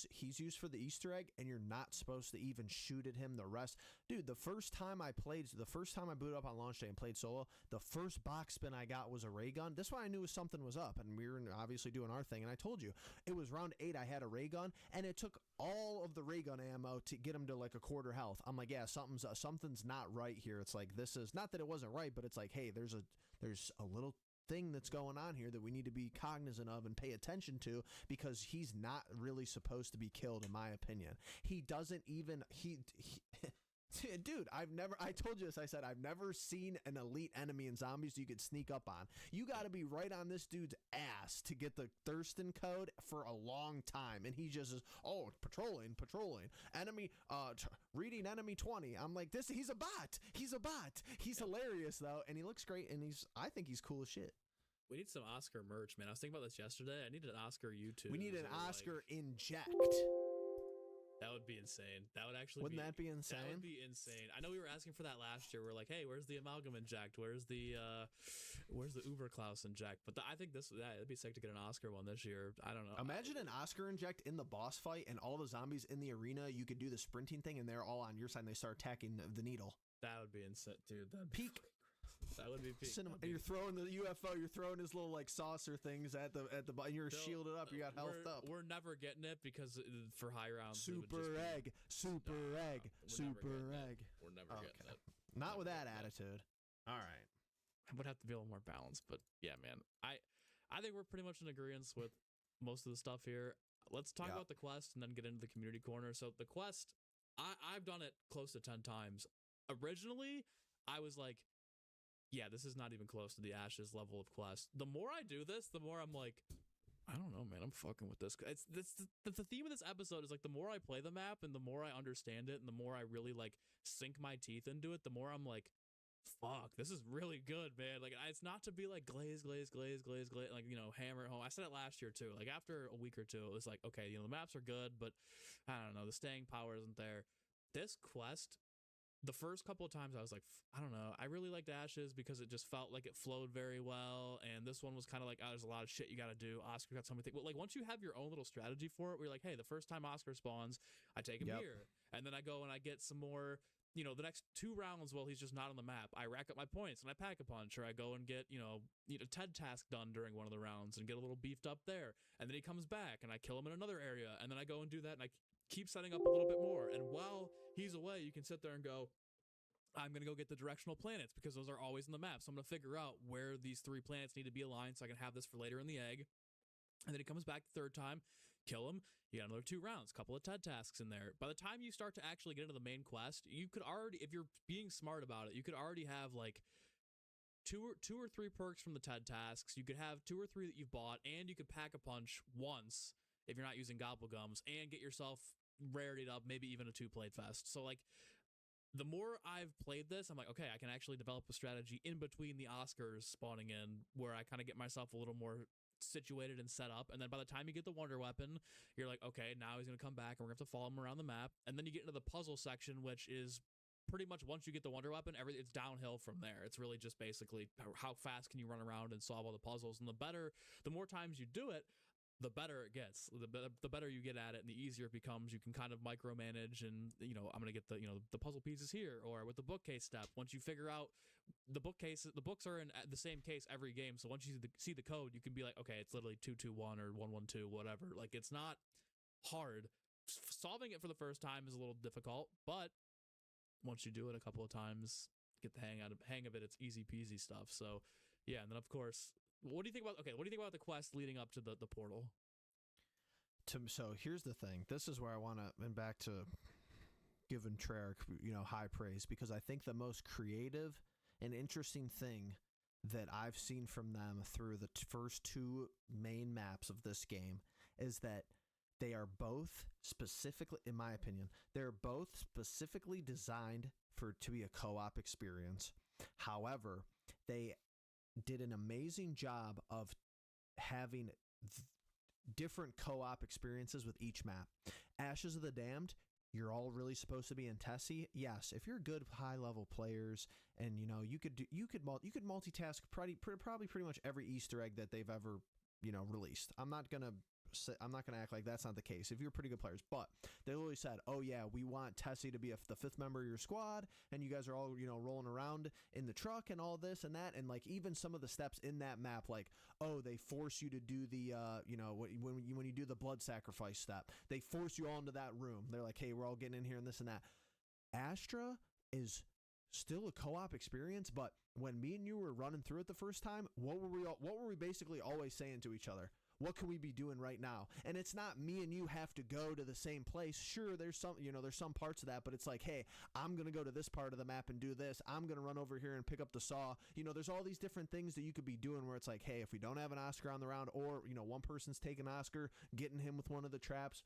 he's used for the Easter egg, and you're not supposed to even shoot at him the rest. Dude, the first time I booted up on launch day and played solo, the first box spin I got was a ray gun. That's why I knew something was up, and we were obviously doing our thing, and I told you, it was round 8, I had a ray gun, and it took all of the ray gun ammo to get him to like a quarter health. I'm like, yeah, something's not right here. It's like, this is, not that it wasn't right, but it's like, hey, there's a little thing that's going on here that we need to be cognizant of and pay attention to, because he's not really supposed to be killed, in my opinion. He doesn't even dude, I told you this, I said I've never seen an elite enemy in zombies you could sneak up on. You got to be right on this dude's ass to get the Thurston code for a long time, and he just is patrolling enemy reading enemy 20. I'm like, he's a bot. He's hilarious though, and he looks great, and I think he's cool as shit.
We need some Oscar merch, man. I was thinking about this yesterday. I need an Oscar YouTube.
We need an Oscar inject.
That would be insane. That would actually
Wouldn't that be insane?
That would be insane. I know we were asking for that last year. We're like, hey, where's the Amalgam inject? Where's the Uberklaus inject? But I think it'd be sick to get an Oscar one this year. I don't know.
Imagine an Oscar inject in the boss fight, and all the zombies in the arena, you could do the sprinting thing, and they're all on your side, and they start attacking the needle.
That would be insane, dude. That'd
peak.
That would be peak.
And you're throwing the UFO. You're throwing his little like saucer things at the and you're shielded up. You got health up.
We're never getting it because for high rounds.
Super egg. We're never
getting it.
Not with that attitude. All right.
I would have to be a little more balanced, but yeah, man. I think we're pretty much in agreement with most of the stuff here. Let's talk about the quest and then get into the community corner. So the quest, I've done it close to 10 times. Originally, I was like, yeah, this is not even close to the Ashes level of quest. The more I do this, the more I'm like, I don't know, man. I'm fucking with this. It's the theme of this episode is like the more I play the map and the more I understand it and the more I really like sink my teeth into it, the more I'm like, fuck, this is really good, man. Like, it's not to be like glaze, like, you know, hammer it home. I said it last year too. Like, after a week or two, it was like, okay, you know, the maps are good, but I don't know, the staying power isn't there. This quest, the first couple of times I was like, I don't know, I really liked Ashes because it just felt like it flowed very well, and this one was kind of like, oh, there's a lot of shit you gotta do. Oscar got so many things. But like, once you have your own little strategy for it, where you're like, hey, the first time Oscar spawns, I take him here, and then I go and I get some more, you know, the next 2 rounds while he's just not on the map, I rack up my points and I pack a punch, or I go and get, you know, a TED task done during one of the rounds and get a little beefed up there, and then he comes back and I kill him in another area, and then I go and do that, and I keep setting up a little bit more, and while he's away, you can sit there and go, I'm going to go get the directional planets because those are always in the map. So I'm going to figure out where these 3 planets need to be aligned so I can have this for later in the egg. And then he comes back the 3rd time, kill him. You got another 2 rounds, couple of TED tasks in there. By the time you start to actually get into the main quest, you could already, if you're being smart about it, you could already have like two or three perks from the TED tasks. You could have 2 or 3 that you've bought, and you could pack a punch once if you're not using gobblegums and get yourself rarityed up, maybe even a 2-plate fest. So like, the more I've played this, I'm like, okay, I can actually develop a strategy in between the Oscars spawning in where I kind of get myself a little more situated and set up. And then by the time you get the Wonder Weapon, you're like, okay, now he's going to come back and we're going to have to follow him around the map. And then you get into the puzzle section, which is pretty much once you get the Wonder Weapon, it's downhill from there. It's really just basically how fast can you run around and solve all the puzzles. And the more times you do it, the better it gets. The better you get at it, and the easier it becomes. You can kind of micromanage, and you know, I'm gonna get the puzzle pieces here, or with the bookcase step. Once you figure out the books are in the same case every game. So once you see the code, you can be like, okay, it's literally 221 or 112, whatever. Like, it's not hard. Solving it for the first time is a little difficult, but once you do it a couple of times, get the hang of it. It's easy peasy stuff. So yeah, and then of course. What do you think about the quest leading up to the portal?
So here's the thing. This is where I want to, and back to giving Treyarch, high praise, because I think the most creative and interesting thing that I've seen from them through the first 2 main maps of this game is that they are both specifically, in my opinion, they're both specifically designed to be a co-op experience. However, they did an amazing job of having different co-op experiences with each map. Ashes of the Damned, you're all really supposed to be in Tessie. Yes, if you're good high-level players, and you could multitask probably pretty much every Easter egg that they've ever released. I'm not gonna act like that's not the case if you're pretty good players, but they literally said, oh yeah, we want Tessie to be the 5th member of your squad, and you guys are all rolling around in the truck and all this and that, and like even some of the steps in that map, like, oh, they force you to do the when you do the blood sacrifice step, they force you all into that room. They're like, hey, we're all getting in here and this and that. Astra is still a co-op experience, but when me and you were running through it the first time, what were we basically always saying to each other? What can we be doing right now? And it's not me and you have to go to the same place. Sure, there's some parts of that, but it's like, hey, I'm going to go to this part of the map and do this. I'm going to run over here and pick up the saw. There's all these different things that you could be doing where it's like, hey, if we don't have an Oscar on the round, or, one person's taking Oscar, getting him with one of the traps.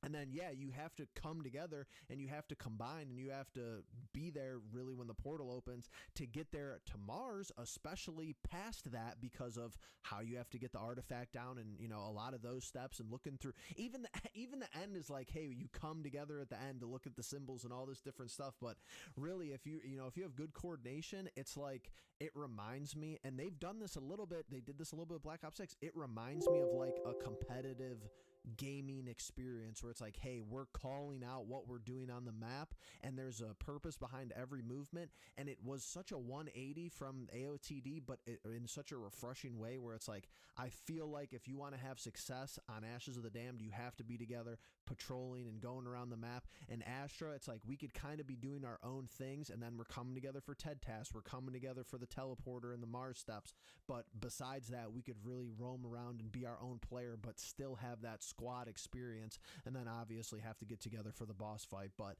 And then, yeah, you have to come together and you have to combine and you have to be there really when the portal opens to get there to Mars, especially past that, because of how you have to get the artifact down and, a lot of those steps and looking through. Even the end is like, hey, you come together at the end to look at the symbols and all this different stuff. But really, if you have good coordination, it's like, it reminds me, and they've done this a little bit. They did this a little bit with Black Ops 6. It reminds me of like a competitive gaming experience where it's like, hey, we're calling out what we're doing on the map, and there's a purpose behind every movement. And it was such a 180 from AOTD, but in such a refreshing way where it's like, I feel like if you want to have success on Ashes of the Damned, you have to be together patrolling and going around the map. And Astra, it's like we could kind of be doing our own things, and then we're coming together for TED tasks, we're coming together for the teleporter and the Mars steps. But besides that, we could really roam around and be our own player, but still have that squad experience, and then obviously have to get together for the boss fight. But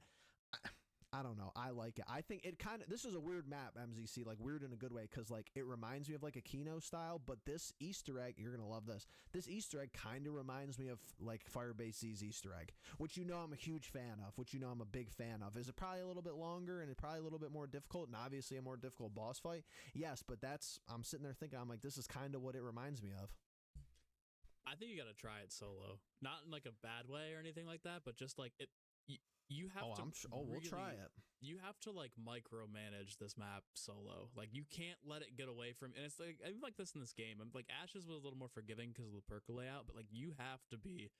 I don't know. I like it. I think it kind of, this is a weird map, MZC, like weird in a good way, because like it reminds me of like a Kino style, but this Easter egg, you're going to love this. This Easter egg kind of reminds me of like Firebase Z's Easter egg, which you know I'm a huge fan of, which you know I'm a big fan of. Is it probably a little bit longer and it probably a little bit more difficult and obviously a more difficult boss fight? Yes, but that's, I'm sitting there thinking, I'm like, this is kind of what it reminds me of.
I think you got to try it solo, not in like a bad way or anything like that, but just like it. You have to.
We'll try it.
You have to like micromanage this map solo. Like you can't let it get away from. And it's like I like this in this game. I'm like Ashes was a little more forgiving because of the perk layout, but like you have to be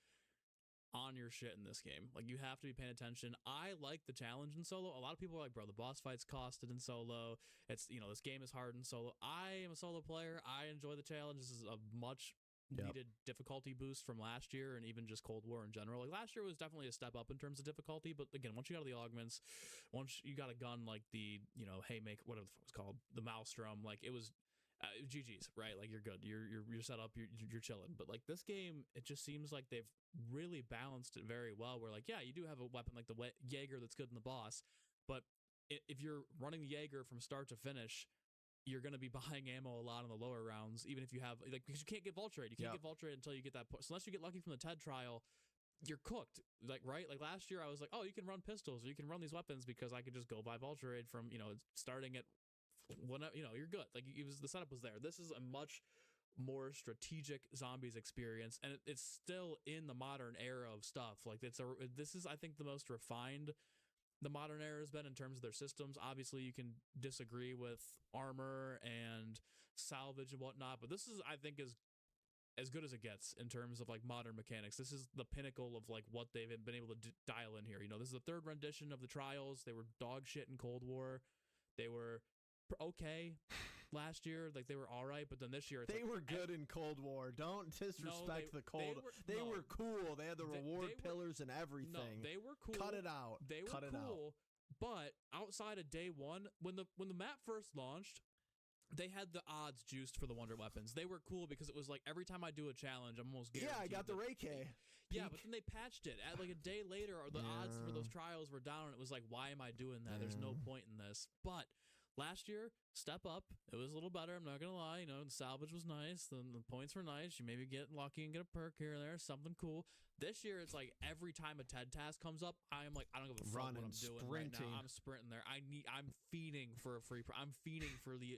on your shit in this game. Like you have to be paying attention. I like the challenge in solo. A lot of people are like, bro, the boss fights costed in solo. It's this game is hard in solo. I am a solo player. I enjoy the challenge. This is a much needed difficulty boost from last year and even just Cold War in general. Like last year was definitely a step up in terms of difficulty, but again, once you got the augments, once you got a gun like the haymaker, whatever the fuck it was called, the Maelstrom, like it was GG's, right? Like you're good, you're set up, you're chilling. But like this game, it just seems like they've really balanced it very well, where like you do have a weapon like the Jaeger that's good in the boss, but if you're running the Jaeger from start to finish, you're going to be buying ammo a lot in the lower rounds, even if you have, like, because you can't get Vulture Raid. You can't get Vulture Raid until you get that point. So unless you get lucky from the TED trial, you're cooked. Like, right? Like last year I was like, oh, you can run pistols or you can run these weapons because I could just go buy Vulture Raid from, starting at whenever, you're good. Like the setup was there. This is a much more strategic zombies experience, and it's still in the modern era of stuff. Like this is, I think, the most refined the modern era has been in terms of their systems. Obviously, you can disagree with armor and salvage and whatnot, but this is, I think, as good as it gets in terms of like modern mechanics. This is the pinnacle of like what they've been able to dial in here. This is the third rendition of the trials. They were dog shit in Cold War. They were okay last year, like they were all right, but then this year
they were good in Cold War. Don't disrespect the Cold. They were cool. They had the reward pillars and everything.
No, they were cool.
Cut it out.
They were cool. But outside of day one, when the map first launched, they had the odds juiced for the wonder weapons. They were cool because it was like every time I do a challenge, I'm almost guaranteed.
Yeah, I got the Ray K.
Yeah, but then they patched it. At like a day later, the odds for those trials were down, and it was like, why am I doing that? There's no point in this. But last year, step up. It was a little better. I'm not going to lie. The salvage was nice. The points were nice. You maybe get lucky and get a perk here and there, something cool. This year, it's like every time a TED task comes up, I'm like, I don't give a fuck what I'm doing right now. I'm sprinting there. I'm feeding for a free. I'm feeding for the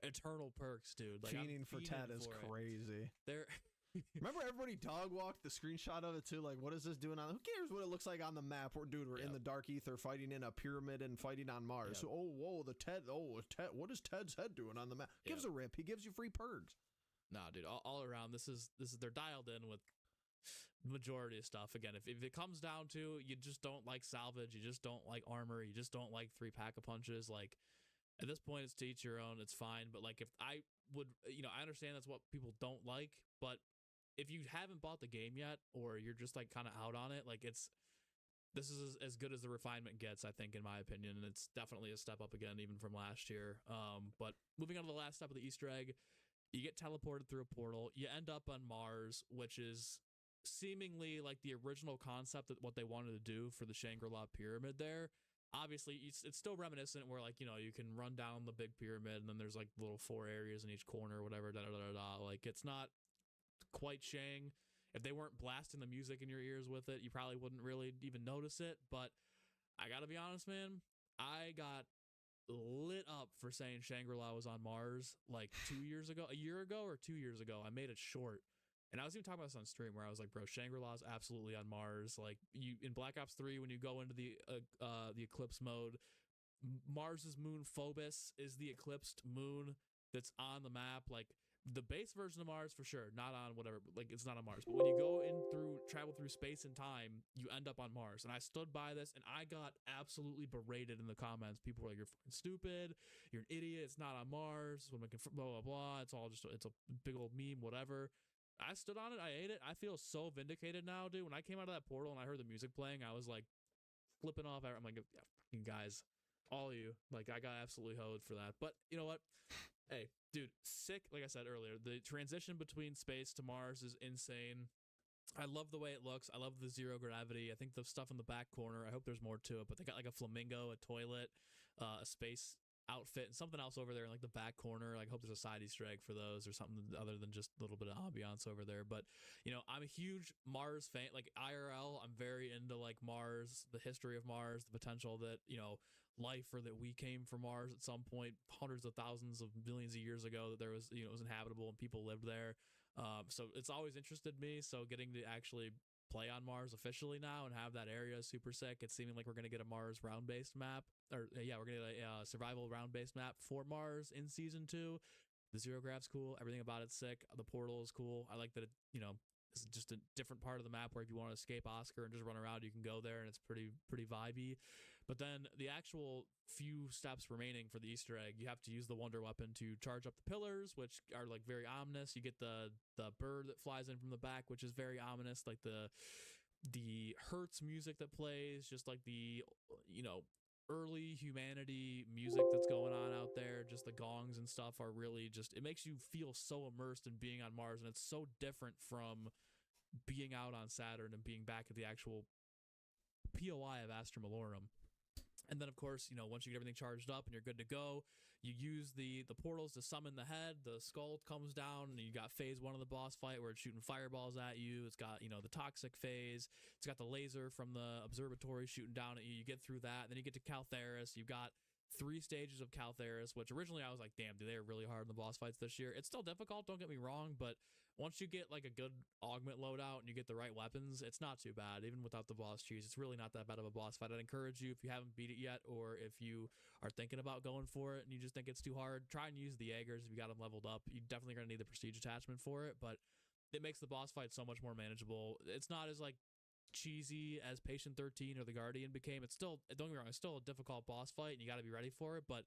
eternal perks, dude. Like,
feeding for TED is crazy. Remember everybody dog walked the screenshot of it too? Like, what is this doing on? Who cares what it looks like on the map? We're in the dark ether fighting in a pyramid and fighting on Mars. So, the TED. TED. What is Ted's head doing on the map? Gives a rip. He gives you free perks.
Nah, dude. All around, this is they're dialed in with the majority of stuff. Again, if it comes down to you just don't like salvage, you just don't like armor, you just don't like 3-pack of punches, like. At this point, it's to each your own. It's fine. But like, if I would, I understand that's what people don't like. But if you haven't bought the game yet, or you're just like kind of out on it, like this is as good as the refinement gets, I think, in my opinion. And it's definitely a step up again, even from last year. But moving on to the last step of the Easter egg, you get teleported through a portal. You end up on Mars, which is seemingly like the original concept of what they wanted to do for the Shangri-La pyramid there. Obviously, it's still reminiscent where, like, you can run down the big pyramid and then there's, like, little 4 areas in each corner or whatever, da-da-da-da-da. Like, it's not quite Shang. If they weren't blasting the music in your ears with it, you probably wouldn't really even notice it. But I gotta be honest, man, I got lit up for saying Shangri-La was on Mars, like, a year ago or 2 years ago. I made it short. And I was even talking about this on stream where I was like, bro, Shangri-La is absolutely on Mars. Like, you in Black Ops 3, when you go into the eclipse mode, Mars's moon Phobos is the eclipsed moon that's on the map. Like, the base version of Mars for sure, not on whatever, like it's not on Mars. But when you go in through travel through space and time, you end up on Mars. And I stood by this and I got absolutely berated in the comments. People were like, "You're fucking stupid. You're an idiot. It's not on Mars. Blah blah blah. It's all just it's a big old meme, whatever." I stood on it. I ate it. I feel so vindicated now, dude. When I came out of that portal and I heard the music playing, I was like flipping off. I'm like, yeah, fucking guys, all of you. Like, I got absolutely hoed for that. But you know what? Hey, dude, sick. Like I said earlier, the transition between space to Mars is insane. I love the way it looks. I love the zero gravity. I think the stuff in the back corner, I hope there's more to it, but they got like a flamingo, a toilet, a space outfit, and something else over there in like the back corner. Like, I hope there's a side Easter egg for those or something other than just a little bit of ambiance over there. But, you know, I'm a huge Mars fan. Like, IRL, I'm very into like Mars, the history of Mars, the potential that, you know, life or that we came from Mars at some point hundreds of thousands of millions of years ago, that there was, you know, it was inhabitable and people lived there. So it's always interested me. So getting to actually play on Mars officially now and have that area is super sick. It's seeming like we're going to get a Mars round-based map, or yeah, we're going to get a survival round-based map for Mars in season 2. The zero grav's cool. Everything about it's sick. The portal is cool. I like that it, you know, it's just a different part of the map where if you want to escape Oscar and just run around, you can go there, and it's pretty vibey. But then the actual few steps remaining for the Easter egg, you have to use the Wonder Weapon to charge up the pillars, which are like very ominous. You get the bird that flies in from the back, which is very ominous. Like the Hertz music that plays, just like the, you know, early humanity music that's going on out there. Just the gongs and stuff are really just, it makes you feel so immersed in being on Mars, and it's so different from being out on Saturn and being back at the actual POI of Astra Malorum. And then, of course, you know, once you get everything charged up and you're good to go, you use the portals to summon the head. The skull comes down, and you got phase 1 of the boss fight where it's shooting fireballs at you. It's got, you know, the toxic phase. It's got the laser from the observatory shooting down at you. You get through that. Then you get to Caltheris. You've got 3 stages of Caltheris, which originally I was like, damn, dude, they are really hard in the boss fights this year. It's still difficult, don't get me wrong, but once you get like a good augment loadout and you get the right weapons, it's not too bad. Even without the boss cheese, it's really not that bad of a boss fight. I'd encourage you, if you haven't beat it yet, or if you are thinking about going for it and you just think it's too hard, try and use the Jaegers if you got them leveled up. You're definitely going to need the prestige attachment for it, but it makes the boss fight so much more manageable. It's not as like cheesy as Patient 13 or the Guardian became. It's still, don't get me wrong, it's still a difficult boss fight and you got to be ready for it, but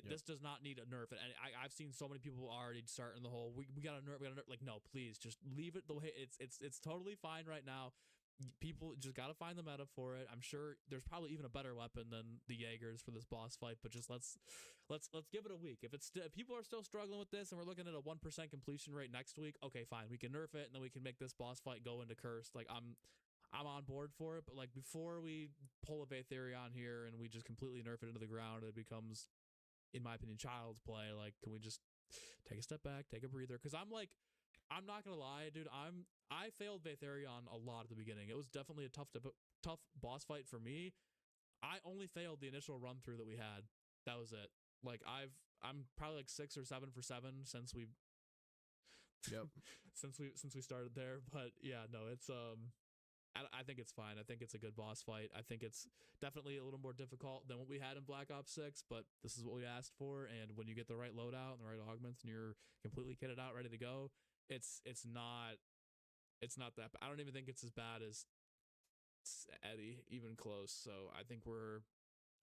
this does not need a nerf. And I've seen so many people already starting the whole, we got to nerf, like, no, please just leave it the way it's totally fine right now. People just got to find the meta for it. I'm sure there's probably even a better weapon than the Jaegers for this boss fight, but just let's give it a week. If people are still struggling with this and we're looking at a 1% completion rate next week, okay, fine, we can nerf it and then we can make this boss fight go into cursed. Like, I'm on board for it, but like, before we pull a Vatherion here and we just completely nerf it into the ground, it becomes, in my opinion, child's play. Like, can we just take a step back, take a breather? Because I'm not gonna lie, dude, I failed Vatherion a lot at the beginning. It was definitely a tough boss fight for me. I only failed the initial run through that we had. That was it. Like, I'm probably like 6 or 7 for 7 since we've since we started there. But yeah, no, it's I think it's fine. I think it's a good boss fight. I think it's definitely a little more difficult than what we had in Black Ops 6, but this is what we asked for. And when you get the right loadout and the right augments and you're completely kitted out, ready to go, it's not that bad. I don't even think it's as bad as Eddie, even close. So I think we're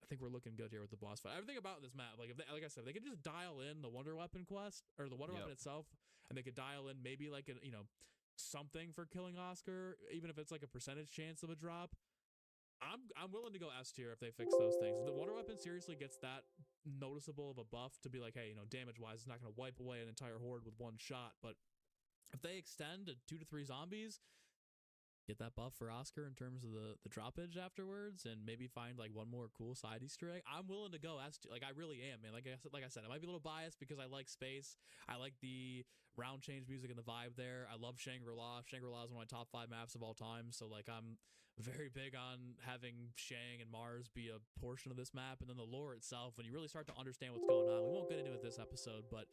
looking good here with the boss fight. Everything about this map, like, like I said, if they could just dial in the Wonder Weapon quest or the Wonder Weapon itself, and they could dial in maybe like a, you know, something for killing Oscar, even if it's like a percentage chance of a drop, I'm willing to go S tier if they fix those things. The Wonder Weapon seriously gets that noticeable of a buff to be like, hey, you know, damage wise, it's not going to wipe away an entire horde with one shot. But if they extend to 2 to 3 zombies, get that buff for Oscar in terms of the droppage afterwards, and maybe find like one more cool side Easter egg, I'm willing to go S tier. Like, I really am, man. Like I said, I might be a little biased because I like space. I like the round change music and the vibe there. I love Shangri-La. Shangri-La is one of my top 5 maps of all time. So like, I'm very big on having Shang and Mars be a portion of this map. And then the lore itself, when you really start to understand what's going on, we won't get into it this episode, but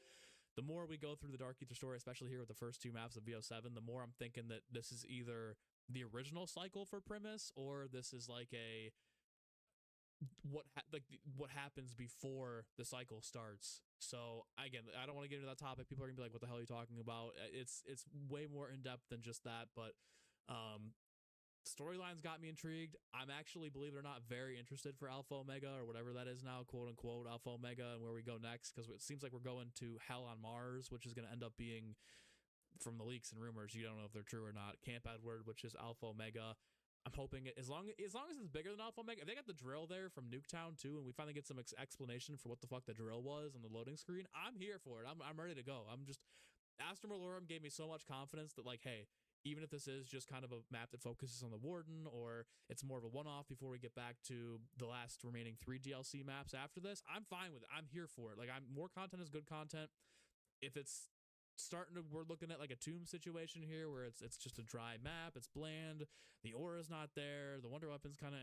the more we go through the Dark Ether story, especially here with the first 2 maps of BO7, the more I'm thinking that this is either the original cycle for Primus, or this is like what happens before the cycle starts. So again, I don't want to get into that topic. People are gonna be like, "What the hell are you talking about?" It's way more in depth than just that. But storylines got me intrigued. I'm actually, believe it or not, very interested for Alpha Omega, or whatever that is now, quote unquote Alpha Omega, and where we go next, because it seems like we're going to Hell on Mars, which is going to end up being, from the leaks and rumors, you don't know if they're true or not, Camp Edward, which is Alpha Omega. I'm hoping as long as it's bigger than Alpha Omega, if they got the drill there from Nuketown too, and we finally get some explanation for what the fuck the drill was on the loading screen, I'm here for it. I'm ready to go. Astra Malorum gave me so much confidence that, like, hey, even if this is just kind of a map that focuses on the Warden, or it's more of a one-off before we get back to the last remaining 3 DLC maps after this, I'm fine with it. I'm here for it. Like, more content is good content. If it's we're looking at like a Tomb situation here, where it's just a dry map, it's bland, the aura's not there, the wonder weapon's kind of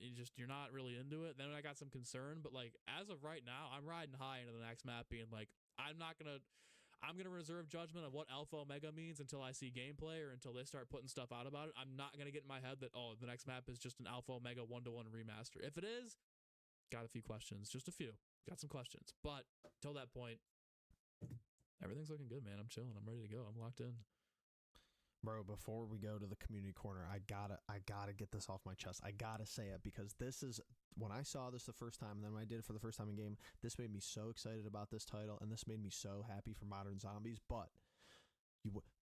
you're not really into it, then I got some concern. But like, as of right now, I'm riding high into the next map, being like, I'm gonna reserve judgment of what Alpha Omega means until I see gameplay, or until they start putting stuff out about it. I'm not gonna get in my head that, oh, the next map is just an Alpha Omega 1-to-1 remaster. If it is, got a few questions, just a few, got some questions. But till that point, everything's looking good, man. I'm chilling. I'm ready to go. I'm locked in.
Bro, before we go to the community corner, I gotta get this off my chest. I gotta say it, because this is, when I saw this the first time, and then when I did it for the first time in game, this made me so excited about this title, and this made me so happy for Modern Zombies. But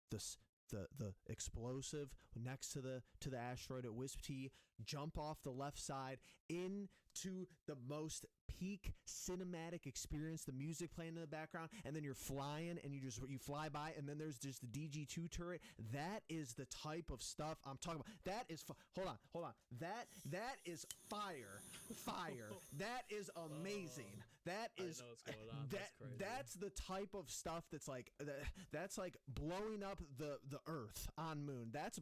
the explosive next to the asteroid at Wisp T, jump off the left side into the most peak cinematic experience, the music playing in the background, and then you're flying and you fly by, and then there's just the DG2 turret. That is the type of stuff I'm talking about. That is hold on. That is fire. That is amazing. That is
I know what's going on. That's crazy.
That's the type of stuff that's like blowing up the Earth on Moon. That's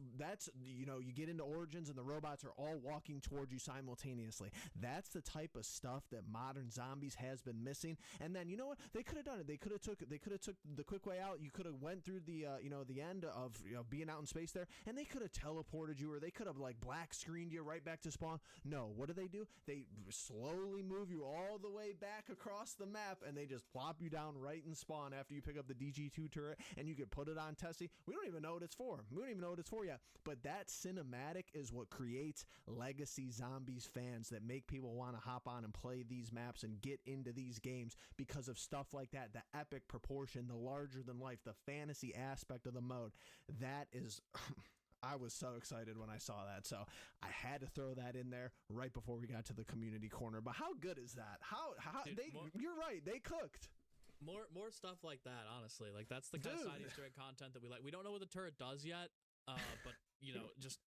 you get into Origins and the robots are all walking towards you simultaneously. That's the type of stuff that Modern Zombies has been missing. And then, you know what, they could have done it. They could have took the quick way out. You could have went through the the end of being out in space there, and they could have teleported you, or they could have like black screened you right back to spawn. No, what do? They slowly move you all the way back across the map, and they just plop you down right in spawn after you pick up the DG2 turret, and you can put it on Tessie. We don't even know what it's for. We don't even know what it's for yet. But that cinematic is what creates legacy Zombies fans that make people want to hop on and play these maps and get into these games, because of stuff like that. The epic proportion, the larger than life, the fantasy aspect of the mode. That is I was so excited when I saw that, so I had to throw that in there right before we got to the community corner. But how good is that?
Dude,
you're right, they cooked.
More stuff like that, honestly. Like, that's the kind of side Easter egg content that we like. We don't know what the turret does yet, but just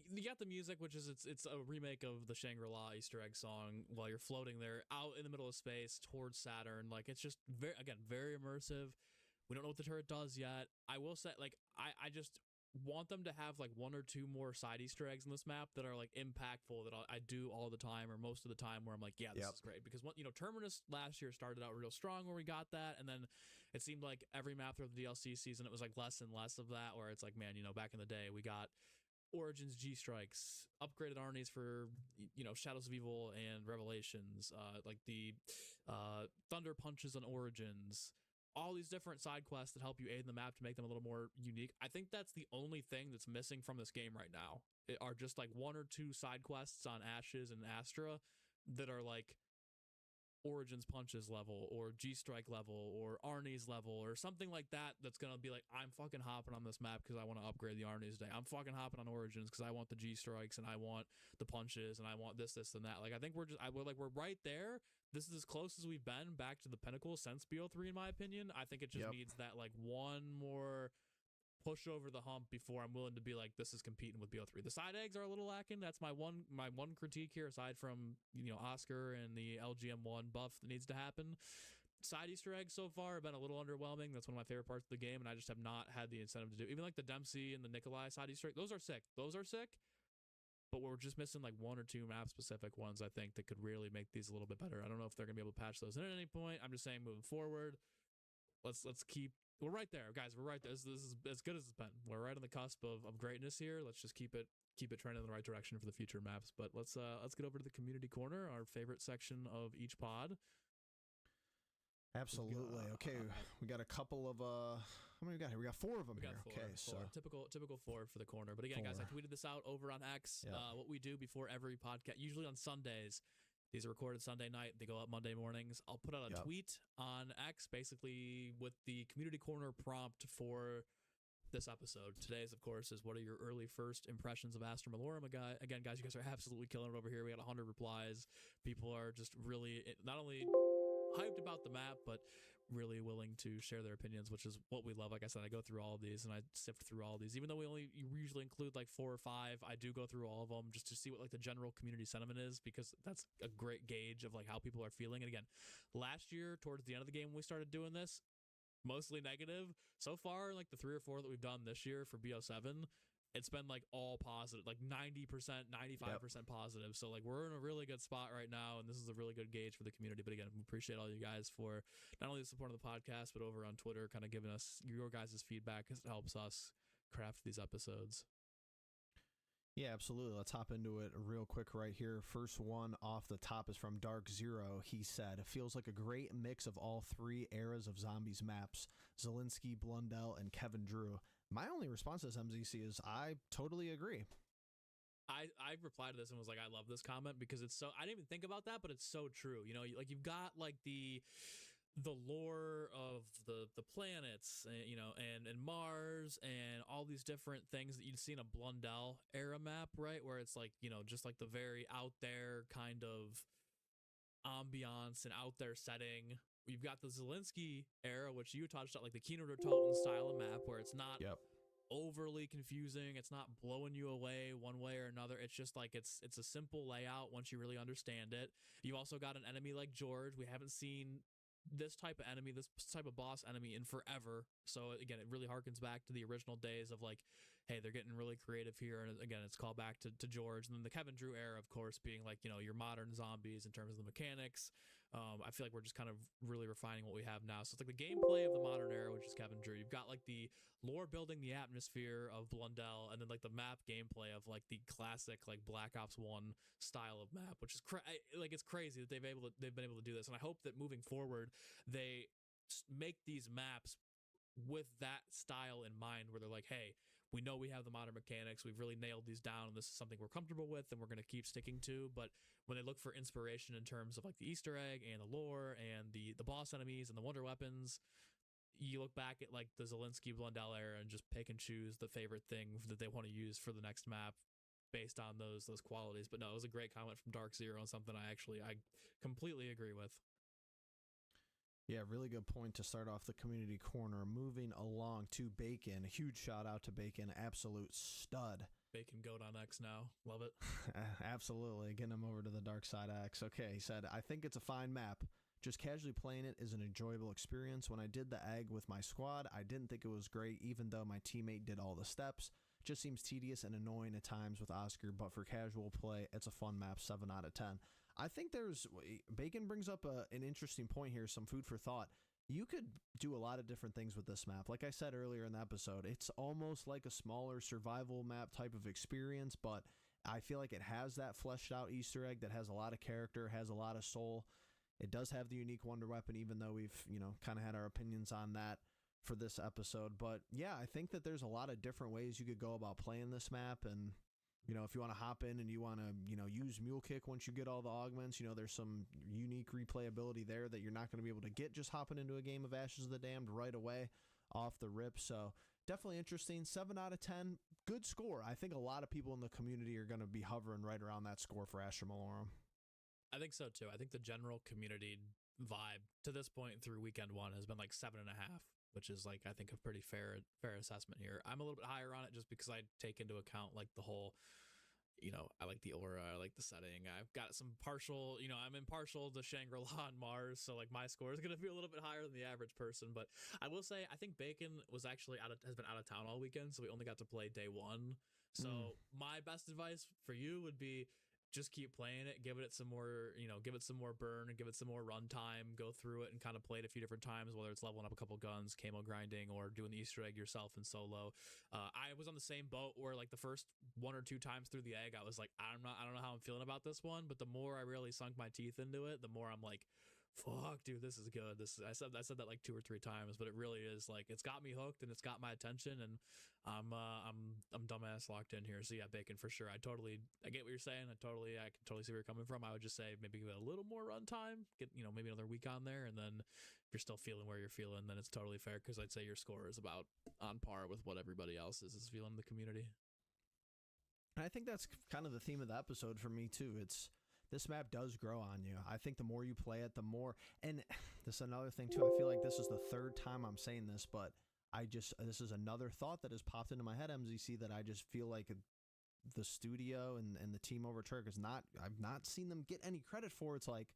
you got the music, which is it's a remake of the Shangri-La Easter egg song while you're floating there out in the middle of space towards Saturn. Like, it's just very immersive. We don't know what the turret does yet. I will say, like, I just want them to have like 1 or 2 more side Easter eggs in this map that are like impactful, that I do all the time, or most of the time, where I'm like, yeah, this is great. Because Terminus last year started out real strong where we got that, and then it seemed like every map through the DLC season it was like less and less of that, where it's like, man, back in the day we got Origins G Strikes, upgraded Arnie's for Shadows of Evil and Revelations, like the Thunder Punches on Origins, all these different side quests that help you aid in the map to make them a little more unique. I think that's the only thing that's missing from this game right now. It are just like 1 or 2 side quests on Ashes and Astra that are like Origins Punches level, or G-Strike level, or Arnie's level, or something like that, that's gonna be like, I'm fucking hopping on this map because I want to upgrade the Arnie's today. I'm fucking hopping on Origins because I want the G-Strikes, and I want the punches, and I want this, and that. Like, I think we're right there. This is as close as we've been back to the pinnacle since BO3, in my opinion. I think it just needs that like one more push over the hump before I'm willing to be like, this is competing with BO3. The side eggs are a little lacking. That's my one critique here, aside from Oscar and the LGM1 buff that needs to happen. Side Easter eggs so far have been a little underwhelming. That's one of my favorite parts of the game, and I just have not had the incentive to do. Even like the Dempsey and the Nikolai side Easter egg, those are sick. But we're just missing like 1 or 2 map specific ones, I think, that could really make these a little bit better. I don't know if they're gonna be able to patch those in at any point. I'm just saying, moving forward, let's keep. We're right there, guys. We're right there. This is as good as it's been. We're right on the cusp of greatness here. Let's just keep it keep it trending in the right direction for the future maps. But let's get over to the community corner, our favorite section of each pod.
Absolutely. Okay, we got a couple of how many we got here? We got 4 of them
We got
here.
four,
Okay,
four.
so
typical 4 for the corner. But again, guys, I
4.
tweeted this out over on X.
Yep.
What we do before every podcast, usually on Sundays. These are recorded Sunday night. They go up Monday mornings. I'll put out a
Yep.
tweet on X, basically with the community corner prompt for this episode. Today's, of course, is what are your early first impressions of Astra Malorum? Again, guys, you guys are absolutely killing it over here. We got 100 replies. People are just really not only hyped about the map, but really willing to share their opinions, which is what we love. Like I said, I go through all of these and I sift through all of these. Even though we usually include like 4 or 5, I do go through all of them just to see what like the general community sentiment is, because that's a great gauge of like how people are feeling. And again, last year towards the end of the game when we started doing this, mostly negative. So far, like the 3 or 4 that we've done this year for BO7, it's been like all positive, like 90%, 95% positive. So like we're in a really good spot right now, and this is a really good gauge for the community. But again, we appreciate all you guys for not only the support of the podcast, but over on Twitter, kind of giving us your guys' feedback, because it helps us craft these episodes.
yeah, absolutely. Let's hop into it real quick right here. First one off the top is from Dark Zero. He said, it feels like a great mix of all 3 eras of zombies maps, Zelensky, Blundell, and Kevin Drew. My only response to this, MZC, is I totally agree.
I replied to this and was like, I love this comment because it's so, I didn't even think about that, but it's so true. You know, like you've got like the lore of the planets, you know, and Mars and all these different things that you'd see in a Blundell era map, right? Where it's like, you know, just like the very out there kind of ambiance and out there setting. You've got the Zelensky era, which you touched on, like the Kino der Toten style of map, where it's not overly confusing. It's not blowing you away one way or another. It's just like it's a simple layout once you really understand it. You also got an enemy like George. We haven't seen this type of enemy, this type of boss enemy in forever. So again, it really harkens back to the original days of like, hey, they're getting really creative here. And again, it's called back to George. And then the Kevin Drew era, of course, being like, you know, your modern zombies in terms of the mechanics. I feel like we're just kind of really refining what we have now. So it's like the gameplay of the modern era, which is Kevin Drew. You've got like the lore building, the atmosphere of Blundell, and then like the map gameplay of like the classic like Black Ops 1 style of map, which is like it's crazy that they've been able to do this. And I hope that moving forward, they make these maps with that style in mind, where they're like, hey, we know we have the modern mechanics, we've really nailed these down, and this is something we're comfortable with and we're going to keep sticking to. But when they look for inspiration in terms of like the Easter egg and the lore and the boss enemies and the wonder weapons, you look back at like the Zelensky Blundell era and just pick and choose the favorite thing that they want to use for the next map based on those qualities. But no, it was a great comment from Dark Zero and something I completely agree with.
Yeah, really good point to start off the community corner. Moving along to Bacon. A huge shout out to Bacon. Absolute stud.
Bacon goat on X now. Love it.
Absolutely. Getting him over to the dark side X. Okay, he said, I think it's a fine map. Just casually playing it is an enjoyable experience. When I did the egg with my squad, I didn't think it was great, even though my teammate did all the steps. Just seems tedious and annoying at times with Oscar, but for casual play, it's a fun map, 7 out of 10. I think Bacon brings up an interesting point here, some food for thought. You could do a lot of different things with this map. Like I said earlier in the episode, it's almost like a smaller survival map type of experience, but I feel like it has that fleshed out Easter egg that has a lot of character, has a lot of soul. It does have the unique wonder weapon, even though we've, kind of had our opinions on that for this episode. But yeah, I think that there's a lot of different ways you could go about playing this map. And, if you want to hop in and you want to, use Mule Kick once you get all the augments, there's some unique replayability there that you're not going to be able to get just hopping into a game of Ashes of the Damned right away off the rip. So definitely interesting. 7 out of 10. Good score. I think a lot of people in the community are going to be hovering right around that score for Astra Malorum.
I think so too. I think the general community vibe to this point through weekend 1 has been like 7.5, which is like, I think a pretty fair assessment here. I'm a little bit higher on it just because I take into account like the whole, I like the aura, I like the setting. I've got some partial, I'm impartial to Shangri-La and Mars, so like my score is going to be a little bit higher than the average person. But I will say, I think Bacon was actually has been out of town all weekend, so we only got to play day 1. So my best advice for you would be, just keep playing it, give it some more, give it some more burn and give it some more run time, go through it and kind of play it a few different times, whether it's leveling up a couple guns, camo grinding, or doing the Easter egg yourself in solo. I was on the same boat where like the first 1 or 2 times through the egg, I was like, I don't know how I'm feeling about this one, but the more I really sunk my teeth into it, the more I'm like, fuck, dude, this is good. I said that like 2 or 3 times, but it really is like, it's got me hooked and it's got my attention, and I'm dumbass locked in here. So yeah, Bacon, for sure. I get what you're saying. I can totally see where you're coming from. I would just say maybe give it a little more runtime, get maybe another week on there, and then if you're still feeling where you're feeling, then it's totally fair, because I'd say your score is about on par with what everybody else is feeling in the community.
And I think that's kind of the theme of the episode for me too. This map does grow on you. I think the more you play it, the more, and this is another thing too, I feel like this is the 3rd time I'm saying this, but this is another thought that has popped into my head, MZC, that I just feel like the studio and the team over Turk I've not seen them get any credit for. It's like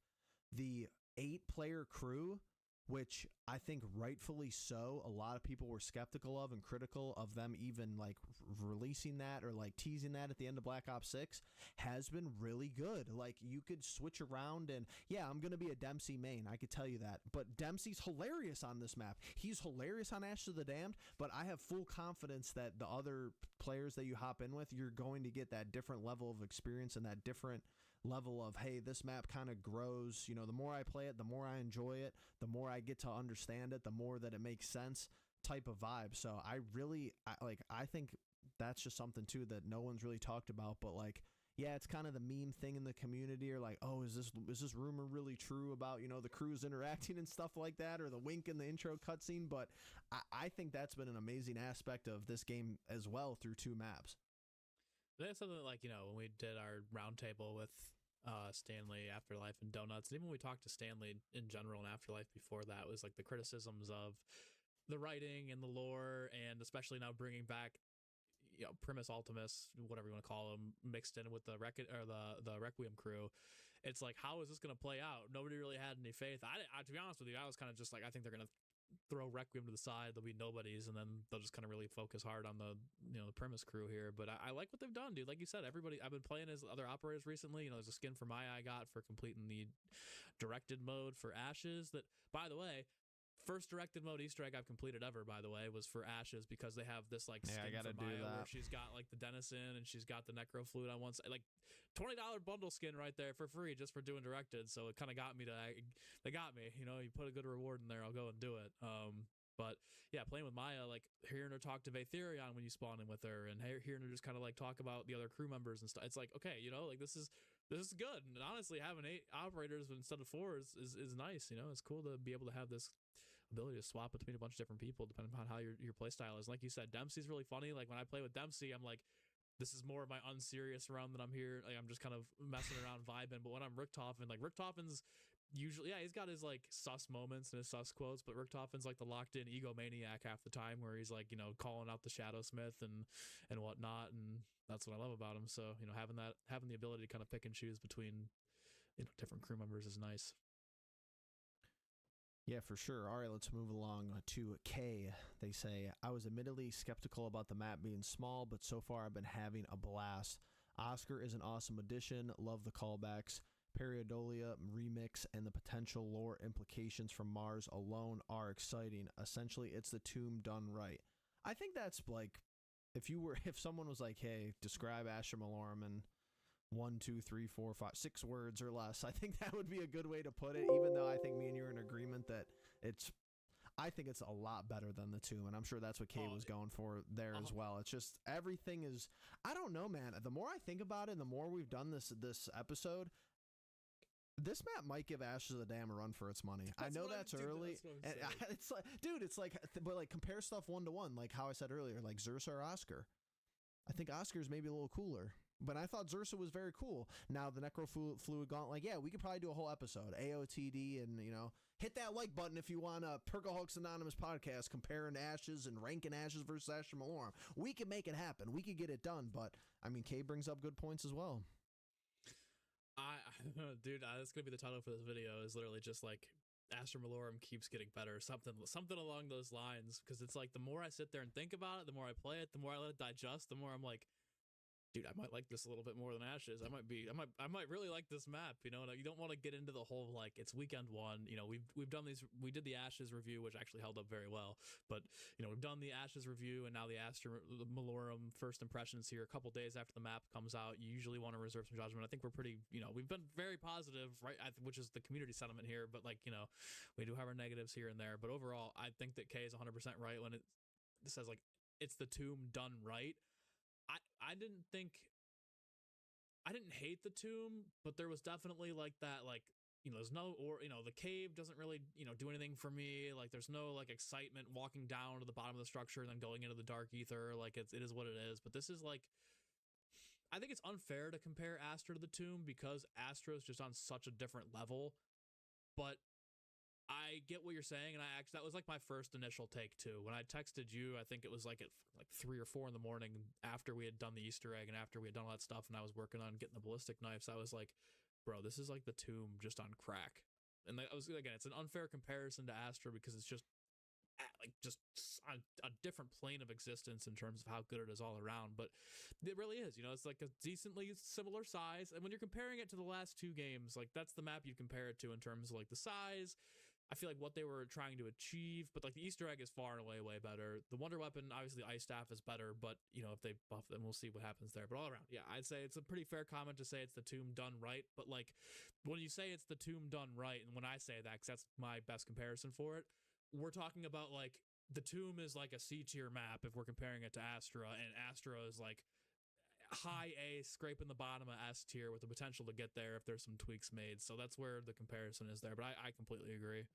the 8-player crew, which I think rightfully so, a lot of people were skeptical of and critical of them even like releasing that or like teasing that at the end of Black Ops 6, has been really good. Like, you could switch around, and yeah, I'm going to be a Dempsey main, I could tell you that, but Dempsey's hilarious on this map. He's hilarious on Ashes of the Damned, but I have full confidence that the other players that you hop in with, you're going to get that different level of experience and that different level of, hey, this map kind of grows. The more I play it, the more I enjoy it, the more I get to understand it, the more that it makes sense type of vibe. So I think that's just something too that no one's really talked about, but like, yeah, it's kind of the meme thing in the community, or like, oh, is this rumor really true about, the crews interacting and stuff like that, or the wink in the intro cutscene? But I think that's been an amazing aspect of this game as well through 2 maps.
That's something like, when we did our roundtable with Stanley, Afterlife, and Donuts, and even when we talked to Stanley in general and Afterlife before that, was like the criticisms of the writing and the lore, and especially now bringing back, Primus Ultimus, whatever you want to call them, mixed in with the Requiem crew. It's like, how is this going to play out? Nobody really had any faith. I to be honest with you, I was kind of just like, I think they're going to throw Requiem to the side. There'll be nobodies, and then they'll just kind of really focus hard on the the Primus crew here. But I like what they've done, dude. Like you said, everybody, I've been playing as other operators recently. There's a skin for Maya I got for completing the directed mode for Ashes. That, by the way, first directed mode Easter egg I've completed ever, by the way, was for Ashes, because they have this like skin for Maya where she's got like the Denizen and she's got the Necro Fluid on one side, like $20 bundle skin right there for free just for doing directed. So it kind of got me they got me, you put a good reward in there, I'll go and do it. But yeah, playing with Maya, like hearing her talk to Vatherion when you spawn in with her, and hearing her just kind of like talk about the other crew members and stuff. It's like, okay, like this is good. And honestly, having 8 operators instead of 4 is nice. It's cool to be able to have this ability to swap between a bunch of different people depending upon how your play style is. Like you said, Dempsey's really funny. Like when I play with Dempsey, I'm like, this is more of my unserious round that I'm here. Like I'm just kind of messing around, vibing. But when I'm Richtofen, like Richtofen's usually, yeah, he's got his like sus moments and his sus quotes, but Richtofen's like the locked in egomaniac half the time, where he's like, calling out the Shadowsmith and whatnot, and that's what I love about him. So having the ability to kind of pick and choose between different crew members is nice.
Yeah, for sure. All right, let's move along to K. They say, I was admittedly skeptical about the map being small, but so far I've been having a blast. Oscar is an awesome addition. Love the callbacks. Periodolia remix and the potential lore implications from Mars alone are exciting. Essentially, it's the tomb done right. I think that's like, if someone was like, hey, describe Asher Malorum in 1, 2, 3, 4, 5, 6 words or less, I think that would be a good way to put it, even though I think me and you are in agreement that I think it's a lot better than the tomb, and I'm sure that's what Kay was going for there as well. It's just, everything is, I don't know, man. The more I think about it, and the more we've done this episode, this map might give Ashes of the Dam a run for its money. I know that's early. It's like, dude, it's like, but like compare stuff 1-to-1, like how I said earlier, like Xursa or Oscar. I think Oscar's maybe a little cooler, but I thought Xursa was very cool. Now the Necro Fluid Gauntlet, yeah, we could probably do a whole episode, AOTD, and hit that like button if you want a Perkaholics Anonymous podcast comparing Ashes and ranking Ashes versus Asher Malorum. We can make it happen. We could get it done. But I mean, Kay brings up good points as well.
Dude, that's gonna be the title for this video. Is literally just like Asher Malorum keeps getting better, something along those lines. Because it's like the more I sit there and think about it, the more I play it, the more I let it digest, the more I'm like, dude, I might like this a little bit more than Ashes. I might really like this map. You know, and you don't want to get into the whole like it's weekend one. You know, we've done these. We did the Ashes review, which actually held up very well. But you know, we've done the Ashes review, and now the Malorum first impressions here. A couple days after the map comes out, you usually want to reserve some judgment. I think we're pretty. You know, we've been very positive, right? Which is the community sentiment here. But like, you know, we do have our negatives here and there. But overall, I think that K is 100% right when it says like it's the tomb done right. I didn't hate the tomb, but there was definitely like that, like, you know, there's no, or, you know, the cave doesn't really, you know, do anything for me. Like, there's no like excitement walking down to the bottom of the structure and then going into the dark ether. Like, it is what it is. But this is like, I think it's unfair to compare Astra to the tomb because Astra is just on such a different level. But I get what you're saying, and that was like my first initial take too. When I texted you, I think it was like at like 3 or 4 in the morning after we had done the Easter egg and after we had done all that stuff, and I was working on getting the ballistic knives. I was like, bro, this is like the tomb just on crack. And I was, again, it's an unfair comparison to Astra because it's just like just on a different plane of existence in terms of how good it is all around. But it really is, you know, it's like a decently similar size, and when you're comparing it to the last 2 games, like that's the map you compare it to in terms of like the size. I feel like what they were trying to achieve, but like the Easter egg is far and away way better. The Wonder Weapon, obviously the Ice Staff is better, but you know, if they buff them, we'll see what happens there. But all around, yeah, I'd say it's a pretty fair comment to say it's the tomb done right. But like when you say it's the tomb done right, and when I say that, because that's my best comparison for it, we're talking about like the tomb is like a C tier map if we're comparing it to Astra, and Astra is like high A, scraping the bottom of S tier with the potential to get there if there's some tweaks made. So that's where the comparison is there. But I completely agree.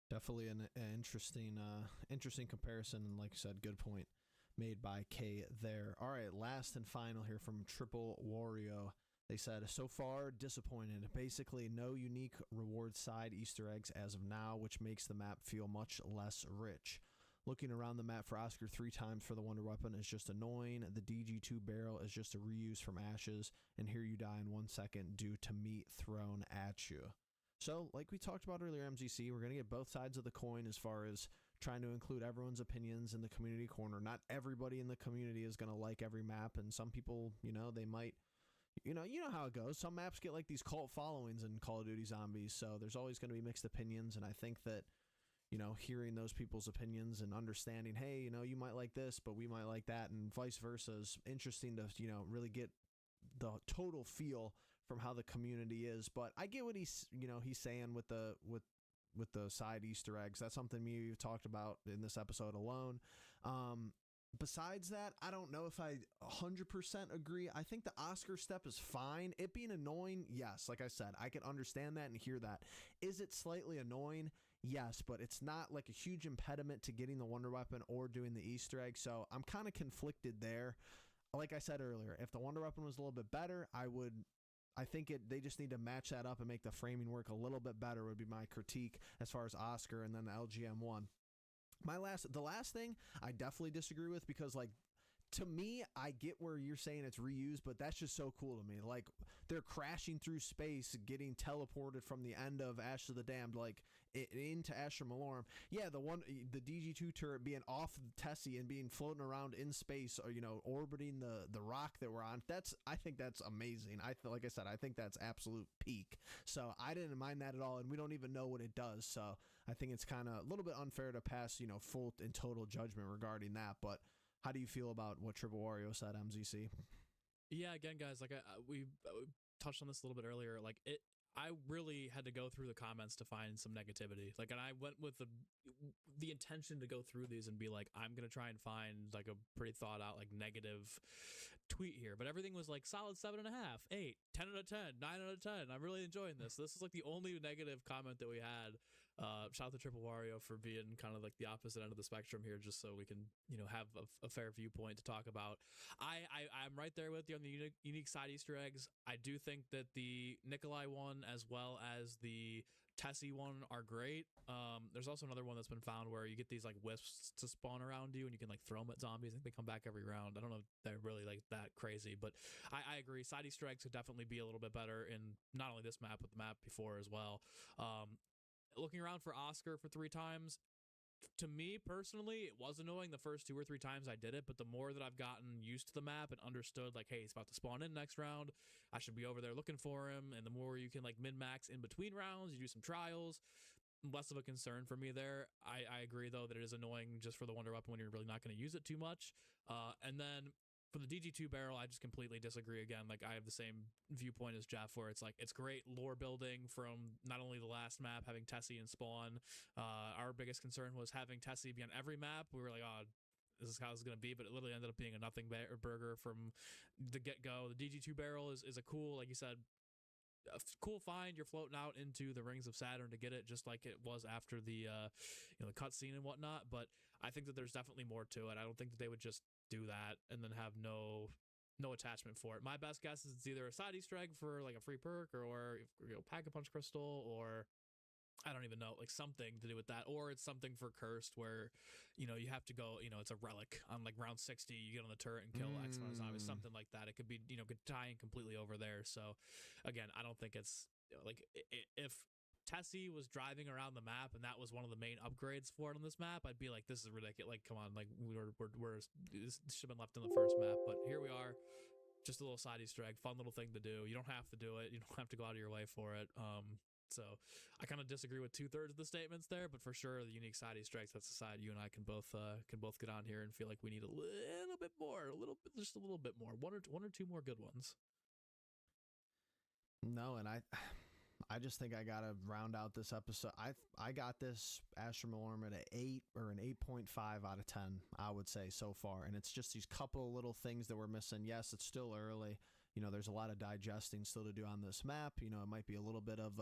Definitely an interesting comparison, and like I said, good point made by K there. All right, last and final here from Triple Wario. They said, so far, disappointed. Basically, no unique reward side Easter eggs as of now, which makes the map feel much less rich. Looking around the map for Oscar 3 times for the Wonder Weapon is just annoying. The DG2 barrel is just a reuse from Ashes, and here you die in 1 second due to meat thrown at you. So, like we talked about earlier, MGC, we're going to get both sides of the coin as far as trying to include everyone's opinions in the community corner. Not everybody in the community is going to like every map, and some people, you know, they might, you know how it goes. Some maps get like these cult followings in Call of Duty Zombies, so there's always going to be mixed opinions, and I think that, you know, hearing those people's opinions and understanding, hey, you know, you might like this, but we might like that, and vice versa is interesting to, you know, really get the total feel from how the community is. But I get what he's saying with the side Easter eggs. That's something me and you've talked about in this episode alone. Besides that, I don't know if I 100% agree. I think the Oscar step is fine. It being annoying, yes. Like I said, I can understand that and hear that. Is it slightly annoying? Yes, but it's not like a huge impediment to getting the Wonder Weapon or doing the Easter egg, so I'm kind of conflicted there. Like I said earlier, if the Wonder Weapon was a little bit better, I think they just need to match that up and make the framing work a little bit better would be my critique as far as Oscar and then the LGM1. The last thing I definitely disagree with, because like to me, I get where you're saying it's reused, but that's just so cool to me. Like they're crashing through space, getting teleported from the end of Ash of the Damned, like into Astra Malorum. Yeah, the DG2 turret being off Tessie and being floating around in space, or you know, orbiting the rock that we're on. I think that's amazing. Like I said, I think that's absolute peak. So I didn't mind that at all, and we don't even know what it does. So I think it's kind of a little bit unfair to pass, you know, full and total judgment regarding that. But how do you feel about what Triple Wario said, MZC?
Yeah, again, guys, like we touched on this a little bit earlier. Like I really had to go through the comments to find some negativity. Like, and I went with the intention to go through these and be like, I'm gonna try and find like a pretty thought out like negative tweet here. But everything was like solid 7.5, 8, 10 out of 10, 9 out of 10. I'm really enjoying this. This is like the only negative comment that we had. Shout out to Triple Wario for being kind of like the opposite end of the spectrum here, just so we can, you know, have a fair viewpoint to talk about. I'm right there with you on the unique side Easter eggs. I do think that the Nikolai one as well as the Tessie one are great. There's also another one that's been found where you get these like wisps to spawn around you and you can like throw them at zombies. I think they come back every round. I don't know if they're really like that crazy, but I agree. Side Easter eggs could definitely be a little bit better in not only this map, but the map before as well. Looking around for Oscar for 3 times, to me personally, it was annoying the first 2 or 3 times I did it, but the more that I've gotten used to the map and understood, like, hey, he's about to spawn in next round, I should be over there looking for him, and the more you can, like, min-max in between rounds, you do some trials, less of a concern for me there. I agree, though, that it is annoying just for the Wonder Weapon when you're really not going to use it too much. And then for the DG2 barrel, I just completely disagree again. Like, I have the same viewpoint as Jeff, where it's like, it's great lore building from not only the last map, having Tessie and Spawn. Our biggest concern was having Tessie be on every map. We were like, oh, this is how it's going to be, but it literally ended up being a nothing burger from the get-go. The DG2 barrel is a cool, like you said, a cool find. You're floating out into the rings of Saturn to get it, just like it was after the the cutscene and whatnot. But I think that there's definitely more to it. I don't think that they would just do that and then have no attachment for it. My best guess is it's either a side Easter egg for like a free perk, or Pack a Punch crystal, or I don't even know, like something to do with that, or it's something for cursed where you have to go, it's a relic on like round 60, you get on the turret and kill X amount of zombies, something like that. It could be could tie in completely over there. So again, I don't think it's like, if Tessie was driving around the map and that was one of the main upgrades for it on this map, I'd be like, this is ridiculous. Like, come on, like this should have been left in the first map, but here we are. Just a little side Easter egg, fun little thing to do. You don't have to do it. You don't have to go out of your way for it. So I kind of disagree with 2/3 of the statements there, but for sure the unique side Easter eggs, that's the side you and I can both get on here and feel like we need a little bit more, just a little bit more, one or two more good ones.
No, and I just think I gotta round out this episode. I got this Astromalorum at an 8 or an 8.5 out of 10, I would say, so far. And it's just these couple of little things that we're missing. Yes, it's still early. There's a lot of digesting still to do on this map. It might be a little bit of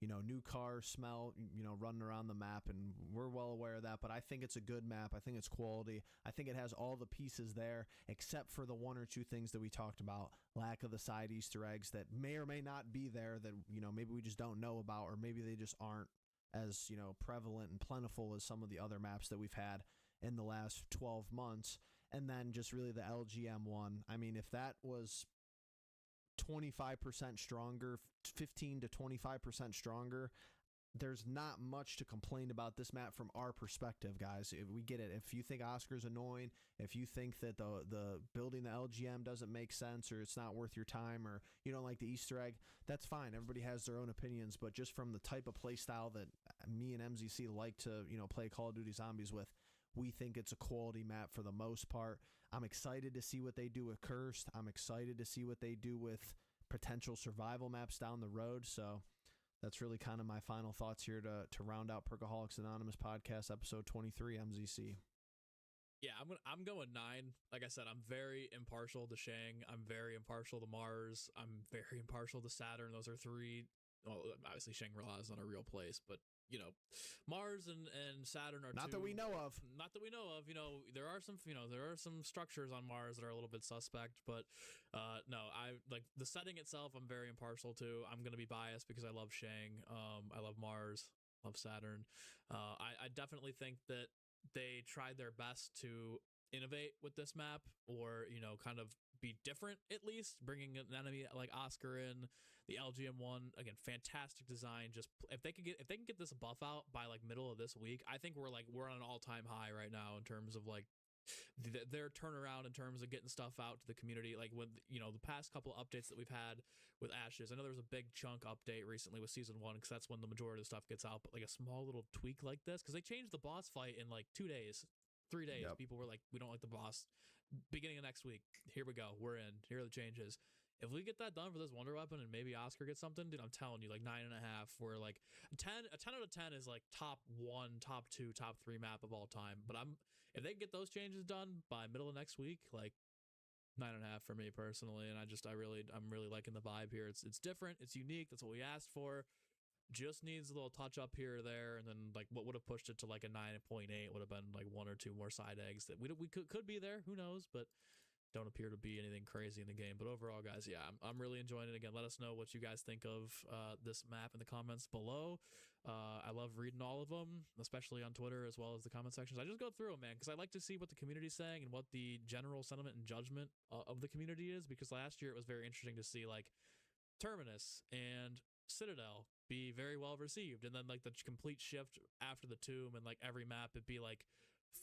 new car smell, running around the map, and we're well aware of that. But I think it's a good map. I think it's quality. I think it has all the pieces there, except for the 1 or 2 things that we talked about. Lack of the side Easter eggs that may or may not be there, that maybe we just don't know about, or maybe they just aren't as prevalent and plentiful as some of the other maps that we've had in the last 12 months. And then just really the LGM one. I mean, if that was 25% stronger, 15 to 25% stronger, there's not much to complain about this map from our perspective, guys. If we get it. If you think Oscar's annoying, if you think that the building the LGM doesn't make sense, or it's not worth your time, or you don't like the Easter egg, that's fine. Everybody has their own opinions, but just from the type of play style that me and MZC like to play Call of Duty Zombies with, we think it's a quality map for the most part. I'm excited to see what they do with Cursed. I'm excited to see what they do with potential survival maps down the road. So that's really kind of my final thoughts here to round out Perkaholics Anonymous podcast episode 23, MZC.
Yeah, I'm going 9. Like I said, I'm very impartial to Shang. I'm very impartial to Mars. I'm very impartial to Saturn. Those are 3. Well, obviously Shangri-La is not a real place, but Mars and Saturn are
not
2,
that we know of.
Not that we know of. There are some structures on Mars that are a little bit suspect, but no, I like the setting itself. I'm very impartial to. I'm gonna be biased because I love Shang. I love Mars. Love Saturn. I definitely think that they tried their best to innovate with this map, or kind of be different, at least bringing an enemy like Oscar in. The LGM one, again, fantastic design. Just if they can get this buff out by like middle of this week, I think we're on an all-time high right now in terms of like their turnaround in terms of getting stuff out to the community. Like with the past couple updates that we've had with Ashes, I know there was a big chunk update recently with season 1, because that's when the majority of the stuff gets out. But like a small little tweak like this, because they changed the boss fight in like 2 days, 3 days. Yep. People were like, we don't like the boss. Beginning of next week, here we go. We're in. Here are the changes. If we get that done for this Wonder Weapon and maybe Oscar gets something, dude, I'm telling you, like 9.5, where like a 10 out of 10 is like top 1, top 2, top 3 map of all time. But if they get those changes done by middle of next week, like 9.5 for me personally. And I'm really liking the vibe here. It's different. It's unique. That's what we asked for. Just needs a little touch up here or there, and then like what would have pushed it to like a 9.8 would have been like 1 or 2 more side eggs that we could be there. Who knows? But don't appear to be anything crazy in the game. But overall, guys, yeah, I'm really enjoying it. Again, let us know what you guys think of this map in the comments below. I love reading all of them, especially on Twitter as well as the comment sections. I just go through them, man, because I like to see what the community's saying and what the general sentiment and judgment of the community is, because last year it was very interesting to see like Terminus and Citadel be very well received, and then like the complete shift after the tomb, and like every map it'd be like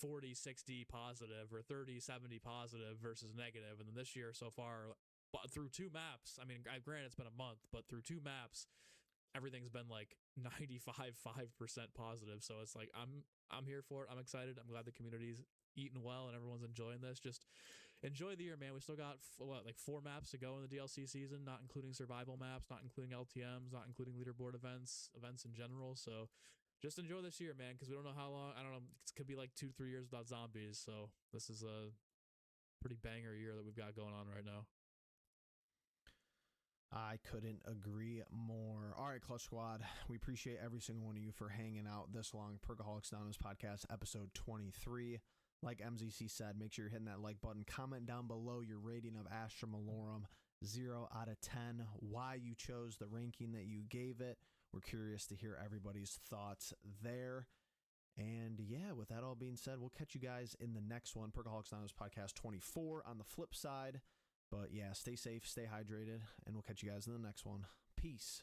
40-60 positive or 30-70 positive versus negative. And then this year so far, but through 2 maps, I mean, granted it's been a month, but through 2 maps, everything's been like 95.5% positive. So it's like I'm here for it. I'm excited. I'm glad the community's eating well and everyone's enjoying this. Just enjoy the year, man. We still got like 4 maps to go in the DLC season, not including survival maps, not including LTMs, not including leaderboard events in general. So just enjoy this year, man, because we don't know how long. I don't know. It could be like 2-3 years without zombies. So this is a pretty banger year that we've got going on right now.
I couldn't agree more. All right, Clutch Squad, we appreciate every single one of you for hanging out this long. Perkaholics Anonymous Podcast, episode 23. Like MZC said, make sure you're hitting that like button. Comment down below your rating of Astra Malorum, 0 out of 10. Why you chose the ranking that you gave it. We're curious to hear everybody's thoughts there. And yeah, with that all being said, we'll catch you guys in the next one. Perkaholics Anonymous Podcast 24 on the flip side. But yeah, stay safe, stay hydrated, and we'll catch you guys in the next one. Peace.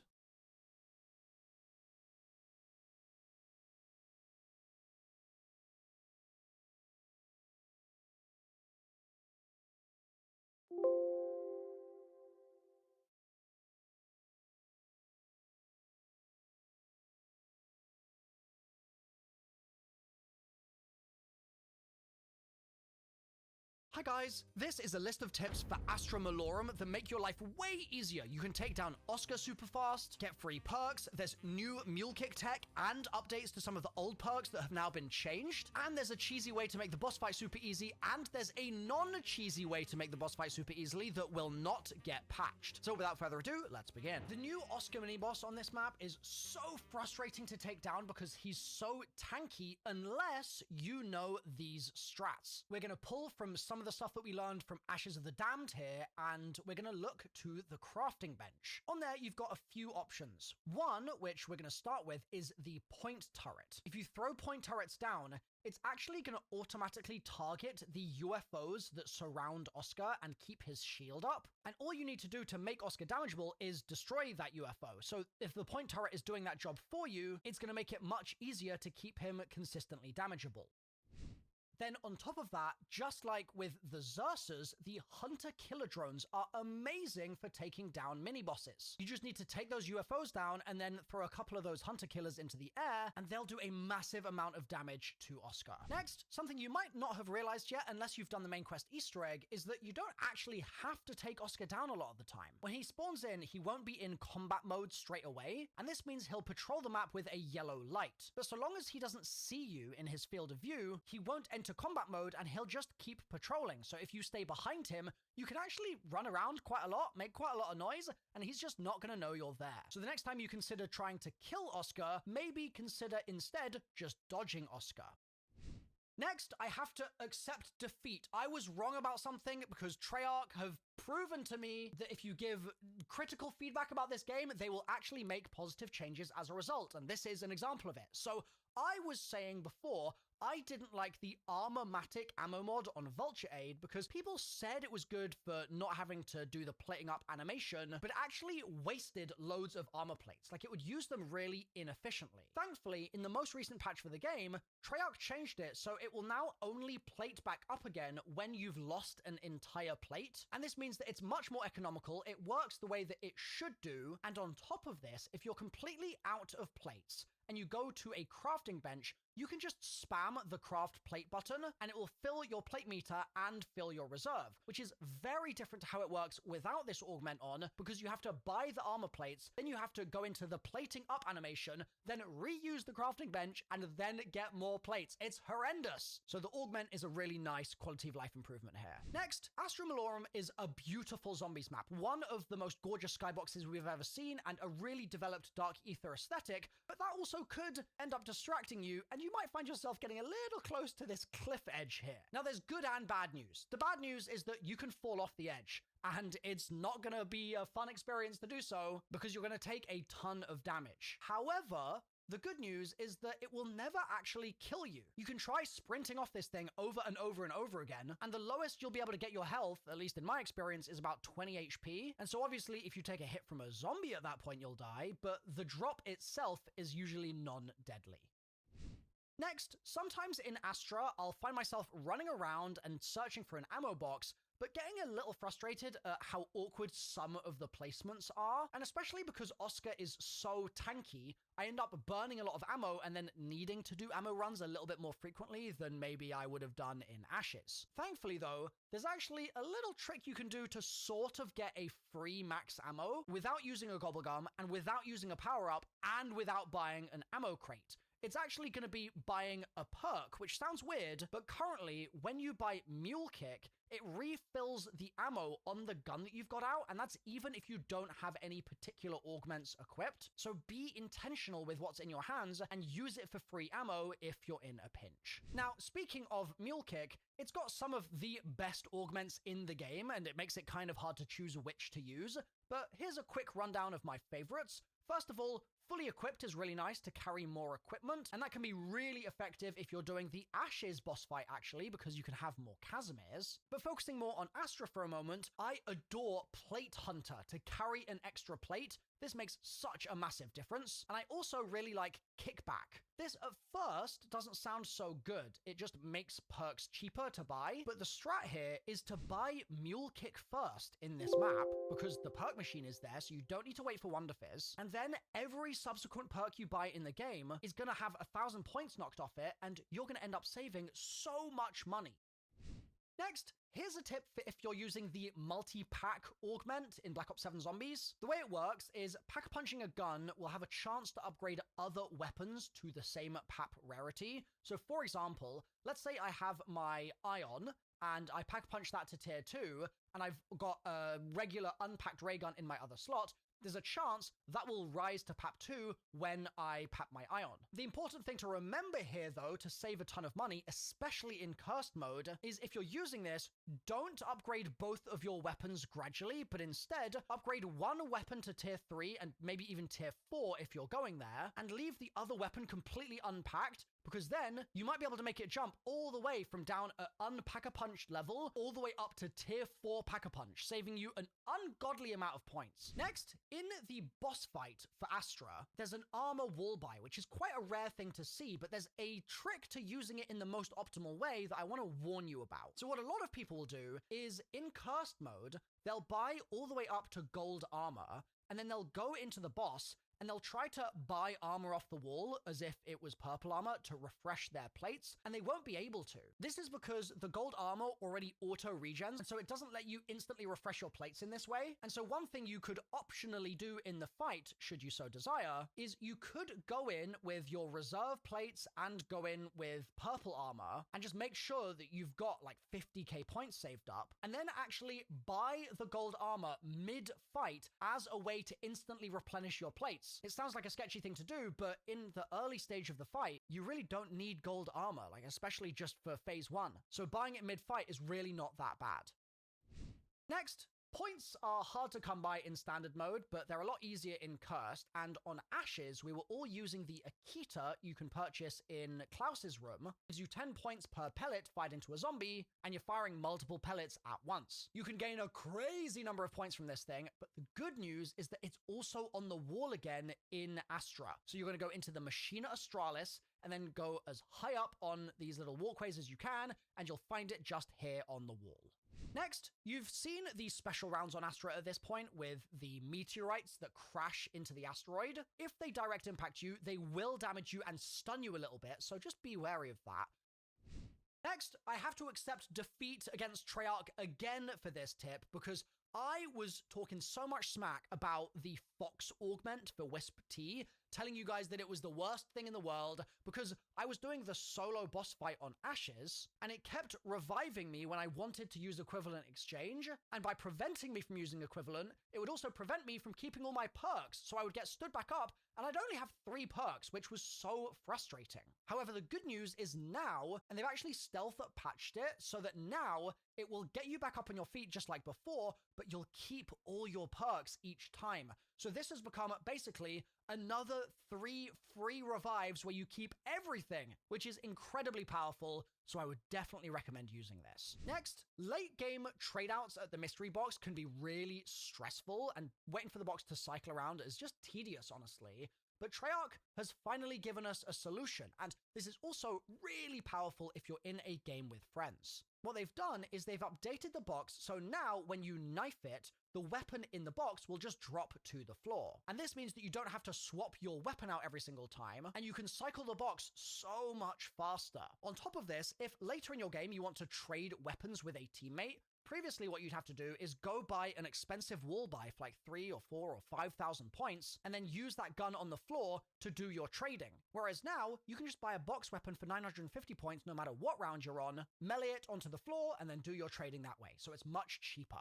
Hi guys, this is a list of tips for Astra Malorum that make your life way easier. You can take down Oscar super fast, get free perks, there's new mule kick tech, and updates to some of the old perks that have now been changed, and there's a cheesy way to make the boss fight super easy, and there's a non-cheesy way to make the boss fight super easily that will not get patched. So without further ado, let's begin. The new Oscar mini-boss on this map is so frustrating to take down because he's so tanky unless you know these strats. We're going to pull from some of the stuff that we learned from Ashes of the Damned here, and we're going to look to the crafting bench. On there, you've got a few options. One, which we're going to start with, is the point turret. If you throw point turrets down, it's actually going to automatically target the UFOs that surround Oscar and keep his shield up. And all you need to do to make Oscar damageable is destroy that UFO. So if the point turret is doing that job for you, it's going to make it much easier to keep him consistently damageable. Then on top of that, just like with the Xerxes, the hunter-killer drones are amazing for taking down mini-bosses. You just need to take those UFOs down and then throw a couple of those hunter-killers into the air, and they'll do a massive amount of damage to Oscar. Next, something you might not have realized yet unless you've done the main quest Easter egg, is that you don't actually have to take Oscar down a lot of the time. When he spawns in, he won't be in combat mode straight away, and this means he'll patrol the map with a yellow light. But so long as he doesn't see you in his field of view, he won't enter combat mode and he'll just keep patrolling. So if you stay behind him, you can actually run around quite a lot, make quite a lot of noise, and he's just not going to know you're there. So the next time you consider trying to kill Oscar, maybe consider instead just dodging Oscar. Next, I have to accept defeat. I was wrong about something because Treyarch have proven to me that if you give critical feedback about this game, they will actually make positive changes as a result, and this is an example of it. So I was saying before, I didn't like the Armor-matic ammo mod on Vulture Aid because people said it was good for not having to do the plating up animation, but actually wasted loads of armor plates. Like, it would use them really inefficiently. Thankfully, in the most recent patch for the game, Treyarch changed it so it will now only plate back up again when you've lost an entire plate, and this means that it's much more economical, it works the way that it should do, and on top of this, if you're completely out of plates, and you go to a crafting bench, you can just spam the craft plate button and it will fill your plate meter and fill your reserve, which is very different to how it works without this augment on, because you have to buy the armor plates, then you have to go into the plating up animation, then reuse the crafting bench, and then get more plates. It's horrendous. So the augment is a really nice quality of life improvement here. Next, Astra Malorum is a beautiful zombies map, one of the most gorgeous skyboxes we've ever seen, and a really developed dark ether aesthetic, but that also could end up distracting you, and you might find yourself getting a little close to this cliff edge here. Now, there's good and bad news. The bad news is that you can fall off the edge, and it's not going to be a fun experience to do so because you're going to take a ton of damage. However, The good news is that it will never actually kill you. You can try sprinting off this thing over and over and over again, and the lowest you'll be able to get your health, at least in my experience, is about 20 HP. And so obviously if you take a hit from a zombie at that point, you'll die, but the drop itself is usually non-deadly. Next, sometimes in Astra, I'll find myself running around and searching for an ammo box, but getting a little frustrated at how awkward some of the placements are, and especially because Oscar is so tanky, I end up burning a lot of ammo and then needing to do ammo runs a little bit more frequently than maybe I would have done in Ashes. Thankfully though, there's actually a little trick you can do to sort of get a free max ammo without using a gobblegum and without using a power-up and without buying an ammo crate. It's actually going to be buying a perk, which sounds weird, but currently, when you buy Mule Kick, it refills the ammo on the gun that you've got out, and that's even if you don't have any particular augments equipped. So be intentional with what's in your hands and use it for free ammo if you're in a pinch. Now, speaking of Mule Kick, it's got some of the best augments in the game, and it makes it kind of hard to choose which to use, but here's a quick rundown of my favorites. First of all, fully equipped is really nice to carry more equipment, and that can be really effective if you're doing the Ashes boss fight actually, because you can have more Casimirs. But focusing more on Astra for a moment, I adore Plate Hunter to carry an extra plate. This makes such a massive difference, and I also really like Kickback. This at first doesn't sound so good, it just makes perks cheaper to buy, but the strat here is to buy Mule Kick first in this map, because the perk machine is there, so you don't need to wait for Wonder Fizz, and then every subsequent perk you buy in the game is gonna have 1,000 points knocked off it, and you're gonna end up saving so much money. Next, here's a tip for if you're using the multi-pack augment in Black Ops 7 Zombies. The way it works is pack-punching a gun will have a chance to upgrade other weapons to the same PAP rarity. So for example, let's say I have my Ion, and I pack-punch that to tier 2, and I've got a regular unpacked ray gun in my other slot. There's a chance that will rise to PAP 2 when I PAP my Ion. The important thing to remember here, though, to save a ton of money, especially in Cursed mode, is if you're using this, don't upgrade both of your weapons gradually, but instead upgrade one weapon to tier 3 and maybe even tier 4 if you're going there, and leave the other weapon completely unpacked, because then you might be able to make it jump all the way from down at Unpack-a-Punch level all the way up to tier 4 Pack-a-Punch, saving you an ungodly amount of points. Next, in the boss fight for Astra, there's an armor wall buy, which is quite a rare thing to see, but there's a trick to using it in the most optimal way that I want to warn you about. So what a lot of people will do is, in Cursed mode, they'll buy all the way up to gold armor, and then they'll go into the boss, and they'll try to buy armor off the wall as if it was purple armor to refresh their plates, and they won't be able to. This is because the gold armor already auto-regens, and so it doesn't let you instantly refresh your plates in this way. And so one thing you could optionally do in the fight, should you so desire, is you could go in with your reserve plates and go in with purple armor, and just make sure that you've got like 50k points saved up, and then actually buy the gold armor mid-fight as a way to instantly replenish your plates. It sounds like a sketchy thing to do, but in the early stage of the fight, you really don't need gold armor, like especially just for phase 1. So buying it mid-fight is really not that bad. Next, points are hard to come by in standard mode, but they're a lot easier in Cursed, and on Ashes, we were all using the Akita you can purchase in Klaus's room. It gives you 10 points per pellet fired into a zombie, and you're firing multiple pellets at once. You can gain a crazy number of points from this thing, but the good news is that it's also on the wall again in Astra. So you're going to go into the Machina Australis, and then go as high up on these little walkways as you can, and you'll find it just here on the wall. Next, you've seen these special rounds on Astra at this point with the meteorites that crash into the asteroid. If they direct impact you, they will damage you and stun you a little bit, so just be wary of that. Next, I have to accept defeat against Treyarch again for this tip, because I was talking so much smack about the Fox augment for Wisp T, telling you guys that it was the worst thing in the world because I was doing the solo boss fight on Ashes, and it kept reviving me when I wanted to use equivalent exchange, and by preventing me from using equivalent, it would also prevent me from keeping all my perks, so I would get stood back up, and I'd only have 3 perks, which was so frustrating. However, the good news is now, and they've actually stealth patched it, so that now it will get you back up on your feet just like before, but you'll keep all your perks each time. So this has become basically another 3 free revives where you keep everything, which is incredibly powerful, so I would definitely recommend using this. Next, late game trade outs at the mystery box can be really stressful, and waiting for the box to cycle around is just tedious, honestly. But Treyarch has finally given us a solution, and this is also really powerful if you're in a game with friends. What they've done is they've updated the box, so now when you knife it, the weapon in the box will just drop to the floor. And this means that you don't have to swap your weapon out every single time, and you can cycle the box so much faster. On top of this, if later in your game you want to trade weapons with a teammate, previously what you'd have to do is go buy an expensive wall buy for like 3 or 4 or 5,000 points, and then use that gun on the floor to do your trading. Whereas now, you can just buy a box weapon for 950 points no matter what round you're on, melee it onto the floor, and then do your trading that way, so it's much cheaper.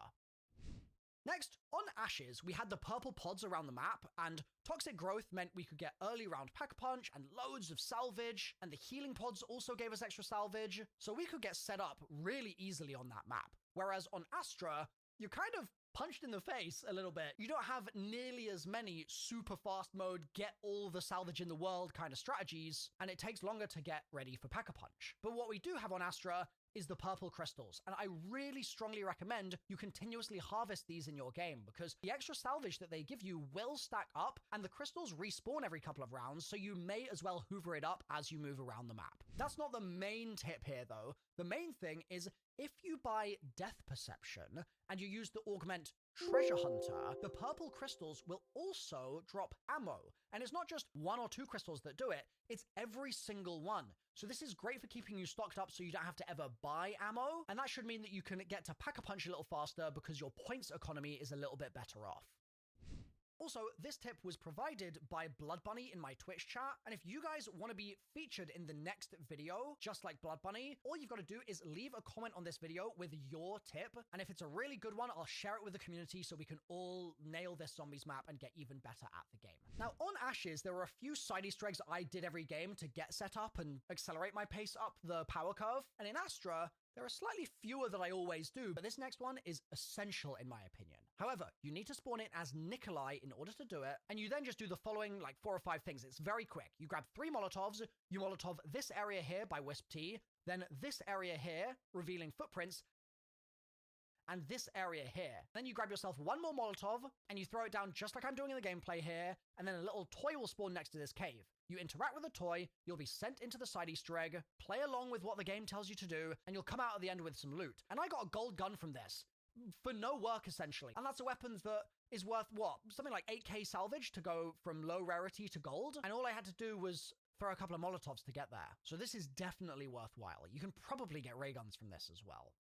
Next, on Ashes, we had the purple pods around the map, and toxic growth meant we could get early round pack punch and loads of salvage, and the healing pods also gave us extra salvage, so we could get set up really easily on that map. Whereas on Astra, you're kind of punched in the face a little bit. You don't have nearly as many super fast mode, get all the salvage in the world kind of strategies, and it takes longer to get ready for Pack a Punch. But what we do have on Astra is the purple crystals, and I really strongly recommend you continuously harvest these in your game, because the extra salvage that they give you will stack up, and the crystals respawn every couple of rounds, so you may as well hoover it up as you move around the map. That's not the main tip here though. The main thing is, if you buy Death Perception and you use the augment Treasure Hunter, the purple crystals will also drop ammo. And it's not just 1 or 2 crystals that do it, it's every single one. So this is great for keeping you stocked up so you don't have to ever buy ammo, and that should mean that you can get to Pack a Punch a little faster because your points economy is a little bit better off. Also, this tip was provided by Blood Bunny in my Twitch chat, and if you guys want to be featured in the next video, just like Blood Bunny, all you've got to do is leave a comment on this video with your tip, and if it's a really good one, I'll share it with the community so we can all nail this zombies map and get even better at the game. Now, on Ashes, there were a few side Easter eggs I did every game to get set up and accelerate my pace up the power curve, and in Astra, there are slightly fewer that I always do, but this next one is essential in my opinion. However, you need to spawn it as Nikolai in order to do it, and you then just do the following like 4 or 5 things. It's very quick. You grab 3 Molotovs, you Molotov this area here by Wisp T, then this area here, revealing footprints, and this area here. Then you grab yourself 1 more Molotov, and you throw it down just like I'm doing in the gameplay here, and then a little toy will spawn next to this cave. You interact with the toy, you'll be sent into the side Easter egg, play along with what the game tells you to do, and you'll come out at the end with some loot. And I got a gold gun from this, for no work essentially. And that's a weapon that is worth, what, something like 8k salvage to go from low rarity to gold, and all I had to do was throw a couple of Molotovs to get there. So this is definitely worthwhile. You can probably get ray guns from this as well.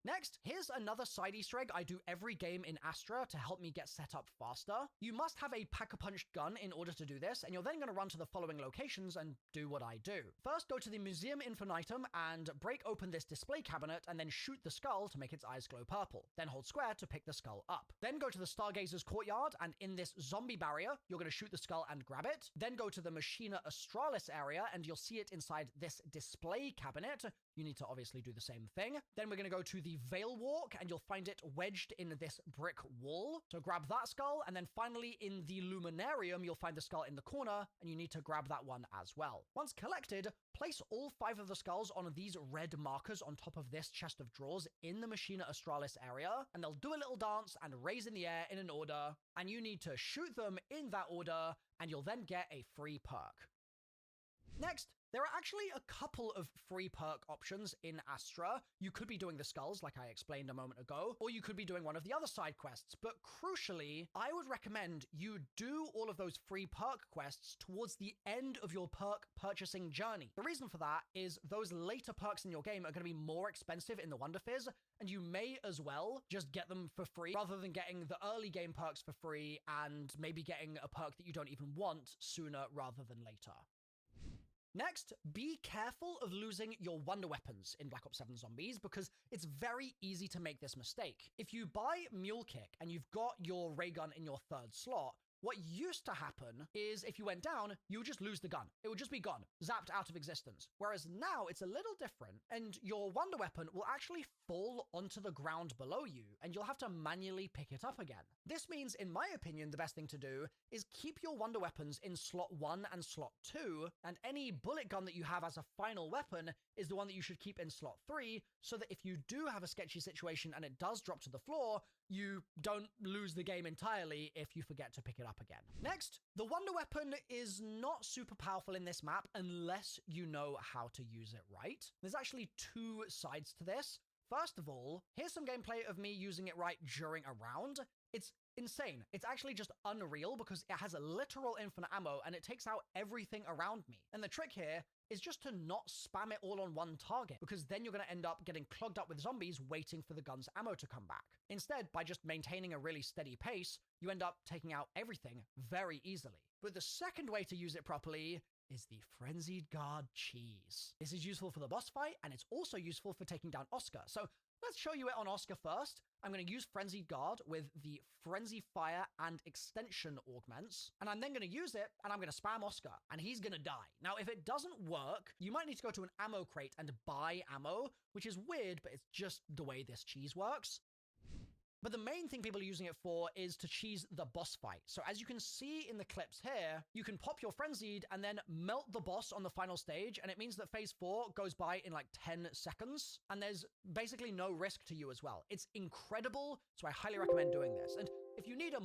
Next, here's another side Easter egg I do every game in Astra to help me get set up faster. You must have a Pack-a-Punch gun in order to do this, and you're then going to run to the following locations and do what I do. First, go to the Museum Infinitum and break open this display cabinet and then shoot the skull to make its eyes glow purple. Then hold square to pick the skull up. Then go to the Stargazer's Courtyard, and in this zombie barrier, you're going to shoot the skull and grab it. Then go to the Machina Australis area, and you'll see it inside this display cabinet. You need to obviously do the same thing. Then we're going to go to the Veil Walk, and you'll find it wedged in this brick wall. So grab that skull, and then finally in the Luminarium, you'll find the skull in the corner, and you need to grab that one as well. Once collected, place all 5 of the skulls on these red markers on top of this chest of drawers in the Machina Australis area, and they'll do a little dance and raise in the air in an order, and you need to shoot them in that order, and you'll then get a free perk. Next, there are actually a couple of free perk options in Astra. You could be doing the skulls, like I explained a moment ago, or you could be doing one of the other side quests, but crucially, I would recommend you do all of those free perk quests towards the end of your perk purchasing journey. The reason for that is those later perks in your game are going to be more expensive in the Wonder Fizz, and you may as well just get them for free, rather than getting the early game perks for free and maybe getting a perk that you don't even want sooner rather than later. Next, be careful of losing your wonder weapons in Black Ops 7 Zombies, because it's very easy to make this mistake. If you buy Mule Kick and you've got your ray gun in your 3rd slot, What used to happen is if you went down, you would just lose the gun. It would just be gone, zapped out of existence. Whereas now it's a little different, and your wonder weapon will actually fall onto the ground below you, and you'll have to manually pick it up again. This means, in my opinion, the best thing to do is keep your wonder weapons in slot 1 and slot 2, and any bullet gun that you have as a final weapon is the one that you should keep in slot 3, so that if you do have a sketchy situation and it does drop to the floor, you don't lose the game entirely if you forget to pick it up again. Next, the wonder weapon is not super powerful in this map unless you know how to use it right. There's actually two sides to this. First of all, here's some gameplay of me using it right during a round. It's insane. It's actually just unreal because it has a literal infinite ammo and it takes out everything around me. And the trick here is just to not spam it all on one target, because then you're going to end up getting clogged up with zombies waiting for the gun's ammo to come back. Instead, by just maintaining a really steady pace, you end up taking out everything very easily. But the second way to use it properly is the Frenzied Guard cheese. This is useful for the boss fight, and it's also useful for taking down Oscar. So let's show you it on Oscar first. I'm going to use Frenzied Guard with the Frenzy Fire and Extension augments, and I'm then going to use it, and I'm going to spam Oscar, and he's going to die. Now, if it doesn't work, you might need to go to an ammo crate and buy ammo, which is weird, but it's just the way this cheese works. But the main thing people are using it for is to cheese the boss fight. So as you can see in the clips here, you can pop your Frenzied and then melt the boss on the final stage, and it means that phase 4 goes by in like 10 seconds, and there's basically no risk to you as well. It's incredible, so I highly recommend doing this. And if you need a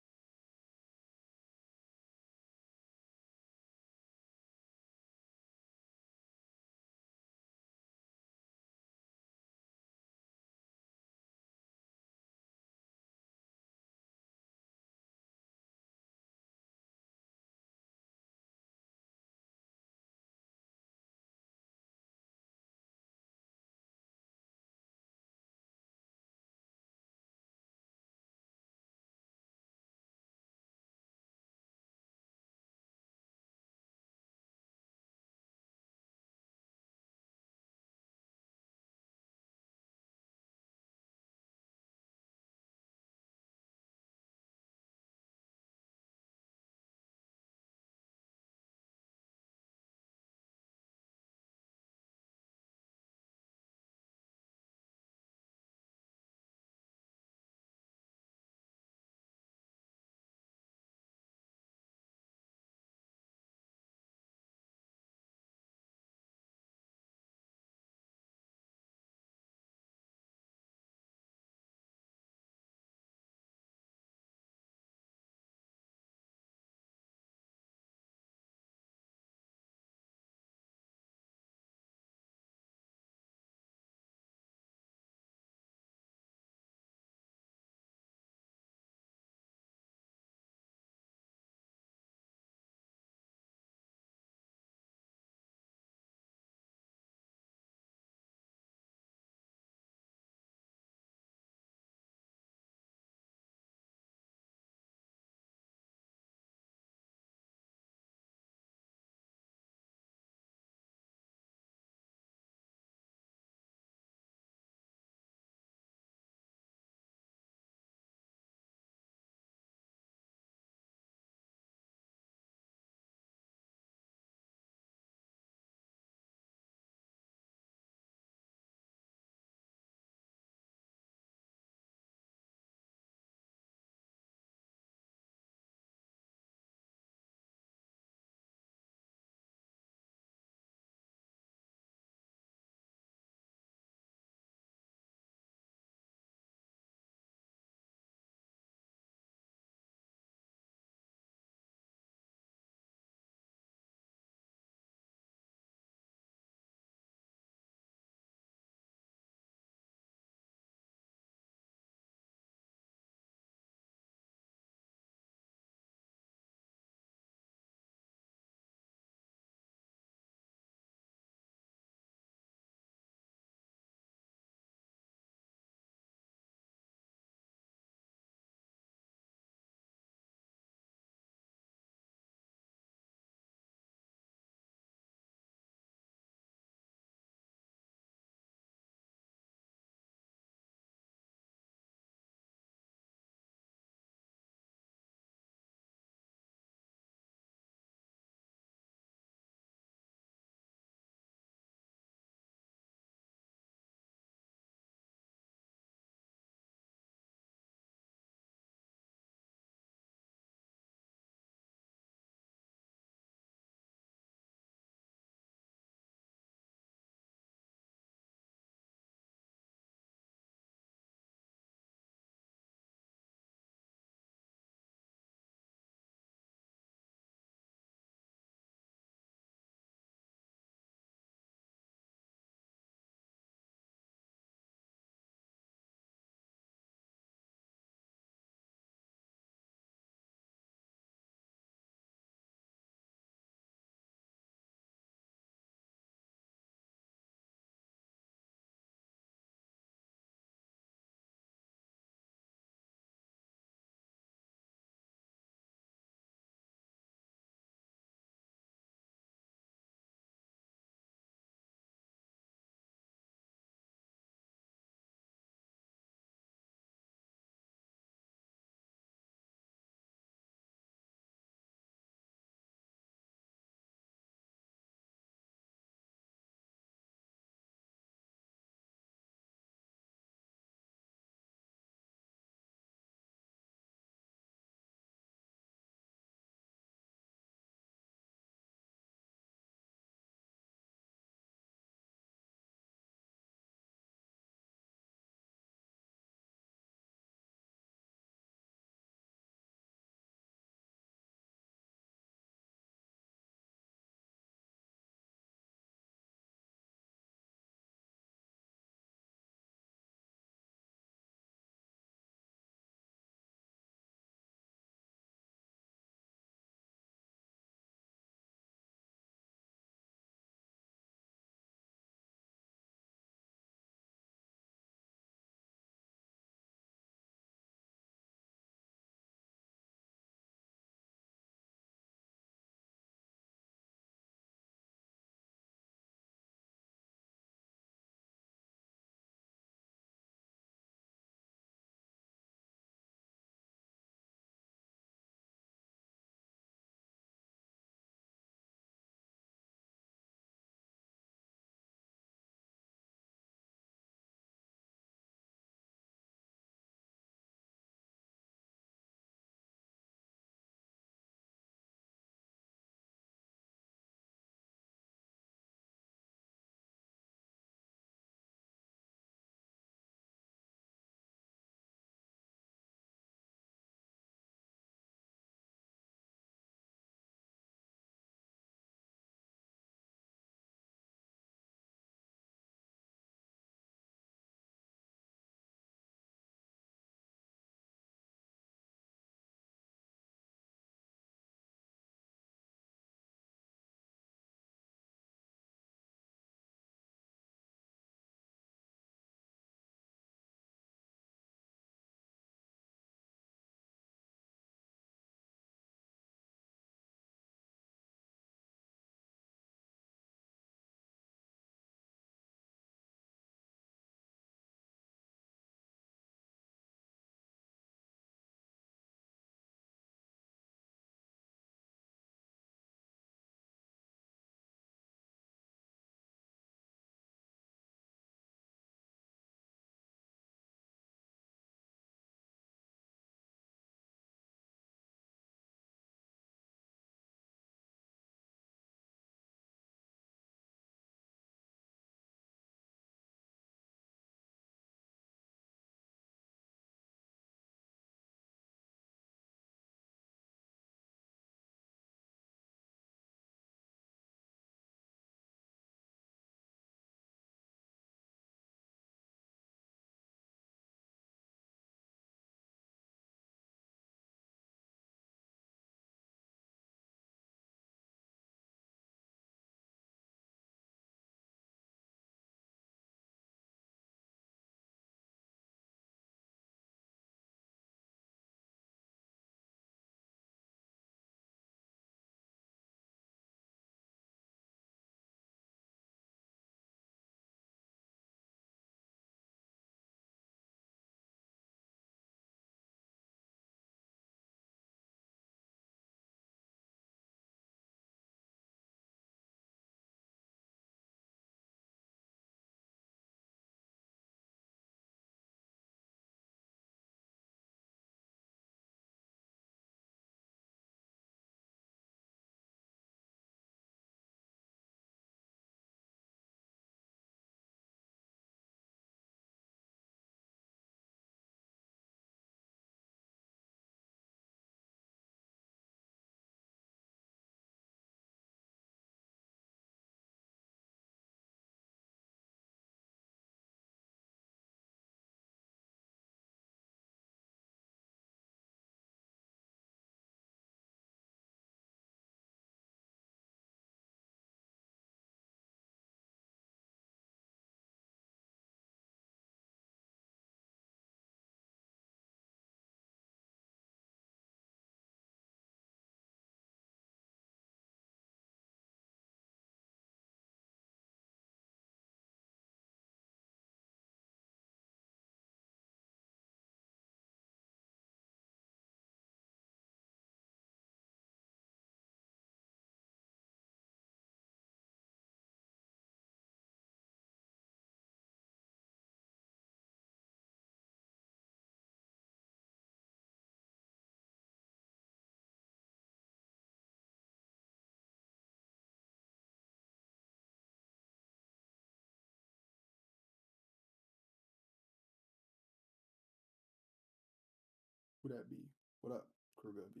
at B. What up, Krug at B?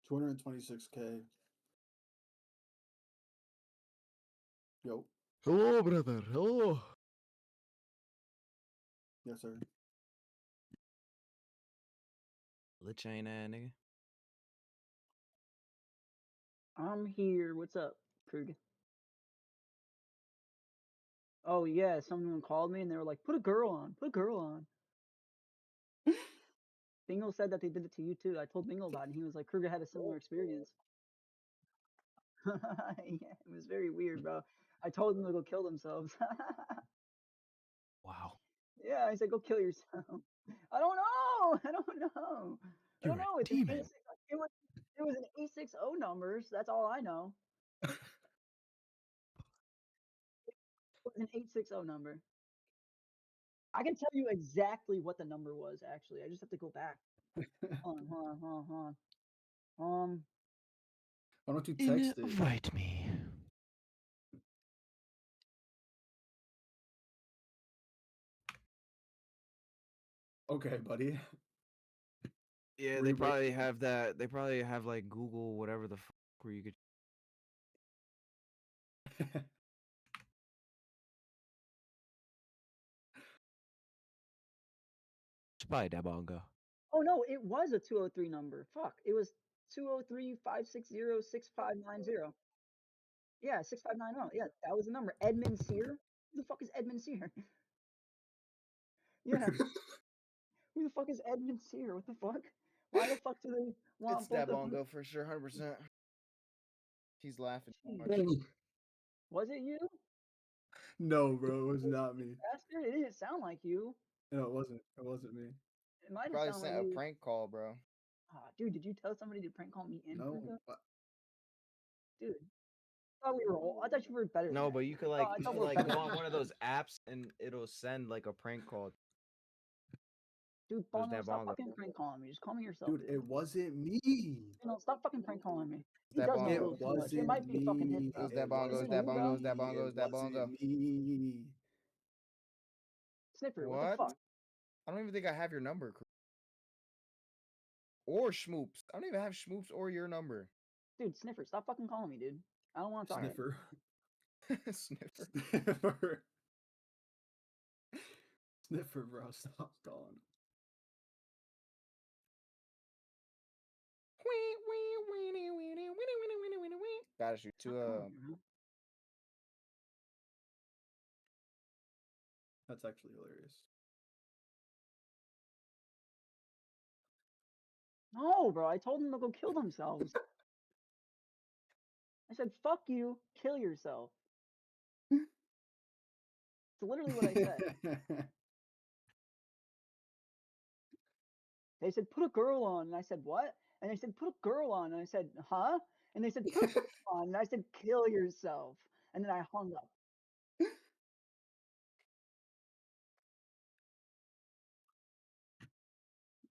$226K. Yo.
Hello, brother. Hello.
Yes, sir.
Lit chain ass nigga.
I'm here. What's up, Krug? Oh yeah, someone called me and they were like, "Put a girl on. Put a girl on." Bingo said that they did it to you too. I told Bingo about it, and he was like, "Kruger had a similar experience." Yeah, it was very weird, bro. I told them to go kill themselves.
Wow.
Yeah, I said, "Go kill yourself." I don't know. I don't know. I don't
You're a
know. It's an
demon.
A6. It was an A60 number. So that's all I know. It was an 860 number. I can tell you exactly what the number was. Actually, I just have to go back. Hold on, hold on, hold on, hold on.
Why don't you text it?
Invite me.
Okay, buddy.
Yeah, they probably have that. They probably have like Google, whatever the fuck, where you could. Spy that bongo.
Oh no, it was a 203 number. Fuck, it was 203-560-6590. Yeah, 6590. Yeah, that was the number. Edmund Sear. Who the fuck is Edmund Sear? Yeah. Who the fuck is Edmund Sear? What the fuck? Why the fuck do they want
It's
both
that
of them?
bongo for sure, 100%. He's laughing too much.
Jeez. Was it you?
No, bro, it was not me.
Bastard, it didn't sound like you.
No, it wasn't. It wasn't me.
It might have
Probably
sounded like
sent a
you.
prank call, bro.
Ah, dude, did you tell somebody to prank call me in
No.
Kruger? Dude, I thought we were I thought you were better than
No,
that.
but you could
Oh,
like
I
you
thought
could
we were
like
better
go
than
on
that.
one of those apps and it'll send like a prank call.
Dude,
It was
Bongo,
that
stop
bongo.
fucking prank calling me. Just call me yourself,
Dude,
dude.
it wasn't me.
You know, stop fucking prank calling me. He
That
does know a
bongo.
little too much. It
Wasn't
might be fucking his
me.
It was
though.
that bongo.
Is
It was
it
that
you,
bongo. It
bro?
was that bongo. It
It
was that bongo.
wasn't me.
Sniffer, what the
What?
fuck?
I don't even think I have your number. Or Schmoops. I don't even have Schmoops or your number.
Dude, Sniffer, stop fucking calling me, dude. I don't want to talk right
Sniffer.
Sniffer.
Sniffer. Sniffer, bro. Stop calling.
Gotta shoot two.
That's actually hilarious.
No, bro. I told them to go kill themselves. I said, fuck you, kill yourself. It's literally what I said. They said, put a girl on. And I said, what? And they said, put a girl on. And I said, huh? And they said, put a girl on. And I said, kill yourself. And then I hung up.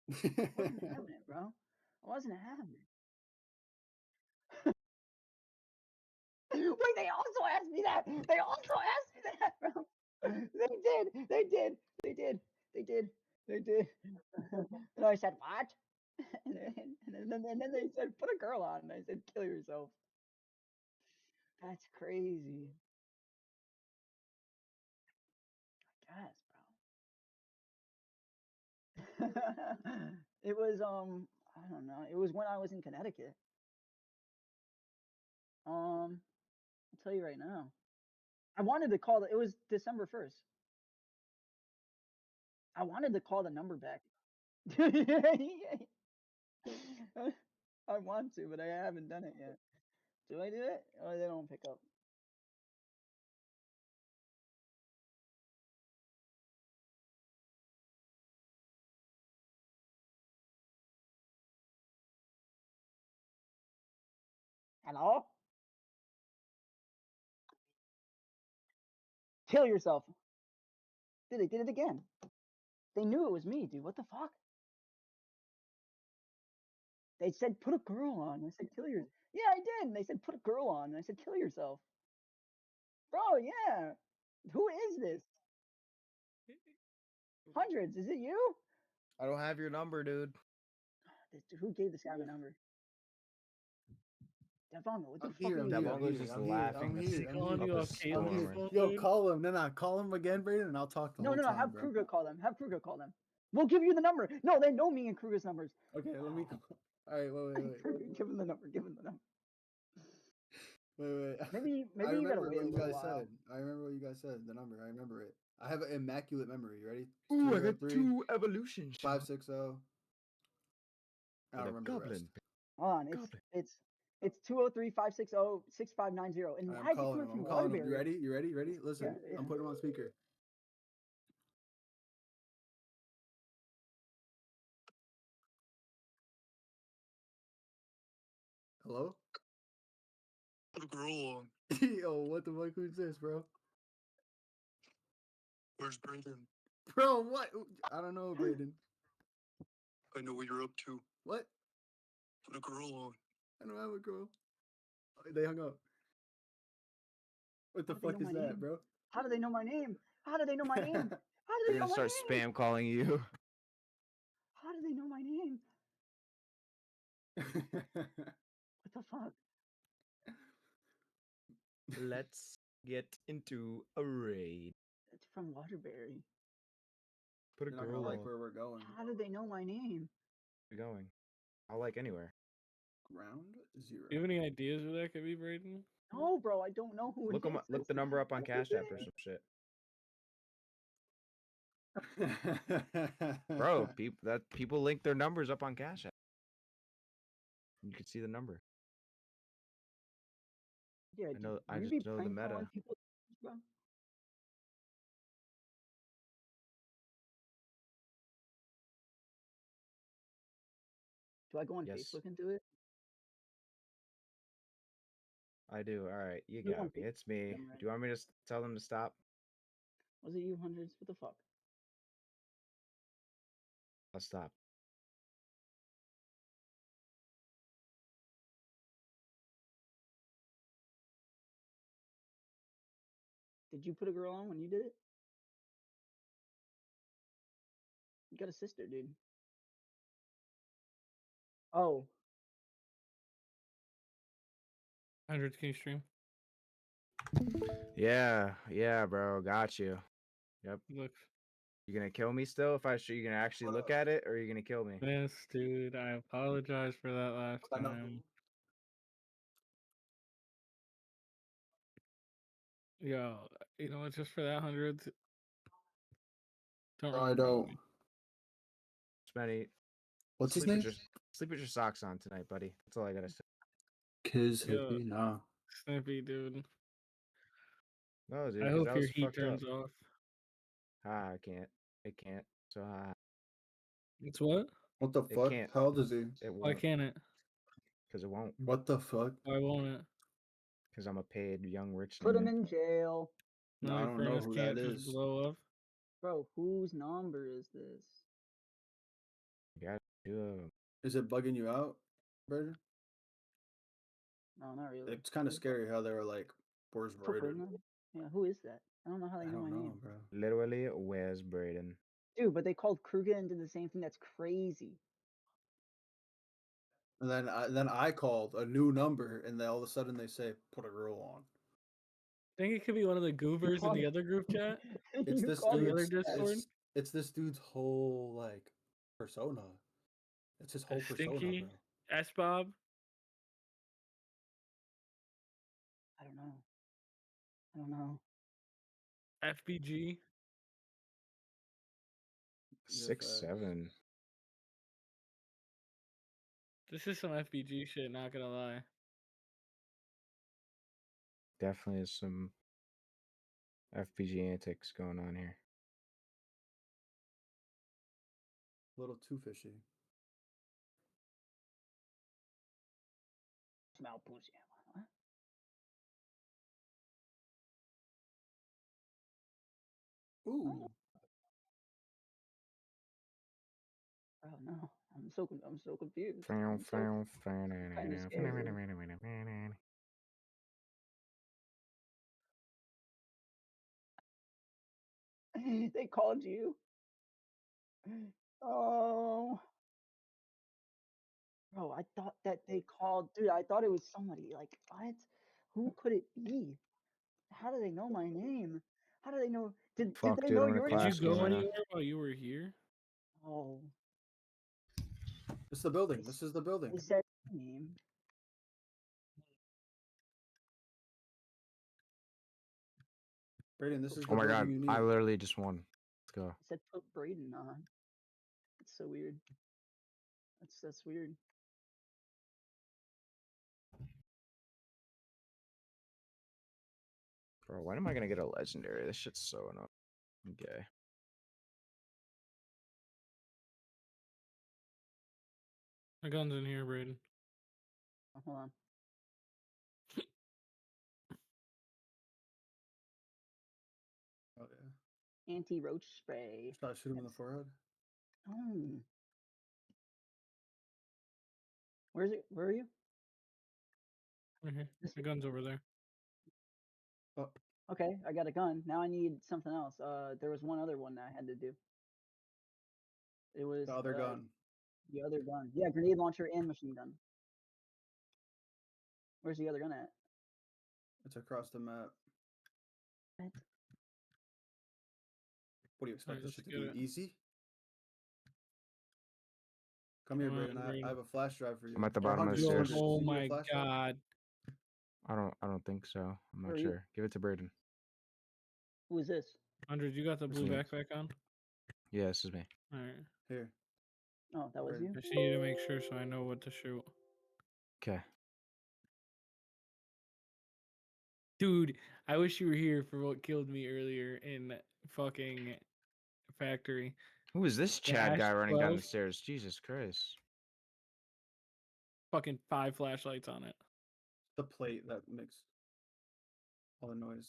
I wasn't having it, bro. I wasn't having it. Wait, they also asked me that. They also asked me that, bro. They did. They did. They did. They did. They did. And I said, what? And then they said, put a girl on. And I said, kill yourself. That's crazy. I guess, bro. It was, I don't know. It was when I was in Connecticut. I'll tell you right now. I wanted to call it was December 1st. I wanted to call the number back. I want to, but I haven't done it yet. Do I do it? Or they don't pick up? Hello? Kill yourself. Dude, they did it again. They knew it was me, dude. What the fuck? They said put a girl on. I said kill yourself. Yeah, I did. And they said put a girl on. And I said kill yourself. Bro, yeah. Who is this? Hundreds, is it you?
I don't have your number, dude.
Who gave this guy the number? Devon, what the
I'm
fuck
here.
are
I'm
you
here.
Devon
I'm
was
here.
just
I'm here.
laughing
I'm
up
here. I'm
calling
here.
you
a
off Casey's
I'm here.
storm.
phone,
Yo,
dude?
call him. No, call him again, Brayden, and I'll talk the
No,
whole
no, no.
time,
Have
bro.
Kruger call them. Have Kruger call them. We'll give you the number. No, they know me and Kruger's numbers.
Okay, let me. All right, wait.
Kruger, give him the number. Give him the number.
Wait.
Maybe
I
you gotta
remember
wait a
what you
little
guys
while.
said. I remember what you guys said. The number. I remember it. I have an immaculate memory. You ready?
Ooh, I got
203
2 evolution shots.
560. I
With
don't
a
remember the rest.
goblin.
Hold on, it's 203-560-6590. And
I'm
why'd you
calling
come
him.
from
I'm calling him.
Waterbury?
You ready? Listen,
Yeah.
I'm putting him on speaker. Hello?
Put a girl on.
Yo, what the fuck? Who's this, bro?
Where's Brandon?
Bro, what? I don't know, Brayden.
I know what you're up to.
What?
Put a girl on.
I don't have a girl. Oh, they hung up. What the
How do they
fuck
know
is
my
that,
name?
bro?
How do they know my name? How do they know my name? How do
They're
they know
gonna
my
start
name?
spam calling you.
How do they know my name? What the fuck?
Let's get into a raid.
It's from Waterbury.
Put a
You're not gonna
girl
like
on.
where we're going.
How do they know my name?
We're going. I'll like anywhere.
Round 0.
Do you have any ideas who that could be, Brayden?
No, bro, I don't know who it
Look
is.
look the number up on Cash App or some shit. Bro, people link their numbers up on Cash App. You can see the number.
Yeah,
I
you
just
be
know the
prank
meta.
calling people, bro? Do I go on
Yes.
Facebook and do it?
I do. All right, you
You
got
on
me. It's me.
Facebook, right?
Do you want me to tell them to stop?
Was it you, hundreds? What the fuck?
I'll stop.
Did you put a girl on when you did it? You got a sister, dude. Oh,
Hundreds, can you stream?
Yeah, bro. Got you. Yep.
Look.
You gonna kill me still? If I show you gonna actually look at it, or are you gonna kill me?
Yes, dude. I apologize for that last time. Yo, you know what? Just for that hundreds. Don't
I
really
don't.
me.
Spenny.
What's his name?
Sleep with your socks on tonight, buddy. That's all I gotta say.
Kiz
Yo,
Hippie? Nah.
Snippy, dude.
No, dude.
I
'Cause
hope
I
your
was
heat
fucked up.
turns off.
I can't. It can't. So
It's what?
What the
it
fuck?
can't.
How old is he?
It
Why
won't.
can't it?
Because it won't.
What the fuck?
Why won't it?
Because I'm a paid young rich
put him
nigga.
in jail.
No, I
My
don't know
furnace
who
can't
that
just
is.
blow up.
Bro, whose number is this?
You gotta do
Is it bugging you out, Brayden?
No, not really.
It's kind of scary how they were like, "Where's
Put
Brayden?"
Brayden? Yeah, who is that? I don't know how they
I
know my
don't know,
name.
bro.
literally, where's Braden?
Dude, but they called Kruger and did the same thing. That's crazy.
And then I called a new number, and then all of a sudden they say, "Put a girl on."
Think it could be one of the goovers in the other group chat?
It's this
On the other
dude's.
Discord?
It's this dude's whole like persona. It's his whole persona,
Stinky?
bro.
S-Bob?
I don't know. I don't know.
FBG?
6'7".
This is some FBG shit, not gonna lie.
Definitely is some FPG antics going on here.
A little too fishy.
Smell pussy. Huh?
Ooh.
Oh no, I'm so confused.
Found.
Kind of scared. They called you. Oh. Bro, I thought that they called, dude, I thought it was somebody. Like, what? Who could it be? How do they know my name? How do they know? Did
Fuck,
they
dude,
know
I'm in a
your
Did you
class
name?
game
go
right now.
anywhere while you were here?
Oh,
This is the building. This is the building.
they said my name.
Brayden, this is
Oh
the
my
building
god,
you
I
need.
literally just won. Let's go.
It said put Braden on. That's so weird. That's weird.
Bro, when am I gonna get a legendary? This shit's so annoying. I'm gay.
My gun's in here, Braden.
Oh, hold on.
Oh yeah.
Anti-roach spray.
Should I shoot him in the forehead?
Oh. Where's it? Where are you?
Right here. My gun's over there.
Oh.
Okay, I got a gun. Now I need something else. There was one other one that I had to do. It was
The other gun.
The other gun. Yeah, grenade launcher and machine gun. Where's the other gun at?
It's across the map.
What?
What do you expect
Alright,
this
let's
shit to
get
be
it.
easy? Come here,
Come on,
Brayden. I
Braden.
have a flash drive for you.
I'm at the
Or
bottom of the
100,
stairs.
100.
Oh
You need a
my
flash drive?
god.
I don't think so. I'm
Where
not
are you?
sure. Give it to Braden.
Who is this?
100, you got the blue
me.
backpack on?
Yeah, this is me.
Alright.
Here.
Oh, that was
Braden.
you?
I just need to make sure so I know what to shoot.
Okay.
Dude, I wish you were here for what killed me earlier in fucking factory.
Who is this
The
Chad guy
Ash
running down
12,
the stairs? Jesus Christ.
fucking 5 flashlights on it.
The plate that makes all the noise.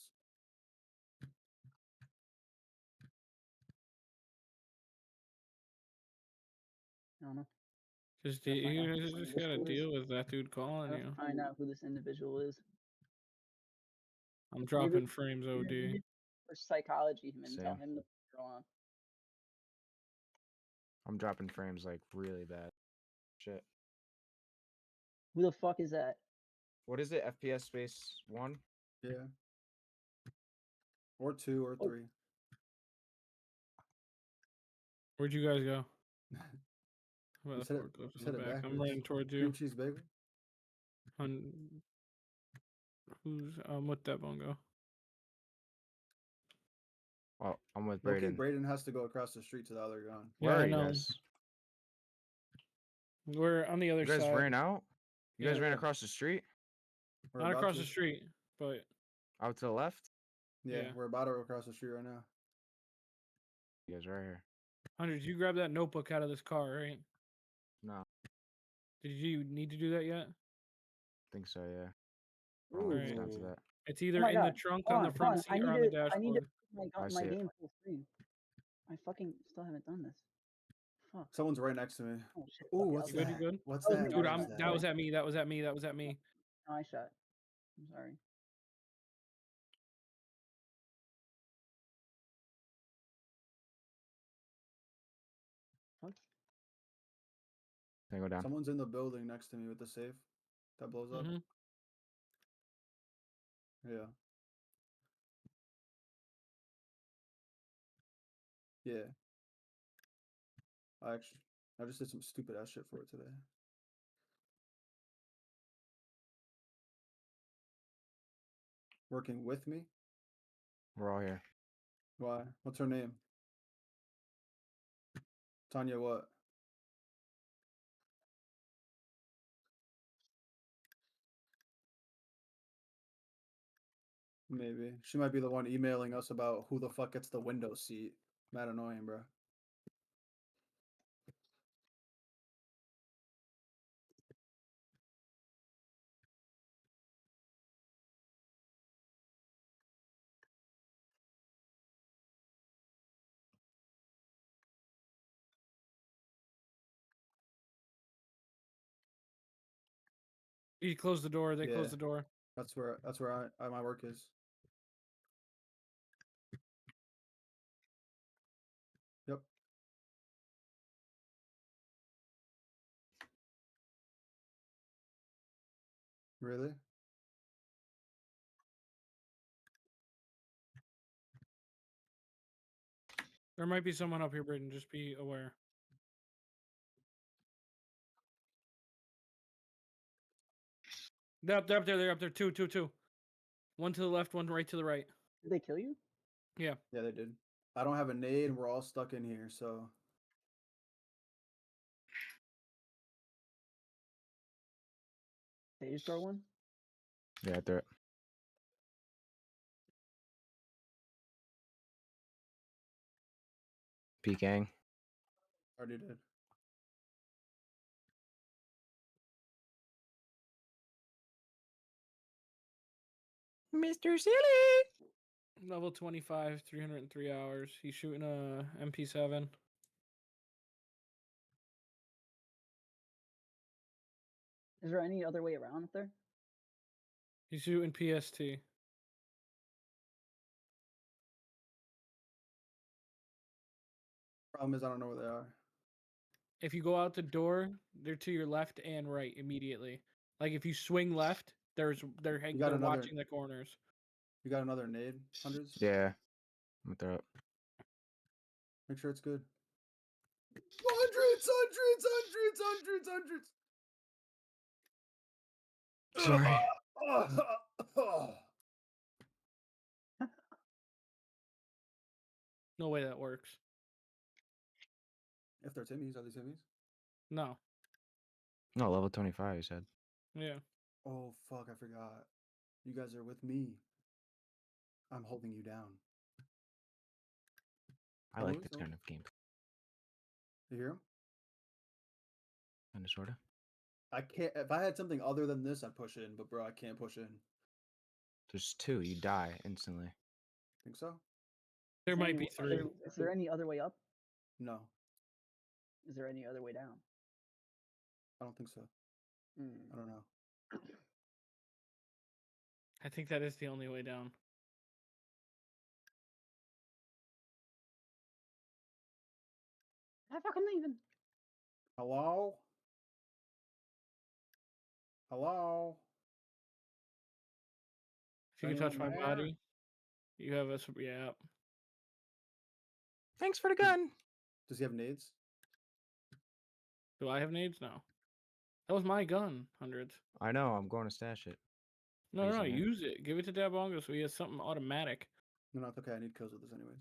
I don't know.
Just
Gotta find out
you
who
guys
this
just gotta
individual is.
deal with that dude calling
Gotta
you.
find out who this individual is.
I'm
Maybe
dropping frames, OD.
maybe or psychology him and tell
Same.
him to put it on.
I'm dropping frames like really bad. Shit.
Who the fuck is that?
What is it? FPS space 1?
Yeah. Or 2 or 3.
Where'd you guys go? Where
You
the
said it,
forklift's
you
in
said
the
it
back. I'm
backwards.
running towards
Cream
you.
cheese bagel?
Who's with that bongo?
Oh, I'm with
Okay,
Braden.
Brayden has to go across the street to the other gun.
Where
Yeah,
are
I
you
know.
guys?
We're on the other
You guys
side.
ran out? You guys
Yeah.
ran across the street?
We're
Not
about
across
to.
the street, but
Out to the left?
Yeah,
yeah.
we're about to go across the street right now.
You guys right here.
100, you grab that notebook out of this car, right?
No.
Did you need to do that yet?
Think so, yeah.
Ooh.
It's down to that.
It's
Oh
either
my
in the
god.
trunk
Hold
on the
on,
front
hold on.
seat or on the
I need to
dashboard.
put
I
my
see it.
game full screen. I fucking still haven't done this. Fuck.
Someone's right next to me.
Oh shit.
Ooh,
Okay,
what's
You good?
that?
You good?
What's
That was
that?
me.
Dude,
What is
that was at me. That was at me. That was at me.
No, I shot. I'm sorry. Fuck.
Can I go down?
Someone's in the building next to me with the safe that blows up.
Mm-hmm.
Yeah. Yeah. I just did some stupid ass shit for it today. Working with me?
We're all here.
Why? What's her name? Tanya what? Maybe. She might be the one emailing us about who the fuck gets the window seat. Mad annoying, bro.
You close the door. They
Yeah.
close the door.
That's where my work is. Really?
There might be someone up here, Britain. Just be aware. They're up there. They're up there. Two. One to the left, one right to the right.
Did they kill you?
Yeah.
Yeah, they did. I don't have a nade. We're all stuck in here, so.
Did you throw one?
Yeah, they're. Peeking.
Already did.
Mr. Silly. Level 25, 303 hours. He's shooting a MP7.
Is there any other way around up there?
He's shooting PST.
Problem is, I don't know where they are.
If you go out the door, they're to your left and right immediately. Like if you swing left, they're watching the corners.
You got another nade, hundreds?
Yeah. I'm gonna throw it.
Make sure it's good. Hundreds.
Sorry.
No way that works.
If they're Timmy's, are they Timmy's?
No.
No, level 25, you said.
Yeah.
Oh, fuck, I forgot. You guys are with me. I'm holding you down.
I like this kind of game.
You hear him?
Kind of, sorta.
I can't. If I had something other than this, I'd push in. But bro, I can't push in.
There's two. You die instantly.
Think so?
There might be three.
Is there any other way up?
No,
Is there any other way down?
I don't think so. I don't know.
I think that is the only way down.
I'm fucking leaving.
Hello? Hello?
If you can touch my body, you have a yeah.
Thanks for the gun.
Does he have nades?
Do I have nades? No. That was my gun, hundreds.
I know. I'm going to stash it.
No,
Using it.
use it. Give it to Dabongo so he has something automatic.
No, it's okay. I need kills with this anyways.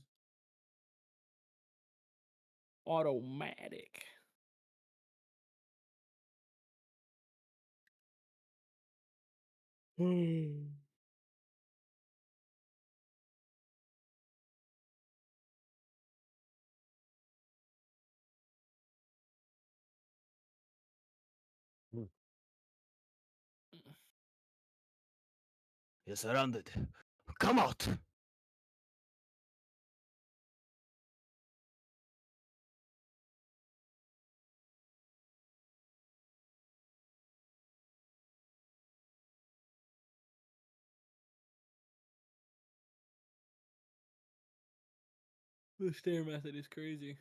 Automatic.
You're surrounded. Come out!
The stair method is crazy.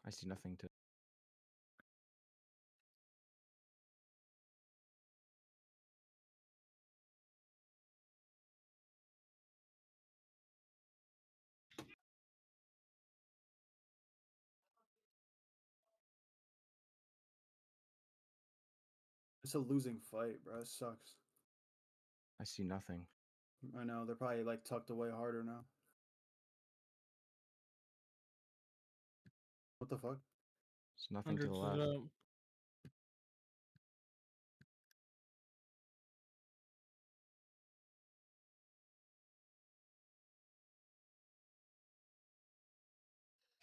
I see nothing to.
It's a losing fight, bro. It sucks.
I see nothing.
I know. They're probably like tucked away harder now. What the fuck?
It's nothing to the
Hundreds
left.
is up.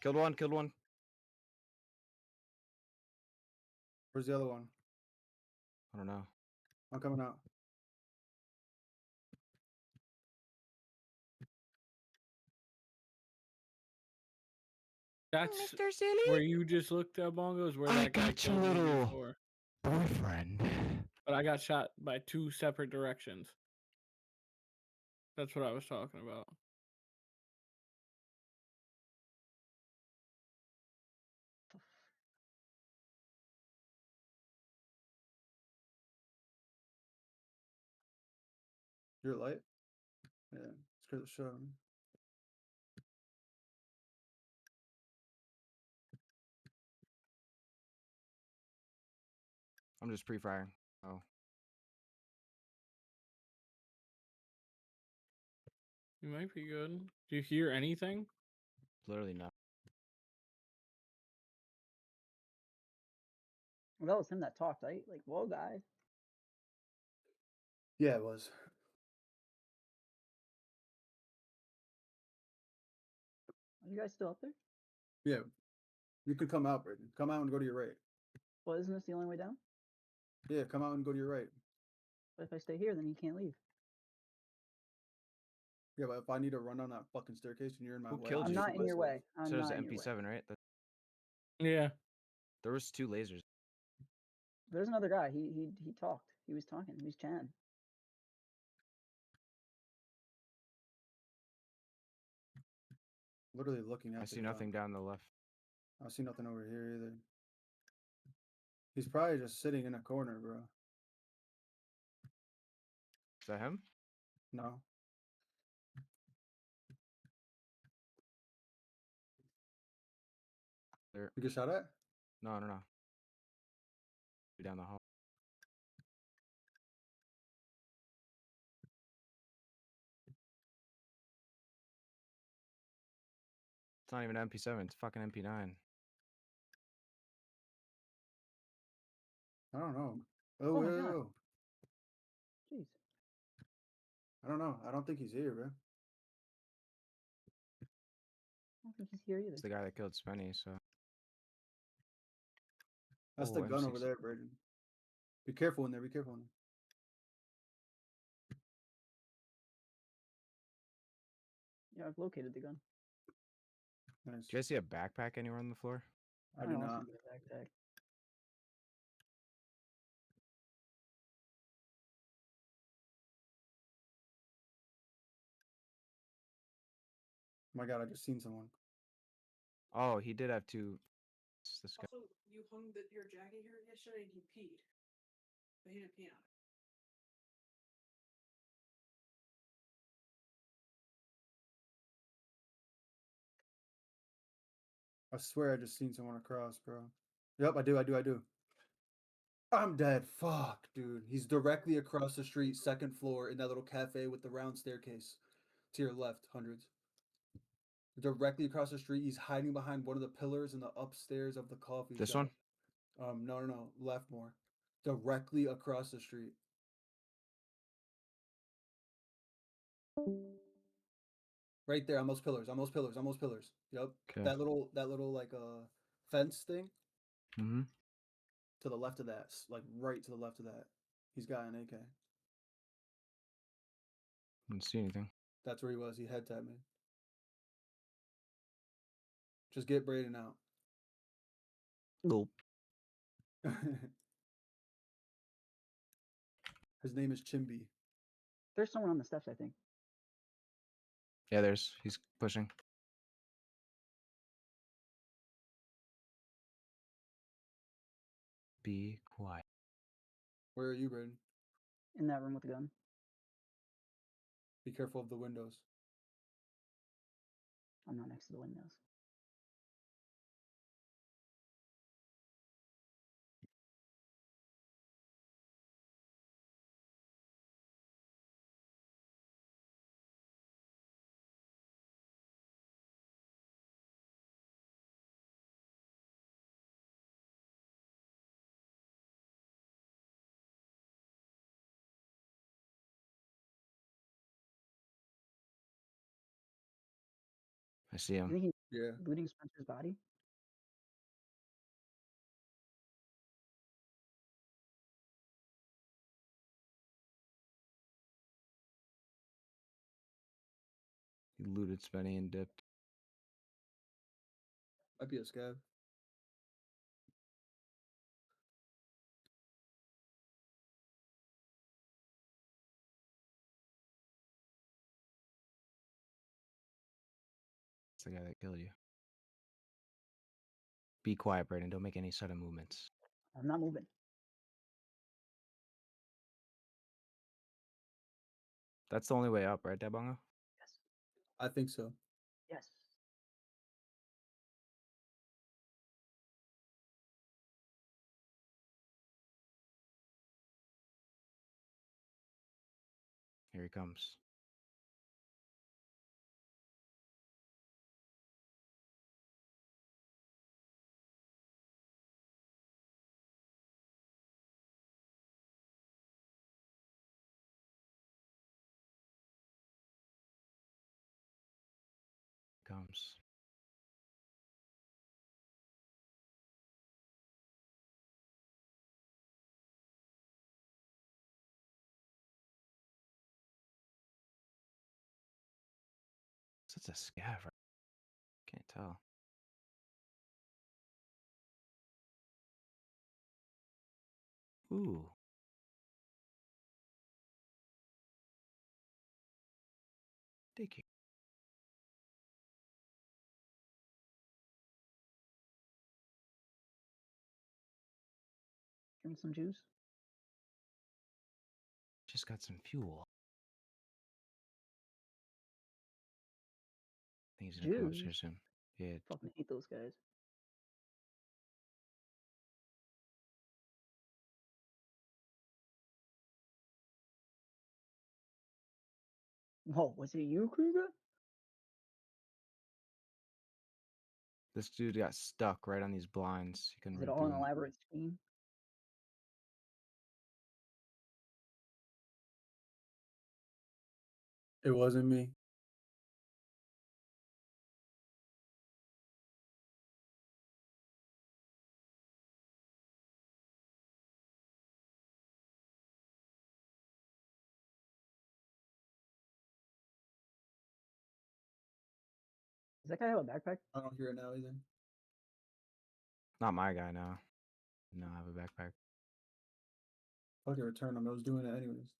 Killed one. Killed one.
Where's the other one?
I don't know.
I'm coming out.
That's where you just looked at Bongo is where that guy
got your
killed me
little
before.
boyfriend.
But I got shot by 2 separate directions. That's what I was talking about.
Your light? Yeah, it's because it's showing.
I'm just pre-firing. Oh.
You might be good. Do you hear anything?
Literally not.
Well, that was him that talked, right? Like, whoa, guys.
Yeah, it was.
Are you guys still up there?
Yeah. You could come out, Braden. Come out and go to your right.
Well, isn't this the only way down?
Yeah, come out and go to your right.
But if I stay here, then you can't leave.
Yeah, but if I need to run down that fucking staircase and you're in my
Who
way,
killed
I'm
you?
not in your way. I'm
So it was
not
the
in your way.
MP7, right?
Yeah.
There was 2 lasers.
There's another guy. He talked. He was talking. He was chatting.
Literally looking at
I see nothing down the left.
I see nothing over here either. He's probably just sitting in a corner, bro.
Is that him?
No.
There.
You get shot at?
No. Down the hall. It's not even an MP7. It's fucking MP9.
I don't know.
Oh my God. Jeez.
I don't know. I don't think he's here, bro.
I don't think he's here either.
It's the guy that killed Spenny, so.
That's
Oh,
the gun
M6.
over there, Braden. Be careful in there. Be careful in there.
Yeah, I've located the gun.
Nice.
Do you guys see a backpack anywhere on the floor?
I do not.
Backpack.
My God, I just seen someone.
Oh, he did have 2. This guy.
Also, you hung your jacket here yesterday and he peed. But he didn't pee on it.
I swear I just seen someone across, bro. Yep, I do. I'm dead. Fuck, dude. He's directly across the street, 2nd floor, in that little cafe with the round staircase. To your left, hundreds. Directly across the street. He's hiding behind one of the pillars in the upstairs of the coffee
This
shop.
one?
No. Left more. Directly across the street. Right there on those pillars. Yep.
Okay.
That little like fence thing.
Mm-hmm.
To the left of that, like right to the left of that. He's got an AK.
Didn't see anything.
That's where he was. He head tapped me. Just get Braden out.
Nope.
His name is Chimby.
There's someone on the steps, I think.
Yeah, he's pushing. Be quiet.
Where are you, Braden?
In that room with the gun.
Be careful of the windows.
I'm not next to the windows.
I see
You
him.
think he's
Yeah.
looting Spencer's body?
He looted Spenny and dipped.
Might be a scab.
It's the guy that killed you. Be quiet, Brayden. Don't make any sudden movements.
I'm not moving.
That's the only way up, right, Dabongo?
Yes.
I think so.
Yes.
Here he comes. Comes. Such a scav. Can't tell. Ooh. Dicky.
Give me some juice.
Just got some fuel. I think he's gonna come upstairs soon. Yeah.
Fucking hate those guys. Whoa, was it you, Kruger?
This dude got stuck right on these blinds. He couldn't
Is it
run
all
through
an
them.
elaborate scheme?
It wasn't me.
Does that guy have a backpack?
I don't hear it now either.
Not my guy now. No, I have a backpack.
Fucking return him. I was doing it anyways.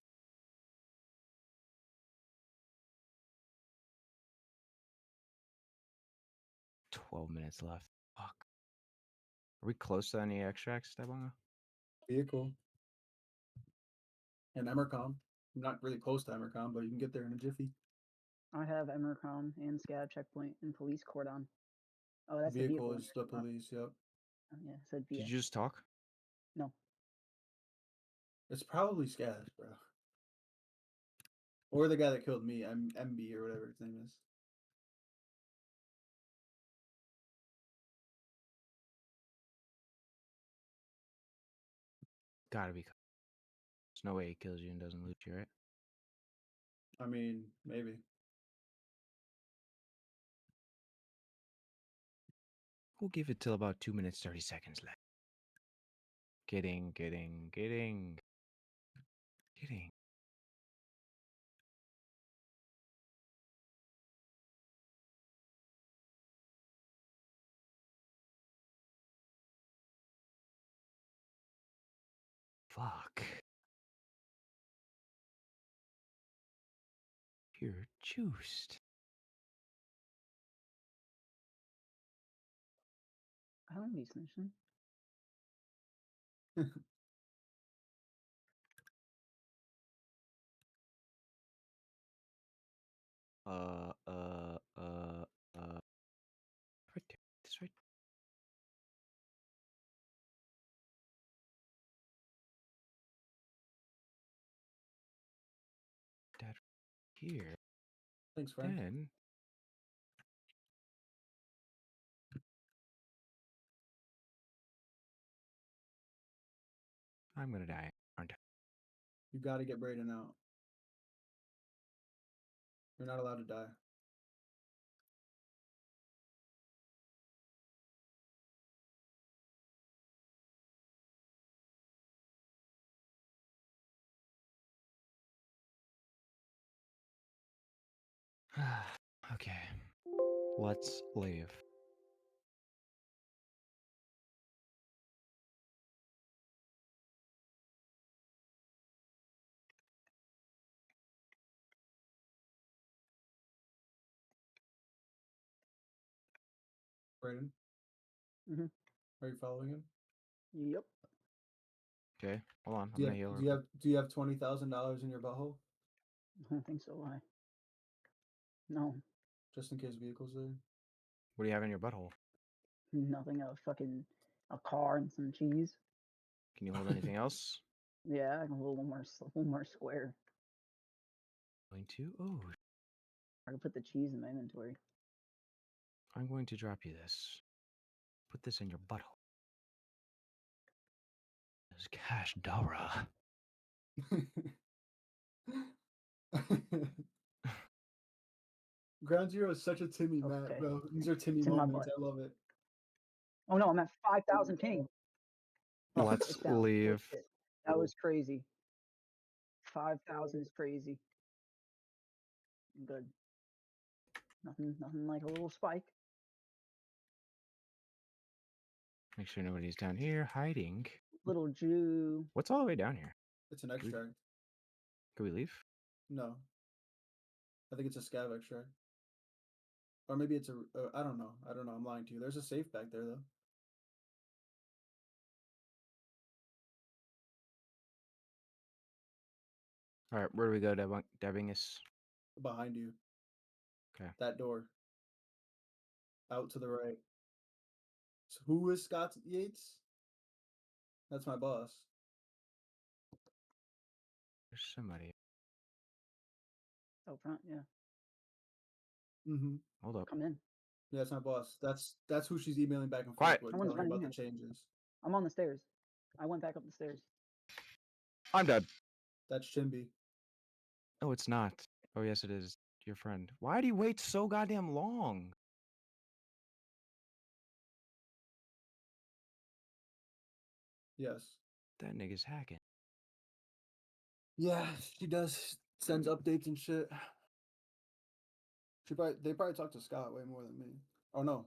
$12 minutes left. Fuck. Are we close to any extracts, Dabongo?
Vehicle. And Emercom. I'm not really close to Emercom, but you can get there in a jiffy.
I have Emercom and Scav checkpoint and police cordon. Oh, that's
Vehicle
the
is the police, yep.
Oh, yeah, it said VA.
Did you just talk?
No.
It's probably Scaz, bro. Or the guy that killed me, MB or whatever his name is.
Gotta be. There's no way he kills you and doesn't loot you, right?
I mean, maybe.
We'll give it till about 2 minutes, 30 seconds left. Getting. Fuck. You're juiced.
I don't be snitching.
Right there. This right. That here.
Thanks, friend.
Then. I'm gonna die, aren't I?
You gotta get Brayden out. You're not allowed to die.
Okay. Let's leave.
Brayden,
Mm-hmm.
are you following him?
Yep.
Okay, hold on. I'm
Do you
gonna
have,
heal.
do you have do you have $20,000 in your butthole
I don't think so. Why? No,
just in case vehicles there?
What do you have in your butthole?
nothing. A car and some cheese.
Can you hold anything else?
Yeah, I can hold one more square.
Going to. Oh,
I can put the cheese in my inventory.
I'm going to drop you this. Put this in your butthole. This is cash Dara.
Ground Zero is such a Timmy map,
Okay.
bro. These are Timmy
It's in my
moments.
butt.
I love it.
Oh no, I'm at 5,000 ping. Oh,
Let's
it's down. Oh,
leave.
shit. That was crazy. 5,000 is crazy. Good. Nothing like a little spike.
Make sure nobody's down here hiding.
Little Jew.
What's all the way down here?
It's an extract.
Can we leave?
No. I think it's a scav extract. Or maybe it's a. I don't know. I don't know. I'm lying to you. There's a safe back there, though.
All right, where do we go, Debingus?
Behind you.
Okay.
That door. Out to the right. So who is Scott Yates? That's my boss.
There's somebody.
Out front, yeah.
Mm-hmm.
Hold up.
Come in.
Yeah, that's my boss. That's who she's emailing back and forth
Quiet.
with,
No one's
telling her
running
about the
here.
changes.
I'm on the stairs. I went back up the stairs.
I'm dead.
That's Chimby.
Oh, it's not. Oh, yes, it is. Your friend. Why do you wait so goddamn long?
Yes.
That nigga's hacking.
Yeah, she does. Sends updates and shit. They probably talk to Scott way more than me. Oh no.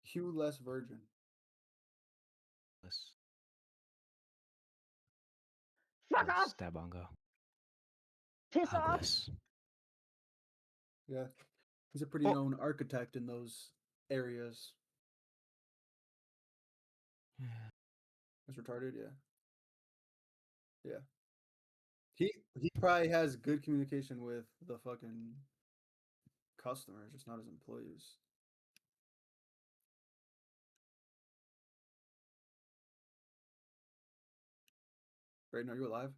Hugh less virgin.
Fuck off!
Stabongo.
Piss off!
Yeah. He's a pretty known architect in those areas. That's retarded, yeah. Yeah. He probably has good communication with the fucking customers, just not his employees. Brayden, are you alive?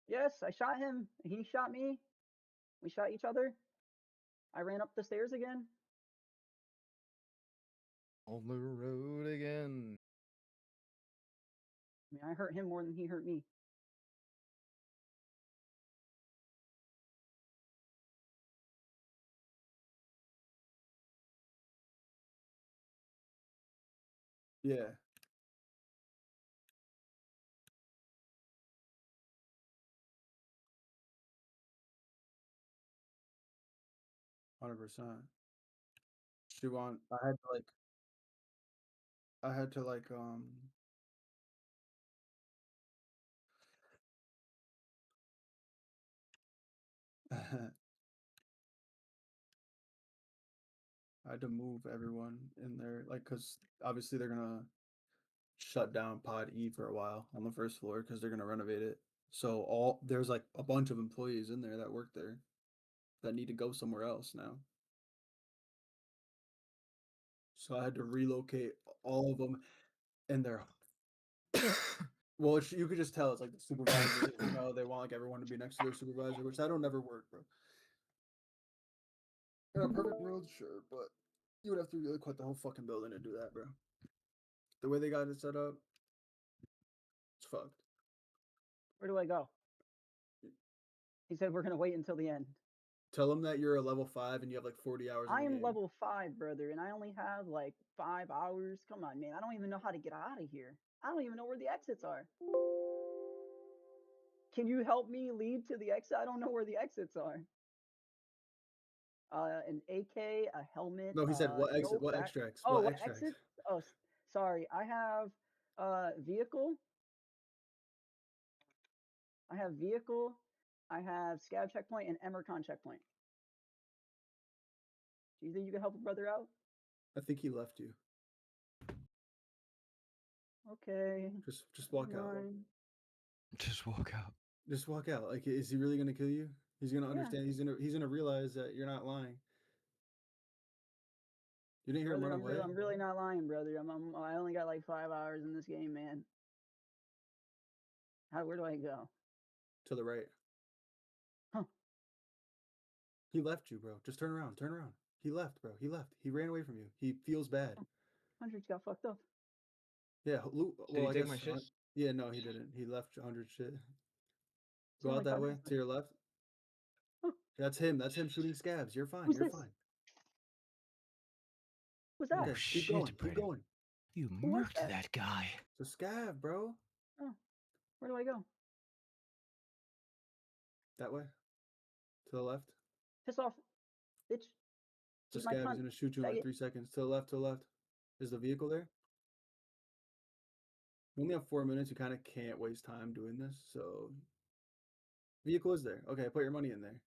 Yes, I shot him. He shot me. We shot each other. I ran up the stairs again.
On the road again.
I mean, I hurt him more than he hurt me.
Yeah. %. She want. I had to like I had to move everyone in there, like, cause obviously they're gonna shut down Pod E for a while on the first floor because they're gonna renovate it. So there's like a bunch of employees in there that work there that need to go somewhere else now. So I had to relocate all of them, and they're well, you could just tell it's like the supervisor. They want like everyone to be next to their supervisor, which that don't ever work, bro. In a perfect world, sure, but you would have to really quit the whole fucking building to do that, bro. The way they got it set up, it's fucked.
Where do I go? He said we're gonna wait until the end.
Tell them that you're a level 5 and you have like 40 hours.
I
in the
am
game.
level 5, brother, and I only have like 5 hours. Come on, man. I don't even know how to get out of here. I don't even know where the exits are. Can you help me lead to the exit? I don't know where the exits are. An AK, a helmet.
No, he said what exit?
no
What
back-
extracts?
Oh,
What
what
extracts?
exit? Oh, sorry. I have vehicle. I have vehicle. I have scav checkpoint and Emercon checkpoint. Do you think you can help a brother out?
I think he left you.
Okay.
Just walk out.
Fine.
Just walk out.
Just walk out. Like, is he really gonna kill you? He's gonna understand. He's gonna realize that you're not lying. You didn't hear him
Brother,
run away?
I'm really not lying, brother. I only got like 5 hours in this game, man. Where do I go?
To the right.
Huh.
He left you, bro. Just turn around. Turn around. He left, bro. He left. He ran away from you. He feels bad.
Hundreds got fucked up.
Yeah. Well, I
take
guess.
my shit?
Yeah, no, he didn't. He left 100 shit. Go
only
out that
5
way
minutes
to your left.
Huh.
That's him. That's him shooting scabs. You're fine.
Who's
You're
this?
fine.
What's that?
Okay, keep going. Keep going.
You
Who was
murked that guy.
It's a scab, bro.
Oh, where do I go?
That way. To the left.
Piss off, bitch.
It's a
Eat my
scab.
cunt.
He's gonna shoot you in like
faggot.
3 seconds. To the left. To the left. Is the vehicle there? We only have 4 minutes. You kind of can't waste time doing this. So, vehicle is there. Okay, put your money in there.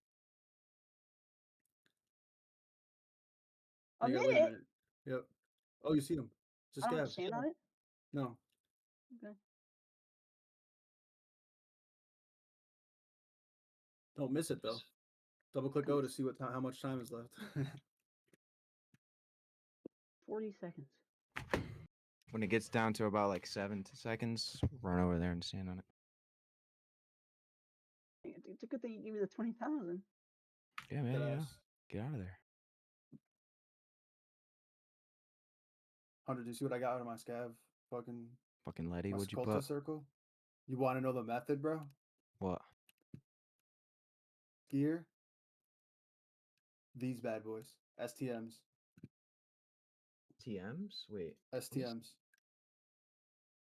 A
You gotta
minute?
wait a minute. Yep. Oh, you see him. It's a
I don't have
scab.
to stand on it?
No.
Okay.
Don't miss it though. Double click O to see how much time is left.
40 seconds.
When it gets down to about like 7 seconds, run over there and stand on it.
It's a good thing you gave me the 20,000.
Yeah, man. Yeah. Get out of there.
100. Do you see what I got out of my scav?
Fucking Letty,
my
what'd you
Sculpta
put?
circle. You want to know the method, bro?
What?
Gear. These bad boys. STMs.
TMs? Wait.
STMs.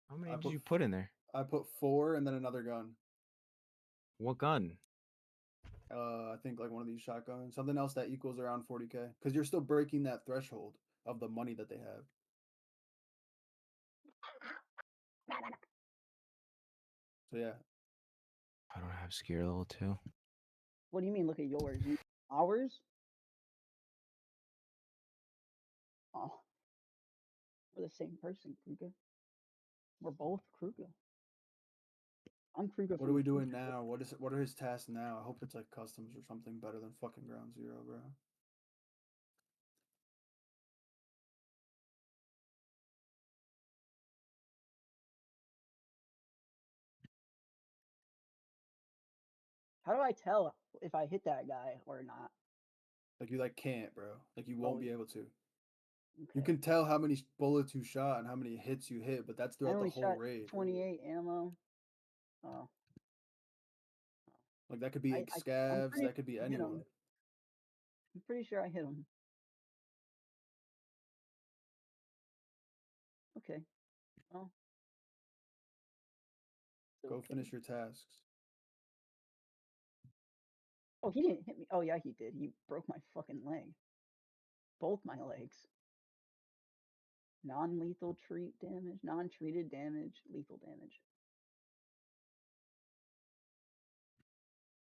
How many did you put in there?
I put 4 and then another gun.
What gun?
I think like one of these shotguns. Something else that equals around 40K. Because you're still breaking that threshold of the money that they have. So yeah.
I don't have skier level 2.
What do you mean, look at yours? Ours? Oh. We're the same person, Kruger. We're both Kruger. I'm Kruger.
What are we doing now? What are his tasks now? I hope it's like customs or something better than fucking ground zero, bro.
How do I tell if I hit that guy or not?
Like you can't, bro. Like you won't be able to.
Okay.
You can tell how many bullets you shot and how many hits you hit, but that's
I
throughout the
only
whole
shot
raid.
28 ammo. Oh.
Like that could be
I'm
scavs,
pretty
that could be
sure I hit him.
anyone.
I'm pretty sure I hit him. Okay. Well.
Go
Okay.
finish your tasks.
Oh, he didn't hit me. Oh, yeah, he did. He broke my fucking leg. Both my legs. Non-lethal treat damage, non-treated damage, lethal damage.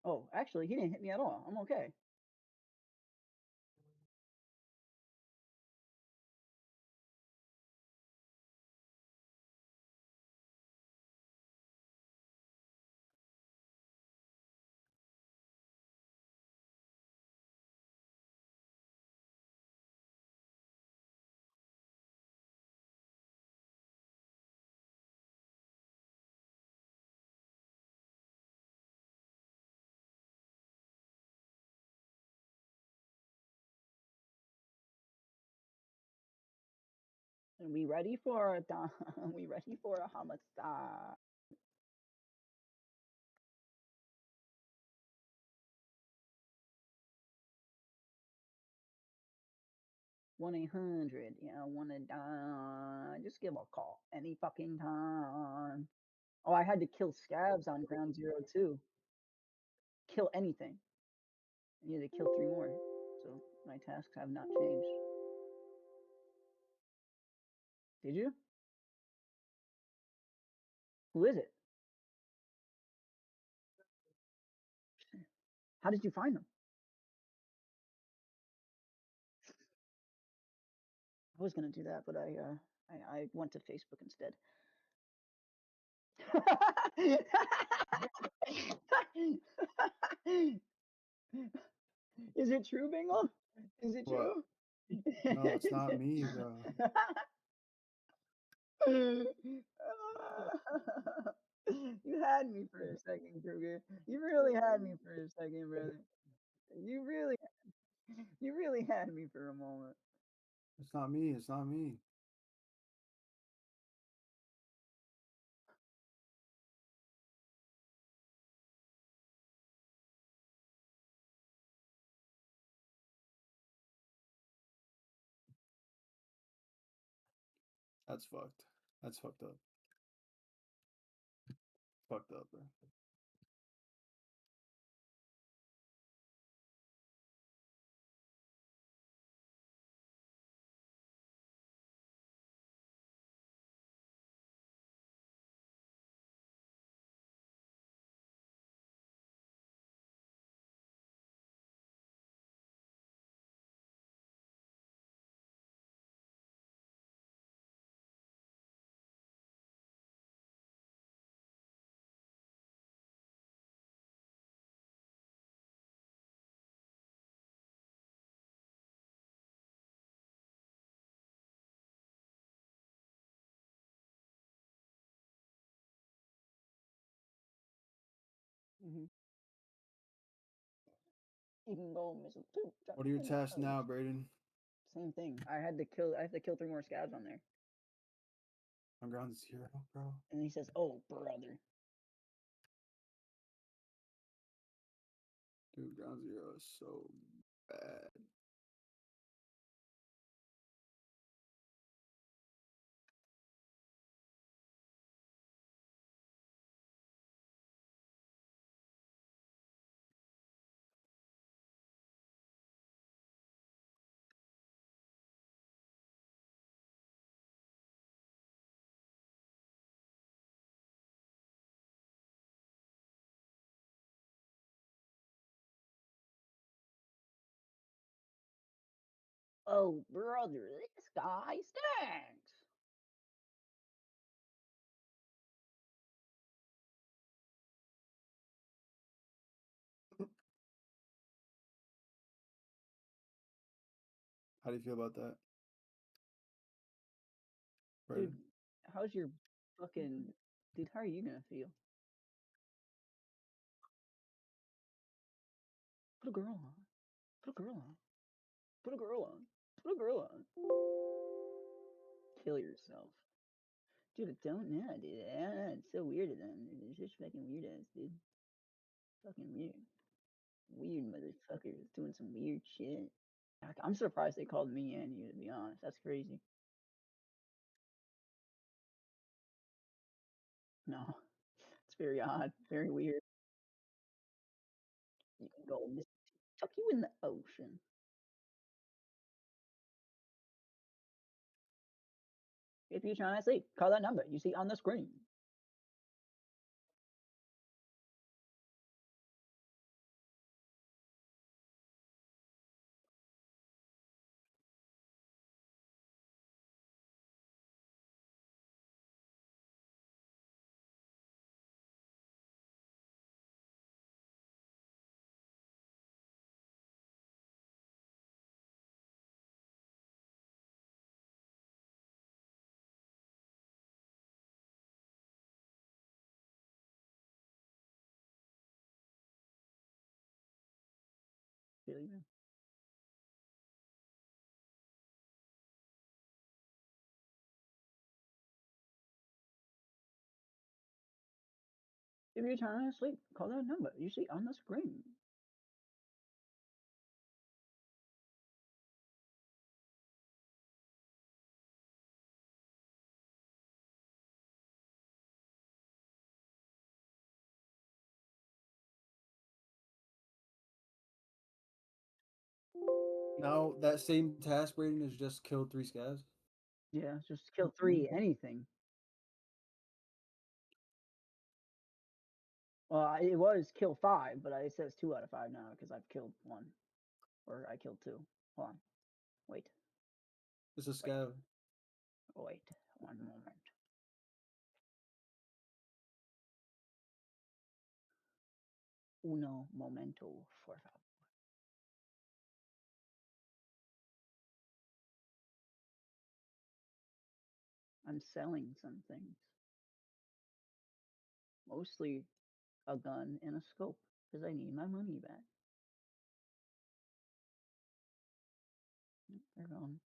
Oh, actually, he didn't hit me at all. I'm okay. And we ready for a we ready for a homicide. One 800. Yeah, wanna die? Just give a call any fucking time. Oh, I had to kill scabs on ground zero too. Kill anything. I need to kill 3 more. So my tasks have not changed. Did you? Who is it? How did you find them? I was gonna do that, but I went to Facebook instead. Is it true, Bingo? Is it
What?
true?
No, it's not me, bro.
You had me for a second, Kruger. You really had me for a second, brother. You really had me for a moment.
It's not me. It's not me. That's fucked. That's fucked up. Fucked up, bro.
You can go missile too.
What are your tasks now, Brayden?
Same thing. I have to kill 3 more scabs on there.
I'm ground 0, bro.
And he says, "Oh, brother."
Dude, ground 0 is so bad.
Oh, brother, this guy stinks.
How do you feel about that?
Dude, how's your fucking... Dude, how are you gonna feel? Put a girl on. Put a girl on. Put a girl on. Put a girl on. Kill yourself. Dude, I don't know, dude. I don't know. It's so weird to them. It's just fucking weird ass, dude. Fucking weird. Weird motherfuckers doing some weird shit. I'm surprised they called me and you, to be honest. That's crazy. No. It's very odd. Very weird. You can go tuck you in the ocean. If you're trying to sleep, call that number you see on the screen. Feel you, man. If you're trying to sleep, call that number you see on the screen.
Now that same task, Brayden, is just kill 3 scavs.
Yeah, just kill 3 anything. Well, it was kill 5, but it says 2 out of 5 now because I've killed 1. Or I killed 2. Hold on. Wait.
It's a scav.
Wait, one moment. Uno momento, por favor. I'm selling some things. Mostly a gun and a scope, because I need my money back. They're gone.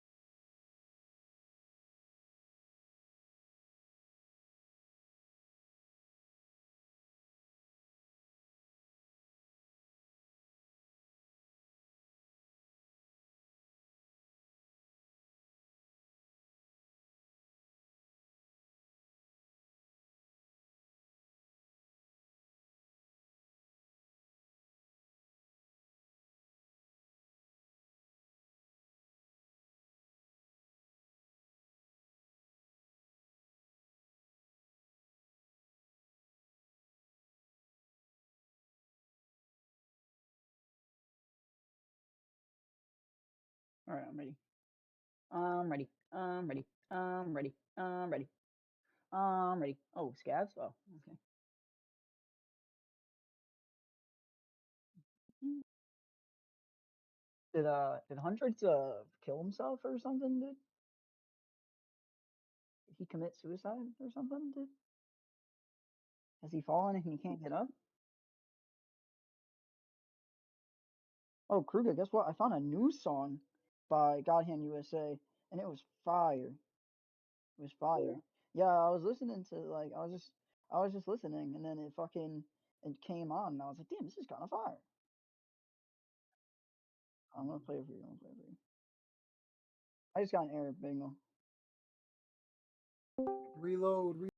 All right, I'm ready. I'm ready. I'm ready. I'm ready. I'm ready. I'm ready. Oh, scavs? Oh, okay. Did Hundreds kill himself or something, dude? Did he commit suicide or something, dude? Has he fallen and he can't get up? Oh, Kruger, guess what? I found a new song by Godhand USA, and it was fire. It was fire. Yeah, I was listening to I was just listening, and then it came on, and I was like, damn, this is kind of fire. I'm gonna play it for you. I'm gonna play it for you. I just got an error, bingo.
Reload.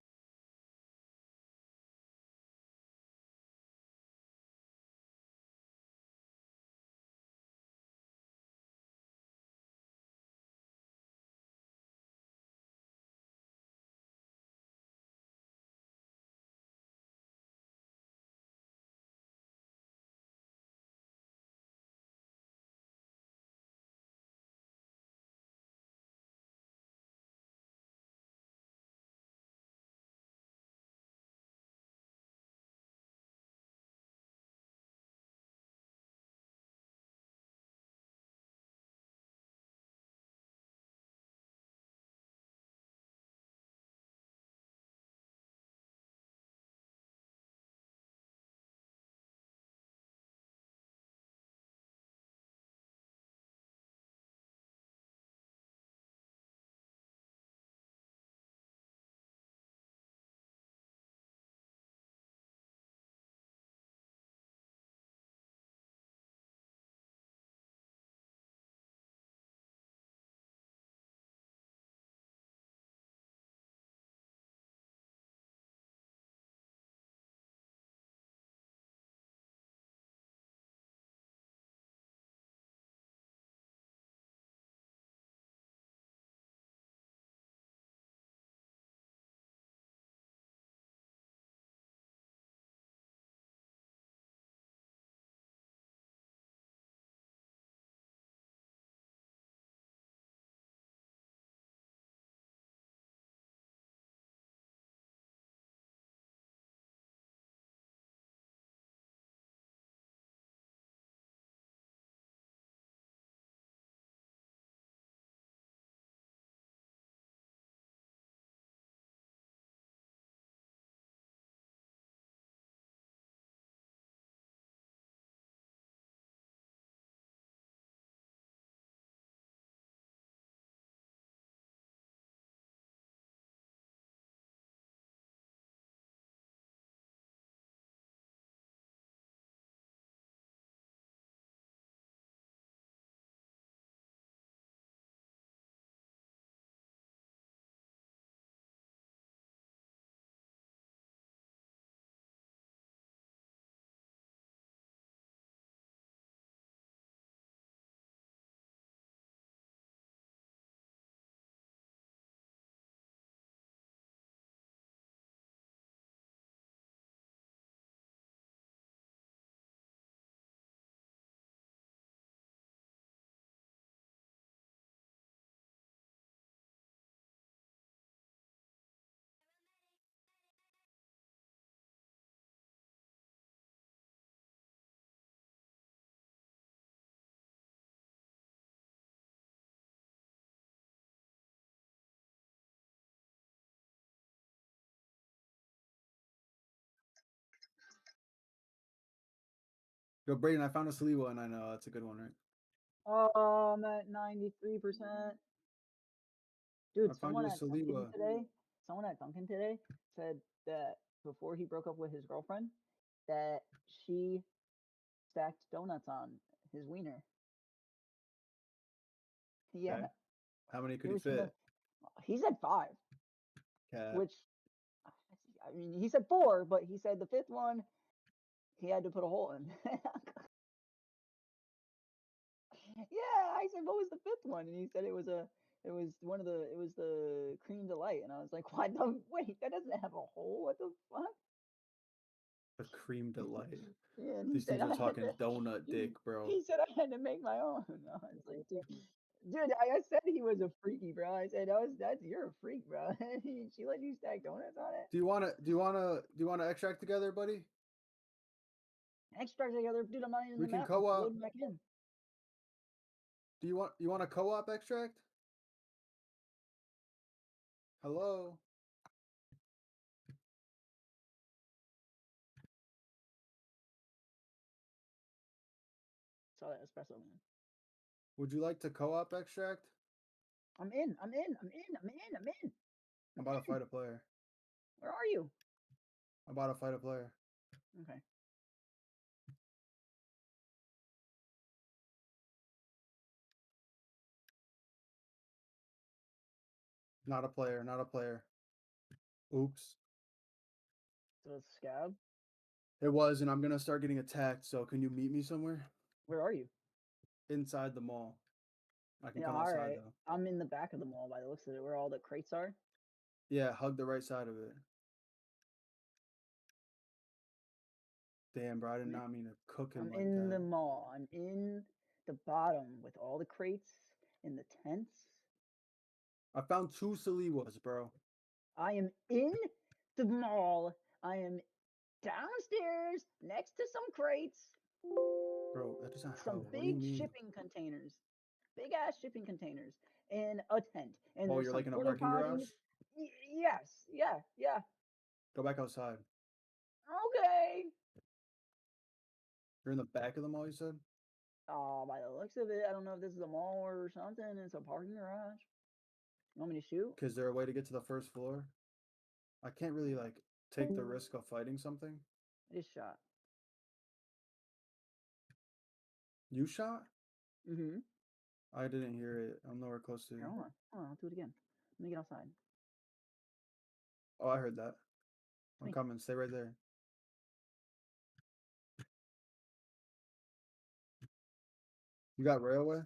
Yo, Brayden, I found a Saliwa, and I know that's a good one, right?
Oh, I'm at 93%. Dude,
I found you a Saliwa.
someone at Duncan today said that before he broke up with his girlfriend, that she stacked donuts on his wiener. Yeah.
Okay. How many could
You
he
ever seen
fit?
He said 5,
Cat.
which, I mean, he said 4, but he said the 5th one, he had to put a hole in. Yeah, I said, what was the 5th one? And he said it was the cream delight. And I was like, what the, wait, that doesn't have a hole? What the fuck?
A cream delight.
Yeah, and he
These
said
dudes are
I had
talking
to,
donut dick, bro.
he said I had to make my own. I was like, dude, I said he was a freaky, bro. I said, you're a freak, bro. She let you stack donuts on it?
Do you wanna extract together, buddy?
Extract together, dude. I'm not even in
We
the
can
map. I'm
co-op.
loading back in.
Do you want a co-op extract? Hello?
Saw that espresso, man.
Would you like to co-op extract?
I'm in.
I'm about to fight a player.
Where are you?
I'm about to fight a player.
Okay.
Not a player, not a player. Oops.
So it's Scab?
It was, and I'm gonna start getting attacked, so can you meet me somewhere?
Where are you?
Inside the mall. I can
Yeah,
come
all
outside
right.
though.
I'm in the back of the mall by the looks of it, where all the crates are.
Yeah, hug the right side of it. Damn, bro, I did not mean to cook him
I'm
like
in the
that.
mall. I'm in the bottom with all the crates in the tents.
I found 2 Saliwas, bro.
I am in the mall. I am downstairs next to some crates.
Bro, that doesn't
Some
help. What do you
big
mean?
shipping containers. Big ass shipping containers. And a tent. And
Oh,
there's
you're
some
like in a
porta
parking garage?
potties. Yes. Yeah.
Go back outside.
Okay.
You're in the back of the mall, you said?
Oh, by the looks of it, I don't know if this is a mall or something. It's a parking garage. You want me to shoot?
Is there a way to get to the first floor? I can't really like take the risk of fighting something.
I just shot.
You shot?
Mm-hmm.
I didn't hear it. I'm nowhere close to you.
Here, hold on, I'll do it again. Let me get outside.
Oh, I heard that. I'm
Me.
coming. Stay right there. You got railway?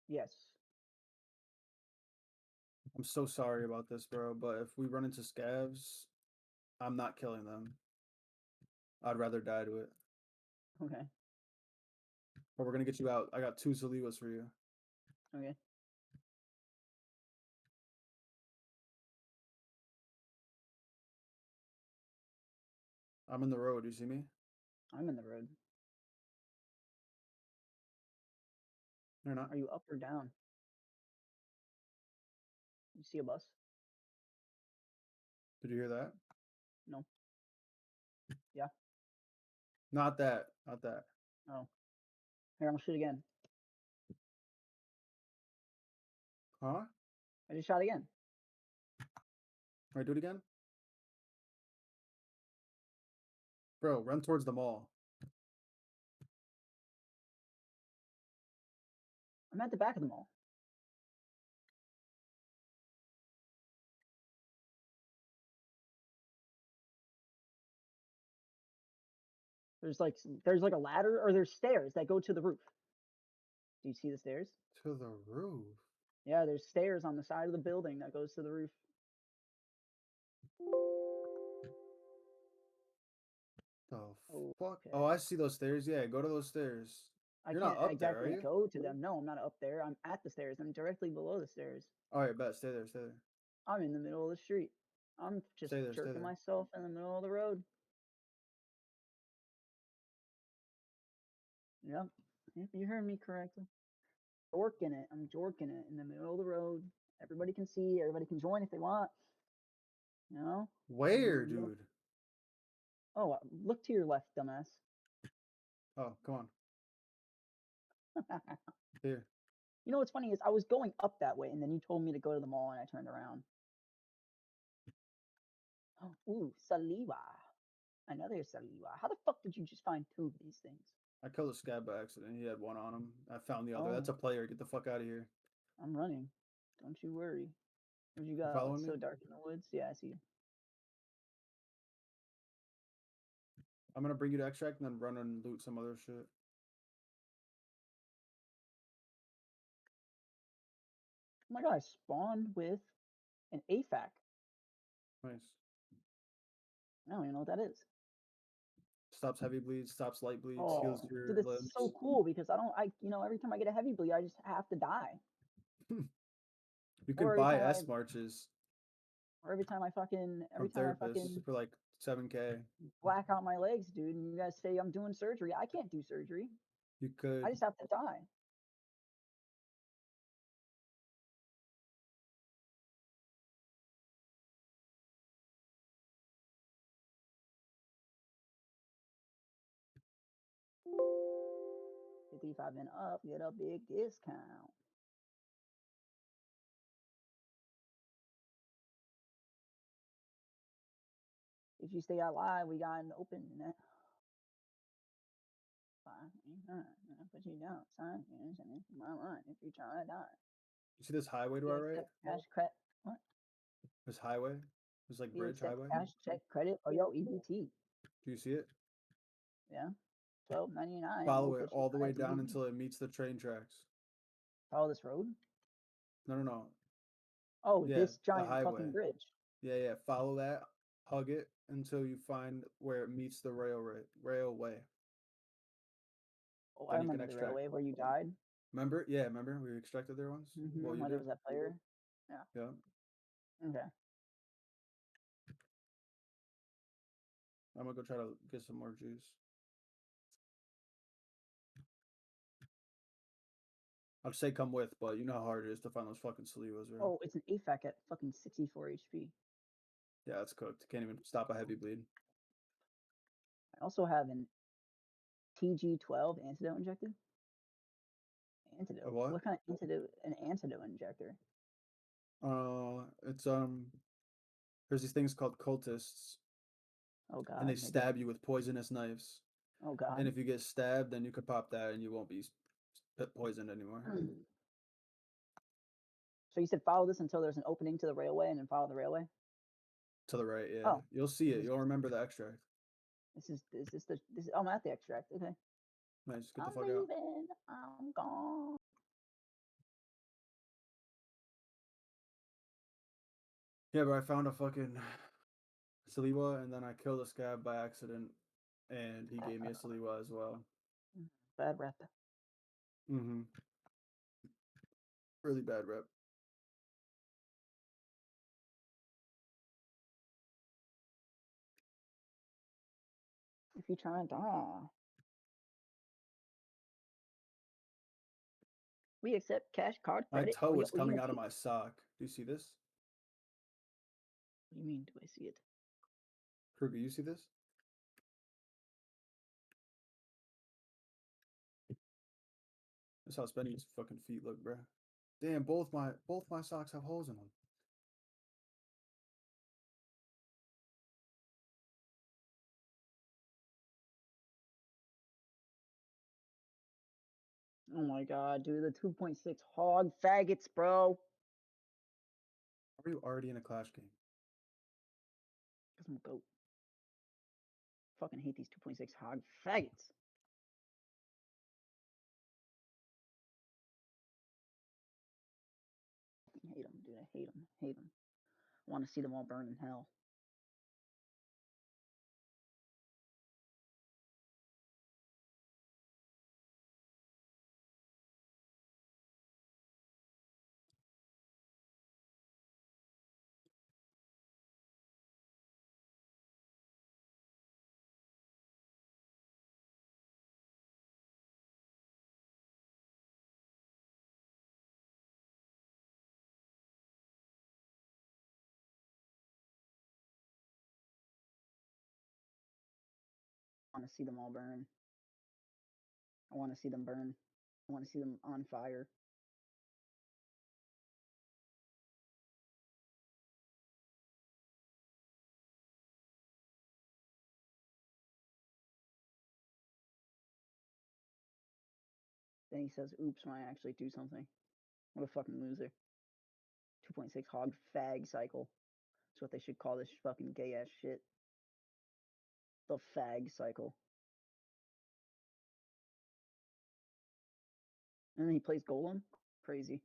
Yes.
I'm so sorry about this, bro, but if we run into scavs, I'm not killing them. I'd rather die to it.
Okay.
But we're gonna get you out. I got 2 Saliwas for you.
Okay.
I'm in the road. You see me?
I'm in the road.
You're not.
Are you up or down? You see a bus?
Did you hear that?
No. Yeah.
Not that. Not that.
Oh. Here, I'll shoot again.
Huh?
I just shot again.
All right, do it again. Bro, run towards the mall.
I'm at the back of the mall. There's like a ladder, or there's stairs that go to the roof. Do you see the stairs?
To the roof?
Yeah, there's stairs on the side of the building that goes to the roof.
The fuck? Oh, I see those stairs. Yeah, go to those stairs.
I
You're
can't
not up there, are
exactly
you?
go to them. No, I'm not up there. I'm at the stairs. I'm directly below the stairs.
All right, bet. Stay there. Stay there.
I'm in the middle of the street. I'm just
Stay there, stay
jerking
there.
myself in the middle of the road. Yep. Yep, you heard me correctly. Jorking it. I'm jorking it in the middle of the road. Everybody can see. Everybody can join if they want. You know?
Where, dude?
Oh, look to your left, dumbass.
Oh, come on. Here.
You know what's funny is I was going up that way, and then you told me to go to the mall, and I turned around. Ooh, saliva. Another saliva. How the fuck did you just find 2 of these things?
I killed a scab by accident. He had one on him. I found the other.
Oh.
That's a player. Get the fuck out of here.
I'm running. Don't you worry. What you
You
got?
following
It's
me?
so dark in the woods. Yeah, I see you.
I'm gonna bring you to extract and then run and loot some other shit.
Oh my god, I spawned with an AFAC.
Nice.
I don't even know what that is.
Stops heavy bleeds, stops light bleeds, heals
Oh,
your
dude, this
limbs.
is so cool because every time I get a heavy bleed, I just have to die.
You can
every
buy
time
S marches
Or every time I
from
fucking
therapists for like 7K.
black out my legs, dude, and you guys say I'm doing surgery. I can't do surgery.
You could.
I just have to die. $55 and up, get a big discount. If you stay alive, we got an open net. Put you down, son. My line if you try to die.
You see this highway to our right?
Cash credit. What?
This highway? This like bridge highway?
Cash, check, credit, or yo, EBT.
Do you see it?
Yeah. $12.99.
Follow it all the way down until it meets the train tracks.
Follow this road?
No.
Oh,
yeah,
this giant
highway.
fucking bridge.
Yeah. Follow that. Hug it until you find where it meets the railway.
Oh,
Then
I
you can
remember the
extract.
railway where you died.
Remember? Yeah, remember we extracted there once. Well, you
Where
did.
there was that player. Yeah.
Yeah.
Okay.
I'm gonna go try to get some more juice. I'd say come with, but you know how hard it is to find those fucking salivas, right?
Oh, it's an AFAC at fucking 64 HP.
Yeah, it's cooked. Can't even stop a heavy bleed.
I also have an TG12 antidote injector. Antidote.
A what?
What kind of antidote? An antidote injector.
It's there's these things called cultists.
Oh god.
And they stab you with poisonous knives.
Oh god.
And if you get stabbed, then you could pop that and you won't be poisoned anymore.
So you said follow this until there's an opening to the railway, and then follow the railway.
To the right, yeah.
Oh.
You'll see it. You'll remember the extract.
This is I'm at the extract. Okay.
Nice. Get the
I'm
fuck
leaving. I'm gone.
Yeah, but I found a fucking saliva and then I killed a scab by accident and he gave me a saliva as well.
Bad rep.
Mm-hmm. Really bad rep.
If you try and die. We accept cash card credit.
My toe is coming out of my sock. Do you see this?
What do you mean, do I see it?
Kruger, you see this? That's how Spenny's fucking feet look, bruh. Damn, both my socks have holes in them.
Oh my god, dude, the 2.6 hog faggots, bro.
Are you already in a Clash game?
Because I'm a goat. Fucking hate these 2.6 hog faggots. I hate them, dude. I hate them. Hate them. I want to see them all burn in hell. want to see them all burn. I want to see them burn. I want to see them on fire. Then he says, oops, when I actually do something. What a fucking loser. 2.6 hog fag cycle. That's what they should call this fucking gay ass shit. The fag cycle. And then he plays Golem? Crazy.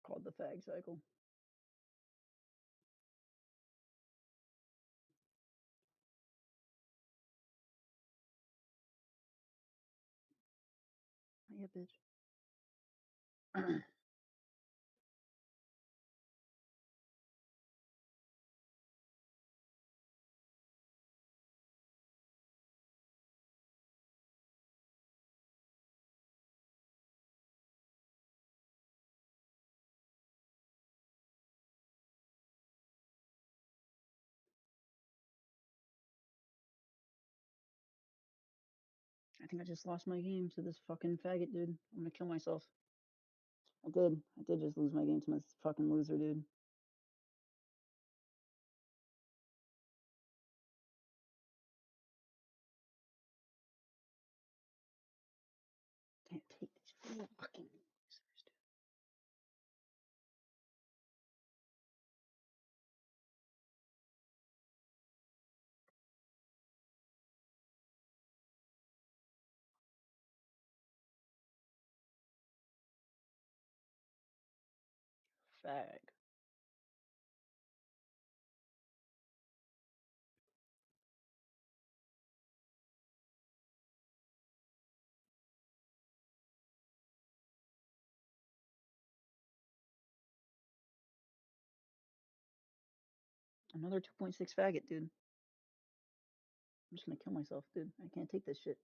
Called the fag cycle. Yeah, bitch. I think I just lost my game to this fucking faggot, dude. I'm gonna kill myself. I did. I did just lose my game to this fucking loser, dude. Can't take these fucking losers, dude. Fag. Another 2.6 faggot, dude. I'm just gonna kill myself, dude. I can't take this shit.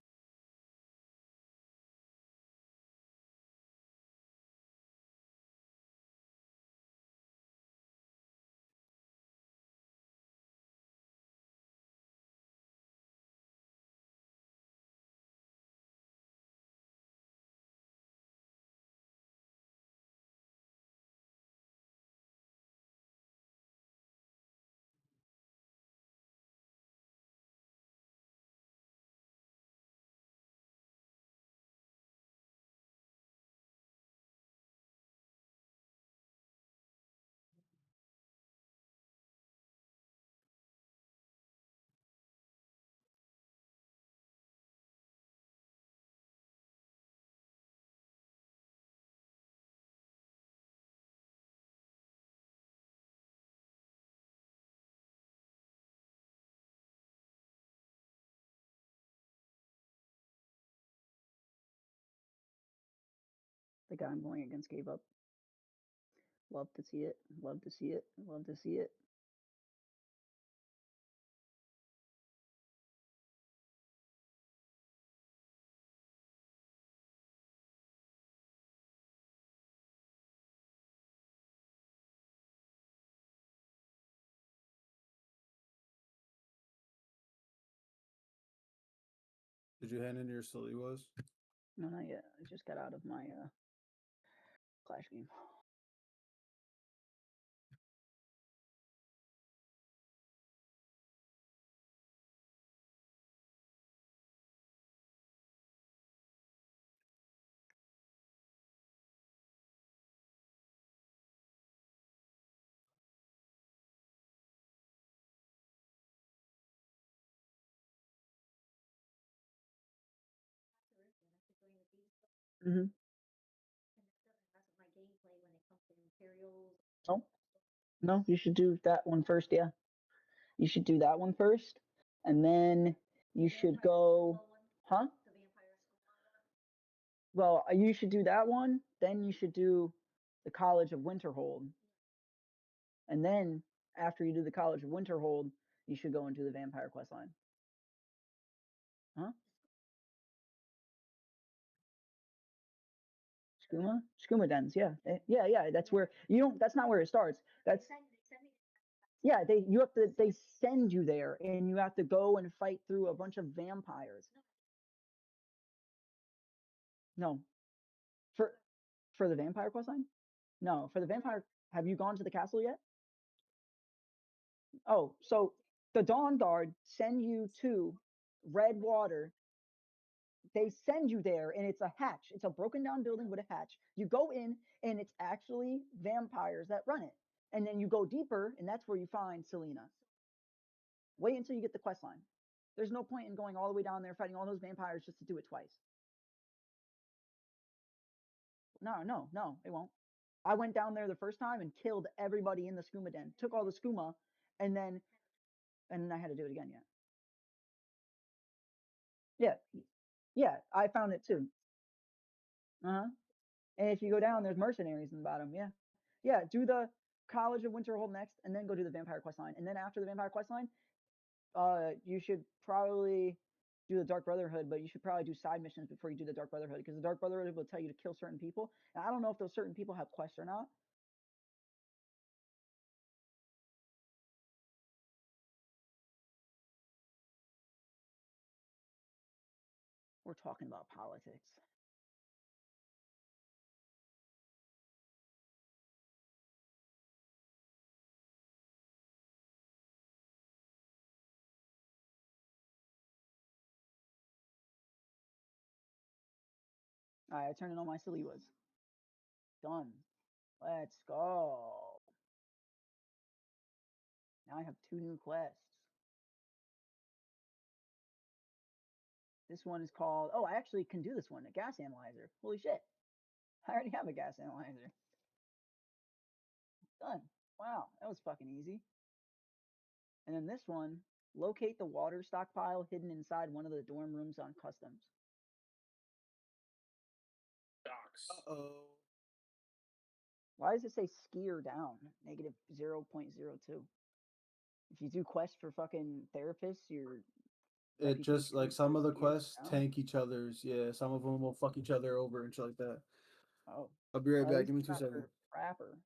The guy I'm going against gave up. Love to see it. Love to see it. Love to see it.
Did you hand in your Saliwas?
No, not yet. I just got out of my Clash game. Mm-hmm. No, no, you should do that one first. Yeah, you should do that one first, and then you should go, huh? Well, you should do that one. Then you should do the College of Winterhold, and then after you do the College of Winterhold, you should go into the Vampire quest line. Huh? Skooma dens, yeah. Yeah, that's where you don't that's not where it starts. That's yeah, they send you there and you have to go and fight through a bunch of vampires. No. For the vampire quest line? No, for the vampire, have you gone to the castle yet? Oh, so the Dawn Guard send you to Red Water. They send you there and it's a hatch. It's a broken down building with a hatch. You go in and it's actually vampires that run it. And then you go deeper and that's where you find Selena. Wait until you get the quest line. There's no point in going all the way down there fighting all those vampires just to do it twice. No, it won't. I went down there the first time and killed everybody in the skooma den. Took all the skooma and then I had to do it again, yeah. Yeah, I found it too. Uh-huh. And if you go down, there's mercenaries in the bottom. Yeah. Yeah, do the College of Winterhold next, and then go do the Vampire quest line. And then after the Vampire quest line, you should probably do the Dark Brotherhood, but you should probably do side missions before you do the Dark Brotherhood, because the Dark Brotherhood will tell you to kill certain people. And I don't know if those certain people have quests or not. We're talking about politics. All right, I turned in all my Saliwas. Done. Let's go. Now I have 2 new quests. This one is called, oh, I actually can do this one, a gas analyzer. Holy shit. I already have a gas analyzer. Done. Wow, that was fucking easy. And then this one, locate the water stockpile hidden inside one of the dorm rooms on customs.
Uh-oh.
Why does it say skier down? Negative 0.02. If you do quests for fucking therapists, your
It just like some of the quests
down?
tank each other's. Yeah, some of them will fuck each other over and shit like that.
Oh.
I'll be right
At
back.
least
Give me
it's
2
not for
seconds.
Trapper.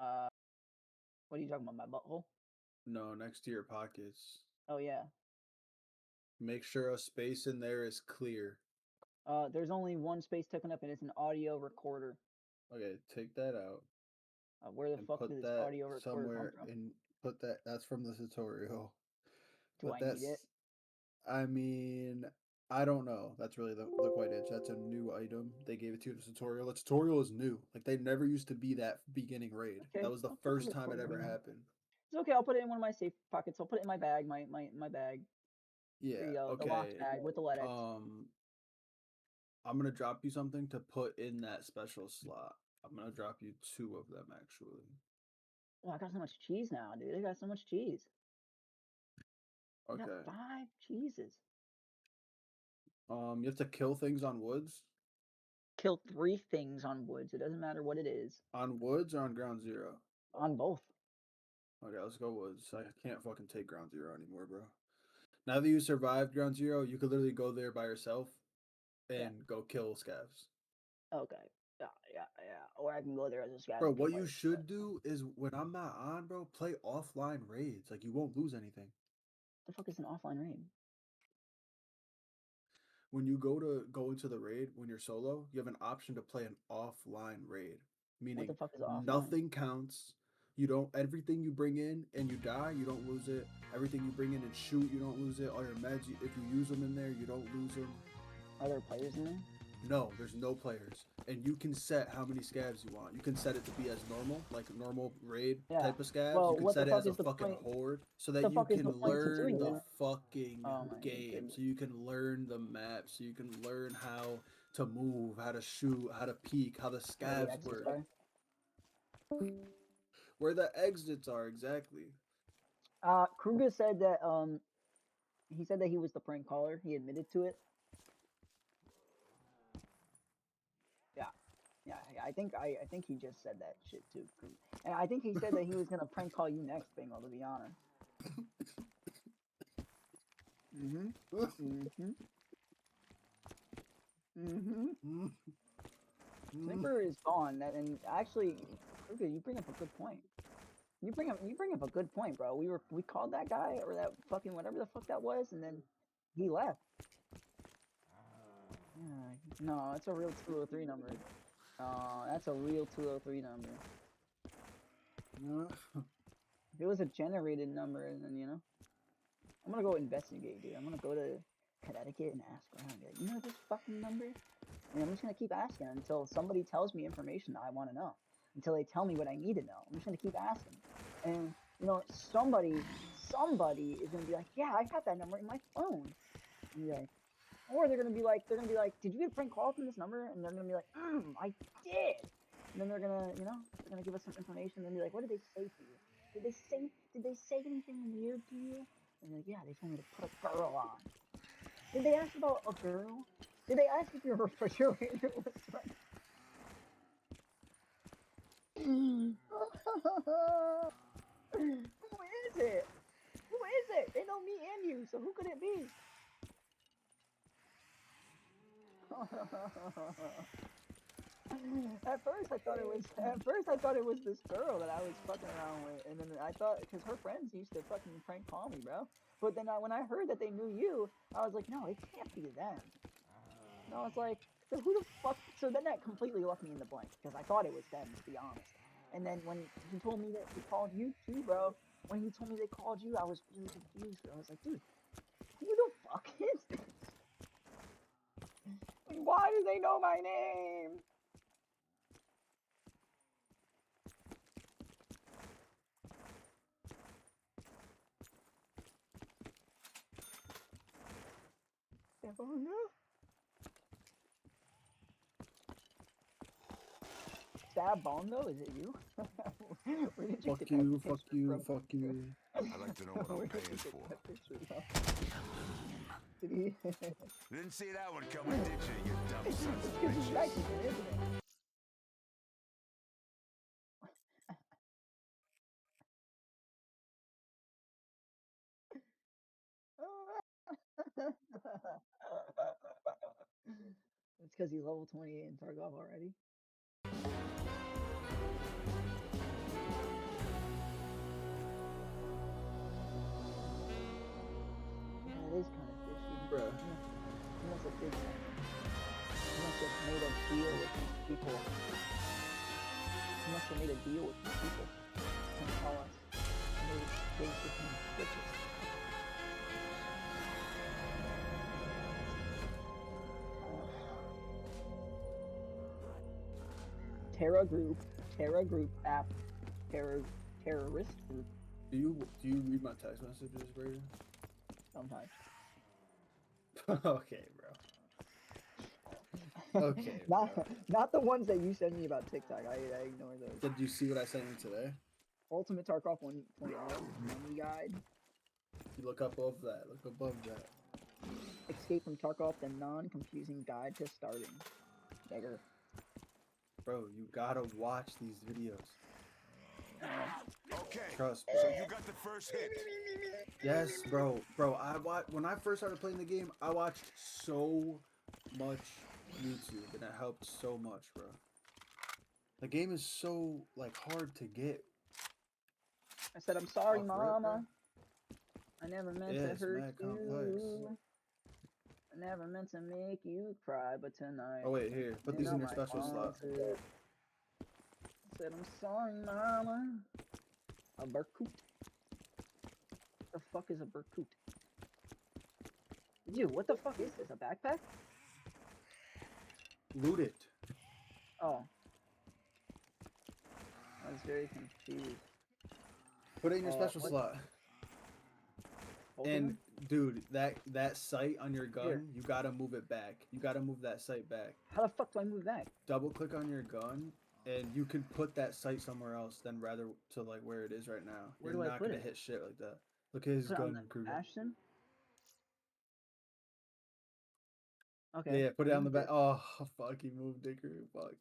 What are you talking about? My butthole?
No, next to your pockets.
Oh yeah.
Make sure a space in there is clear.
There's only one space taken up, and it's an audio recorder.
Okay, take that out.
Where the fuck did this audio recorder come
somewhere
from?
and put that. That's from the tutorial.
Do
But
I
that's.
need it?
I mean, I don't know. That's really the quite itch. That's a new item. They gave it to you in the tutorial. The tutorial is new. Like they never used to be that beginning raid.
Okay,
That was the
I'll put
first time it
recorder
ever
in.
happened.
It's okay. I'll put it in one of my safe pockets. I'll put it in my bag. My bag.
Yeah.
There you go.
Okay.
The locked bag with the LEDX.
I'm gonna drop you something to put in that special slot. I'm gonna drop you 2 of them actually.
Oh, I got so much cheese now, dude. I got so much cheese. I
Okay.
got 5 cheeses.
You have to kill things on woods.
Kill 3 things on woods. It doesn't matter what it is.
On woods or on ground zero?
On both.
Okay, let's go woods. I can't fucking take ground zero anymore, bro. Now that you survived ground zero, you could literally go there by yourself and go kill scavs.
Okay. Yeah. Or I can go there as a scav.
Bro, what you should do is when I'm not on, bro, play offline raids. Like you won't lose anything.
The fuck is an offline raid?
When you go into the raid when you're solo, you have an option to play an offline raid. Meaning
What the fuck is offline?
nothing counts. You don't everything you bring in and you die, you don't lose it. Everything you bring in and shoot, you don't lose it. All your meds, if you use them in there, you don't lose them.
Are there players in there?
No, there's no players. And you can set how many scavs you want. You can set it to be as normal, like a normal raid type of scavs.
Well,
you can
what
set
the
it
fuck
as a
is the
fucking
point-
horde so
the
that you
fuck is
can
the point to
learn
doing
the
that?
fucking
Oh my
game.
goodness.
So you can learn the map, so you can learn how to move, how to shoot, how to peek, how the
Where the
scavs
exits
work.
are?
Where the exits are, exactly.
Kruger said that he said that he was the prank caller. He admitted to it. Yeah. I think he just said that shit too. And I think he said that he was gonna prank call you next, Bingo. To be honest. Sniper is gone. And actually, Kruger, you bring up a good point. You bring up a good point, bro. We called that guy or that fucking whatever the fuck that was, and then he left. Yeah, no, it's a real 203 number. That's a real 203 number. If it was a generated number, then I'm gonna go investigate, dude. I'm gonna go to Connecticut and ask around. Like, you know this fucking number? And I'm just gonna keep asking until somebody tells me information that I want to know. Until they tell me what I need to know. I'm just gonna keep asking. And somebody is gonna be like, yeah, I have that number in my phone. And be like, or they're gonna be like, did you get a prank call from this number? And they're gonna be like, I did. And then they're gonna give us some information and be like, what did they say to you? Did they say anything weird to you? And like, yeah, they told me to put a girl on. Did they ask about a girl? Did they ask if your refrigerator was running? Who is it? Who is it? They know me and you, so who could it be? At first I thought it was this girl that I was fucking around with, and then I thought because her friends used to fucking prank call me, bro. But then when I heard that they knew you, I was like, no, it can't be them. And I was like, so who the fuck? So then that completely left me in the blank because I thought it was them, to be honest. And then when he told me that he called you too, bro, when he told me they called you, I was really confused. I was like, dude, who the fuck is this? Why do they know my name? Stab Bongo, is it you? Where did you
Fuck
get
you,
that
fuck
picture
you,
from?
fuck you.
I'd like to know what
Where
I'm
did you
paying
get
for.
that picture from? Did he?
Didn't see that one coming, did you dumb sons
It's
of
because he's
bitches?
Mexican, isn't it? It's because he's level 28 in Tarkov already. cool. He must have made a deal with these people. Come call us. And they freaking bitches. Terra group app, terrorist group.
Do you read my text messages, Brayden?
Sometimes.
Okay, bro. Okay.
Not the ones that you send me about TikTok. I ignore those.
Did you see what I sent you today?
Ultimate Tarkov 1.0 mini guide.
You look up above that. Look above that.
Escape from Tarkov, the non-confusing guide to starting. Beggar.
Bro, you gotta watch these videos.
Okay.
Trust me.
So you got the first hit.
Yes, bro. Bro, when I first started playing the game, I watched so much YouTube, and it helped so much, bro. The game is so like hard to get.
I said, I'm sorry,
Off rip,
Mama. I never meant to hurt
mad
you.
complex.
I never meant to make you cry, but tonight.
Oh wait, here. Put these in your special slot.
I said, I'm sorry, Mama. A Berkut. What the fuck is a Berkut? Dude, what the fuck is this? A backpack?
Loot it.
Oh. I was very confused.
Put it in your special
what?
slot.
Both of
And
them?
dude, that sight on your gun,
Here.
you gotta move it back. You gotta move that sight back.
How the fuck do I move that?
Double click on your gun, and you can put that sight somewhere else than rather to like where it is right now.
Where
You're
do I
not
put
gonna
it?
hit shit like that. Look at his
Put it on
gun,
the
Kruger.
Ashton? Okay.
Yeah, put it on the
moved
back. Oh, fuck, he moved it, Kruger. Fuck.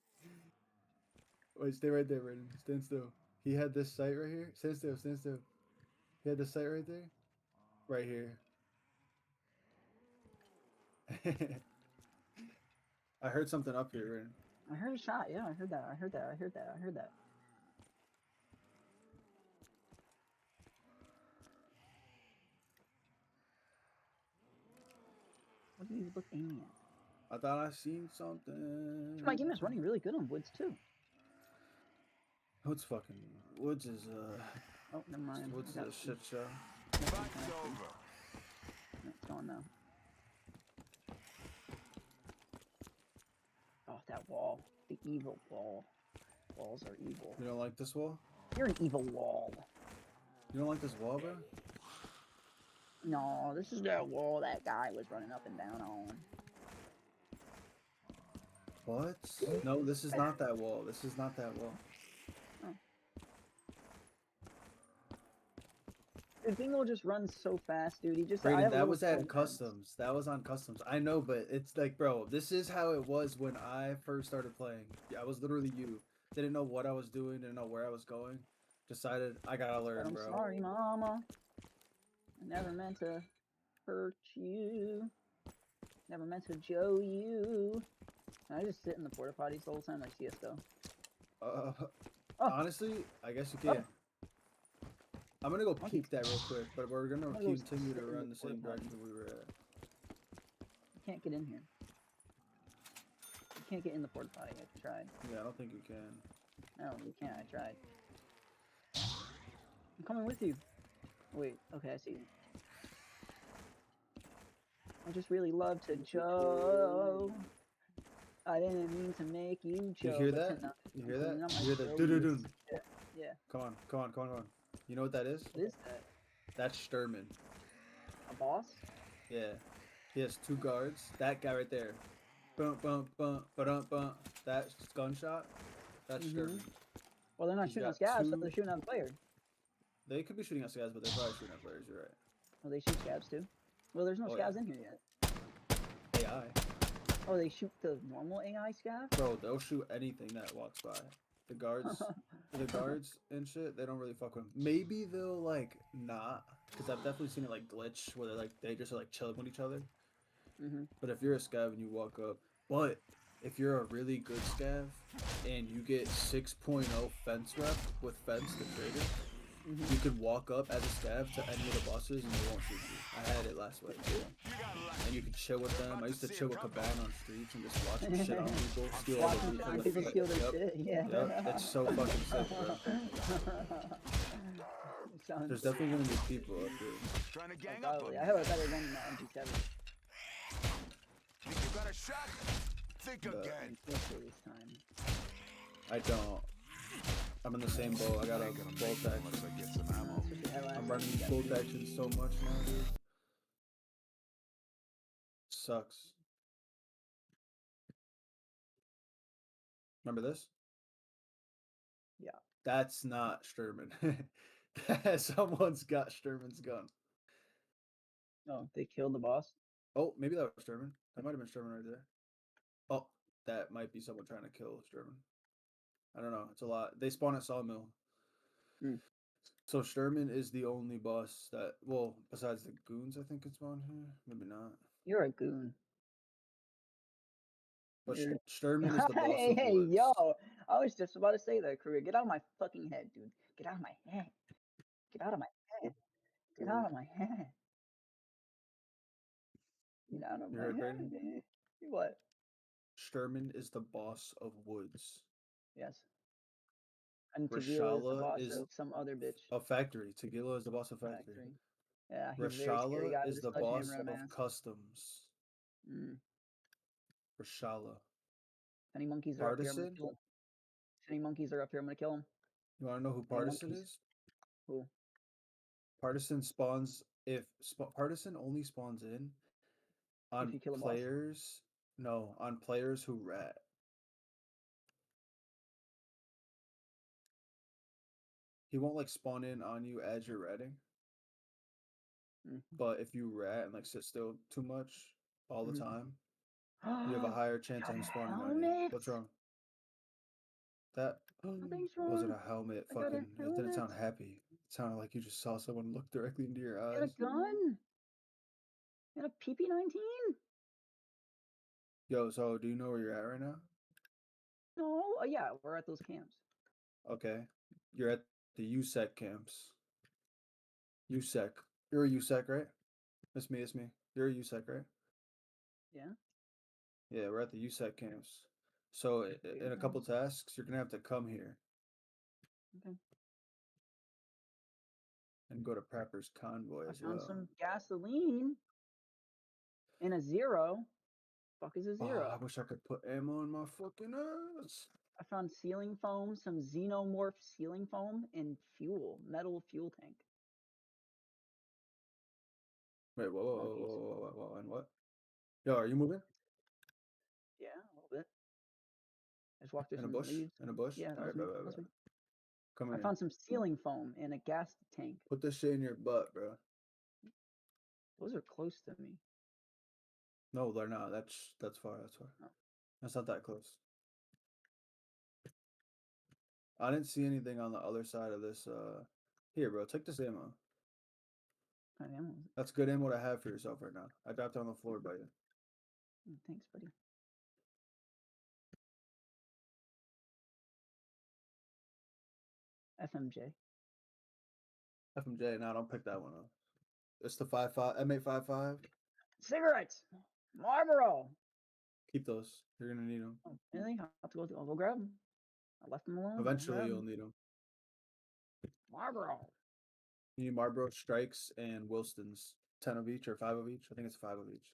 Wait, stay right there, Brandon. Stand still. He had this sight right here. Stand still, stand still. He had this sight right there. Right here. I heard something up here, Brandon.
I heard a shot. Yeah, I heard that. I heard that. I heard that. I heard that. What do you look aiming at?
I thought I seen something.
My game is running really good on Woods too.
Woods fucking Woods is
Oh, never mind.
Woods is a shit show.
Fight's over.
It's gone now. Oh, that wall. The evil wall. Walls are evil.
You don't like this wall?
You're an evil wall.
You don't like this wall, bro?
No, this is that wall that guy was running up and down on.
What? No, this is not that wall. This is not that wall.
Dude, Bingo just runs so fast, dude. He just.
Brayden, that was at customs. That was on customs. I know, but it's like, bro, this is how it was when I first started playing. I was literally you. Didn't know what I was doing. Didn't know where I was going. Decided I gotta learn,
I'm
bro.
sorry, Mama. I never meant to hurt you. Never meant to Joe you. Can I just sit in the porta potties the whole time like CS:GO?
Honestly, I guess you can. I'm gonna go peek that real quick, but we're gonna continue to run the same direction we were at.
You can't get in here. You can't get in the porta potty. I tried.
Yeah, I don't think you can.
No, you can't. I tried. I'm coming with you. Wait. Okay, I see you. I just really love to Joe. I didn't mean to make you Joe.
You hear that? You hear that? You hear that? Do.
Yeah.
Come on, come on, come on, come on. You know what that is?
What is that?
That's Sturman.
A boss?
Yeah. He has 2 guards. That guy right there. Bump, bump, bump, ba-dum, bump. That gunshot. That's Sturman.
Well, they're not shooting at scabs, so they're shooting at the player.
They could be shooting at scabs, but they're probably shooting at players. You're right.
Well, they shoot scabs too. Well, there's no scabs in here yet.
AI.
Oh, they shoot the normal AI scabs?
Bro, they'll shoot anything that walks by. The guards, and shit, they don't really fuck with them. Maybe they'll like not, because I've definitely seen it like glitch where they just are like chilling with each other. But if you're a scav and you walk up, but if you're a really good scav and you get 6.0 fence rep with fence the trader, you could walk up as a scav to any of the bosses and they won't shoot you. I had it last week. And you could chill with them. I used to chill with Cabana on streets and just watch them shit on people, steal all the loot from the
People steal their
Yep.
shit. Yeah.
Yep. It's so fucking sick, bro. There's definitely gonna be people up here.
Trying to gang
Probably. I have a better gun than that MP7.
Think you got a shot? Think again.
This time.
I don't. I'm in the same boat. I got a bolt action. I'm running bolt action so much now, dude. Sucks. Remember this?
Yeah.
That's not Sturman. Someone's got Sturman's gun.
Oh, they killed the boss?
Oh, maybe that was Sturman. That might have been Sturman right there. Oh, that might be someone trying to kill Sturman. I don't know. It's a lot. They spawn at Sawmill. So Sturman is the only boss that, well, besides the goons, I think it's spawned here. Maybe not.
You're a goon.
But Sturman is the boss
Hey,
of
hey,
woods.
yo! I was just about to say that, Korea. Get out of my fucking head, dude. Get out of my head. Get out of my head. Get out of my head. Get out of
You
my
heard,
head,
Brayden?
man. What?
Sturman is the boss of woods.
Yes. And Tagila is the
Rashala
boss
is
of some other bitch.
a factory. Tagila is the boss of factory.
Yeah, he's a very scary
Rashala
guy
is
with
the
a
boss
sledgehammer
of
and mask.
customs. Rashala.
Any monkeys are up here, I'm gonna
Partisan?
kill them. Any monkeys are up here, I'm gonna kill them.
You want to know who
Any
Partisan
monkeys?
is?
Who?
Partisan spawns if Partisan only spawns in on
you kill a boss?
players. No, on players who rat. He won't like spawn in on you as you're ratting. But if you rat and like sit still too much all the time, you have a higher chance of him spawning on you.
helmet?
What's wrong? That
Nothing's
wasn't
wrong.
a helmet.
I got a
Fucking, it didn't sound
helmet.
happy. It sounded like you just saw someone look directly into your
You got
eyes.
a gun? You got a PP-19?
Yo, so do you know where you're at right now?
No. Oh yeah, we're at those camps.
Okay. You're at the USEC camps. USEC. You're a USEC, right? It's me. You're a USEC, right?
Yeah.
Yeah, we're at the USEC camps. So in a couple tasks, you're gonna have to come here
Okay.
and go to Prepper's Convoy
I
as
found
well.
some gasoline and a zero. Fuck is a zero?
Oh, I wish I could put ammo in my fucking ass.
I found ceiling foam, some xenomorph ceiling foam, and fuel, metal fuel tank.
Wait, whoa, and what? Yo, are you moving?
Yeah, a little bit. I just walked through
In a
some
bush?
leaves.
In a bush?
Yeah, that
All
was
right,
me.
bye.
That was me.
Come
I
here.
found some ceiling foam and a gas tank.
Put this shit in your butt, bro.
Those are close to me.
No, they're not. That's far. That's far.
Oh.
That's not that close. I didn't see anything on the other side of this. Here, bro. Take this ammo.
What kind of ammo is it?
That's good ammo to have for yourself right now. I dropped it on the floor by you.
Thanks, buddy. FMJ.
FMJ. No, don't pick that one up. It's the 5.5 M855.
Cigarettes. Marlboro.
Keep those. You're gonna need them.
Oh, really? I'll go grab them. I left them alone.
Eventually, you'll need them.
Marlboro.
You need Marlboro Strikes and Wilston's. 10 of each or 5 of each. I think it's 5 of each.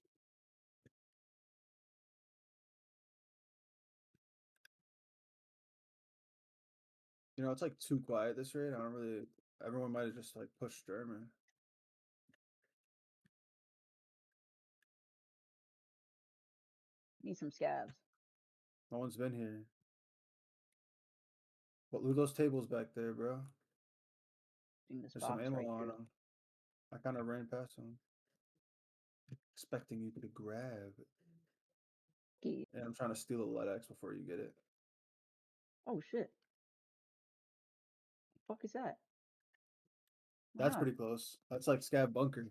You know, it's like too quiet this rate. I don't really. Everyone might have just like pushed German.
Need some scabs.
No one's been here. What? Loot those tables back there, bro.
This
There's some
box
ammo
right
on
here.
them. I kind of ran past them, expecting you to grab. And I'm trying to steal a light axe before you get it.
Oh shit. The fuck is that?
That's
Wow.
pretty close. That's like Scab Bunker.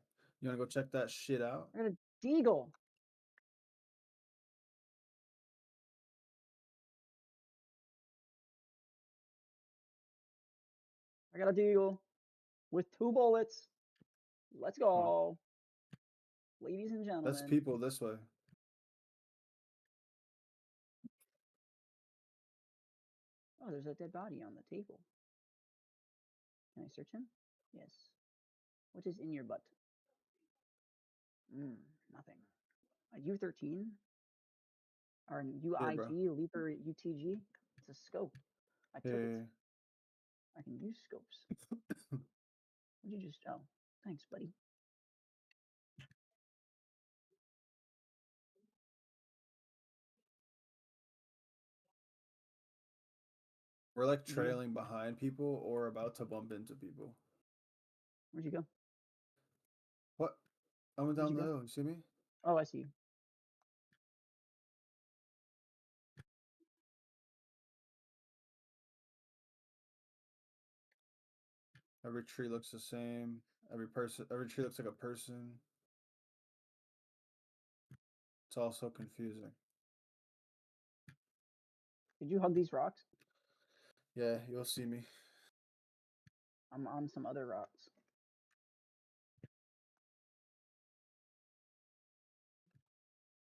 You wanna go check that shit out?
I got a deagle. I got a deagle. with 2 bullets. Let's go. Ladies and gentlemen.
That's people this way.
Oh, there's a dead body on the table. Can I search him? Yes. What is in your butt? Nothing. A U13? Or an UIG, Leaper UTG? It's a scope. I took it. I can use scopes. Would you just... Oh, thanks, buddy.
We're like trailing behind people or about to bump into people.
Where'd you go?
What? I went down the hill. You see me?
Oh, I see you.
Every tree looks the same. Every tree looks like a person. It's all so confusing.
Did you hug these rocks?
Yeah, you'll see me.
I'm on some other rocks.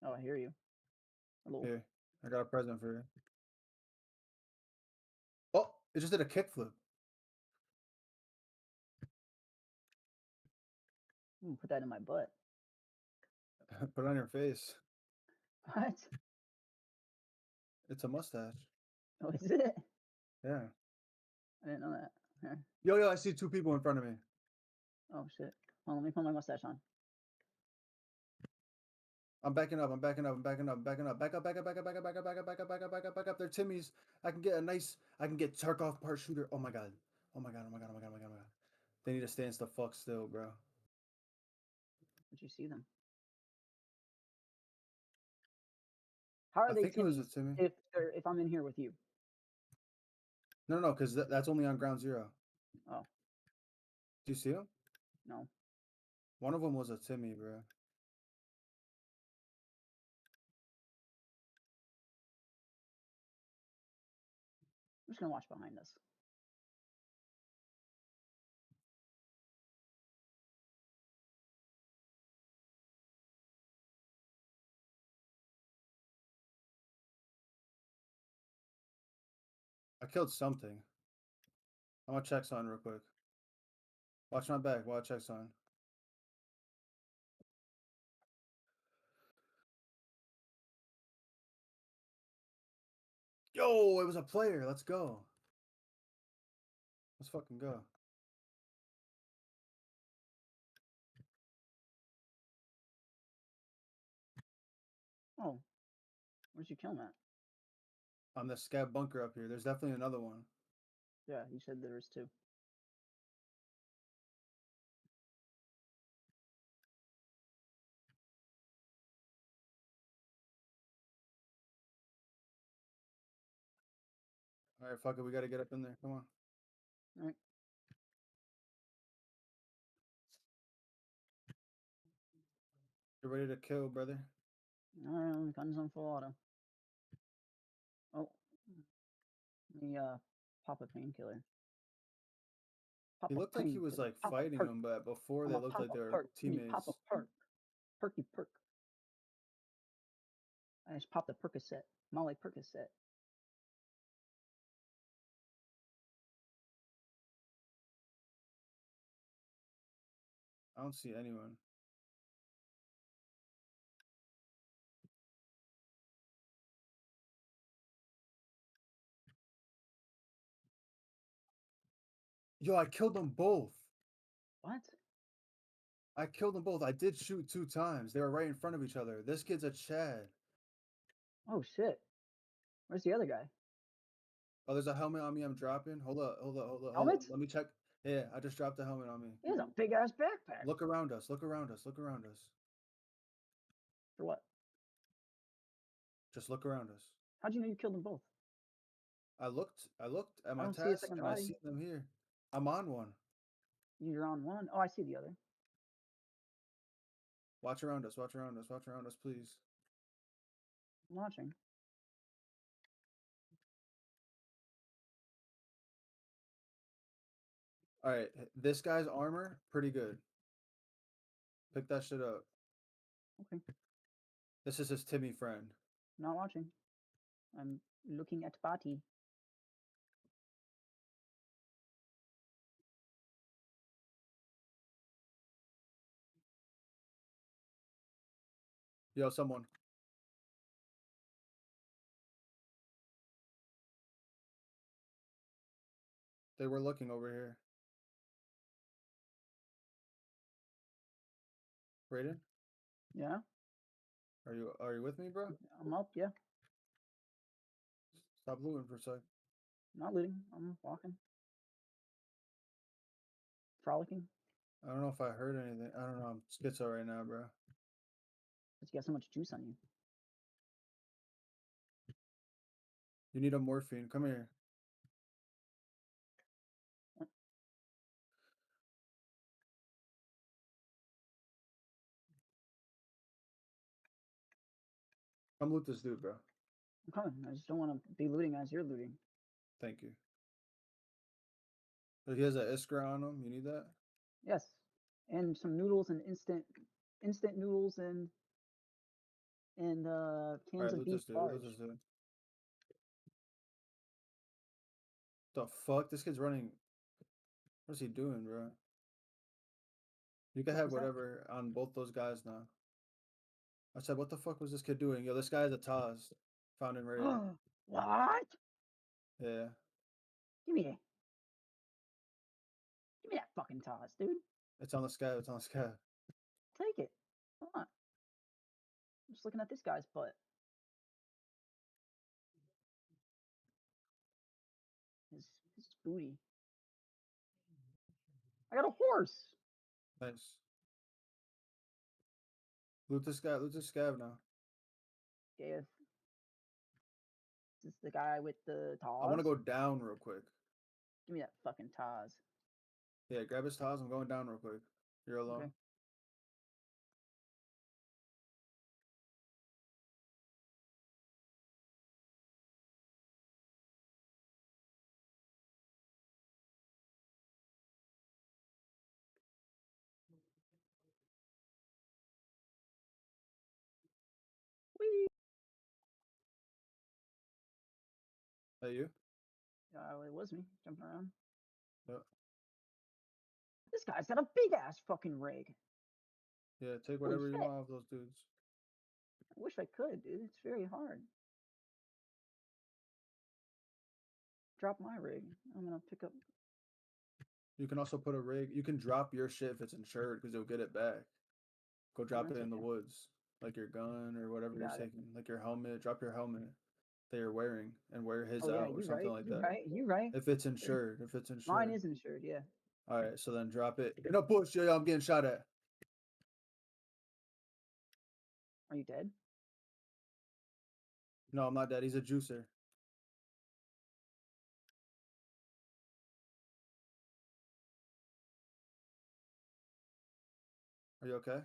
Oh, I hear you. Hello.
Here, I got a present for you. Oh, it just did a kickflip.
Put that in my butt.
Put it on your face.
What?
It's a mustache.
Oh, is it?
Yeah.
I didn't know that. Here.
Yo, I see 2 people in front of me.
Oh, shit. Hold on, let me put my mustache on.
I'm backing up. Back up. Back up. They're Timmy's. I can get Tarkov part shooter. Oh my god. They need to stand the fuck still, bro.
Did you see them? How are they Timmy's if I'm in here with you?
No, because that's only on ground 0.
Oh.
Do you see them?
No.
One of them was a Timmy, bro.
I'm just gonna watch behind us.
I killed something. I'm gonna check something real quick. Watch my back while I check something. Yo, it was a player. Let's go. Let's fucking go.
Oh. Where'd you kill him at?
On the scab bunker up here. There's definitely another one.
Yeah, you said there was 2.
All right, fuck it. We gotta get up in there. Come on.
All right.
You're ready to kill, brother.
Alright, guns on full auto. Oh. Let me pop a painkiller.
He looked like he was like fighting him, but before they looked like they were teammates.
Pop a perk. Perky perk. I just popped a Percocet. Molly Percocet.
I don't see anyone. Yo, I killed them both.
What?
I killed them both. I did shoot 2 times. They were right in front of each other. This kid's a Chad.
Oh shit. Where's the other guy?
Oh, there's a helmet on me. I'm dropping. Hold up.
Helmet?
Let me check. Yeah, I just dropped the helmet on me.
He has a big ass backpack.
Look around us. Look around us.
For what?
Just look around us.
How'd you know you killed them both?
I looked at my
don't see a
task
second
and I
body.
see them here. I'm on one.
You're on one. Oh, I see the other.
Watch around us, please.
I'm watching.
All right, this guy's armor pretty good. Pick that shit up.
Okay.
This is his Timmy friend.
Not watching. I'm looking at Bati.
Yo, someone. They were looking over here. Raiden?
Yeah.
Are you with me, bro?
I'm up. Yeah.
Stop looting for a sec.
Not looting. I'm walking. Frolicking.
I don't know if I heard anything. I don't know. I'm schizo right now, bro.
Cause you got so much juice on you.
You need a morphine. Come here. Come loot this dude, bro.
I'm coming. I just don't want to be looting as you're looting.
Thank you. He has an Iskra on him. You need that?
Yes. And some noodles and instant noodles and cans of
loot
beef
this dude.
large.
Loot this dude. The fuck? This kid's running. What's he doing, bro? You can have whatever on both those guys now. I said, what the fuck was this kid doing? Yo, this guy's a Taz. Found in raid.
What? Give
Yeah.
me that fucking toss, dude.
It's on the sky. It's on the sky.
Take it. Come on. I'm just looking at this guy's butt. His booty. I got a horse.
Nice. Loot this guy. Loot this scav now.
Is this the guy with the Taz?
I want to go down real quick.
Give me that fucking Taz.
Yeah, grab his Taz. I'm going down real quick. You're alone.
Okay. Whee!
That you?
It was me jumping around.
Yep.
This guy's got a big ass fucking rig.
Yeah, take whatever you want off those dudes.
I wish I could, dude. It's very hard. Drop my rig. I'm gonna pick up.
You can also put a rig. You can drop your shit if it's insured because you'll get it back. Go drop it in the woods, like your gun or whatever you're taking, like your helmet. Drop your helmet that you're wearing and wear his out or something like that.
You're right.
If it's insured, if it's insured.
Mine is insured, yeah.
All right, so then drop it in a bush. Yeah, I'm getting shot at.
Are you dead?
No, I'm not dead. He's a juicer. Are you okay?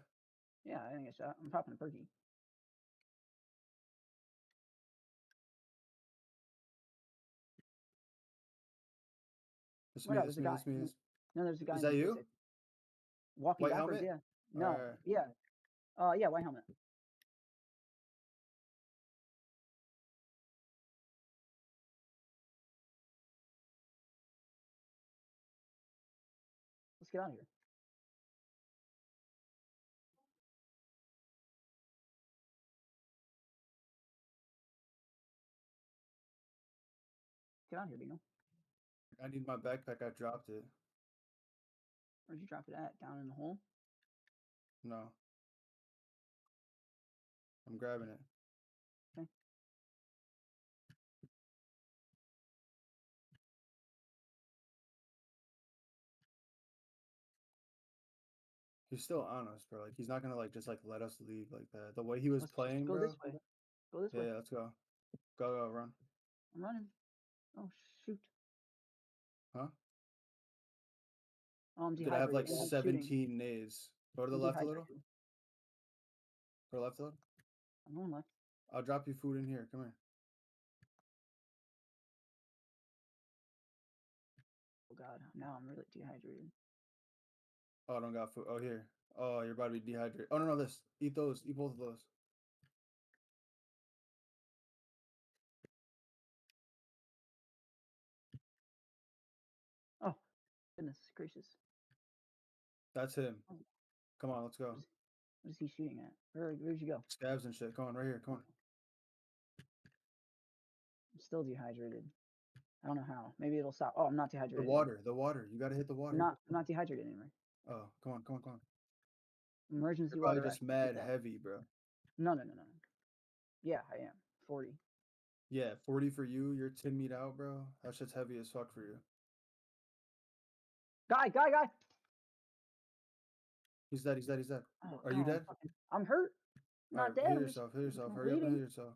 Yeah, I think I'm popping a perky.
It's me. It's me. It's me.
No, there's a guy.
Is that you?
Walking
white
backwards,
helmet?
yeah. No, yeah. Yeah, white helmet. Let's get out of here. Get out of here, Bino.
I need my backpack. I dropped it.
Where'd you drop it at? Down in the hole?
No. I'm grabbing it.
Okay.
He's still on us, bro. Like he's not gonna just let us leave like that. The way he was playing,
go
bro.
This way. Go this way.
Yeah, let's go. Go, run.
I'm running. Oh shoot.
Huh?
Oh, I'm
Dude, I have like
dehydrated.
17 nades. Go to the left a little.
Dehydrated.
Go left a little.
I'm going left.
I'll drop you food in here. Come here.
Oh god, now I'm really dehydrated.
Oh, I don't got food. Oh, here. Oh, you're about to be dehydrated. Oh, no, this. Eat those. Eat both of those.
Oh, goodness gracious.
That's him.
Oh.
Come on, let's go.
What is he shooting at? Where'd you go?
Scabs and shit. Come on, right here. Come on.
I'm still dehydrated. I don't know how. Maybe it'll stop. Oh, I'm not dehydrated.
The water. The water. You gotta hit the water.
I'm not dehydrated anymore.
Oh, come on, come on, come on.
Emergency
You're
water.
probably just mad heavy, bro.
No. Yeah, I am. 40.
Yeah, 40 for you. You're 10 meat out, bro. That shit's heavy as fuck for you.
Guy!
He's dead. He's dead. He's dead.
Oh,
Are you dead?
I'm hurt. I'm not dead.
Heal
I'm
yourself. Heal yourself.
I'm
Hurry up and
bleeding.
heal yourself.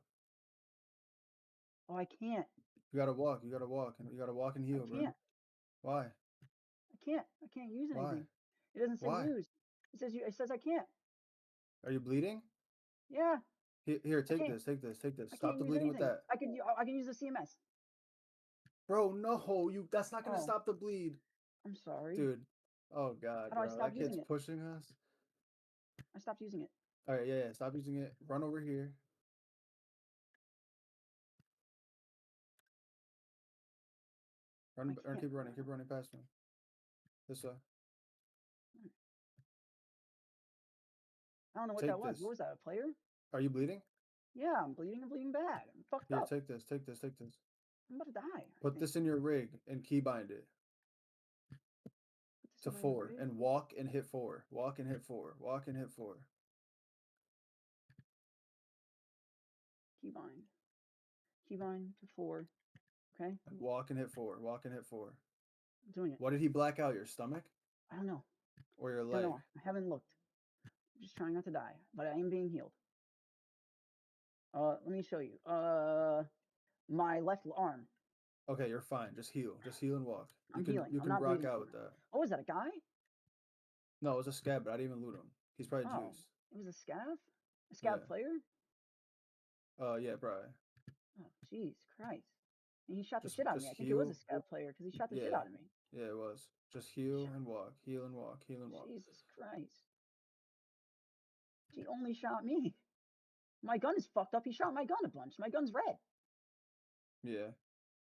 Oh, I can't.
You gotta walk. You gotta walk. You gotta walk and heal, bro.
can't.
Why?
I can't use anything.
Why?
It doesn't say
Why?
use. It says I can't.
Are you bleeding?
Yeah.
Here, take
can't-
this. Take this. Take this.
I
Stop
can't
the
use
bleeding with
anything.
that.
I can use the CMS.
Bro, no, that's not gonna
Oh.
stop the bleed.
I'm sorry.
Dude. Oh god,
How do I
bro.
stop
That kid's
using it?
pushing us.
I stopped using it.
Alright, yeah, stop using it. Run over here. Run or keep running past me. This way.
I don't know what
Take
that was.
this.
What was that? A player?
Are you bleeding?
Yeah, I'm bleeding. I'm bleeding bad. I'm fucked
Here,
up.
take this. Take this. Take this.
I'm about to die.
Put this in your rig and keybind it to 4 and walk and hit 4. Walk and hit 4. Walk and hit 4.
Keybind to 4. Okay.
Walk and hit 4. Walk and hit 4.
I'm doing it.
What did he black out? Your stomach
I don't know.
or your
I don't
leg?
know. I haven't looked. I'm just trying not to die, but I am being healed. Let me show you. My left arm.
Okay, you're fine. Just heal. Just heal and walk.
I'm healing.
You
I'm
can
not
rock
bleeding
out with that.
Oh, is that a guy?
No, it was a scab, but I didn't even loot him. He's probably
Oh,
juice.
it was a scav? A scav
Yeah.
player?
Yeah, probably.
Oh, jeez, Christ. And he shot the
Just-
shit out of me.
just
I think it was a
heal.
scav player because he shot the shit
Yeah.
out of me.
Yeah, it was. Just heal and walk. Heal and walk. Heal and walk.
Jesus Christ. He only shot me. My gun is fucked up. He shot my gun a bunch. My gun's red.
Yeah.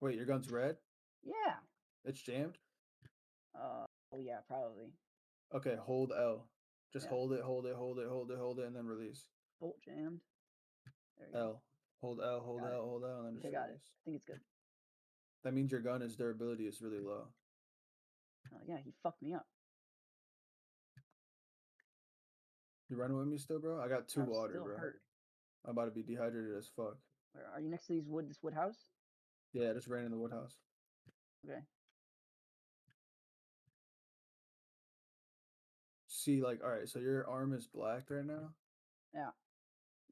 Wait, your gun's red?
Yeah.
It's jammed?
Oh yeah, probably.
Okay, hold L. Just
Yeah.
hold it, hold it, hold it, hold it, hold it, and then release.
Bolt jammed. There you go.
L. Hold L, hold
Got it.
L, hold L, and then
I
just
got it.
release.
I think it's good.
That means your gun's durability is really low.
Oh yeah, he fucked me up.
You running with me still, bro? I got 2
I'm
water,
still
bro.
hurt.
I'm about to be dehydrated as fuck.
Where are you next to this wood house?
Yeah, I just ran in the wood house.
Okay.
See, like, all right, so your arm is black right now,
Yeah.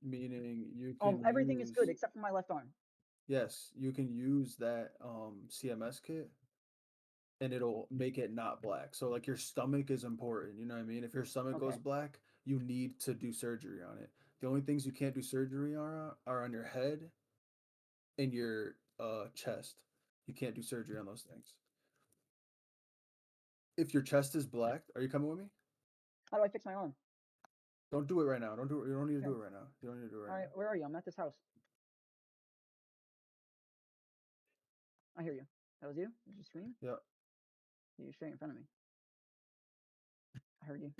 meaning you can
Everything is good
use-
except for my left arm.
Yes, you can use that CMS kit and it'll make it not black. So like your stomach is important, you know what I mean? If your stomach goes
Okay.
black, you need to do surgery on it. The only things you can't do surgery on are on your head and your chest. You can't do surgery on those things. If your chest is black, are you coming with me?
How do I fix my arm?
Don't do it right now. Don't do it. You don't need to do
Okay.
it right now. You don't need to do it
All
right
right, where are you? I'm at this house. I hear you. That was you? Did you scream?
now. Yeah.
You're straight in front of me. I heard you.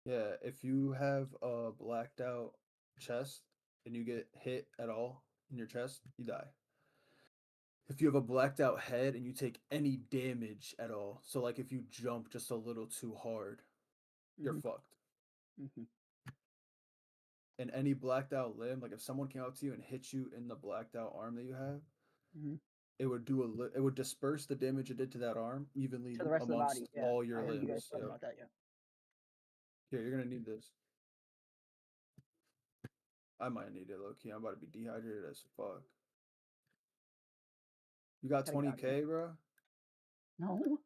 Yeah, if you have a blacked out chest and you get hit at all in your chest, you die. If you have a blacked out head and you take any damage at all, so like if you jump just a little too hard, you're
Mhm.
fucked.
Mm-hmm.
And any blacked out limb, like if someone came out to you and hit you in the blacked out arm that you have,
Mhm.
it would it would disperse the damage it did to that arm evenly
To the rest of the
amongst
body. Yeah.
all your
I heard you guys
limbs.
talking
Yep.
about that, yeah.
Here, you're gonna need this. I might need it, low key. I'm about to be dehydrated as fuck. You got
Gotta get out of
20K, bro?
No.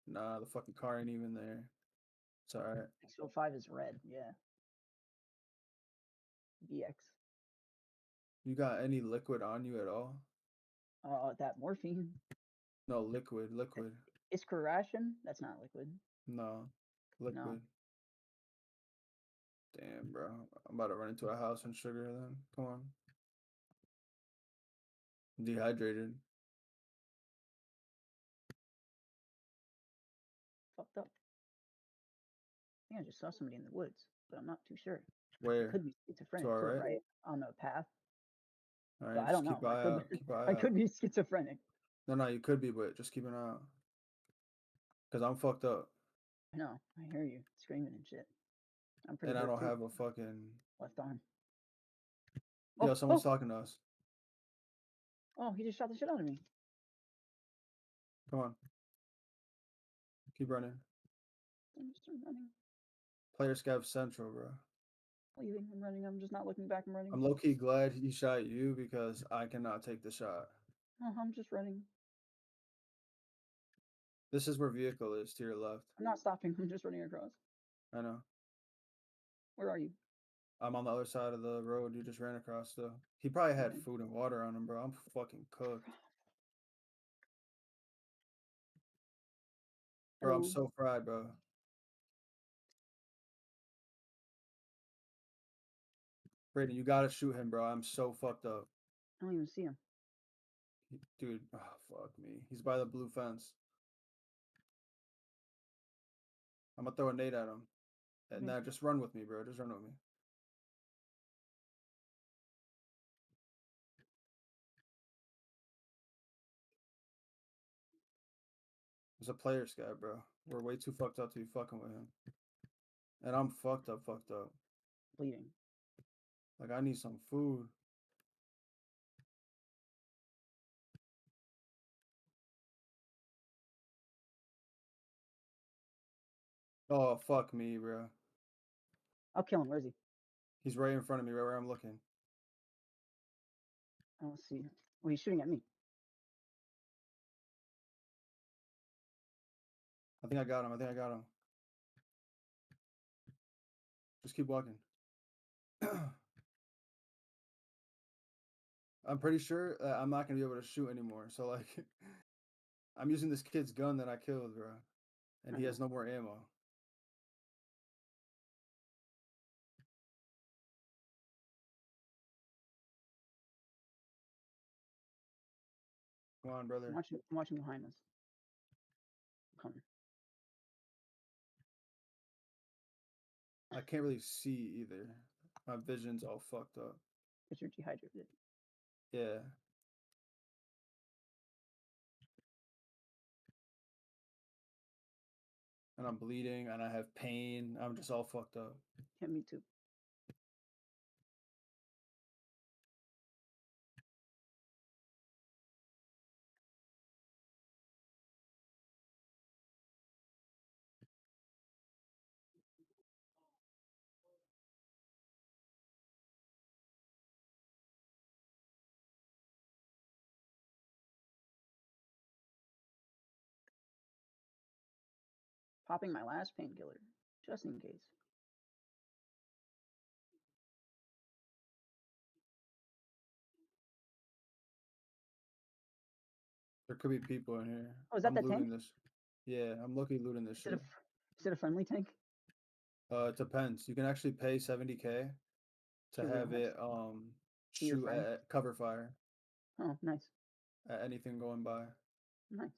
Nah, the fucking car ain't even there. It's alright.
X05 is red, yeah. VX.
You got any liquid on you at all?
about that. Morphine.
No, liquid.
Is ration? That's not liquid.
No, liquid. Damn, bro. I'm about to run into a house and sugar then. Come on. I'm dehydrated.
Fucked up. I think I just saw somebody in the woods, but I'm not too sure.
Where?
It could be schizophrenic
To our
to the
right?
right on the path.
All
But
right,
I don't
just
know.
keep eye out. Keep eye
I
out.
could be schizophrenic.
No, you could be, but just keep an eye out. Cause I'm fucked up.
I know. I hear you screaming and shit. I'm pretty
And I
hurt
don't
too.
have a fucking.
Left arm.
Yo, someone's talking to us.
Oh, he just shot the shit out of me.
Come on. Keep running.
I'm just running.
Player scav central, bro.
Leaving. I'm running. I'm just not looking back. I'm running.
I'm low key glad he shot you because I cannot take the shot.
Oh, I'm just running.
This is where vehicle is to your left.
I'm not stopping. I'm just running across.
I know.
Where are you?
I'm on the other side of the road you just ran across though. He probably had food and water on him, bro. I'm fucking cooked. Bro, I'm so fried, bro. Brayden, you gotta shoot him, bro. I'm so fucked up.
I don't even see him.
Dude, oh, fuck me. He's by the blue fence. I'm gonna throw a nade at him. And now just run with me, bro. Just run with me. There's a player sky, bro. We're way too fucked up to be fucking with him. And I'm fucked up.
Bleeding.
Like, I need some food. Oh, fuck me, bro.
I'll kill him. Where is he?
He's right in front of me, right where I'm looking.
I don't see him. Oh, he's shooting at me.
I think I got him. Just keep walking. I'm pretty sure I'm not going to be able to shoot anymore. So, like, I'm using this kid's gun that I killed, bro. And he has no more ammo. Come on, brother.
I'm watching behind us. I'm coming.
I can't really see either. My vision's all fucked up.
Because you're dehydrated.
Yeah. And I'm bleeding and I have pain. I'm just all fucked up.
Yeah, me too. Popping my last painkiller, just in case.
There could be people in here.
Oh, is that
I'm
the
looting
tank?
this. Yeah, I'm looting this shit.
Is it a friendly tank?
It depends. You can actually pay 70K to have it shoot at cover fire.
Oh, nice.
At anything going by.
Nice.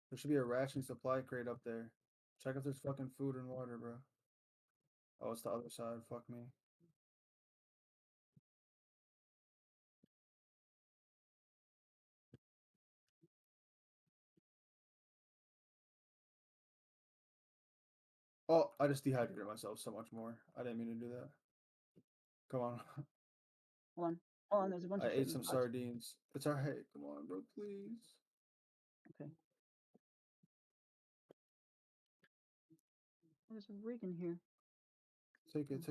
There should be a ration supply crate up there. Check if there's fucking food and water, bro. Oh, it's the other side. Fuck me. Oh, I just dehydrated myself so much more. I didn't mean to do that. Come on.
Hold on. There's a bunch
I
of shit
ate
in
some
the box.
sardines. It's alright. Come on, bro, please.
Okay. There's a rig in here.
Take it.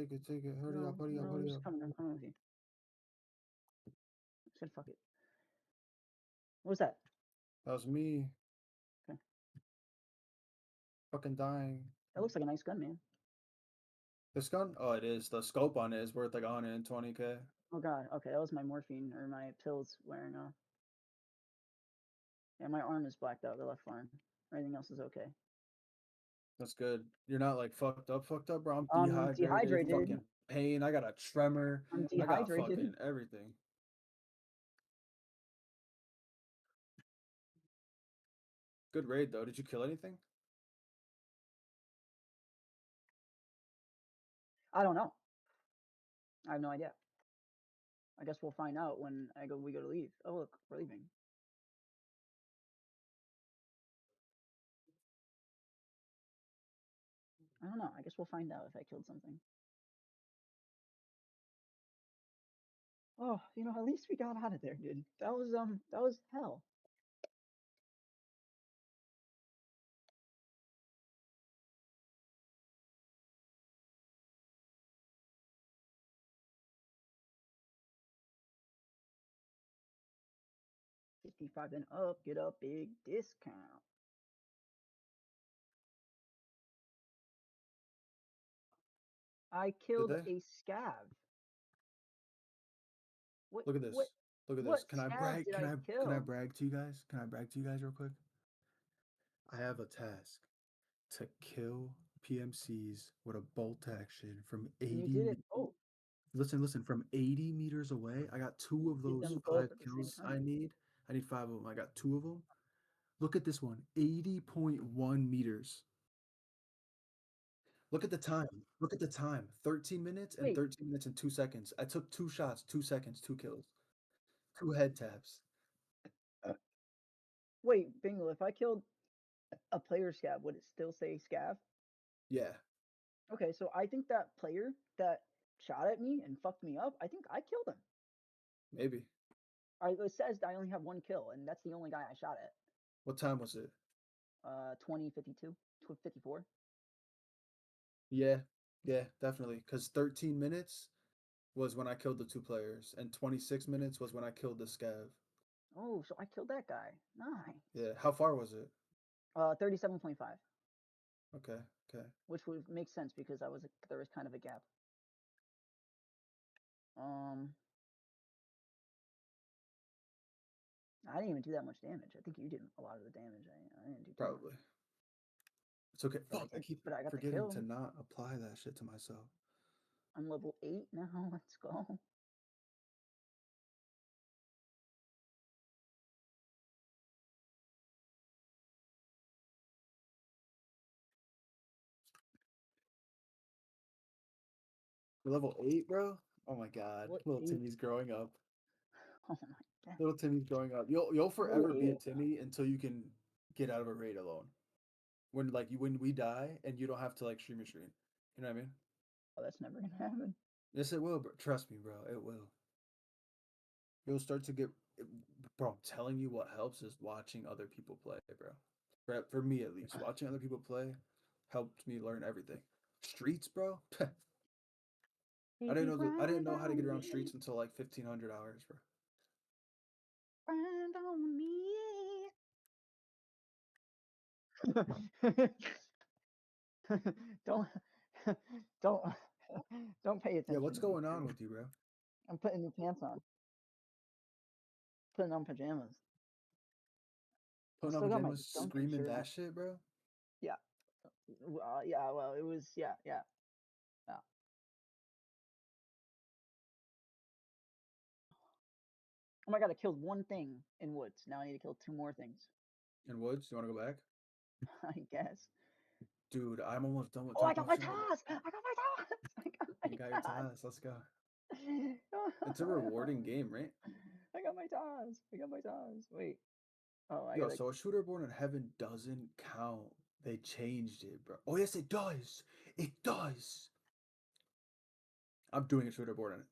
Hurry up.
I'm just coming. I'm coming with you. I said fuck it. What was that?
That was me.
Okay.
Fucking dying.
That looks like a nice gun, man.
This gun? Oh, it is. The scope on it is worth like 120K.
Oh god, okay, that was my morphine or my pills wearing off. Yeah, my arm is blacked out, the left arm. Everything else is okay.
That's good. You're not like fucked up, bro. I'm
I'm
dehydrated,
dehydrated.
fucking pain. I got a tremor.
I'm
I got
dehydrated.
fucking everything. Good raid though. Did you kill anything?
I don't know. I have no idea. I guess we'll find out when we go to leave. Oh look, we're leaving. I don't know. I guess we'll find out if I killed something. Oh, at least we got out of there, dude. That was hell. $55 and up, get a big discount. I killed a scav. What?
Look at this.
What?
Look at
What
this. Can I
scav
brag?
did
Can
I
I
kill?
brag to you guys? Can I brag to you guys real quick? I have a task to kill PMCs with a bolt action from 80.
And you did it both.
Listen. From 80 meters away, I got 2 of
Did
those
them
5
both at the same
kills I
time.
need. I need 5 of them. I got 2 of them. Look at this one. 80.1 meters. Look at the time. Look at the time. 13 minutes and
Wait.
13 minutes and 2 seconds. I took 2 shots, 2 seconds, 2 kills. 2 head taps.
Wait, Bingo, if I killed a player scav, would it still say scav?
Yeah.
Okay, so I think that player that shot at me and fucked me up, I think I killed him.
Maybe.
It says I only have 1 kill, and that's the only guy I shot at.
What time was it?
20:52, 54.
Yeah, definitely. Because 13 minutes was when I killed the 2 players, and 26 minutes was when I killed the scav.
Oh, so I killed that guy. Nice.
Yeah. How far was it?
37.5.
Okay.
Which would make sense because there was kind of a gap. I didn't even do that much damage. I think you did a lot of the damage. I didn't do too much.
Probably. It's okay.
But
Fuck, I keep
but I got the
forgetting
kill.
to not apply that shit to myself.
I'm level 8 now. Let's go.
You're level 8, bro? Oh my god.
What
Little
8?
Timmy's growing up.
Oh my god.
Little Timmy's growing up. You'll forever be a Timmy until you can get out of a raid alone. When we die and you don't have to like stream your screen. You know what I mean?
Oh, that's never gonna happen.
Yes, it will, bro. Trust me, bro. It will. You'll start to get, bro. I'm telling you, what helps is watching other people play, bro. For me at least, watching other people play helped me learn everything. Streets, bro. I didn't know how to get around streets until like 1500 hours, bro.
Grind on me. don't don't pay attention.
Yeah, what's
to me,
going on
dude.
with you, bro?
I'm putting new pants on. Putting on pajamas.
Putting on pajamas, screaming that shit, bro?
Yeah. Yeah, well, it was, yeah. Oh my god, I killed 1 thing in woods. Now I need to kill 2 more things.
In woods? You want to go back?
I guess.
Dude, I'm almost done with
Oh, I got my task! I got my task!
You got your task. Let's go. It's a rewarding game, right?
I got my task. Wait. Oh,
Yo, so a shooter born in heaven doesn't count. They changed it, bro. Oh, yes, it does. It does. I'm doing a shooter born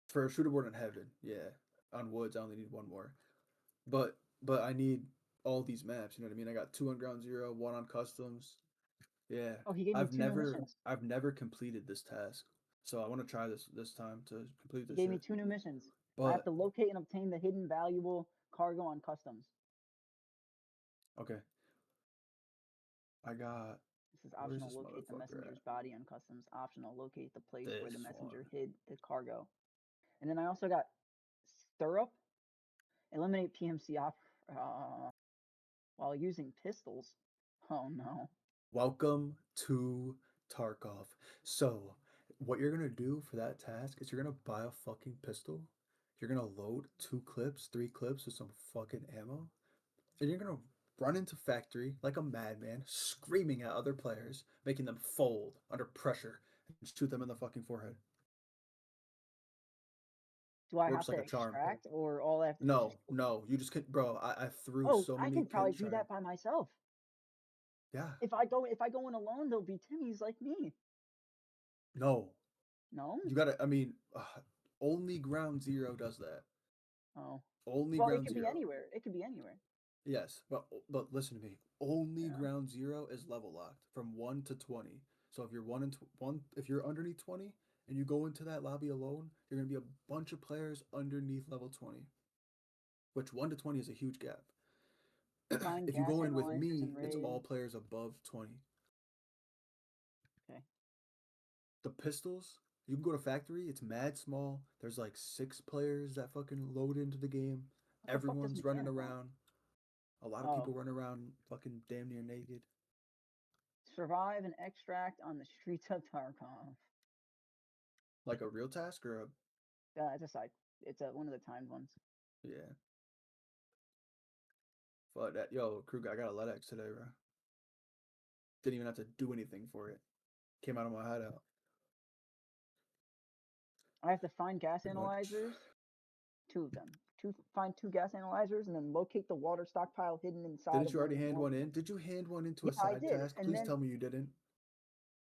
for a shooter born in heaven. Yeah. On woods, I only need 1 more. But I need all these maps. You know what I mean? I got 2 on Ground Zero, 1 on customs. Yeah.
Oh, he gave me 2 new missions.
I've never completed this task, so I want to try this time to complete this.
He gave me 2 new missions. I have to locate and obtain the hidden valuable cargo on customs.
Okay. I got.
This is optional. Locate the messenger's body on customs. Optional. Locate the place where the messenger hid the cargo. And then I also got Stirrup, eliminate PMC while using pistols. Oh no.
Welcome to Tarkov. So, what you're gonna do for that task is you're gonna buy a fucking pistol. You're gonna load 2 clips, 3 clips with some fucking ammo, and you're gonna run into factory like a madman, screaming at other players, making them fold under pressure, and shoot them in the fucking forehead.
Do I
Works
have
like
to
a charm.
extract, or all I have to do is
No,
just...
no, you just can't, bro. I threw
Oh,
so
I
many
can probably
kids
do
trying.
that by myself.
Yeah.
If I go in alone, there'll be Timmys like me.
No.
No?
You gotta. I mean, only Ground Zero does that.
Oh.
Only
Well, it
Ground
could
Zero.
be anywhere. It could be anywhere.
Yes, but listen to me. Only
Yeah.
Ground Zero is level locked from 1 to 20. So if you're if you're underneath 20 and you go into that lobby alone, you're gonna be a bunch of players underneath level 20. Which 1 to 20 is a huge gap.
Find
If you
gas
go in with
analyzers
me,
and
it's
raid.
all players above 20.
Okay.
The pistols, you can go to factory. It's mad small. There's like 6 players that fucking load into the game.
What the fuck does
Everyone's running
mechanic want?
around. A lot of people run around fucking damn near naked.
Survive and extract on the streets of Tarkov.
Like a real task or a...
It's a side. It's one of the timed ones.
Yeah. But that, yo, Krug, I got a LEDX today, bro. Didn't even have to do anything for it. Came out of my hideout.
I have to find gas
Pretty much.
analyzers. 2 of them. Find 2 gas analyzers and then locate the water stockpile hidden inside.
Didn't you already hand one in? Did you hand one into a side task?
And
Please
then...
tell me you didn't.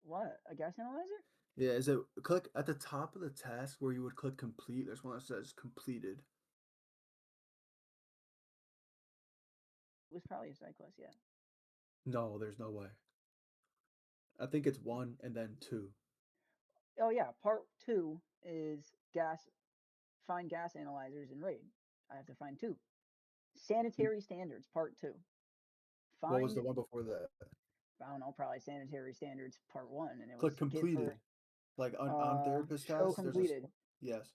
What? A gas analyzer?
Yeah, is it click at the top of the task where you would click complete? There's one that says completed.
It was probably a side quest, yeah.
No, there's no way. I think it's 1 and then 2.
Oh yeah, part 2 is find gas analyzers in raid. I have to find 2. Sanitary standards, part 2.
What was the one before that?
I don't know, probably sanitary standards, part 1, and it
Click
was
completed. Like on therapist
show
tasks.
completed.
Yes.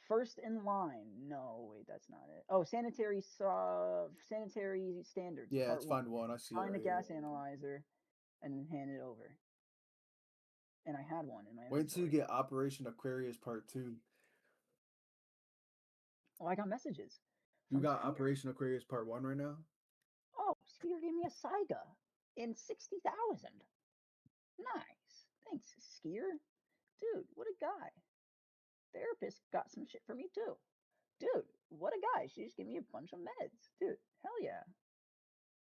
First in line. No, wait, that's not it. Oh, sanitary standards.
Yeah,
part
it's
1.
find one. I see
Find
it
a
right
gas
here.
analyzer and then hand it over. And I had one in my
Wait till you
inventory.
get Operation Aquarius Part 2.
Oh, I got messages.
You got
Spear.
Operation Aquarius Part 1 right now?
Oh, Spear gave me a Saiga in 60,000. Nice. Thanks, Skier. Dude, what a guy. Therapist got some shit for me too. Dude, what a guy. She just gave me a bunch of meds. Dude, hell yeah.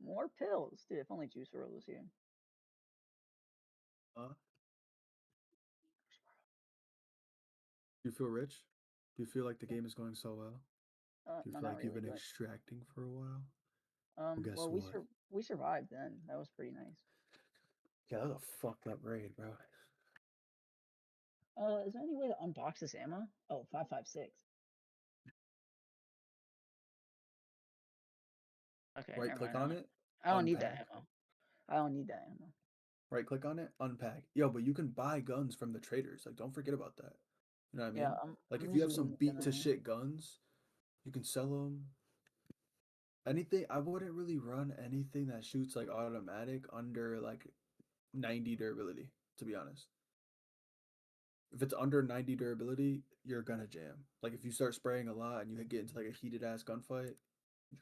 More pills. Dude, if only Juice WRLD was here.
Do you feel rich? Do you feel like the game is going so well? Do you
No,
feel
not
like you've
really,
been
but...
extracting for a while? Well, guess
well,
what?
we survived then. That was pretty nice.
Yeah, that was a fucked up raid, bro.
Is there any way to unbox this ammo? Oh, 5.56. Okay.
Right click on it.
I don't need that
Unpack.
ammo. I don't need that ammo.
Right click on it, unpack. Yo, but you can buy guns from the traders. Like, don't forget about that. You know what I mean?
Yeah,
like,
I'm
if you have
just
some
looking
beat to
at
shit guns, you can sell them. Anything, I wouldn't really run anything that shoots like automatic under like 90 durability, to be honest. If it's under 90 durability, you're gonna jam. Like, if you start spraying a lot and you get into like a heated ass gunfight,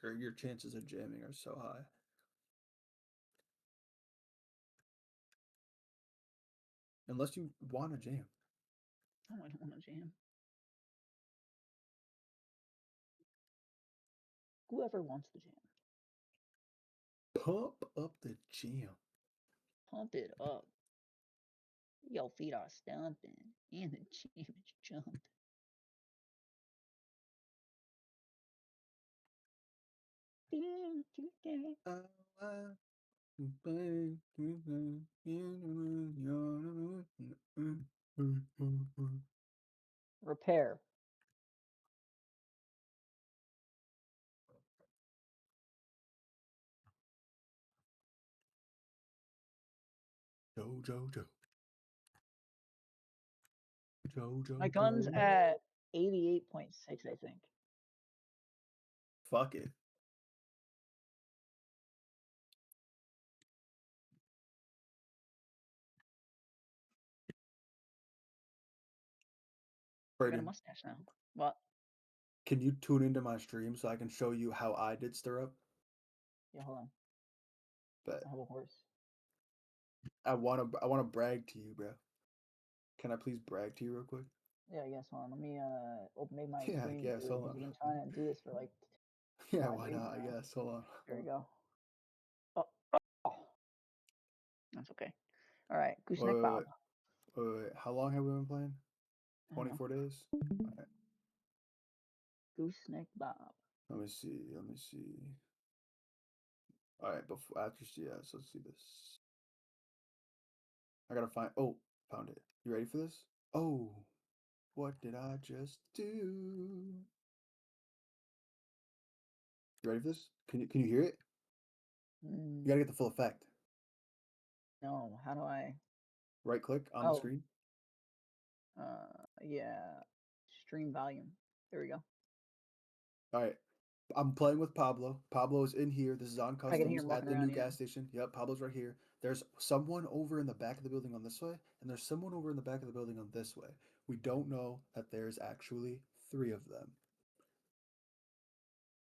your chances of jamming are so high. Unless you want to jam.
Oh, I don't want to jam. Whoever wants to jam.
Pump up the jam.
Pump it up. Your feet are stomping and the jam is jumped. Repair.
Joe.
My gun's at 88.6, I think.
Fuck it.
I got a
Brady,
mustache now. What?
can you tune into my stream so I can show you how I did stirrup?
Yeah, hold on.
But
I have a horse.
I wanna brag to you, bro. Can I please brag to you real quick?
Yeah, I guess. Hold on. Let me make my
Yeah, I
screen
guess.
because
Hold
we've
on.
been trying to do this for like
Yeah,
5
why
days
not? I
now.
guess. Hold on.
There we go. Oh. That's okay. All right,
Wait,
gooseneck
wait,
bob.
wait. How long have we been playing?
I don't know.
24 days? Alright.
Gooseneck bob.
Let me see. Alright, before after yes, let's see this. I gotta find found it. You ready for this? Oh, what did I just do? You ready for this? Can you hear it? You gotta get the full effect.
No, how do I?
Right click on the screen.
Yeah. Stream volume. There we go.
Alright. I'm playing with Pablo. Pablo is in here. This is on
I can hear
customs
him
at
walking
the
around.
new gas station. Yep, Pablo's right here. There's someone over in the back of the building on this way, and there's someone over in the back of the building on this way. We don't know that there's actually 3 of them.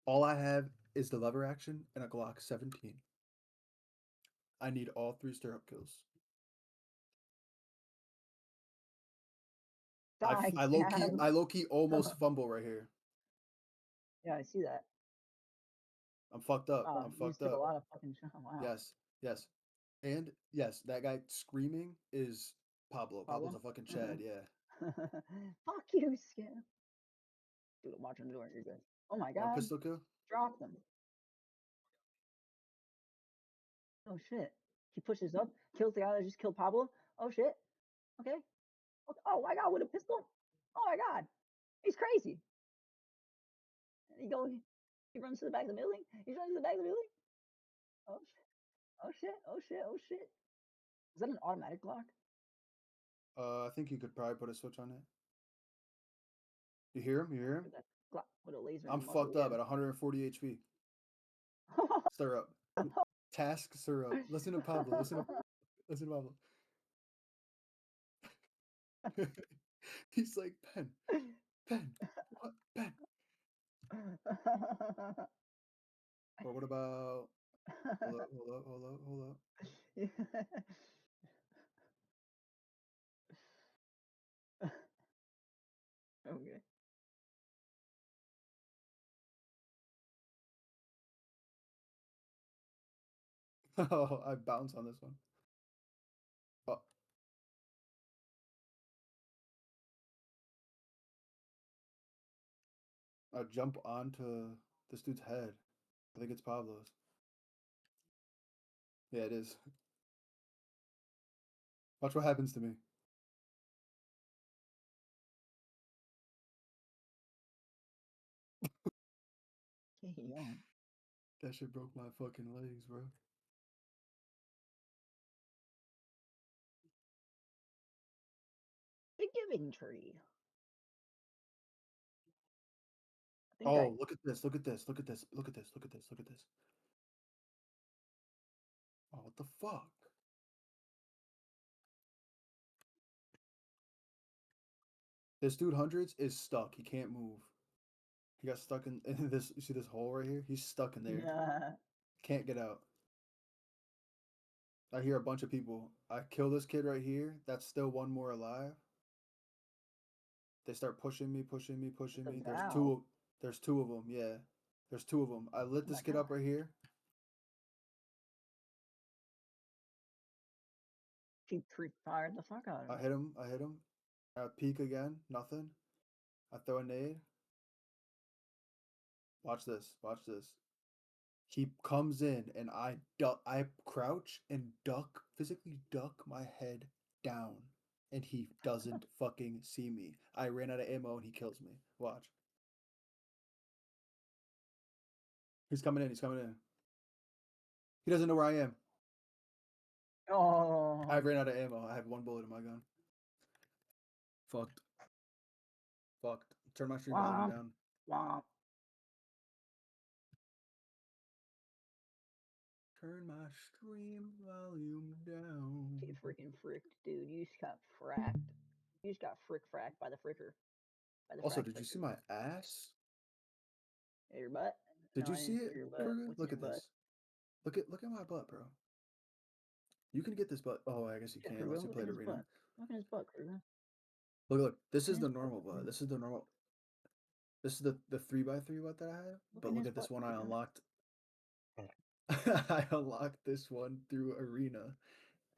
All I have is the lever action and a Glock 17. I need all 3 stirrup kills. I low key almost fumble right here.
Yeah, I see that.
I'm fucked up.
Oh,
I'm
you
fucked
took
up.
a lot of fucking shot. Wow.
Yes. And yes, that guy screaming is Pablo. Pablo's a fucking Chad, yeah.
Fuck you, Skip. Dude, I'm watching the door. You're good. Oh my god.
One pistol kill?
Drop them. Oh shit. He pushes up, kills the guy that just killed Pablo. Oh shit. Okay. Oh my god, with a pistol. Oh my god. He's crazy. He runs to the back of the building. He's running to the back of the building. Oh shit. Oh shit. Oh shit. Oh shit. Is that an automatic Glock?
I think you could probably put a switch on it. You hear him? You hear him?
Glock with a laser.
I'm fucked up at 140 HP. Stirrup. Task syrup. Listen to Pablo. Listen to Pablo. He's like, Ben. What? Ben. Well, what about? Hold up.
Okay.
Oh, I bounce on this one. Oh. I jump onto this dude's head. I think it's Pablo's. Yeah, it is. Watch what happens to me. That shit broke my fucking legs, bro.
The Giving Tree.
Oh, look at this. Look at this. Oh, what the fuck? This dude hundreds is stuck. He can't move. He got stuck in this. You see this hole right here? He's stuck in there.
Yeah.
Can't get out. I hear a bunch of people. I kill this kid right here. That's still one more alive. They start pushing me. There's two of them. Yeah. There's 2 of them. I lit this kid up right here.
She fired the fuck out of him.
I hit him. I peek again. Nothing. I throw a nade. Watch this. He comes in and I crouch and physically duck my head down. And he doesn't fucking see me. I ran out of ammo and he kills me. Watch. He's coming in. He doesn't know where I am.
Oh.
I ran out of ammo. I have 1 bullet in my gun. Fucked. Turn my stream volume
Womp.
down.
Womp.
Turn my stream volume down.
Get freaking fricked, dude. You just got fracked. You just got fracked by the fricker. By the
Also,
frack
did you see
fricker.
my ass?
Hey, your butt?
Did
No,
you
I
see
didn't
it,
see your butt.
Kruger?
What's
Look
in
at
your butt?
this. Look at my butt, bro. You can get this butt. Oh, I guess you
Yeah,
can't
Kruger,
unless you
look
played
at his
arena.
butt. Look at his butt, Kruger.
Look. This
Look
is
at
the
his butt,
normal butt.
Kruger.
This is the normal. This is the 3x3 butt that I have.
Look
But
at
look
his
at this
butt,
one I
Kruger.
unlocked. I unlocked this one through arena,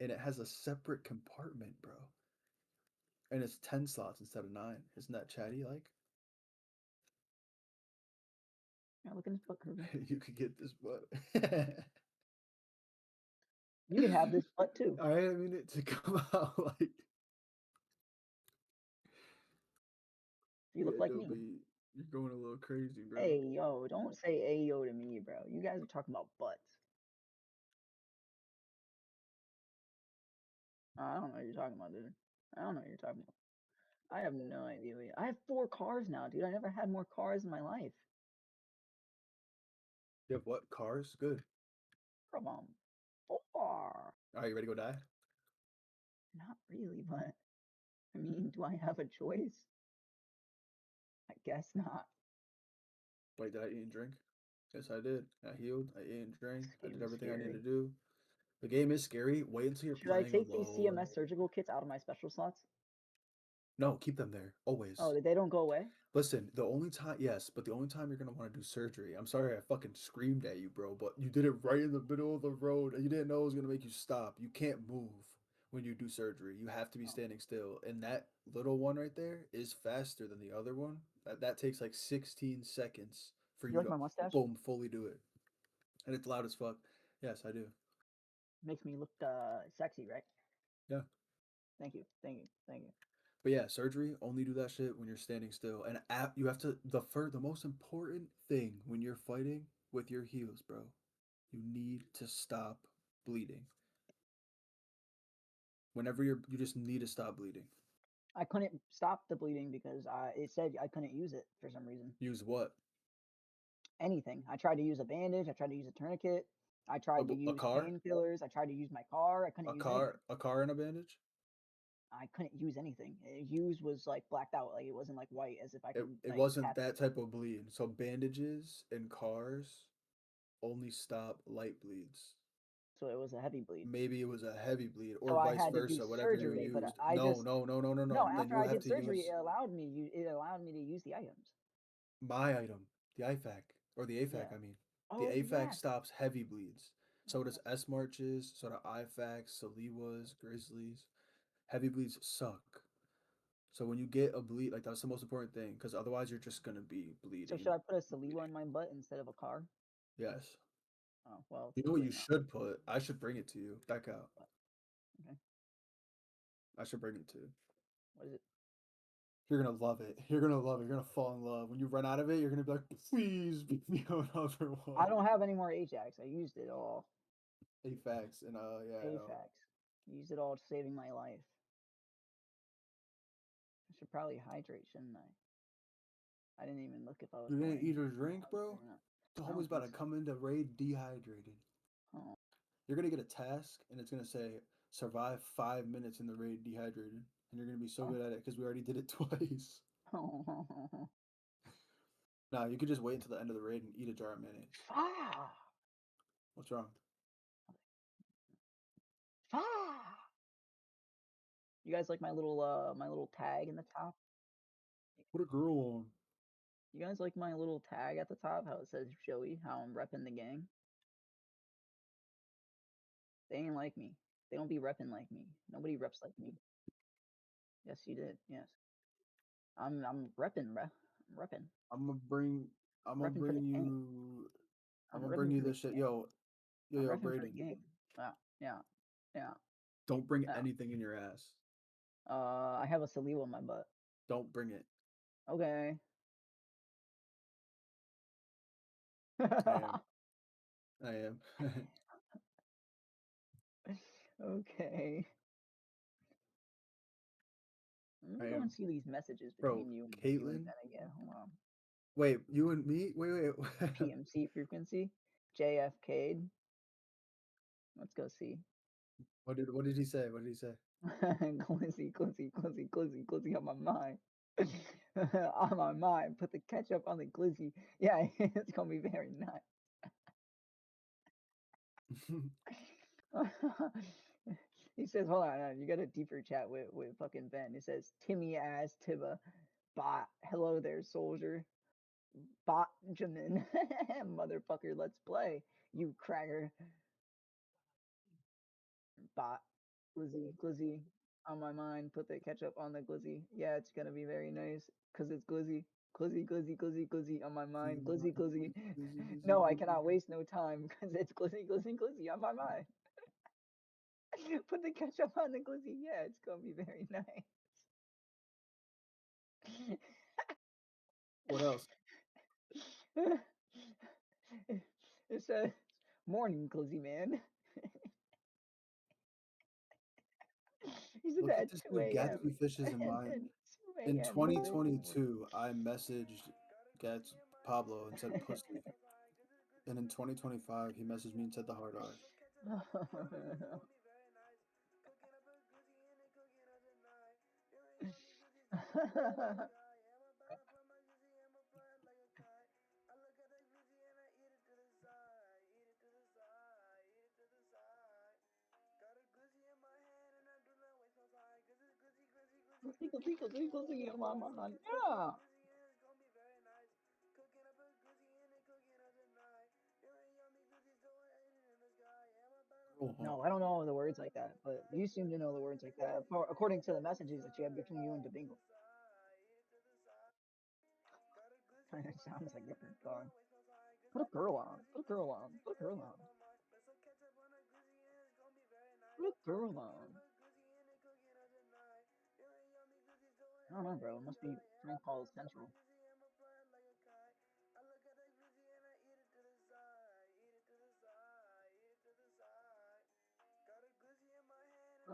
and it has a separate compartment, bro. And it's 10 slots instead of 9. Isn't that chatty? Like
Yeah, look at his butt, Kruger.
you could get this butt.
You can have this butt too.
I mean it to come out like.
You look like me.
You're going a little crazy, bro.
Hey, yo, don't say hey, yo to me, bro. You guys are talking about butts. I don't know what you're talking about, dude. I don't know what you're talking about. I have no idea. I have 4 cars now, dude. I never had more cars in my life.
You have what? Cars? Good.
Come on. 4.
Are you ready to go die?
Not really, but I mean, do I have a choice? I guess not.
Wait, did I eat and drink? Yes, I did. I healed. I ate and drank. I did
This
everything I needed
scary.
to do. The game is scary. Wait until you're
Should I
playing
take these
alone.
CMS surgical kits out of my special slots?
No, keep them there. Always.
Oh, they don't go away?
Listen, the only time, yes, but the only time you're going to want to do surgery, I'm sorry I fucking screamed at you, bro, but you did it right in the middle of the road and you didn't know it was going to make you stop. You can't move when you do surgery. You have to be standing still. And that little one right there is faster than the other one. That takes like 16 seconds for
You
you
like
to,
my mustache?
boom, fully do it. And it's loud as fuck. Yes, I do.
Makes me look sexy, right?
Yeah.
Thank you. Thank you. Thank you.
But yeah, surgery, only do that shit when you're standing still. And you have to, the most important thing when you're fighting with your heels, bro, you need to stop bleeding. Whenever you just need to stop bleeding.
I couldn't stop the bleeding because it said I couldn't use it for some reason.
Use what?
Anything. I tried to use a bandage. I tried to use a tourniquet. I tried to use
car?
painkillers. I tried to use my car. I couldn't use anything.
A car and a bandage?
I couldn't use anything. Use was like blacked out. Like it wasn't like white as if I could.
It
like,
wasn't
tap
that type of bleed. So bandages and cars only stop light bleeds.
So it was a heavy bleed.
Maybe it was a heavy bleed, or
so
vice
I had
versa,
to do
whatever you
surgery,
used.
but I
No.
No,
Then
after
you
I
have
did
to
surgery,
use
it allowed me to use the items.
my item, the IFAC, or the AFAC,
Yeah.
I mean. The
Oh,
AFAC
yes.
stops heavy bleeds. So does S Marches, so do IFACs, Saliwas, Grizzlies. Heavy bleeds suck. So when you get a bleed, like that's the most important thing, because otherwise you're just gonna be bleeding.
So should I put a Saliwa in my butt instead of a car?
Yes.
Oh well.
You know what you should put? I should bring it to you. Back out.
Okay.
I should bring it to you.
What is it?
You're gonna love it. You're gonna love it. You're gonna fall in love. When you run out of it, you're gonna be like, please beat me another one.
I don't have any more Ajax. I used it all.
AFAX and yeah.
AFAX. Used it all saving my life. I should probably hydrate, shouldn't I? I didn't even look if I was.
You didn't eat or drink, bro? The
I don't
homie's about to
think so.
come into raid dehydrated.
Oh.
You're gonna get a task, and it's gonna say survive 5 minutes in the raid dehydrated, and you're gonna be so good at it because we already did it twice. Nah, you could just wait until the end of the raid and eat a jar of mayonnaise.
Ah.
What's wrong?
Ah. You guys like my little tag in the top?
What a girl on.
You guys like my little tag at the top? How it says Joey? How I'm repping the gang? They ain't like me. They don't be repping like me. Nobody reps like me. Yes, you did. Yes. I'm repping, bruh. I'm repping.
I'm gonna bring you this shit. Yo, Braden.
Yeah.
Don't bring anything in your ass.
I have a Saliwa in my butt.
Don't bring it.
Okay.
I am.
Okay. Let
I
me go
am.
and see these messages
Bro,
between you and
Caitlin?
Ben again. Hold on.
Wait, you and me? Wait.
PMC frequency. JFK. Let's go see.
What did he say? What did he say?
glizzy on my mind. On my mind. Put the ketchup on the glizzy. Yeah, it's gonna be very nice. He says, hold on, you got a deeper chat with fucking Ben. He says, Timmy ass Tiba bot. Hello there, soldier. Botjamin. Motherfucker, let's play. You cracker. Bot. Glizzy. On my mind. Put the ketchup on the glizzy. Yeah, it's gonna be very nice. Cause it's glizzy. Glizzy on my mind. Glizzy. No, I cannot waste no time because it's glizzy on my mind. Put the ketchup on the glizzy. Yeah, it's gonna be very nice.
What else?
It says, morning, glizzy man. He said
Look
that
at
at
this
2
dude,
a.m.
Gatsby Fishes in
And
mine.
then 2
In
a.m. he said,
2022, I messaged Pablo and said pussy. And in 2025, he messaged me and said the hard R.
glizzy on my mind. Yeah. No, I don't know the words like that, but you seem to know the words like that, according to the messages that you have between you and Debingle. Kind of sounds like different song. Put a girl on. Put a girl on. Put a girl on. Put a girl on. I don't know, bro. It must be prank call central.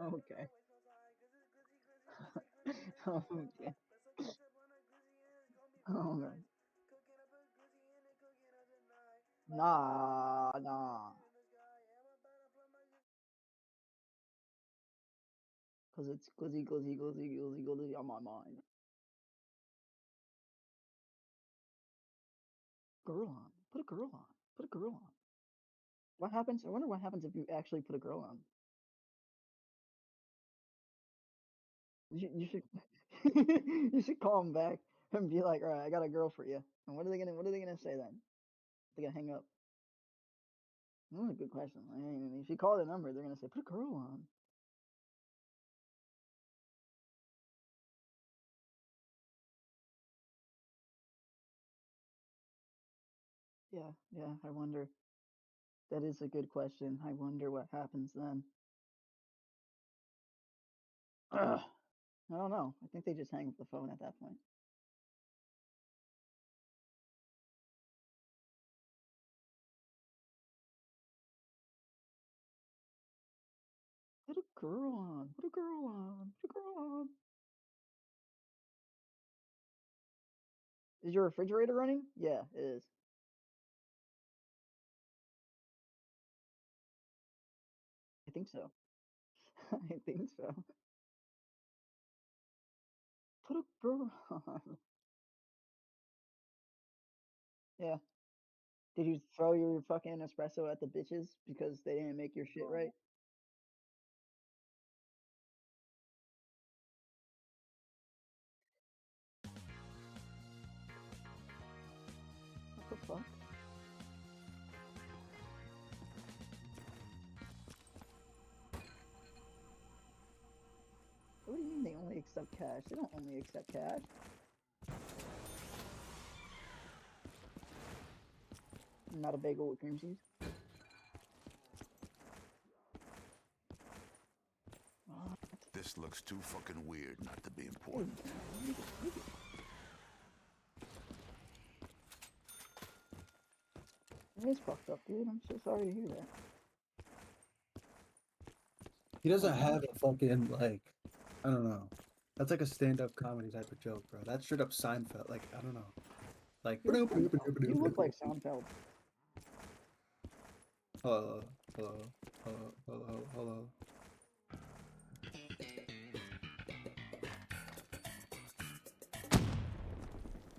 Okay. Okay. Oh, man. Nah. Cause it's glizzy on my mind. Girl on. Put a girl on. Put a girl on. What happens? I wonder what happens if you actually put a girl on. You should you should call them back and be like, all right, I got a girl for you. And what are they gonna say then? They gonna hang up? That's a good question. I mean, if you call the number, they're gonna say, put a girl on. Yeah, I wonder. That is a good question. I wonder what happens then. Ugh. I don't know. I think they just hang up the phone at that point. Put a girl on. Put a girl on. Put a girl on. Is your refrigerator running? Yeah, it is. I think so. I think so. Put a girl on. Yeah. Did you throw your fucking espresso at the bitches because they didn't make your shit right? What the fuck? What do you mean they only accept cash? They don't only accept cash. Not a bagel with cream cheese.
This looks too fucking weird not to be important.
It is fucked up, dude. I'm so sorry to hear that.
He doesn't have a fucking, like, I don't know. That's like a stand-up comedy type of joke, bro. That's straight up Seinfeld. Like, I don't know. Like,
You look like Seinfeld.
hello, hello, hello, hello, hello.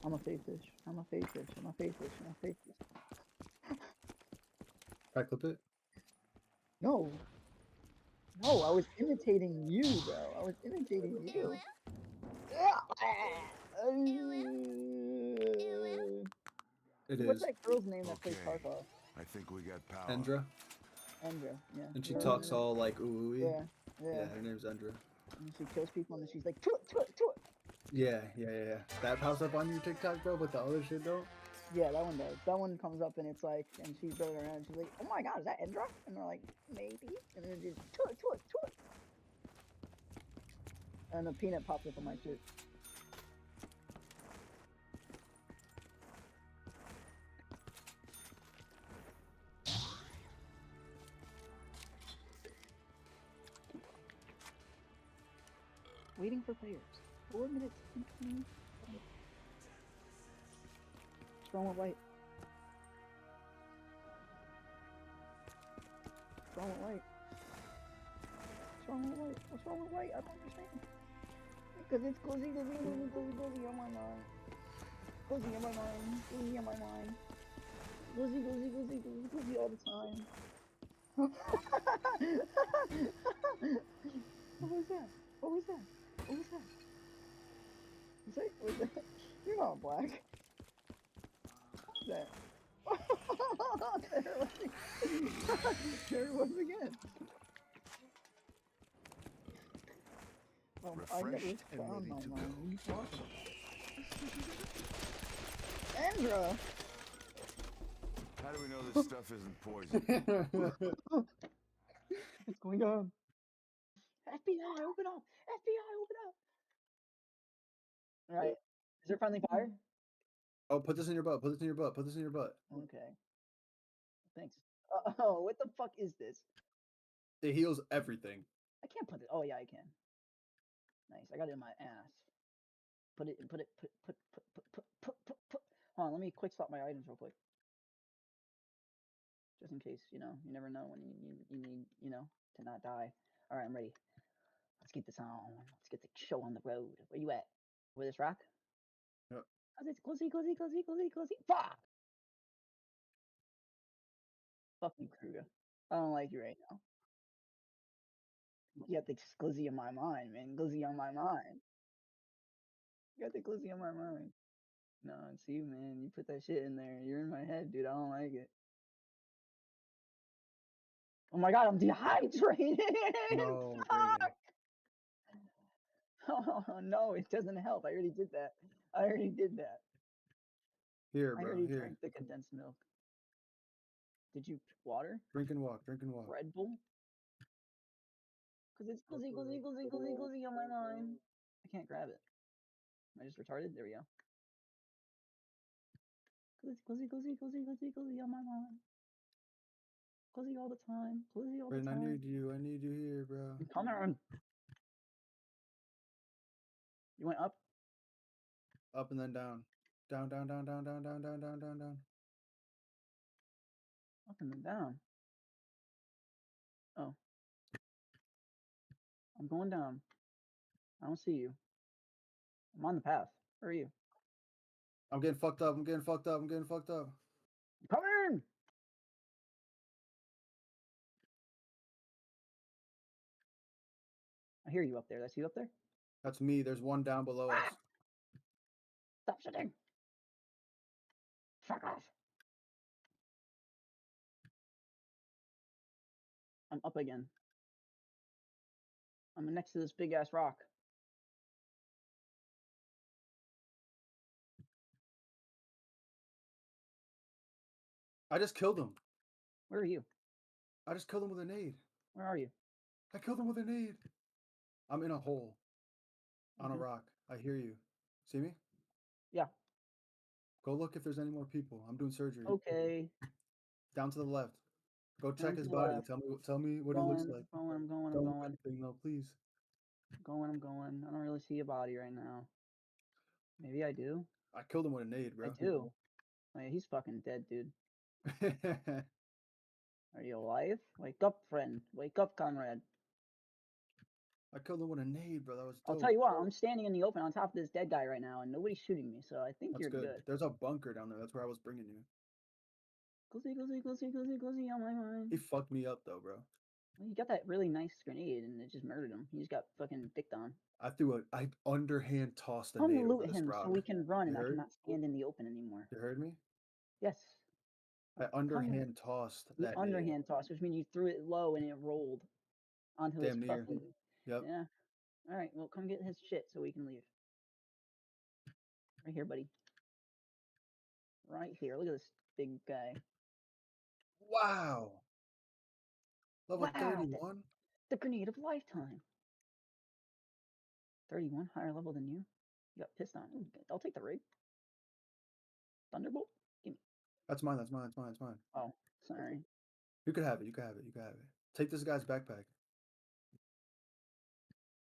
I'm a fake fish. I'm a fake fish. I'm a fake fish. I'm a fake fish.
Can I clip it?
No. No, I was imitating you, bro. I was imitating you. What's
It is.
that girl's name that plays Tarkov?
I think we got power.
Endra.
Endra, yeah.
And she talks all like ooh.
Yeah, yeah.
Yeah, her name's Endra.
And she kills people and then she's like, "Toot."
Yeah. That pops up on your TikTok, bro, but the other shit don't.
Yeah, that one does. That one comes up and it's like, and she's going around and she's like, "Oh my god, is that Endra?" And they're like, "Maybe." And then just toot. And the peanut pops up on my shit. Waiting for players. 4 minutes and 20 seconds. What's wrong with white? What's wrong with white? What's wrong with white? I don't understand. Because it's cozy on my mind. Cozy on my mind. Cozy all the time. What was that? What was that? You're not black. What was that? There it was again. I never found my mind. What are you talking about? Endra!
How do we know this stuff isn't poison?
What's going on? FBI, open up! FBI, open up! Alright. Is there friendly fire?
Oh, put this in your butt. Put this in your butt. Put this in your butt.
Okay. Thanks. Oh, what the fuck is this?
It heals everything.
I can't put it. Oh yeah, I can. Nice. I got it in my ass. Put. Hold on, let me quick swap my items real quick. Just in case, you never know when you need, to not die. All right, I'm ready. Let's get this on. Let's get the show on the road. Where you at? Where this rock?
Yep.
Oh, it's cozy. Fuck! Fuck you, Kruger. I don't like you right now. You got the glizzy on my mind, man. Glizzy on my mind. You got the glizzy on my mind. No, it's you, man. You put that shit in there. You're in my head, dude. I don't like it. Oh my god, I'm dehydrated!
No,
Fuck! Oh no, it doesn't help. I already did that.
Here,
I
bro.
already
Here.
drank the condensed milk. Did you water?
Drink and walk.
Red Bull? Because it's glizzy on my mind. I can't grab it. Am I just retarded? There we go. Because it's glizzy on my mind. Glizzy all the time.
Brayden, I need you. I need you here, bro.
Come on. You went up?
Up and then down. Down.
Up and then down. Oh. I'm going down. I don't see you. I'm on the path. Where are you?
I'm getting fucked up.
Come in! I hear you up there. That's you up there?
That's me. There's one down below us.
Stop shooting! Fuck off! I'm up again. I'm next to this big ass rock.
I just killed him.
Where are you?
I just killed him with a nade.
Where are you?
I killed him with a nade. I'm in a hole. On a rock. I hear you. See me?
Yeah.
Go look if there's any more people. I'm doing surgery.
Okay.
Down to the left. Go check
Down
his
to the
body.
left.
Tell me what he looks like.
I'm going.
Don't do anything though, please.
I'm going. I don't really see a body right now. Maybe I do.
I killed him with a nade, bro.
I do. Oh, yeah, he's fucking dead, dude. Are you alive? Wake up, friend. Wake up, comrade.
I killed him with a nade, bro. That was dope.
I'll tell you what, I'm standing in the open on top of this dead guy right now, and nobody's shooting me, so I think
That's
you're
good.
good.
There's a bunker down there. That's where I was bringing you.
Glizzy on my mind.
He fucked me up, though, bro.
Well, you got that really nice grenade, and it just murdered him. He just got fucking dicked on.
I underhand tossed a
Come
nade over
loot
this
him
rock.
so we can run,
You
and I
heard?
cannot stand in the open anymore.
You heard me?
Yes.
I underhand tossed
You
that
underhand toss, which means you threw it low and it rolled onto his
Damn near.
fucking.
Yep.
Yeah. All right. Well, come get his shit so we can leave. Right here, buddy. Right here. Look at this big guy.
Wow. Level
Wow.
31?
The grenade of lifetime. 31, higher level than you. You got pissed on. Ooh, I'll take the rig. Thunderbolt? Give me.
That's mine. That's mine. That's mine. That's mine.
Oh, sorry.
You could have it. You could have it. You could have it. Take this guy's backpack.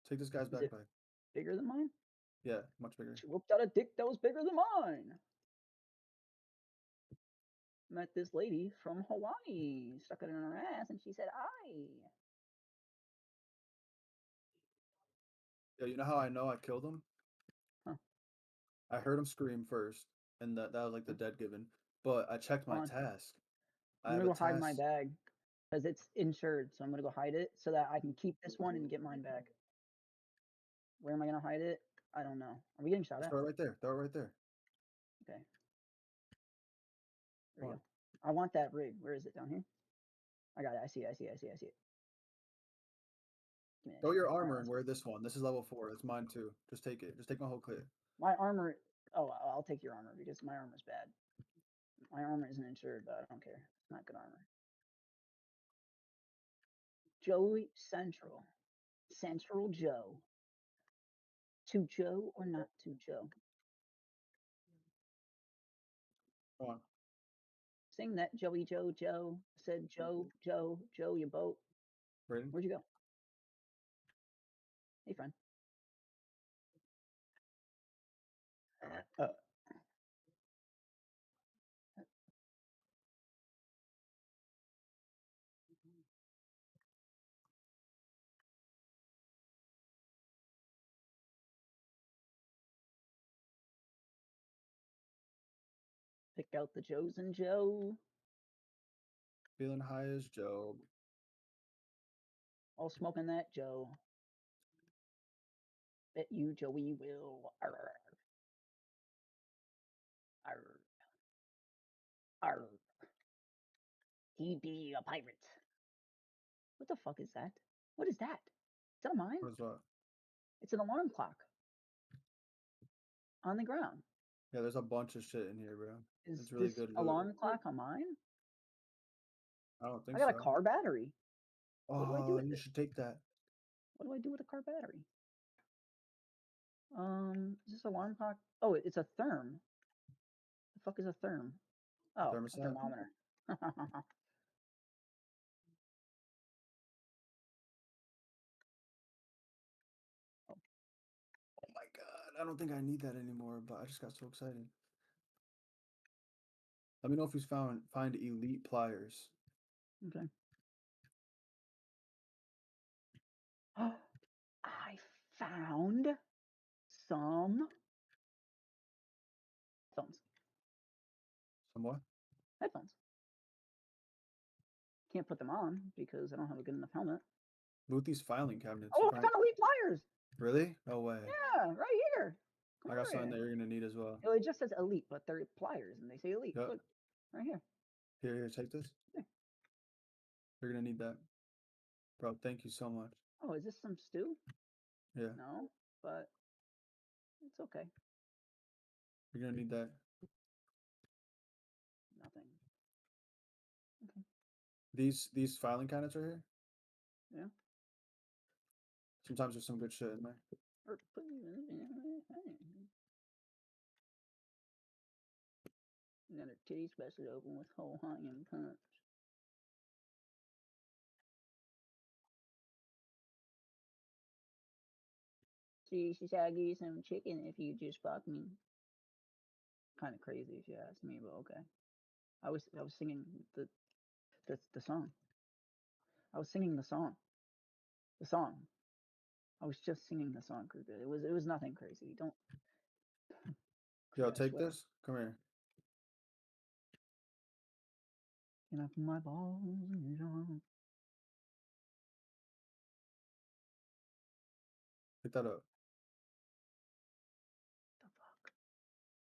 Take this guy's backpack.
Bigger than mine?
Yeah, much bigger.
She whooped out a dick that was bigger than mine. Met this lady from Hawaii. Stuck it in her ass and she said, "Aye."
Yeah, you know how I know I killed him?
Huh.
I heard him scream first, and that was like the dead given. But I checked my
Hold on.
task.
I'm gonna go hide my bag because it's insured, so I'm gonna go hide it so that I can keep this one and get mine back. Where am I gonna hide it? I don't know. Are we getting shot at?
Throw it right there. Throw it right there.
Okay. There we go. I want that rig. Where is it? Down here? I got it. I see it. I see it. I see it. I see it. Give me that
Throw
shit.
your
Alright,
armor
let's
and wear this one. This is level 4. It's mine too. Just take it. Just take my whole kit.
My armor. Oh, I'll take your armor because my armor's bad. My armor isn't insured, but I don't care. It's not good armor. Joey Central. Central Joe. To Joe or not to Joe?
Come on.
Sing that Joey Joe Joe. Said Joe, Joe, Joe, your boat.
Ready?
Where'd you go? Hey, friend. Pick out the Joes and Joe.
Feeling high as Joe.
All smoking that Joe. Bet you Joey will. Arr. Arr. Arr. He be a pirate. What the fuck is that? What is that? Is that a mine?
What is that?
It's an alarm clock. On the ground.
Yeah, there's a bunch of shit in here, bro.
Is
It's really
this
good loot.
alarm clock on mine?
I don't think
I got
so.
a car battery. What do I do
Oh,
with
you
it?
should take that.
What do I do with a car battery? Is this alarm clock? Oh, it's a therm. The fuck is a therm? Oh, a
Thermostat?
thermometer.
Oh my god, I don't think I need that anymore, but I just got so excited. Let me know if you find elite pliers.
Okay. I found some headphones.
Some what?
Headphones. Can't put them on because I don't have a good enough helmet.
Loot these filing cabinets.
Oh, I found elite pliers.
Really? No way.
Yeah, right here. Come
I got
over
something
here.
that you're gonna need as well.
Oh, it just says elite, but they're pliers, and they say elite.
Yep.
Look, right here.
Here, take this.
Yeah.
You're gonna need that. Bro, thank you so much.
Oh, is this some stew?
Yeah.
No, but it's okay.
You're gonna need that.
Nothing. Okay.
These filing cabinets right here.
Yeah.
Sometimes there's some good shit in there.
Another titty busted open with whole Hawaiian punch. She said I'll give you some chicken if you just fuck me. Kind of crazy if you ask me, but okay. I was singing the song. I was singing the song. The song. I was just singing the song, Kruger. It was nothing crazy. Don't.
Yo,
I
take
swear.
this. Come here.
Can I put my balls in your arm?
Pick that up.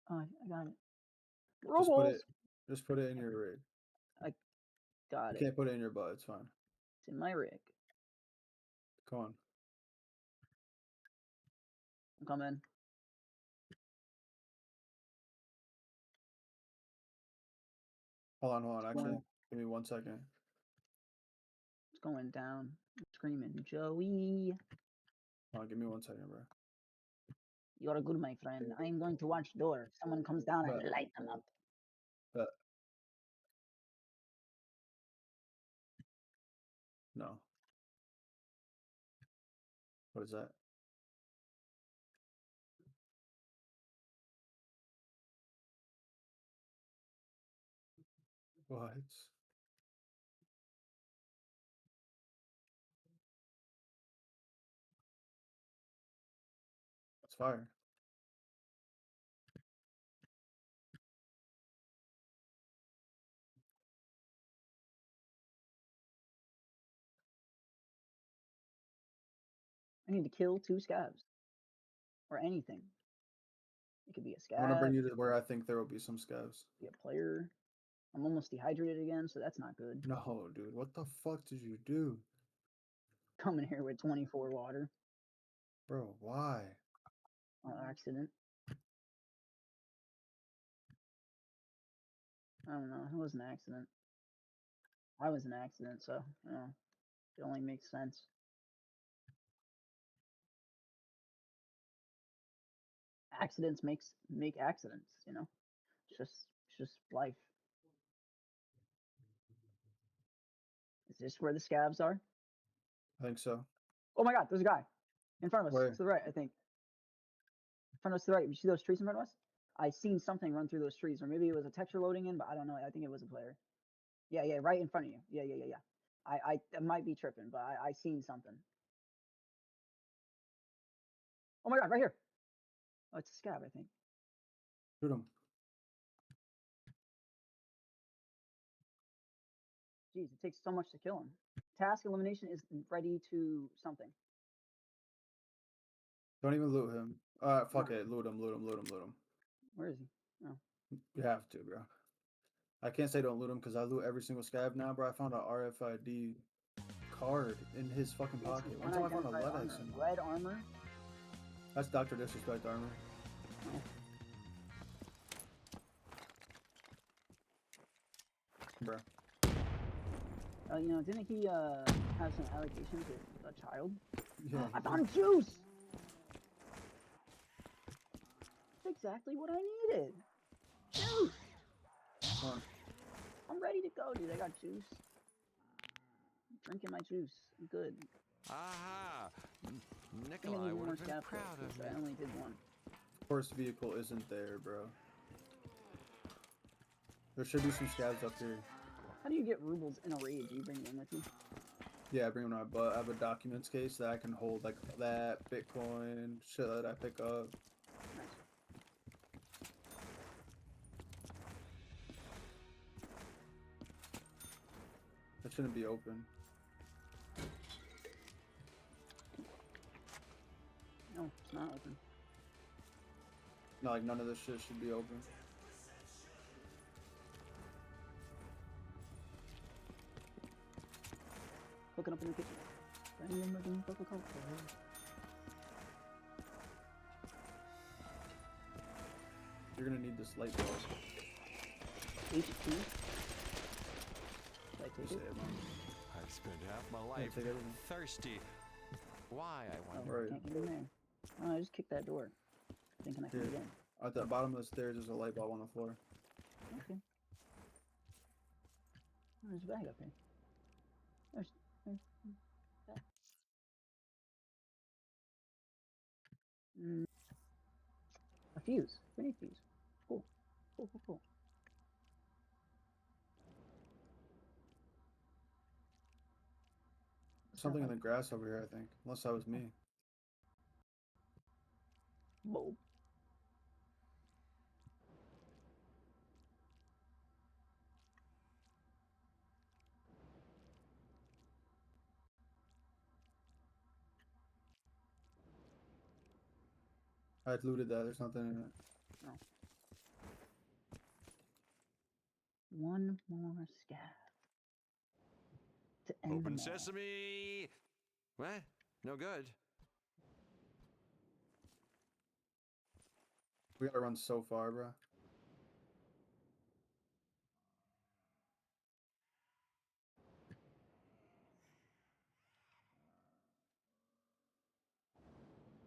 Oh, I got it.
Just put it in your rig.
I got
You
it.
can't put it in your butt. It's fine.
It's in my rig.
Come on.
I'm coming.
Hold on. Actually, give me 1 second.
It's going down. I'm screaming, Joey.
Hold on, give me 1 second, bro.
You're good, my friend. I'm going to watch the door. If someone comes down, I light them up.
No. What is that? What? It's fire.
I need to kill 2 scabs. Or anything. It could be a scab.
I'm gonna bring you to where I think there will be some scavs.
Be a player. I'm almost dehydrated again, so that's not good.
No, dude. What the fuck did you do?
Coming here with 24 water.
Bro, why?
Accident. I don't know. It was an accident. I was an accident, so it only makes sense. Accidents make accidents, you know. It's just life. Is this where the scabs are?
I think so.
Oh my god, there's a guy in front of us.
Where?
To the right, I think. In front of us to the right. You see those trees in front of us? I seen something run through those trees, or maybe it was a texture loading in, but I don't know. I think it was a player. Yeah, right in front of you. Yeah. I might be tripping, but I seen something. Oh my god, right here. Oh, it's a scab, I think.
Shoot him.
Jeez, it takes so much to kill him. Task elimination is ready to something.
Don't even loot him. Fuck it. Loot him.
Where is he? Oh.
You have to, bro. I can't say don't loot him because I loot every single scab now, bro. I found an RFID card in his fucking pocket. One time I found a lead symbol.
Red armor?
That's Dr. Disrespect armor.
Oh.
Bro.
You know, didn't he have some allegations with a child?
Yeah.
I found juice! That's exactly what I needed. Juice! I'm ready to go, dude. I got juice. I'm drinking my juice. I'm good.
Aha!
Nikolai
would have been proud of
I only did one.
First vehicle isn't there, bro. There should be some scabs up here.
How do you get rubles in a raid? Do you bring them with you?
Yeah, I bring them on my butt. I have a documents case that I can hold like that, Bitcoin, shit that I pick up.
Nice.
That shouldn't be open.
No, it's not open.
No, like none of this shit should be open.
Cooking up in the kitchen.
You're gonna need this light bulb.
HP. Should I take it?
I've spent half my life thirsty. Why, I wonder?
Oh, can't get in there. Oh, I just kicked that door. Thinking I can get in.
At the bottom of the stairs, there's a light bulb on the floor.
Okay. Oh, there's a bag up here. There's A fuse. Grenade fuse. Cool. Cool, cool, cool.
Something in the grass over here, I think. Unless that was me.
Whoa.
I looted that. There's nothing in it.
No. One more stab. To end
Open
them all.
sesame. What? No good.
We gotta run so far, bro.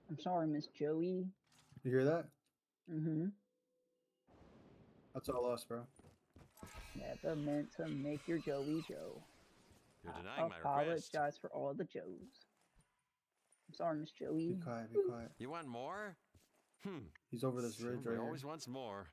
I'm sorry, Miss Joey.
You hear that?
Mm-hmm.
That's all us, bro.
Never meant to make your Joey Joe.
You're denying my request.
Apologize for all the Joes. I'm sorry, Miss Joey.
Be quiet, be quiet.
You want more?
He's over this ridge right
He
here.
always wants more.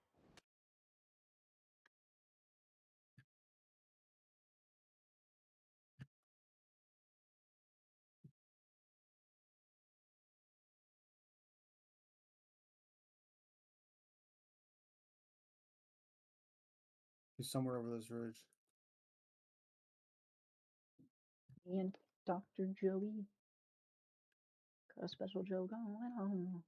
He's somewhere over this ridge.
And Dr. Joey. Got a special Joe going on.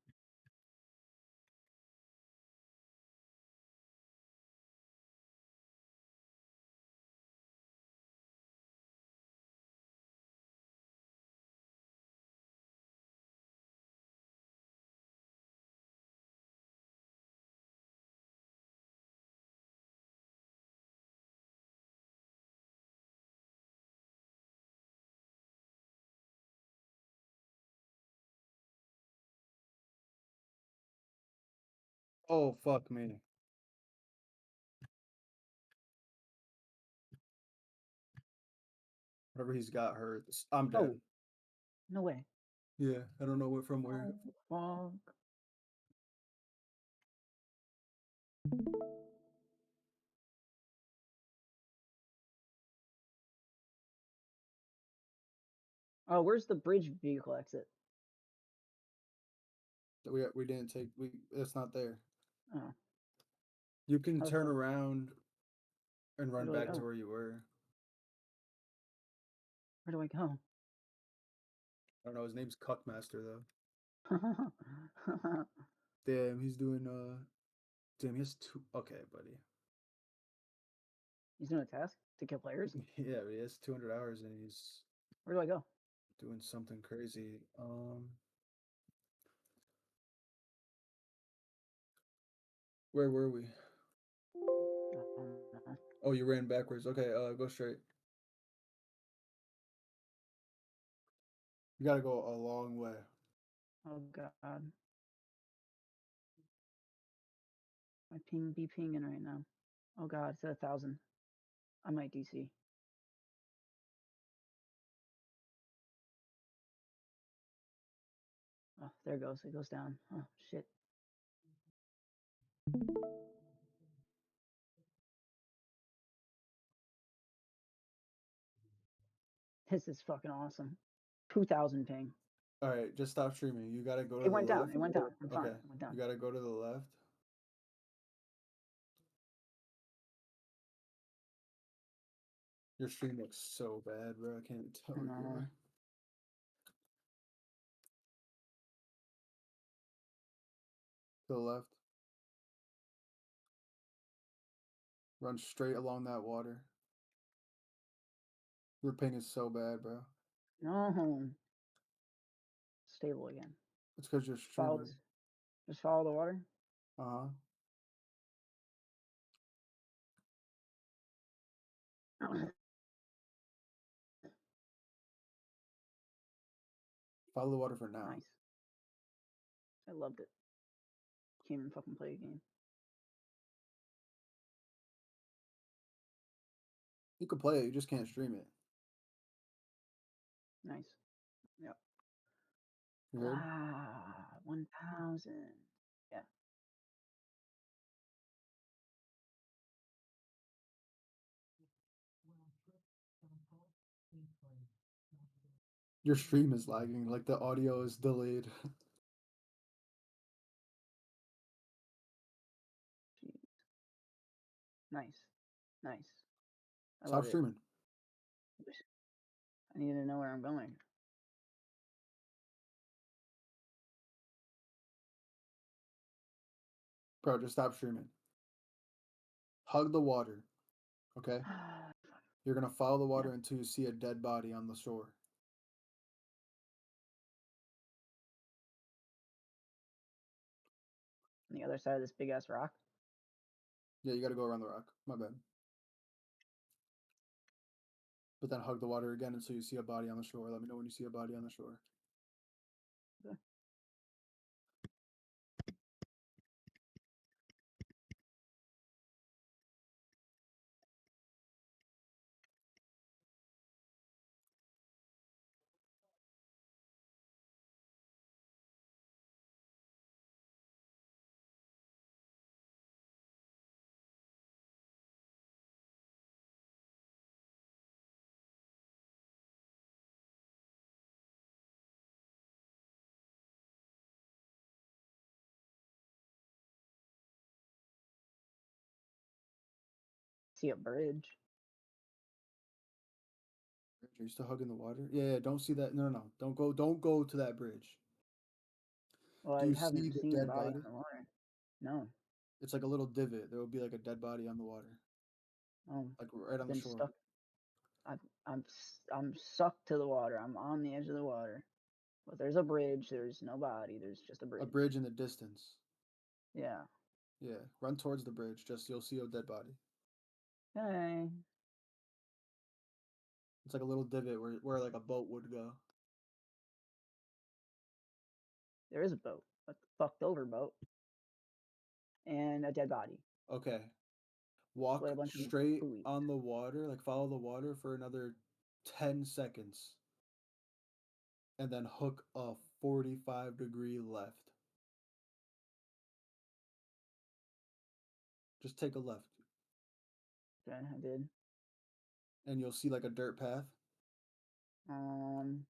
Oh, fuck me. Whatever he's got hurts. I'm dead.
Oh. No way.
Yeah, I don't know what from where.
Oh, fuck. Oh, where's the bridge vehicle exit?
We didn't take. It's not there.
Oh.
You can
How's
turn
that?
around and run
Where do I
back to
go?
where you were.
Where do I go?
I don't know. His name's Cuckmaster though. Damn, he's doing Damn, he has two. Okay, buddy.
He's doing a task to kill players?
Yeah, but he has 200 hours and he's
Where do I go?
doing something crazy. Where were we? Oh, you ran backwards. Okay, go straight. You gotta go a long way.
Oh god. My ping be pinging right now. Oh god, it's at 1,000. I might DC. Oh, there it goes. It goes down. Oh shit. This is fucking awesome. 2,000 ping.
All right, just stop streaming. You gotta go to
It
the
went down.
left.
It went down. I'm fine.
Okay,
It went down.
you gotta go to the left. Your stream looks so bad, bro. I can't tell you.
No.
To the left. Run straight along that water. Your ping is so bad, bro.
No. Stable again.
It's because you're
Follow
streaming.
just follow the water.
Uh-huh. Follow the water for now.
Nice. I loved it. Can't even fucking play a game.
You can play it, you just can't stream it.
Nice. Yep.
You good?
1,000. Yeah.
Your stream is lagging, like the audio is delayed.
Nice. Nice. I
Stop
love it.
streaming.
I need to know where I'm going.
Bro, just stop streaming. Hug the water. Okay? You're gonna follow the water until you see a dead body on the shore.
On the other side of this big ass rock.
Yeah, you gotta go around the rock. My bad. But then hug the water again until you see a body on the shore. Let me know when you see a body on the shore.
Okay. See a bridge.
Are you still hugging the water? Yeah, don't see that. No. Don't go to that bridge.
Well,
Do
I
you see
haven't
the
seen a
dead
body
body?
on the water. No.
It's like a little divot. There will be like a dead body on the water.
Oh.
Like right on the
Been
shore.
stuck. I'm sucked to the water. I'm on the edge of the water. But there's a bridge. There's no body. There's just a bridge.
A bridge in the distance.
Yeah.
Yeah. Run towards the bridge. Just you'll see a dead body.
Hey.
It's like a little divot where like a boat would go.
There is a boat. A fucked over boat. And a dead body.
Okay. Walk
With a bunch of
straight
buoys.
on the water, like follow the water for another 10 seconds. And then hook a 45-degree left. Just take a left.
Okay, I did.
And you'll see like a dirt path. And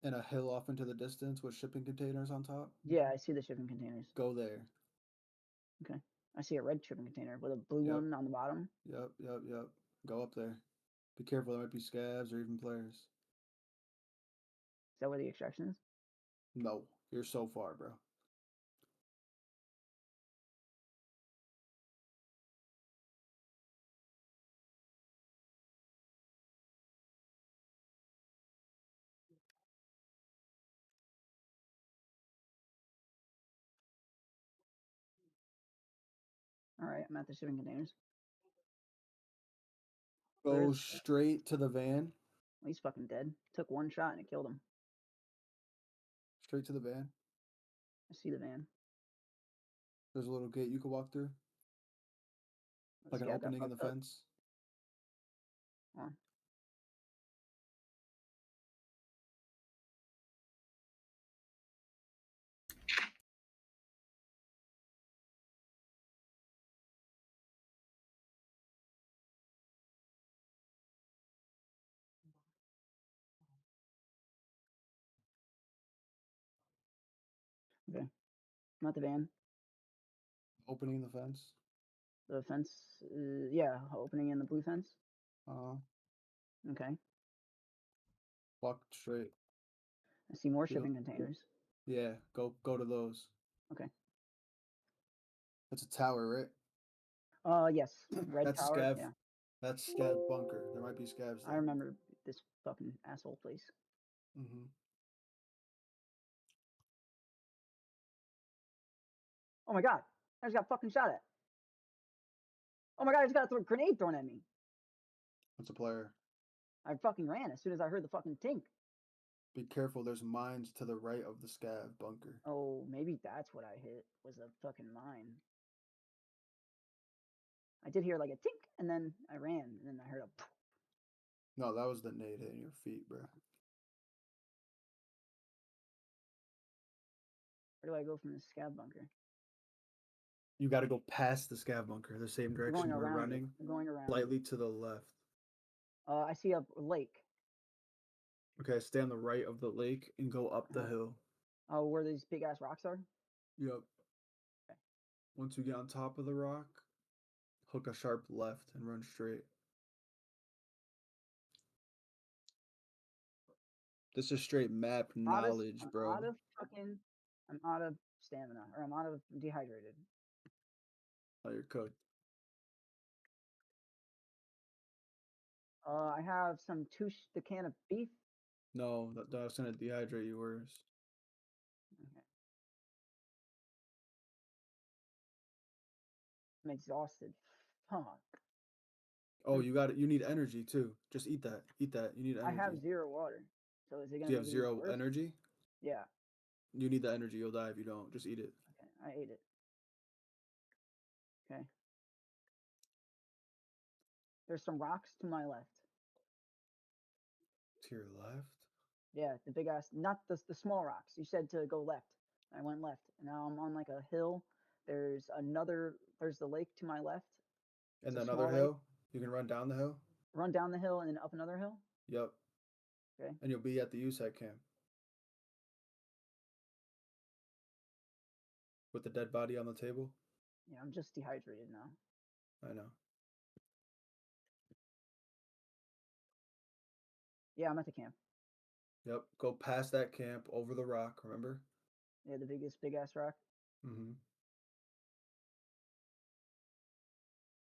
a hill off into the distance with shipping containers on top.
Yeah, I see the shipping containers.
Go there.
Okay. I see a red shipping container with a blue one on the bottom.
Yep. Go up there. Be careful, there might be scavs or even players.
Is that where the extraction is?
No, you're so far, bro.
Alright, I'm at the shipping containers.
Go straight to the van.
He's fucking dead. Took one shot and it killed him.
Straight to the van.
I see the van.
There's a little gate you can walk through. Like an opening in the fence.
Hold on. Okay. I'm at the van.
Opening the fence.
The fence, yeah, opening in the blue fence. Okay.
Walk straight.
I see more shipping containers.
Yeah, go to those.
Okay.
That's a tower, right?
Yes. Red
That's
tower.
scav.
Yeah.
That's scav bunker. There might be scavs there.
I remember this fucking asshole place.
Mm-hmm.
Oh my god! I just got fucking shot at. Oh my god! I just got a grenade thrown at me.
That's a player.
I fucking ran as soon as I heard the fucking tink.
Be careful, there's mines to the right of the scav bunker.
Oh, maybe that's what I hit, was a fucking mine. I did hear like a tink, and then I ran, and then I heard a...
No, that was the nade hitting your feet, bro.
do I go from the scav bunker?
You got to go past the scav bunker, the same
I'm
direction
going
you were
around it.
running,
I'm going around.
slightly to the left.
I see a lake.
Okay, stay on the right of the lake and go up the hill.
Oh, where these big ass rocks are?
Yep.
Okay.
Once you get on top of the rock, hook a sharp left and run straight. This is straight map knowledge, bro.
I'm out of stamina, or I'm out of dehydrated.
Oh, you're cooked.
I have the can of beef.
No, that's gonna dehydrate you worse.
Okay. I'm exhausted. Fuck.
Oh, you need energy too. Just eat that. Eat that. You need energy.
I have 0 water. So is it gonna
Do you
make
have
it even
0
worse?
energy?
Yeah.
You need the energy. You'll die if you don't. Just eat it.
Okay, I ate it. Okay. There's some rocks to my left.
To your left?
Yeah, the big ass, not the small rocks. You said to go left. I went left. Now I'm on like a hill. There's the lake to my left.
And
It's a
another
small
hill?
lake.
You can run down the hill?
Run down the hill and then up another hill?
Yep.
Okay.
And you'll be at the USAC camp. With the dead body on the table?
Yeah, I'm just dehydrated now.
I know.
Yeah, I'm at the camp.
Yep. Go past that camp, over the rock, remember?
Yeah, the big ass rock.
Mm-hmm.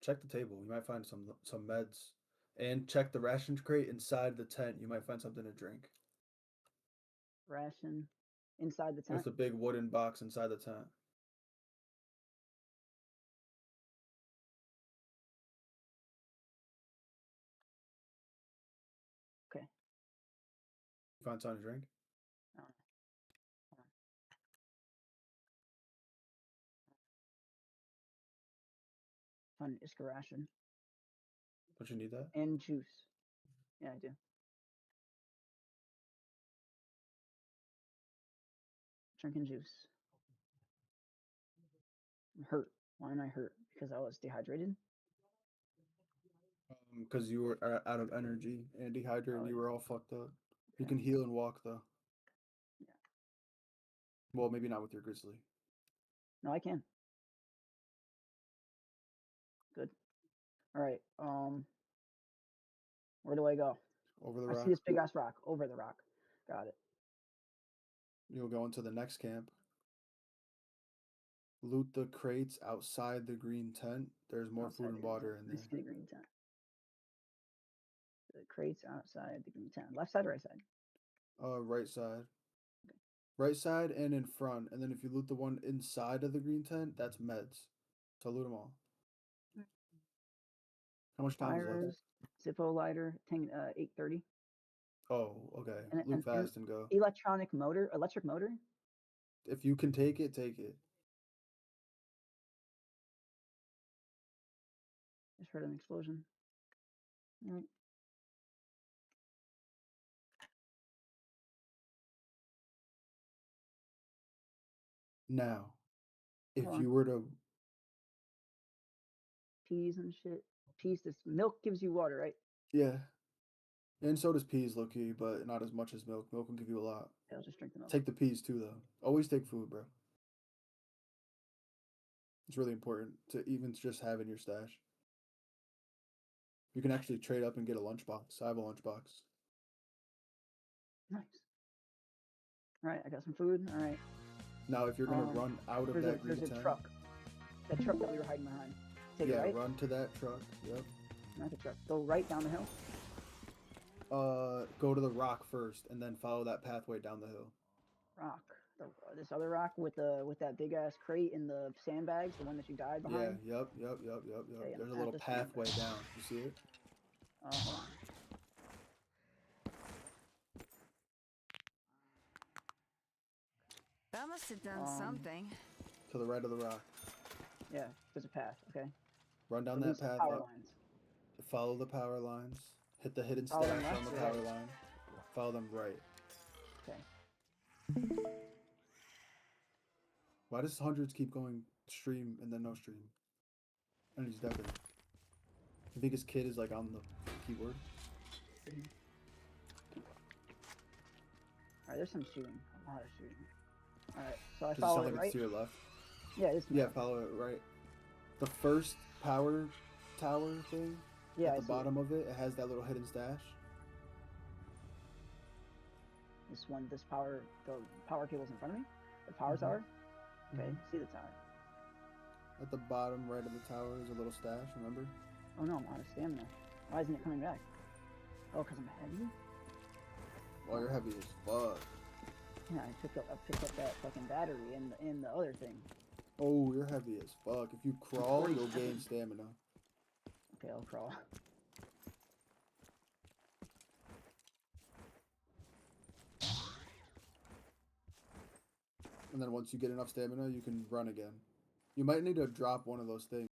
Check the table. You might find some meds. And check the ration crate inside the tent. You might find something to drink.
Ration inside the tent?
There's a big wooden box inside the tent.
Okay.
You find something to drink?
Hold on. Find Iska ration.
Don't you need that?
And juice. Yeah, I do. Drinking juice. I'm hurt. Why am I hurt? Because I was dehydrated?
Because you were out of energy and dehydrated and you were all fucked up. You
Okay.
can heal and walk, though.
Yeah.
Well, maybe not with your grizzly.
No, I can. Good. All right. Where do I go?
Over the
I
rock.
see this big ass rock. Over the rock. Got it.
You'll go into the next camp. Loot the crates outside the green tent. There's more food and water in
I
there.
see the green tent. The crates outside the green tent. Left side or right side?
Right side. Right side and in front. And then if you loot the one inside of the green tent, that's meds. So loot them all. How much time is left?
Fires, Zippo lighter, 830.
Oh, okay.
And
Loot fast and go.
Electric motor?
If you can take it, take it.
Just heard an explosion. All right.
Now, if
Hold on.
you were to...
Peas and shit. Peas, this milk gives you water, right?
Yeah. And so does peas, low-key, but not as much as milk. Milk will give you a lot.
Yeah, I'll just drink the milk.
Take the peas, too, though. Always take food, bro. It's really important to even just have in your stash. You can actually trade up and get a lunchbox. I have a lunchbox.
Nice. All right, I got some food. All right.
Now, if you're going to run out of that green
there's a
tent...
truck. That truck that we were hiding behind. Take it right?
Run to that truck. Yep.
Not the truck. Go right down the hill.
Go to the rock first, and then follow that pathway down the hill.
Rock. This other rock with that big ass crate and the sandbags, the one that you died behind.
Yeah. Yep.
Okay,
There's a
I'm
little
at the
pathway down. You see it?
Hold on.
That must have done something.
To the right of the rock.
Yeah, there's a path. Okay.
Run down that path.
Power lines.
Follow the power lines. Hit the hidden
Follow them
stash
left
on the
or
power
right?
line. Follow them right.
Okay.
Why does hundreds keep going stream and then no stream? And he's dead. You think his kid is like on the keyboard?
Alright, there's some shooting. A lot of shooting. Alright, so I
Does it
follow
sound
it
like
right?
it's to your left?
Yeah, it's
Yeah, follow it right. The first power tower thing
Yeah, I
at the
see
bottom of it, it has that little hidden stash.
This one, the power cable's in front of me? The power tower? Okay, see the tower.
At the bottom right of the tower is a little stash, remember?
Oh no, I'm out of stamina. Why isn't it coming back? Oh, because I'm heavy?
Well, you're heavy as fuck.
Yeah, I picked up that fucking battery in the other thing.
Oh, you're heavy as fuck. If you crawl, you'll gain stamina.
Okay, I'll crawl.
And then once you get enough stamina, you can run again. You might need to drop one of those things.